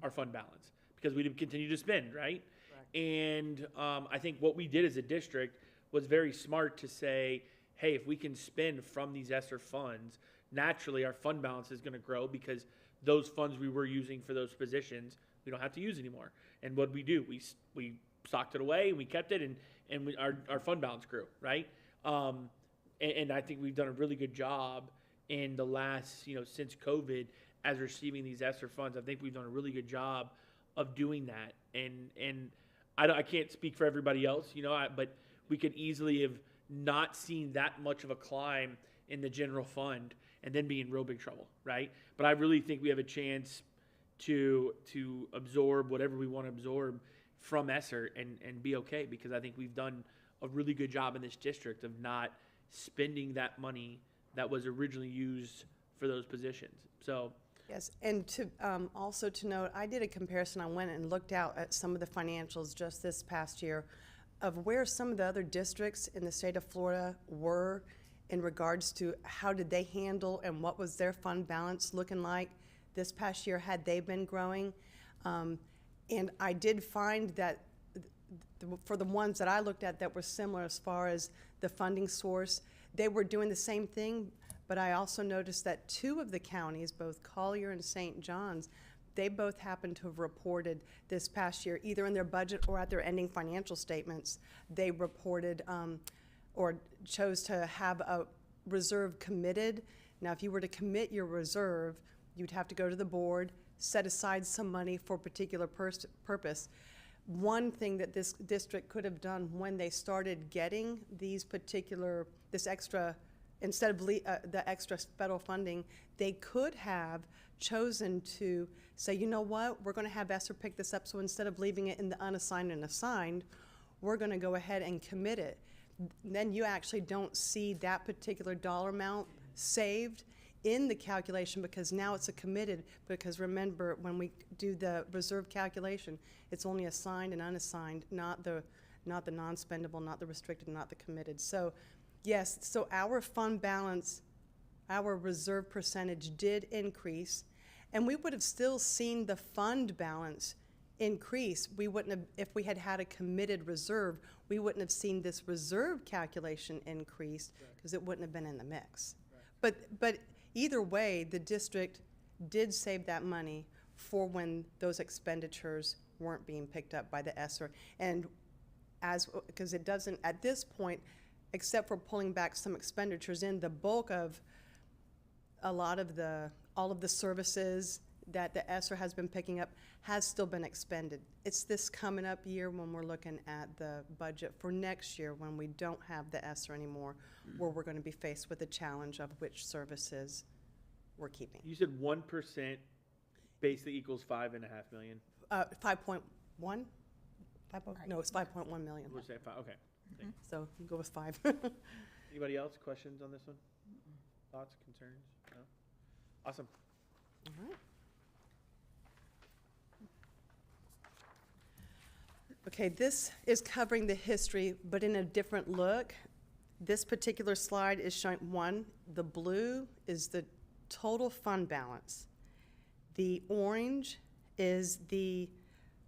Speaker 1: our fund balance because we'd continue to spend, right?
Speaker 15: Correct.
Speaker 1: And I think what we did as a district was very smart to say, hey, if we can spend from these ESSER funds, naturally our fund balance is going to grow, because those funds we were using for those positions we don't have to use anymore. And what we do, we socked it away and we kept it, and our fund balance grew, right? And I think we've done a really good job in the last, since COVID, as receiving these ESSER funds. I think we've done a really good job of doing that. And I can't speak for everybody else, but we could easily have not seen that much of a climb in the general fund and then be in real big trouble, right? But I really think we have a chance to absorb whatever we want to absorb from ESSER and be okay, because I think we've done a really good job in this district of not spending that money that was originally used for those positions. So
Speaker 15: Yes, and to also to note, I did a comparison. I went and looked out at some of the financials just this past year of where some of the other districts in the state of Florida were in regards to how did they handle and what was their fund balance looking like this past year, had they been growing. And I did find that for the ones that I looked at that were similar as far as the funding source. They were doing the same thing, but I also noticed that two of the counties, both Collier and St. John's, they both happen to have reported this past year, either in their budget or at their ending financial statements, they reported or chose to have a reserve committed. Now, if you were to commit your reserve, you'd have to go to the board, set aside some money for a particular purpose. One thing that this district could have done when they started getting this extra, instead of the extra federal funding, they could have chosen to say, you know what, we're going to have ESSER pick this up, so instead of leaving it in the unassigned and assigned, we're going to go ahead and commit it. Then you actually don't see that particular dollar amount saved in the calculation because now it's a committed, because remember, when we do the reserve calculation, it's only assigned and unassigned, not the non-spendable, not the restricted, not the committed. So yes, so our fund balance, our reserve percentage did increase, and we would have still seen the fund balance increase. We wouldn't have, if we had had a committed reserve, we wouldn't have seen this reserve calculation increase because it wouldn't have been in the mix. Right. But either way, the district did save that money for when those expenditures weren't being picked up by the ESSER. And because it doesn't, at this point, except for pulling back some expenditures in, the bulk of all of the services that the ESSER has been picking up has still been expended. It's this coming up year when we're looking at the budget for next year when we don't have the ESSER anymore, where we're going to be faced with the challenge of which services we're keeping.
Speaker 1: You said 1% basically equals $5.5 million.
Speaker 15: 5.1? No, it's 5.1 million.
Speaker 1: We're saying 5. Okay. Thanks.
Speaker 15: So you go with 5.
Speaker 1: Anybody else? Questions on this one? Thoughts, concerns? No? Awesome.
Speaker 15: All right. Okay, this is covering the history, but in a different look. This particular slide is showing, one, the blue is the total fund balance. The orange is the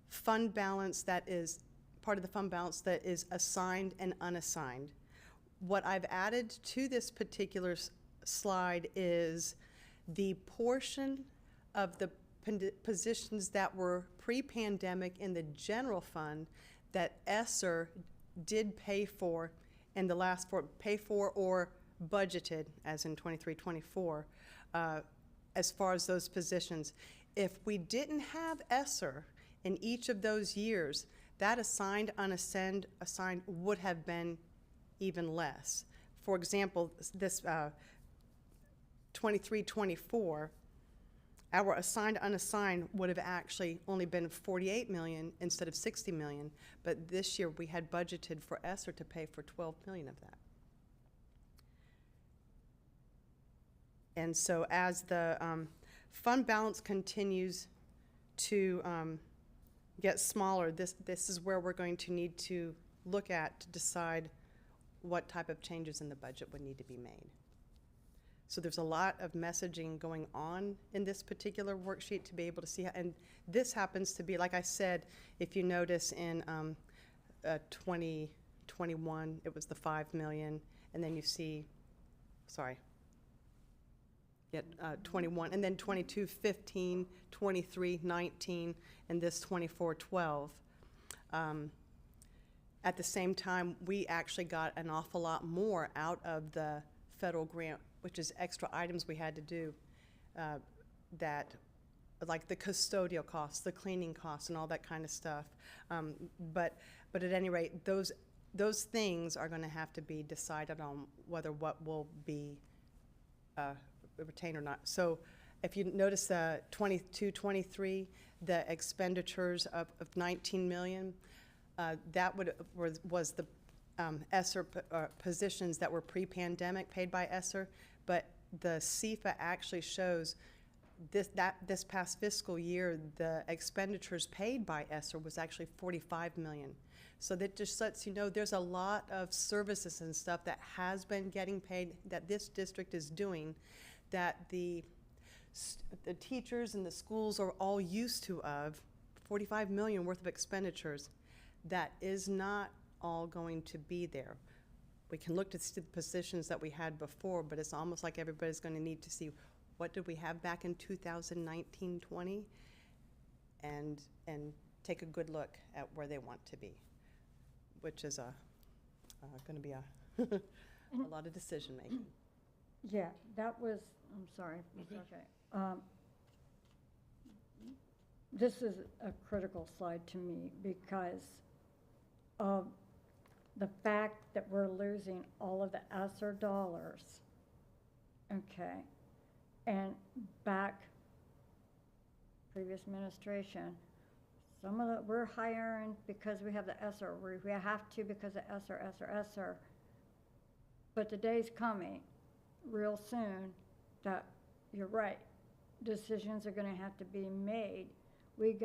Speaker 15: fund balance that is part of the fund balance that is assigned and unassigned. What I've added to this particular slide is the portion of the positions that were pre-pandemic in the general fund that ESSER did pay for in the last pay for or budgeted, as in 23-24, as far as those positions. If we didn't have ESSER in each of those years, that assigned, unassigned, assigned would have been even less. For example, this 23-24, our assigned, unassigned would have actually only been 48 million instead of 60 million, but this year we had budgeted for ESSER to pay for 12 million of that. And so as the fund balance continues to get smaller, this is where we're going to need to look at to decide what type of changes in the budget would need to be made. So there's a lot of messaging going on in this particular worksheet to be able to see how, and this happens to be, like I said, if you notice in 2021, it was the 5 million, and then you see, 21, and then 22, 15, 23, 19, and this 24, 12. At the same time, we actually got an awful lot more out of the federal grant, which is extra items we had to do, that, like the custodial costs, the cleaning costs, and all that kind of stuff. But at any rate, those things are going to have to be decided on whether what will be retained or not. So if you notice 22-23, the expenditures of 19 million, that was the ESSER positions that were pre-pandemic paid by ESSER, but the CFA actually shows this past fiscal year, the expenditures paid by ESSER was actually 45 million. So that just lets you know there's a lot of services and stuff that has been getting paid that this district is doing that the teachers and the schools are all used to of 45 million worth of expenditures. That is not all going to be there. we can look to see the positions that we had before, but it's almost like everybody's going to need to see what did we have back in 2019-20, and take a good look at where they want to be, which is going to be a lot of decision making.
Speaker 7: Yeah, that was, I'm sorry, it's okay. This is a critical slide to me because of the fact that we're losing all of the ESSER dollars, okay? And back, previous administration, some of the, we're hiring because we have the ESSER, we have to because of ESSER. But the day's coming real soon that, you're right, decisions are gonna have to be made. We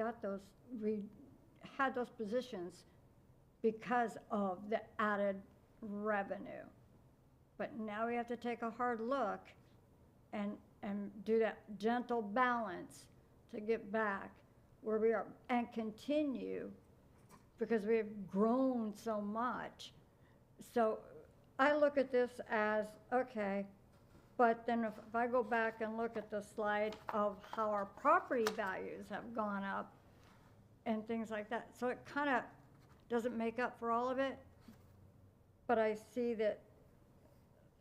Speaker 7: had those positions because of the added revenue. But now we have to take a hard look and do that gentle balance to get back where we are and continue, because we've grown so much. So I look at this as, okay, but then if I go back and look at the slide of how our property values have gone up and things like that, so it kind of doesn't make up for all of it. But I see that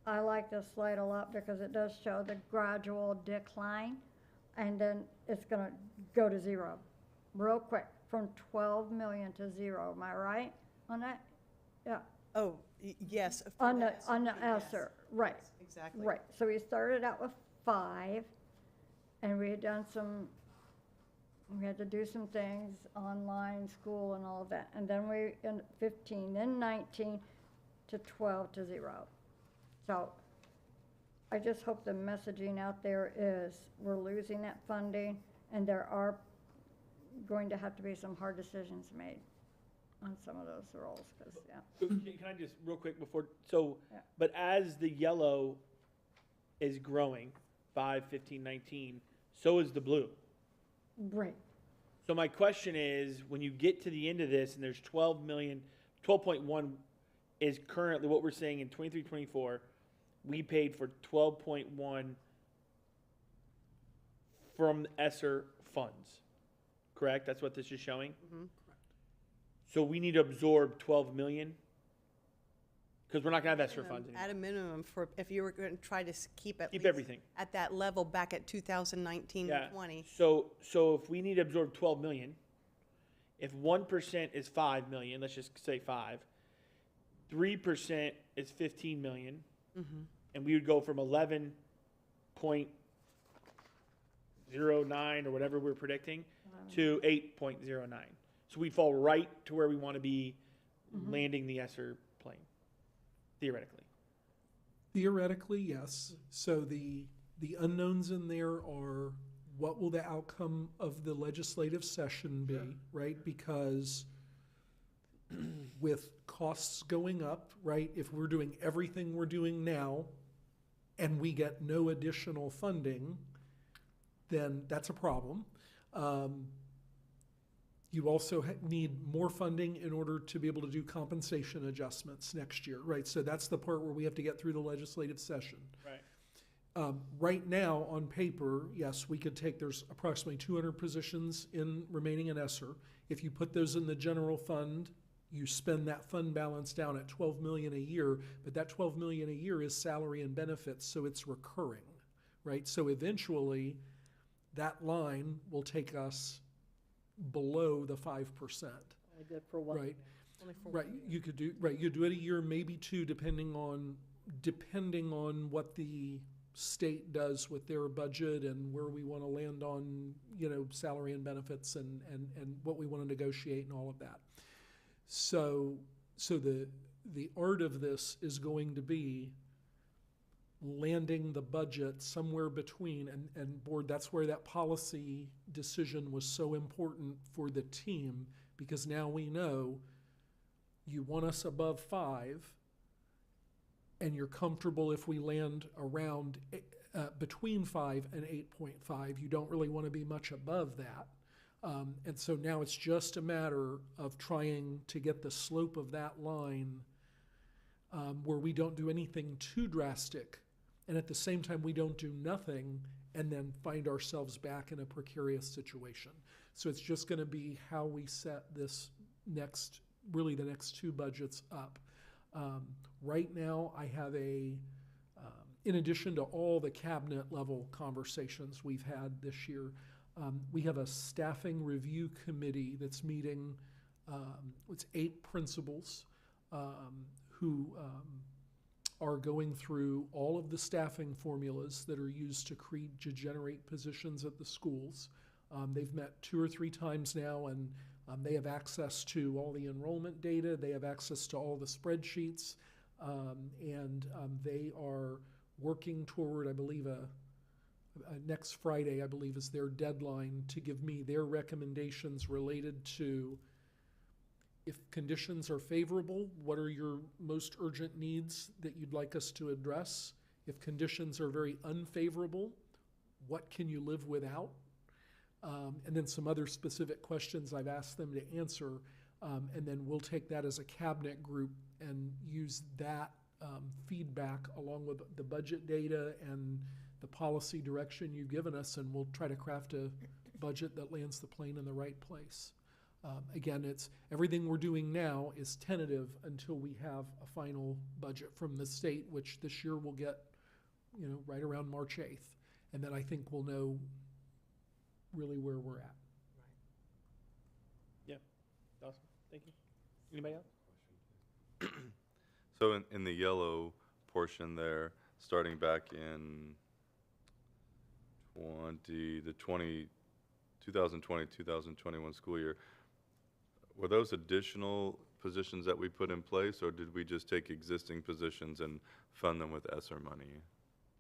Speaker 7: I like this slide a lot because it does show the gradual decline, and then it's gonna go to zero real quick, from 12 million to zero. Am I right on that? Yeah.
Speaker 15: Oh, yes.
Speaker 7: On the ESSER, right.
Speaker 15: Yes, exactly.
Speaker 7: Right, so we started out with 5, and we had done some, we had to do some things, online, school, and all of that. And then we, in 15, then 19, to 12 to 0. So I just hope the messaging out there is we're losing that funding, and there are going to have to be some hard decisions made on some of those roles, because, yeah.
Speaker 1: Can I just, real quick before, so,
Speaker 7: Yeah.
Speaker 1: but as the yellow is growing, 5, 15, 19, so is the blue.
Speaker 7: Right.
Speaker 1: So my question is, when you get to the end of this and there's 12 million, 12.1 is currently what we're saying in 23, 24, we paid for 12.1 from ESSER funds, correct? That's what this is showing?
Speaker 15: Mhm.
Speaker 1: So we need to absorb 12 million? Because we're not gonna have ESSER funds anymore.
Speaker 15: At a minimum, for if you were going to try to keep at
Speaker 1: Keep
Speaker 15: least
Speaker 1: everything.
Speaker 15: at that level back at 2019
Speaker 1: Yeah.
Speaker 15: 20.
Speaker 1: So if we need to absorb 12 million, if 1% is 5 million, let's just say 5, 3% is 15 million, and we would go from 11.09 or whatever we're predicting to 8.09. So we'd fall right to where we want to be landing the ESSER plane, theoretically.
Speaker 9: Theoretically, yes. So the unknowns in there are, what will the outcome of the legislative session be, right? Because with costs going up, right, if we're doing everything we're doing now and we get no additional funding, then that's a problem. You also need more funding in order to be able to do compensation adjustments next year, right? So that's the part where we have to get through the legislative session.
Speaker 1: Right.
Speaker 9: Right now, on paper, yes, we could take, there's approximately 200 positions remaining in ESSER. If you put those in the general fund, you spend that fund balance down at 12 million a year, but that 12 million a year is salary and benefits, so it's recurring, right? So eventually, that line will take us below the 5%.
Speaker 6: Only good for one.
Speaker 9: Right.
Speaker 15: Only for
Speaker 9: Right, you could do it a year, maybe 2, depending on what the state does with their budget and where we want to land on, salary and benefits and what we want to negotiate and all of that. So the art of this is going to be landing the budget somewhere between, and board, that's where that policy decision was so important for the team, because now we know you want us above 5, and you're comfortable if we land around between 5 and 8.5. You don't really want to be much above that. And so now it's just a matter of trying to get the slope of that line where we don't do anything too drastic, and at the same time we don't do nothing and then find ourselves back in a precarious situation. So it's just going to be how we set this next, really the next two budgets up. Right now, I have in addition to all the cabinet level conversations we've had this year, we have a staffing review committee that's meeting. It's 8 principals who are going through all of the staffing formulas that are used to generate positions at the schools. They've met 2 or 3 times now, and they have access to all the enrollment data. They have access to all the spreadsheets, and they are working toward, I believe, next Friday, I believe, is their deadline to give me their recommendations related to, if conditions are favorable, what are your most urgent needs that you'd like us to address? If conditions are very unfavorable, what can you live without? And then some other specific questions I've asked them to answer, and then we'll take that as a cabinet group and use that feedback along with the budget data and the policy direction you've given us, and we'll try to craft a budget that lands the plane in the right place. Again, it's everything we're doing now is tentative until we have a final budget from the state, which this year we'll get, right around March 8th. And then I think we'll know really where we're at.
Speaker 1: Yeah, awesome. Thank you. Anybody else?
Speaker 5: So in the yellow portion there, starting back in 2020-2021 school year, were those additional positions that we put in place, or did we just take existing positions and fund them with ESSER money?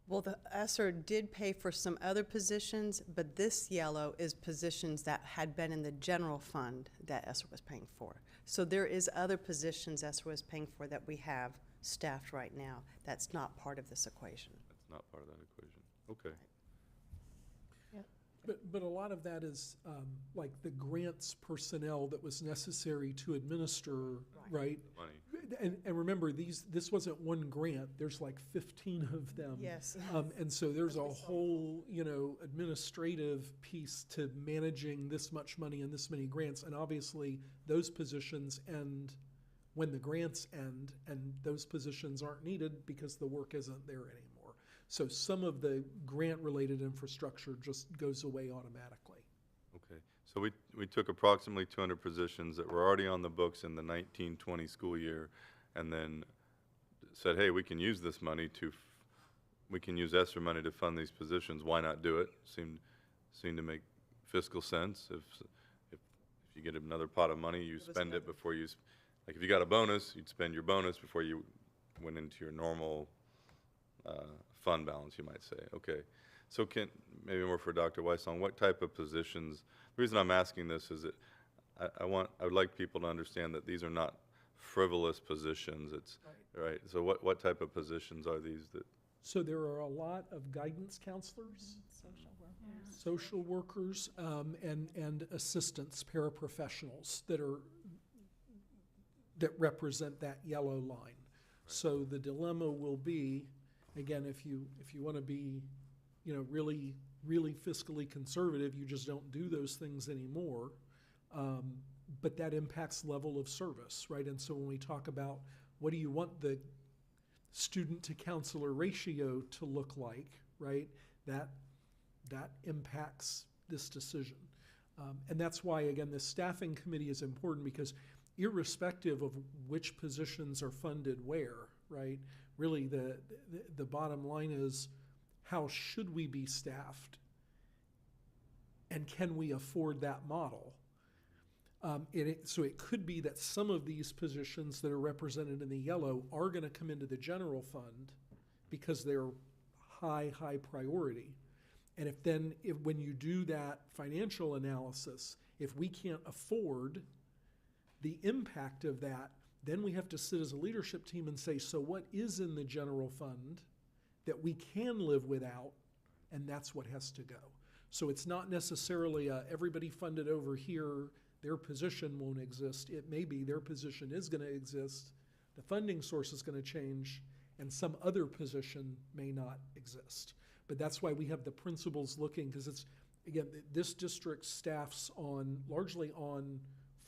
Speaker 15: Well, the ESSER did pay for some other positions, but this yellow is positions that had been in the general fund that ESSER was paying for. So there is other positions ESSER was paying for that we have staffed right now. That's not part of this equation.
Speaker 5: That's not part of that equation. Okay.
Speaker 9: But a lot of that is like the grants personnel that was necessary to administer, right?
Speaker 5: Money.
Speaker 9: And remember, this wasn't one grant. There's like 15 of them.
Speaker 15: Yes.
Speaker 9: And so there's a whole, administrative piece to managing this much money and this many grants. And obviously, those positions end when the grants end, and those positions aren't needed because the work isn't there anymore. So some of the grant-related infrastructure just goes away automatically.
Speaker 5: Okay. So we took approximately 200 positions that were already on the books in the 1920 school year, and then said, hey, we can use this money we can use ESSER money to fund these positions. Why not do it? Seemed to make fiscal sense. If you get another pot of money, you spend it before you, like if you got a bonus, you'd spend your bonus before you went into your normal fund balance, you might say. Okay. So maybe more for Dr. Weissong, what type of positions, the reason I'm asking this is that I would like people to understand that these are not frivolous positions. It's right. So what type of positions are these that?
Speaker 9: So there are a lot of guidance counselors, social workers, and assistants, paraprofessionals that represent that yellow line. Right. So the dilemma will be, again, if you want to be, really, really fiscally conservative, you just don't do those things anymore. But that impacts level of service, right? And so when we talk about what do you want the student to counselor ratio to look like, right? That impacts this decision. And that's why, again, the staffing committee is important, because irrespective of which positions are funded where, right? Really, the bottom line is, how should we be staffed? And can we afford that model? So it could be that some of these positions that are represented in the yellow are going to come into the general fund because they're high priority. And when you do that financial analysis, if we can't afford the impact of that, then we have to sit as a leadership team and say, so what is in the general fund that we can live without, and that's what has to go. So it's not necessarily everybody funded over here, their position won't exist. It may be their position is going to exist, the funding source is going to change, and some other position may not exist. But that's why we have the principals looking, because it's, again, this district staffs largely on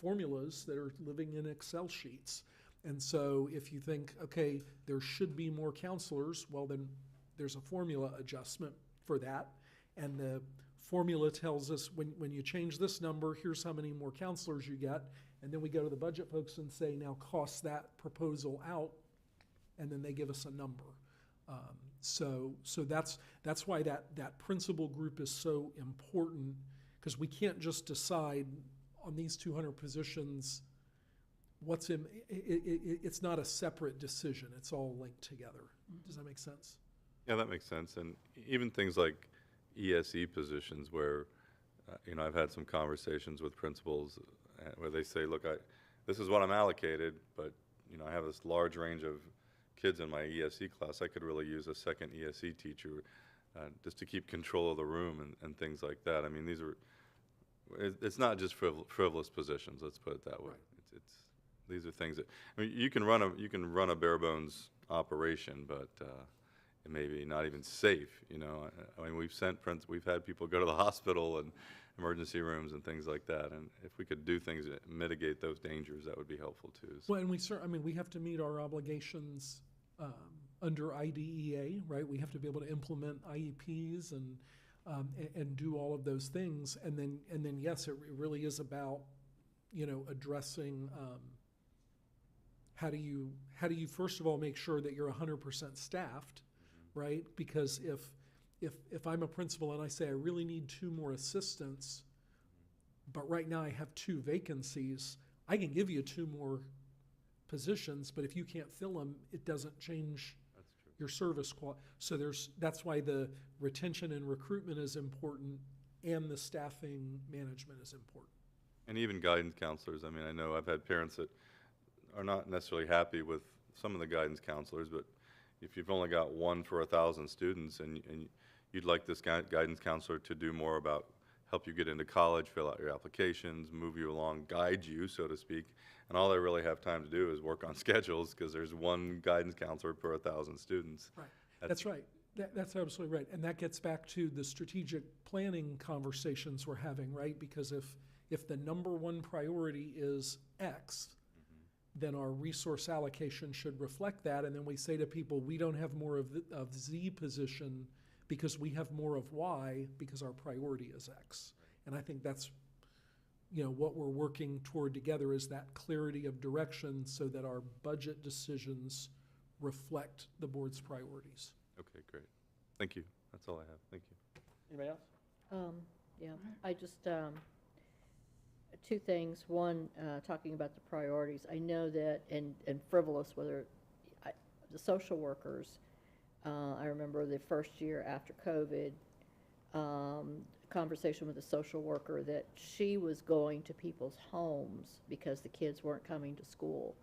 Speaker 9: formulas that are living in Excel sheets. And so if you think, okay, there should be more counselors, well, then there's a formula adjustment for that. And the formula tells us when you change this number, here's how many more counselors you get. And then we go to the budget folks and say, now cost that proposal out, and then they give us a number. So that's why that principal group is so important, because we can't just decide on these 200 positions what's in. It's not a separate decision. It's all linked together. Does that make sense?
Speaker 5: Yeah, that makes sense. And even things like ESE positions where, I've had some conversations with principals where they say, look, this is what I'm allocated, but, I have this large range of kids in my ESE class. I could really use a second ESE teacher just to keep control of the room and things like that. I mean, it's not just frivolous positions, let's put it that way. Right. These are things that, you can run a bare bones operation, but it may be not even safe, we've had people go to the hospital and emergency rooms and things like that, and if we could do things that mitigate those dangers, that would be helpful too. So.
Speaker 9: Well, and we have to meet our obligations under IDEA, right? We have to be able to implement IEPs and do all of those things, and then yes, it really is about addressing how do you first of all make sure that you're 100% staffed, right? Because if I'm a principal and I say I really need 2 more assistants, but right now I have 2 vacancies, I can give you 2 more positions, but if you can't fill them, it doesn't change your service quality. So that's why the retention and recruitment is important, and the staffing management is important.
Speaker 5: And even guidance counselors. I mean, I know I've had parents that are not necessarily happy with some of the guidance counselors, but if you've only got 1 for 1,000 students and you'd like this guidance counselor to do more about help you get into college, fill out your applications, move you along, guide you, so to speak, and all they really have time to do is work on schedules because there's 1 guidance counselor per 1,000 students.
Speaker 9: Right. That's right. That's absolutely right. And that gets back to the strategic planning conversations we're having, right? Because if the number 1 priority is X, then our resource allocation should reflect that. And then we say to people, we don't have more of Z position because we have more of Y because our priority is X. And I think that's, what we're working toward together is that clarity of direction so that our budget decisions reflect the board's priorities.
Speaker 5: Okay, great. Thank you. That's all I have. Thank you.
Speaker 1: Anybody else?
Speaker 6: Yeah, I just, 2 things. One, talking about the priorities. I know that, and frivolous, the social workers, I remember the first year after COVID, conversation with a social worker that she was going to people's homes because the kids weren't coming to school.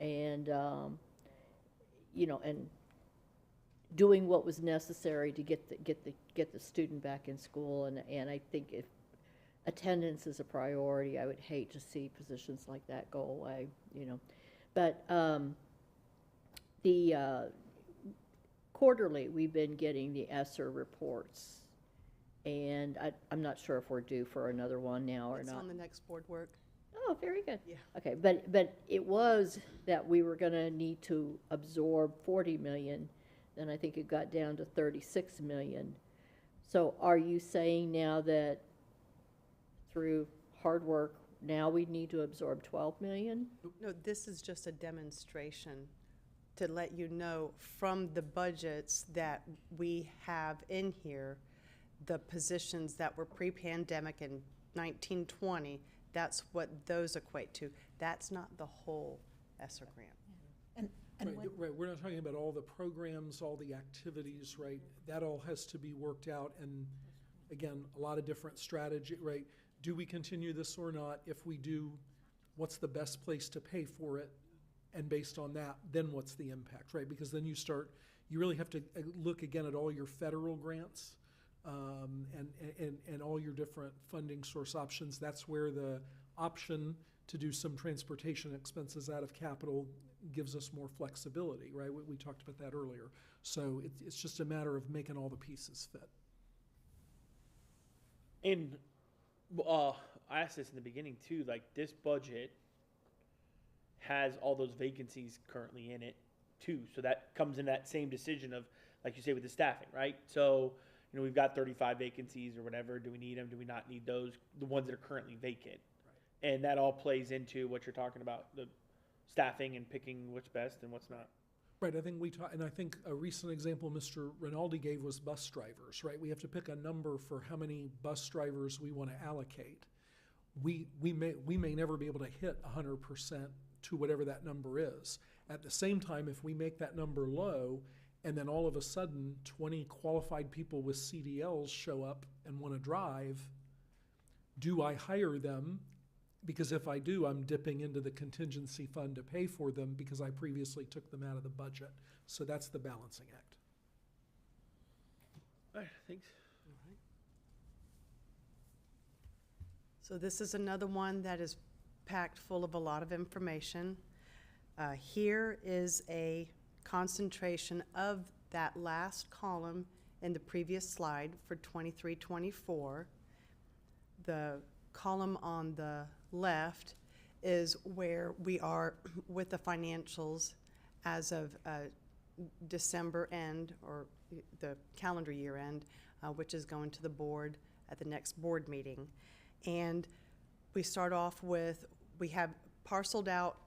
Speaker 6: And, and doing what was necessary to get the student back in school. And I think if attendance is a priority, I would hate to see positions like that go away, But the quarterly, we've been getting the ESSER reports, and I'm not sure if we're due for another one now or not.
Speaker 15: It's on the next board work.
Speaker 6: Oh, very good.
Speaker 15: Yeah.
Speaker 6: Okay, but it was that we were going to need to absorb 40 million, then I think it got down to 36 million. So are you saying now that through hard work, now we need to absorb 12 million?
Speaker 15: No, this is just a demonstration to let you know from the budgets that we have in here, the positions that were pre-pandemic in 1920, that's what those equate to. That's not the whole ESSER grant.
Speaker 9: Right. We're not talking about all the programs, all the activities, right? That all has to be worked out, and again, a lot of different strategy, right? Do we continue this or not? If we do, what's the best place to pay for it? And based on that, then what's the impact, right? Because then you really have to look again at all your federal grants and all your different funding source options. That's where the option to do some transportation expenses out of capital gives us more flexibility, right? We talked about that earlier. So it's just a matter of making all the pieces fit.
Speaker 1: And I asked this in the beginning too, like this budget has all those vacancies currently in it too. So that comes in that same decision of, like you say, with the staffing, right? So, you know, we've got 35 vacancies or whatever. Do we need them? Do we not need those? The ones that are currently vacant. Right. And that all plays into what you're talking about, the staffing and picking what's best and what's not.
Speaker 9: Right, I think and I think a recent example Mr. Rinaldi gave was bus drivers, right? We have to pick a number for how many bus drivers we want to allocate. We may never be able to hit 100% to whatever that number is. At the same time, if we make that number low, and then all of a sudden 20 qualified people with CDLs show up and want to drive, do I hire them? Because if I do, I'm dipping into the contingency fund to pay for them because I previously took them out of the budget. So that's the balancing act.
Speaker 1: All right, thanks.
Speaker 15: So this is another one that is packed full of a lot of information. Here is a concentration of that last column in the previous slide for 23-24. The column on the left is where we are with the financials as of December end, or the calendar year end, which is going to the board at the next board meeting. And we start off with, we have parceled out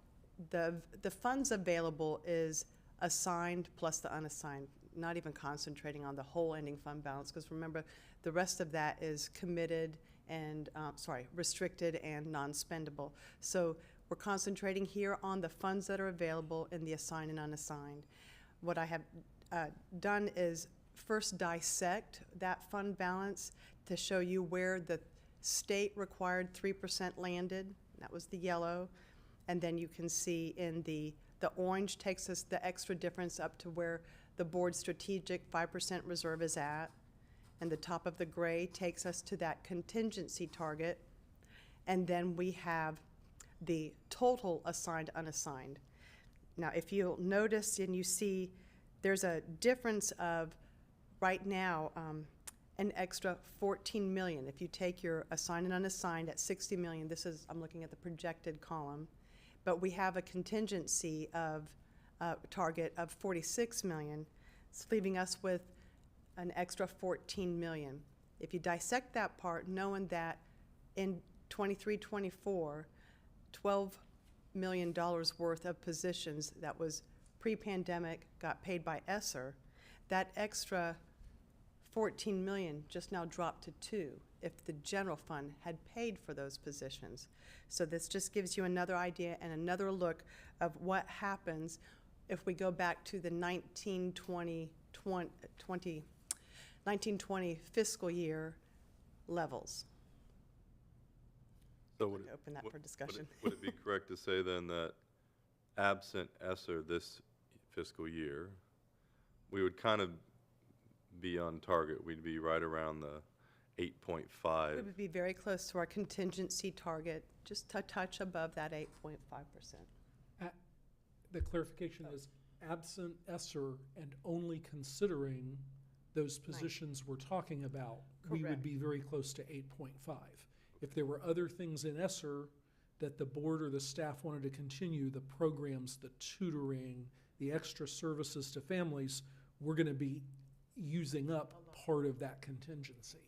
Speaker 15: the funds available is assigned plus the unassigned, not even concentrating on the whole ending fund balance, because remember, the rest of that is committed and, restricted and non-spendable. So we're concentrating here on the funds that are available in the assigned and unassigned. What I have done is first dissect that fund balance to show you where the state required 3% landed. That was the yellow. And then you can see in the orange takes us the extra difference up to where the board strategic 5% reserve is at. And the top of the gray takes us to that contingency target. And then we have the total assigned, unassigned. Now, if you'll notice and you see there's a difference of right now an extra 14 million. If you take your assigned and unassigned at 60 million, this is, I'm looking at the projected column, but we have a contingency of target of 46 million. It's leaving us with an extra 14 million. If you dissect that part, knowing that in 23-24, $12 million worth of positions that was pre-pandemic got paid by ESSER, that extra 14 million just now dropped to 2 if the general fund had paid for those positions. So this just gives you another idea and another look of what happens if we go back to the 1920 fiscal year levels.
Speaker 5: So would
Speaker 15: open that for discussion.
Speaker 5: Would it be correct to say then that absent ESSER this fiscal year, we would kind of be on target? We'd be right around the 8.5.
Speaker 15: We would be very close to our contingency target, just a touch above that 8.5%.
Speaker 9: The clarification is absent ESSER and only considering those positions we're talking about, we would be very close to 8.5. If there were other things in ESSER that the board or the staff wanted to continue, the programs, the tutoring, the extra services to families, we're going to be using up part of that contingency.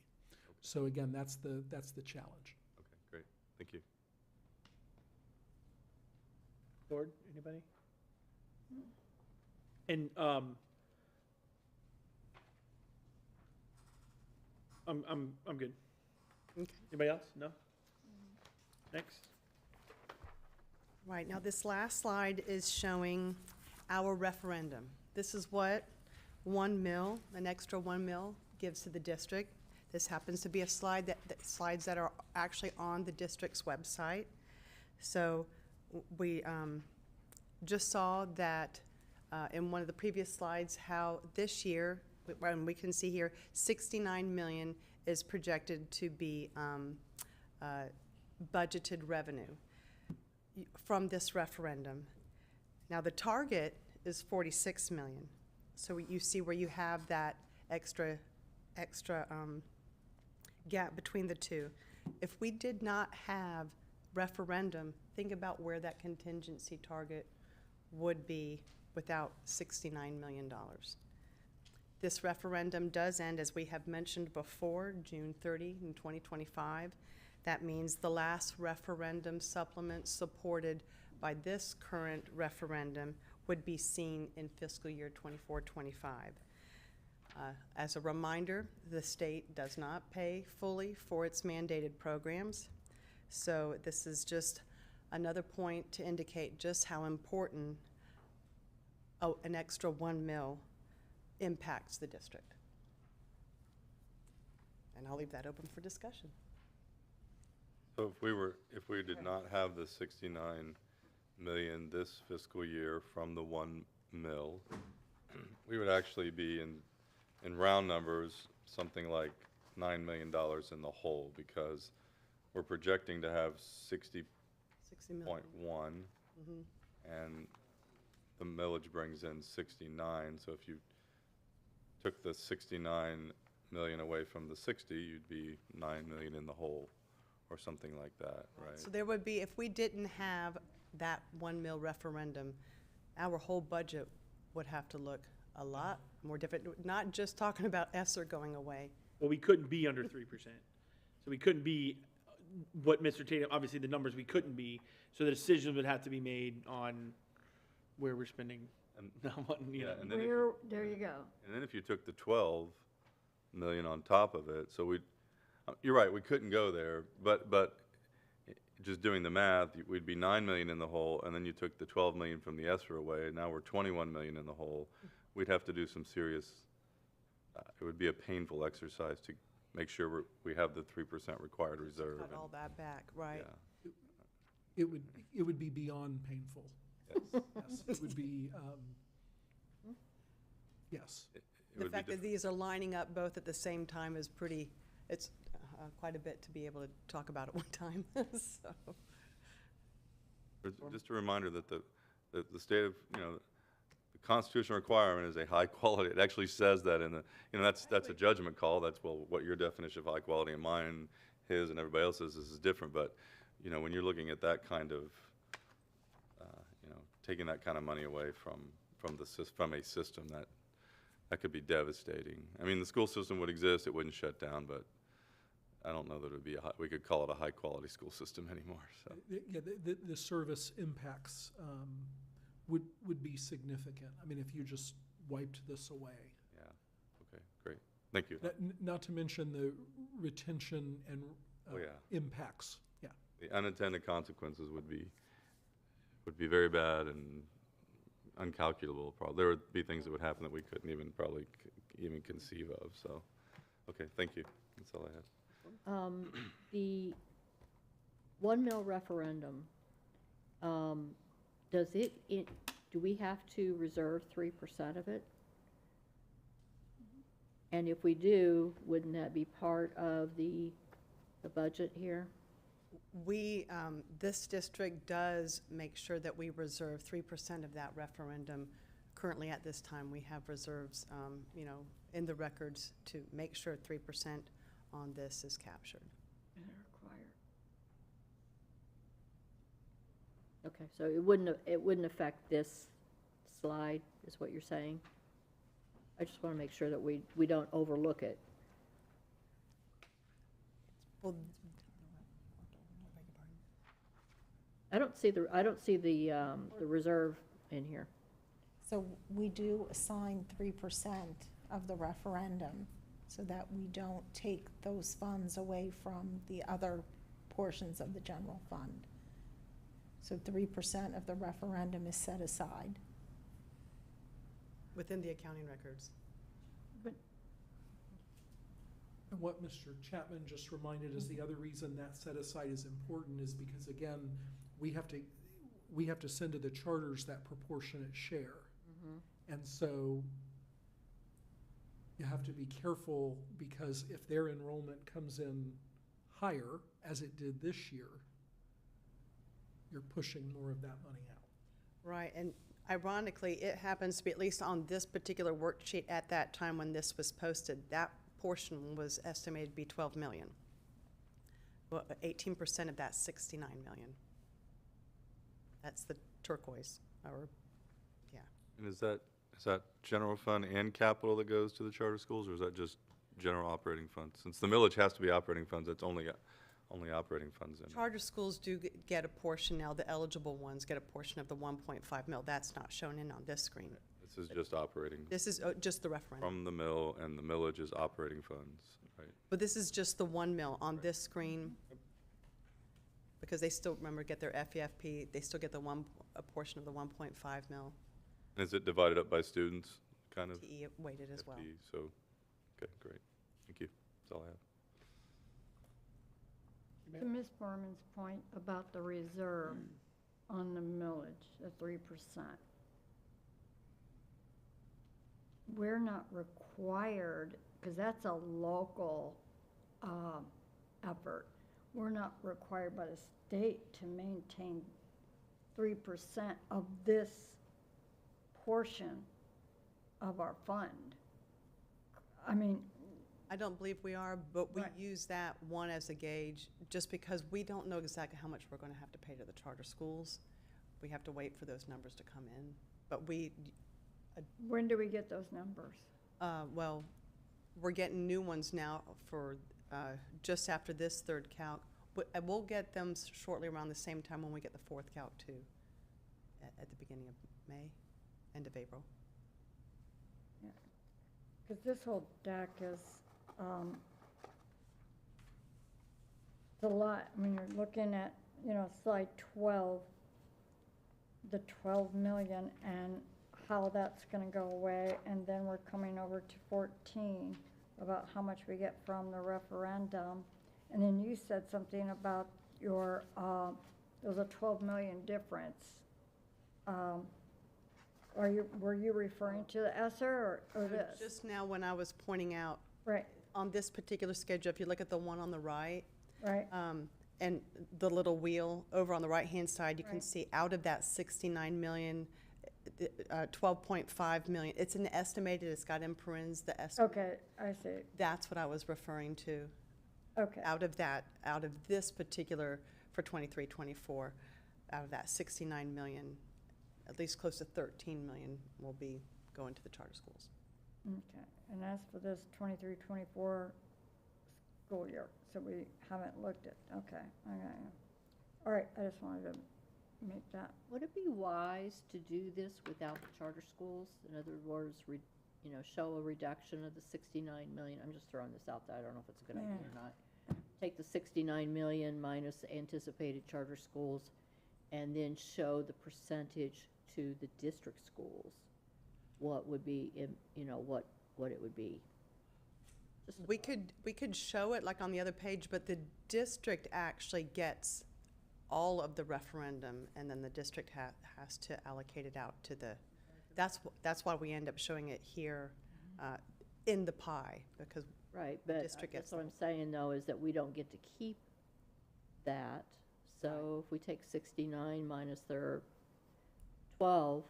Speaker 9: So again, that's the challenge.
Speaker 5: Okay, great. Thank you.
Speaker 1: Board, anybody? And I'm good.
Speaker 15: Okay.
Speaker 1: Anybody else? No? Next.
Speaker 15: Right, now this last slide is showing our referendum. This is what 1 mil, an extra 1 mil gives to the district. This happens to be a slide slides that are actually on the district's website. So we just saw that in one of the previous slides how this year, and we can see here, 69 million is projected to be budgeted revenue from this referendum. Now, the target is 46 million. So you see where you have that extra gap between the two. If we did not have referendum, think about where that contingency target would be without $69 million. This referendum does end, as we have mentioned before, June 30 in 2025. That means the last referendum supplement supported by this current referendum would be seen in fiscal year 24-25. As a reminder, the state does not pay fully for its mandated programs. So this is just another point to indicate just how important an extra 1 mil impacts the district. And I'll leave that open for discussion.
Speaker 5: So if we did not have the 69 million this fiscal year from the 1 mil, we would actually be in round numbers, something like $9 million in the hole, because we're projecting to have 60.1, and the millage brings in 69. So if you took the 69 million away from the 60, you'd be 9 million in the hole, or something like that, right?
Speaker 15: So there would be, if we didn't have that 1 mil referendum, our whole budget would have to look a lot more different, not just talking about ESSER going away.
Speaker 1: Well, we couldn't be under 3%. So we couldn't be what Mr. Tatum, obviously the numbers we couldn't be. So the decisions would have to be made on where we're spending.
Speaker 5: And
Speaker 7: There you go.
Speaker 5: And then if you took the 12 million on top of it, so you're right, we couldn't go there, but just doing the math, we'd be 9 million in the hole, and then you took the 12 million from the ESSER away, and now we're 21 million in the hole. We'd have to do some serious, it would be a painful exercise to make sure we have the 3% required reserve.
Speaker 15: Cut all that back, right?
Speaker 5: Yeah.
Speaker 9: It would be beyond painful.
Speaker 5: Yes.
Speaker 9: Yes, it would be, yes.
Speaker 15: The fact that these are lining up both at the same time is pretty, it's quite a bit to be able to talk about at one time, so.
Speaker 5: Just a reminder that the state of, the constitutional requirement is a high quality. It actually says that in the, that's a judgment call. That's, well, what your definition of high quality and mine, his and everybody else's is different. But, when you're looking at that kind of, taking that kind of money away from a system, that could be devastating. I mean, the school system would exist, it wouldn't shut down, but I don't know that it would be we could call it a high quality school system anymore. So.
Speaker 9: Yeah, the service impacts would be significant. I mean, if you just wiped this away.
Speaker 5: Yeah, okay, great. Thank you.
Speaker 9: Not to mention the retention and impacts. Yeah.
Speaker 5: The unintended consequences would be very bad and uncalculable. Probably there would be things that would happen that we couldn't even even conceive of. So, okay, thank you. That's all I had.
Speaker 6: The 1 mil referendum, do we have to reserve 3% of it? And if we do, wouldn't that be part of the budget here?
Speaker 15: This district does make sure that we reserve 3% of that referendum. Currently at this time, we have reserves, in the records to make sure 3% on this is captured.
Speaker 7: And required.
Speaker 6: Okay, so it wouldn't affect this slide, is what you're saying? I just want to make sure that we don't overlook it.
Speaker 15: Well,
Speaker 6: I don't see the reserve in here.
Speaker 16: So we do assign 3% of the referendum so that we don't take those funds away from the other portions of the general fund. So 3% of the referendum is set aside.
Speaker 15: within the accounting records.
Speaker 9: And what Mr. Chapman just reminded us, the other reason that set aside is important is because, again, we have to send to the charters that proportionate share. Mm-hmm. And so you have to be careful, because if their enrollment comes in higher, as it did this year, you're pushing more of that money out.
Speaker 15: Right, and Ironically, it happens to be, at least on this particular worksheet at that time when this was posted, that portion was estimated to be 12 million. Well, 18% of that, 69 million. That's the turquoise, or, yeah.
Speaker 5: And is that general fund and capital that goes to the charter schools, or is that just general operating funds? Since the millage has to be operating funds, it's only operating funds in it.
Speaker 15: Charter schools do get a portion now, the eligible ones get a portion of the 1.5 mil. That's not shown in on this screen.
Speaker 5: This is just operating.
Speaker 15: This is just the referendum.
Speaker 5: From the mill, and the millage is operating funds, right?
Speaker 15: But this is just the 1 mil on this screen, because they still, remember, get their FEFP, they still get a portion of the 1.5 mil.
Speaker 5: Is it divided up by students, kind of?
Speaker 15: TE weighted as well.
Speaker 5: FTE, so, okay, great. Thank you. That's all I have.
Speaker 7: To Ms. Berman's point about the reserve on the millage, the 3%. We're not required, because that's a local effort. We're not required by the state to maintain 3% of this portion of our fund. I mean,
Speaker 15: I don't believe we are, but we
Speaker 7: Right.
Speaker 15: use that one as a gauge, just because we don't know exactly how much we're going to have to pay to the charter schools. We have to wait for those numbers to come in. But
Speaker 7: when do we get those numbers?
Speaker 15: well, we're getting new ones now for just after this third calc. We'll get them shortly around the same time when we get the fourth calc too, at the beginning of May, end of April.
Speaker 7: Because this whole deck is, it's a lot. I mean, you're looking at, slide 12, the 12 million and how that's gonna go away, and then we're coming over to 14, about how much we get from the referendum. And then you said something about your, there was a 12 million difference. Were you referring to the ESSER or this?
Speaker 15: Just now when I was pointing out,
Speaker 7: Right,
Speaker 15: on this particular schedule, if you look at the one on the right,
Speaker 7: right,
Speaker 15: and the little wheel over on the right-hand side, you can
Speaker 7: Right.
Speaker 15: see out of that 69 million, 12.5 million, it's an estimated, it's got in parentheses the estimate.
Speaker 7: okay, I see,
Speaker 15: That's what I was referring to.
Speaker 7: okay.
Speaker 15: Out of this particular, for 23, 24, out of that 69 million, at least close to 13 million will be going to the charter schools.
Speaker 7: Okay, and as for this 23-24 school year, so we haven't looked at, okay. All right, I just wanted to make that,
Speaker 6: Would it be wise to do this without the charter schools? In other words, show a reduction of the 69 million? I'm just throwing this out there, I don't know if it's a good idea or not. Take the 69 million minus the anticipated charter schools, and then show the percentage to the district schools. What would be, what it would be. Just a
Speaker 15: We
Speaker 6: thought.
Speaker 15: could show it like on the other page, but the district actually gets all of the referendum, and then the district has to allocate it out to the, that's why we end up showing it here in the pie, because
Speaker 6: Right,
Speaker 15: the
Speaker 6: but
Speaker 15: district
Speaker 6: that's
Speaker 15: gets
Speaker 6: what I'm saying, though, is that we don't get to keep that. So if we take 69 minus their 12,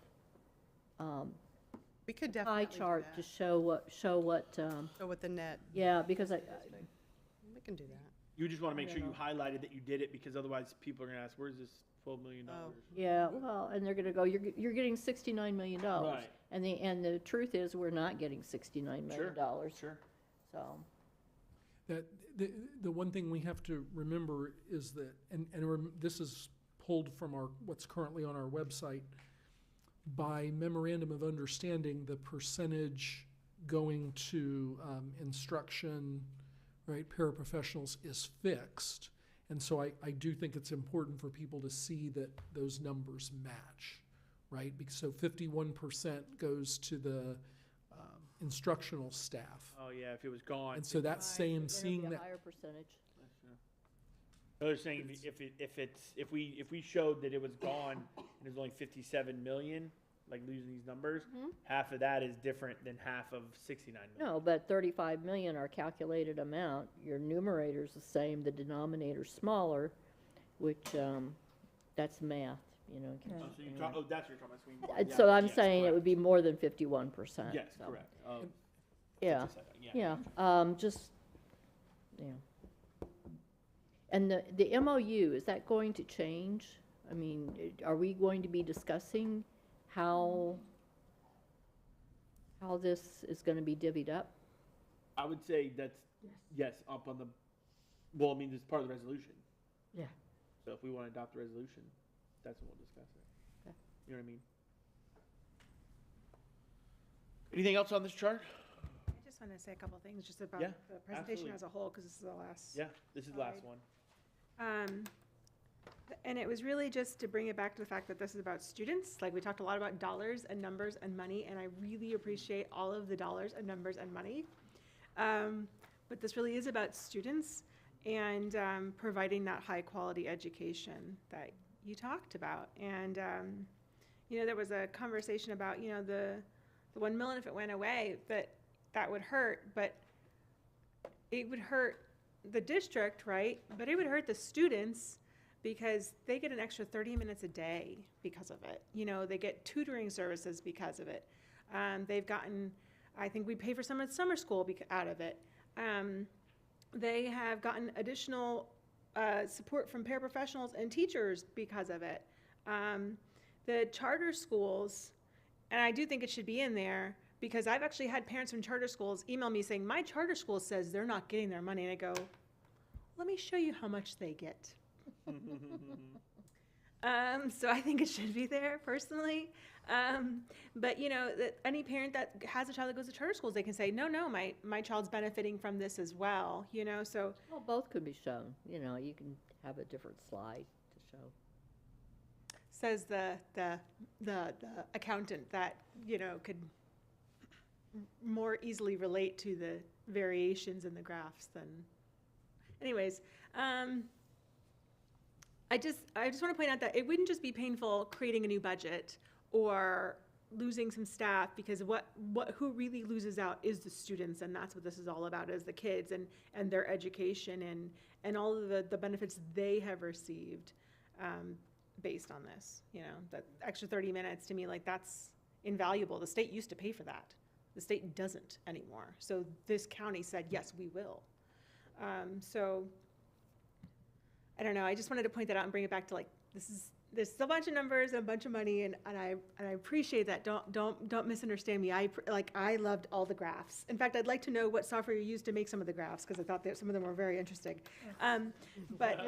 Speaker 15: we could
Speaker 6: pie
Speaker 15: definitely do
Speaker 6: chart
Speaker 15: that.
Speaker 6: to show what,
Speaker 15: Show what the net,
Speaker 6: yeah, because
Speaker 15: we can do that.
Speaker 1: You just want to make
Speaker 6: I
Speaker 1: sure you
Speaker 6: don't
Speaker 1: highlighted that you did it, because otherwise people are going to ask, where's this $12 million?
Speaker 6: yeah, well, and they're gonna go, you're getting $69 million.
Speaker 1: Right.
Speaker 6: And the truth is, we're not getting $69 million.
Speaker 1: Sure.
Speaker 6: So,
Speaker 9: That, the one thing we have to remember is that, this is pulled from what's currently on our website, by memorandum of understanding, the percentage going to instruction, right, paraprofessionals is fixed. And so I do think it's important for people to see that those numbers match, right? So 51% goes to the instructional staff.
Speaker 1: Oh, yeah, if it was gone.
Speaker 9: And so that same,
Speaker 6: it'll
Speaker 9: seeing
Speaker 6: be a
Speaker 9: that,
Speaker 6: higher percentage.
Speaker 1: They're saying if we showed that it was gone and there's only 57 million, like losing these numbers, half of that is different than half of 69 million.
Speaker 6: No, but 35 million, our calculated amount, your numerator's the same, the denominator's smaller, which, that's math. you know. in case
Speaker 1: Oh, so you
Speaker 6: anyone-
Speaker 1: that's what you're talking about, swing bar.
Speaker 6: And
Speaker 1: Yeah,
Speaker 6: so I'm
Speaker 1: yes,
Speaker 6: saying it
Speaker 1: correct.
Speaker 6: would be more than 51%.
Speaker 1: Yes,
Speaker 6: so.
Speaker 1: correct.
Speaker 6: Yeah,
Speaker 1: 57,
Speaker 6: yeah, just, yeah. And the MOU, is that going to change? I mean, are we going to be discussing how this is gonna be divvied up?
Speaker 1: I would say that's, yes, up on the, well, I mean, it's part of the resolution.
Speaker 6: Yeah.
Speaker 1: So if we want to adopt the resolution, that's when we'll discuss it.
Speaker 6: Okay.
Speaker 1: You know what I mean? Anything else on this chart?
Speaker 8: I just want to say a couple things just about
Speaker 1: Yeah,
Speaker 8: the presentation
Speaker 1: absolutely.
Speaker 8: as a whole, because this is the last.
Speaker 1: Yeah, this is the last one.
Speaker 8: And it was really just to bring it back to the fact that this is about students. Like, we talked a lot about dollars and numbers and money, and I really appreciate all of the dollars and numbers and money. But this really is about students and providing that high-quality education that you talked about. And, you know, there was a conversation about, you know, the 1 million, if it went away, that would hurt, but it would hurt the district, right? But it would hurt the students because they get an extra 30 minutes a day because of it. You know, they get tutoring services because of it. They've gotten, I think we pay for some of summer school out of it. They have gotten additional support from paraprofessionals and teachers because of it. The charter schools, and I do think it should be in there, because I've actually had parents from charter schools email me saying, my charter school says they're not getting their money. And I go, let me show you how much they get. So I think it should be there personally. But you know, that any parent that has a child that goes to charter schools, they can say, no, my child's benefiting from this as well, you know, so.
Speaker 6: Well, both could be shown, you know, you can have a different slide to show.
Speaker 8: Says the accountant that, you know, could more easily relate to the variations in the graphs than, anyways. I just want to point out that it wouldn't just be painful creating a new budget or losing some staff, because who really loses out is the students, and that's what this is all about, is the kids and their education and all of the benefits they have received based on this. You know, that extra 30 minutes to me, like, that's invaluable. The state used to pay for that. The state doesn't anymore. So this county said, yes, we will. So I don't know, I just wanted to point that out and bring it back to, like, there's a bunch of numbers and a bunch of money, and I appreciate that. Don't misunderstand me. I loved all the graphs. In fact, I'd like to know what software you used to make some of the graphs, because I thought that some of them were very interesting. But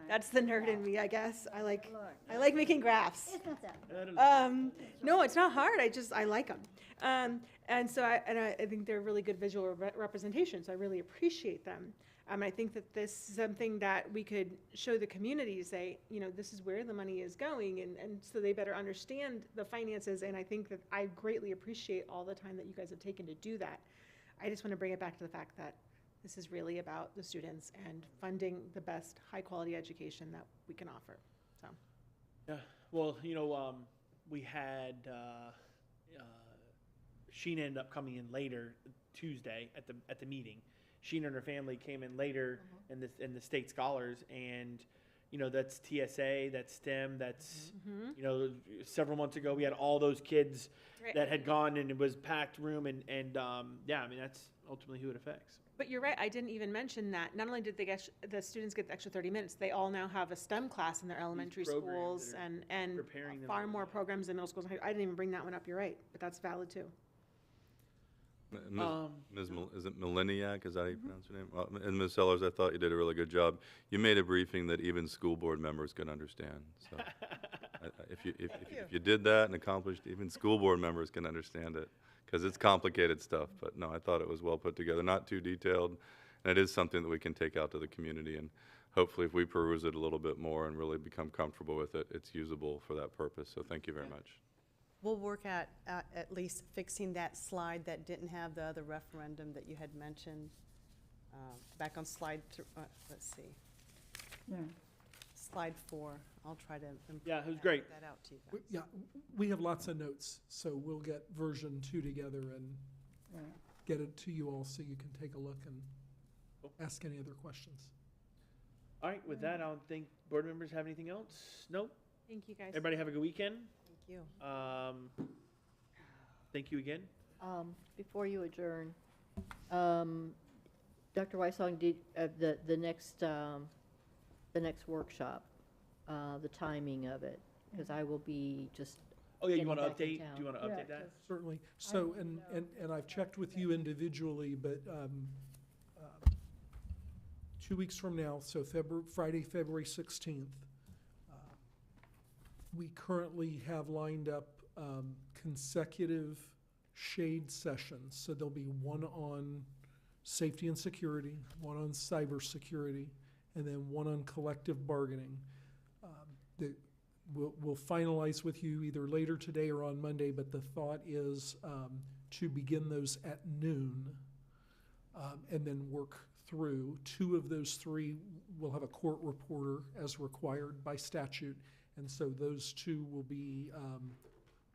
Speaker 8: that's the nerd in me, I guess. I like making graphs.
Speaker 7: It's not that.
Speaker 8: No, it's not hard. I like them. And so I think they're really good visual representations. I really appreciate them. I think that this is something that we could show the community to say, you know, this is where the money is going, and so they better understand the finances. And I think that I greatly appreciate all the time that you guys have taken to do that. I just want to bring it back to the fact that this is really about the students and funding the best high-quality education that we can offer. So.
Speaker 1: Yeah, well, you know, we had, Sheena ended up coming in later Tuesday at the meeting. Sheena and her family came in later in the state scholars, and you know, that's TSA, that's STEM, that's you know, several months ago we had all those kids that had gone, and it was packed room, and yeah, I mean, that's ultimately who it affects.
Speaker 8: But you're right, I didn't even mention that. Not only did they get the students get the extra 30 minutes, they all now have a STEM class in their elementary schools, and far more programs in middle schools. I didn't even bring that one up, you're right, but that's valid too.
Speaker 5: Is it Mileniak? Is that how you pronounce your name? Well, and Ms. Sellers, I thought you did a really good job. You made a briefing that even school board members could understand. So if you did that and accomplished, even school board members can understand it, because it's complicated stuff. But no, I thought it was well put together, not too detailed, and it is something that we can take out to the community. And hopefully, if we peruse it a little bit more and really become comfortable with it, it's usable for that purpose. So thank you very much.
Speaker 15: We'll work at least fixing that slide that didn't have the other referendum that you had mentioned. Back on slide, let's see.
Speaker 7: Yeah.
Speaker 15: Slide 4. I'll try to
Speaker 1: Yeah, it was great.
Speaker 15: that out to you guys.
Speaker 9: Yeah, we have lots of notes, so we'll get version 2 together and get it to you all so you can take a look and ask any other questions.
Speaker 1: All right, with that, I don't think board members have anything else. Nope.
Speaker 8: Thank you, guys.
Speaker 1: Everybody have a good weekend.
Speaker 15: Thank you.
Speaker 1: Thank you again.
Speaker 6: Before you adjourn, Dr. Weissong, the next workshop, the timing of it, because I will be just.
Speaker 1: Oh yeah, you
Speaker 6: getting
Speaker 1: want to
Speaker 6: back in
Speaker 1: update?
Speaker 6: town.
Speaker 1: Do you want to update that?
Speaker 9: Certainly. So, and I've checked with you individually, but 2 weeks from now, so Friday, February 16th, we currently have lined up consecutive shade sessions. So there'll be one on safety and security, one on cybersecurity, and then one on collective bargaining. We'll finalize with you either later today or on Monday, but the thought is to begin those at noon and then work through. 2 of those 3 will have a court reporter as required by statute, and so those 2 will be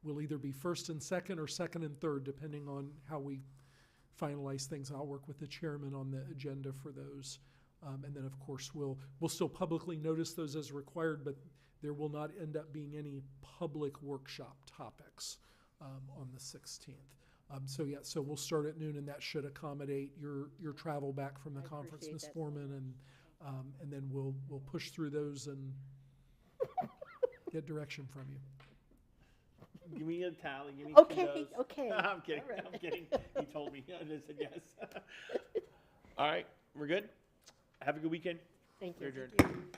Speaker 9: will either be first and second or second and third, depending on how we finalize things. I'll work with the chairman on the agenda for those. And then, of course, we'll still publicly notice those as required, but there will not end up being any public workshop topics on the 16th. So we'll start at noon, and that should accommodate your travel back from the conference,
Speaker 6: appreciate
Speaker 9: Ms.
Speaker 6: that.
Speaker 9: Foreman, and then we'll push through those and get direction from you.
Speaker 1: Give me a tally. Give me
Speaker 6: Okay,
Speaker 1: kudos.
Speaker 6: okay.
Speaker 1: I'm kidding.
Speaker 6: All right.
Speaker 1: I'm kidding. You told me. I just said yes. All right, we're good. Have a good weekend.
Speaker 6: Thank
Speaker 1: You're
Speaker 6: you.
Speaker 1: adjourned.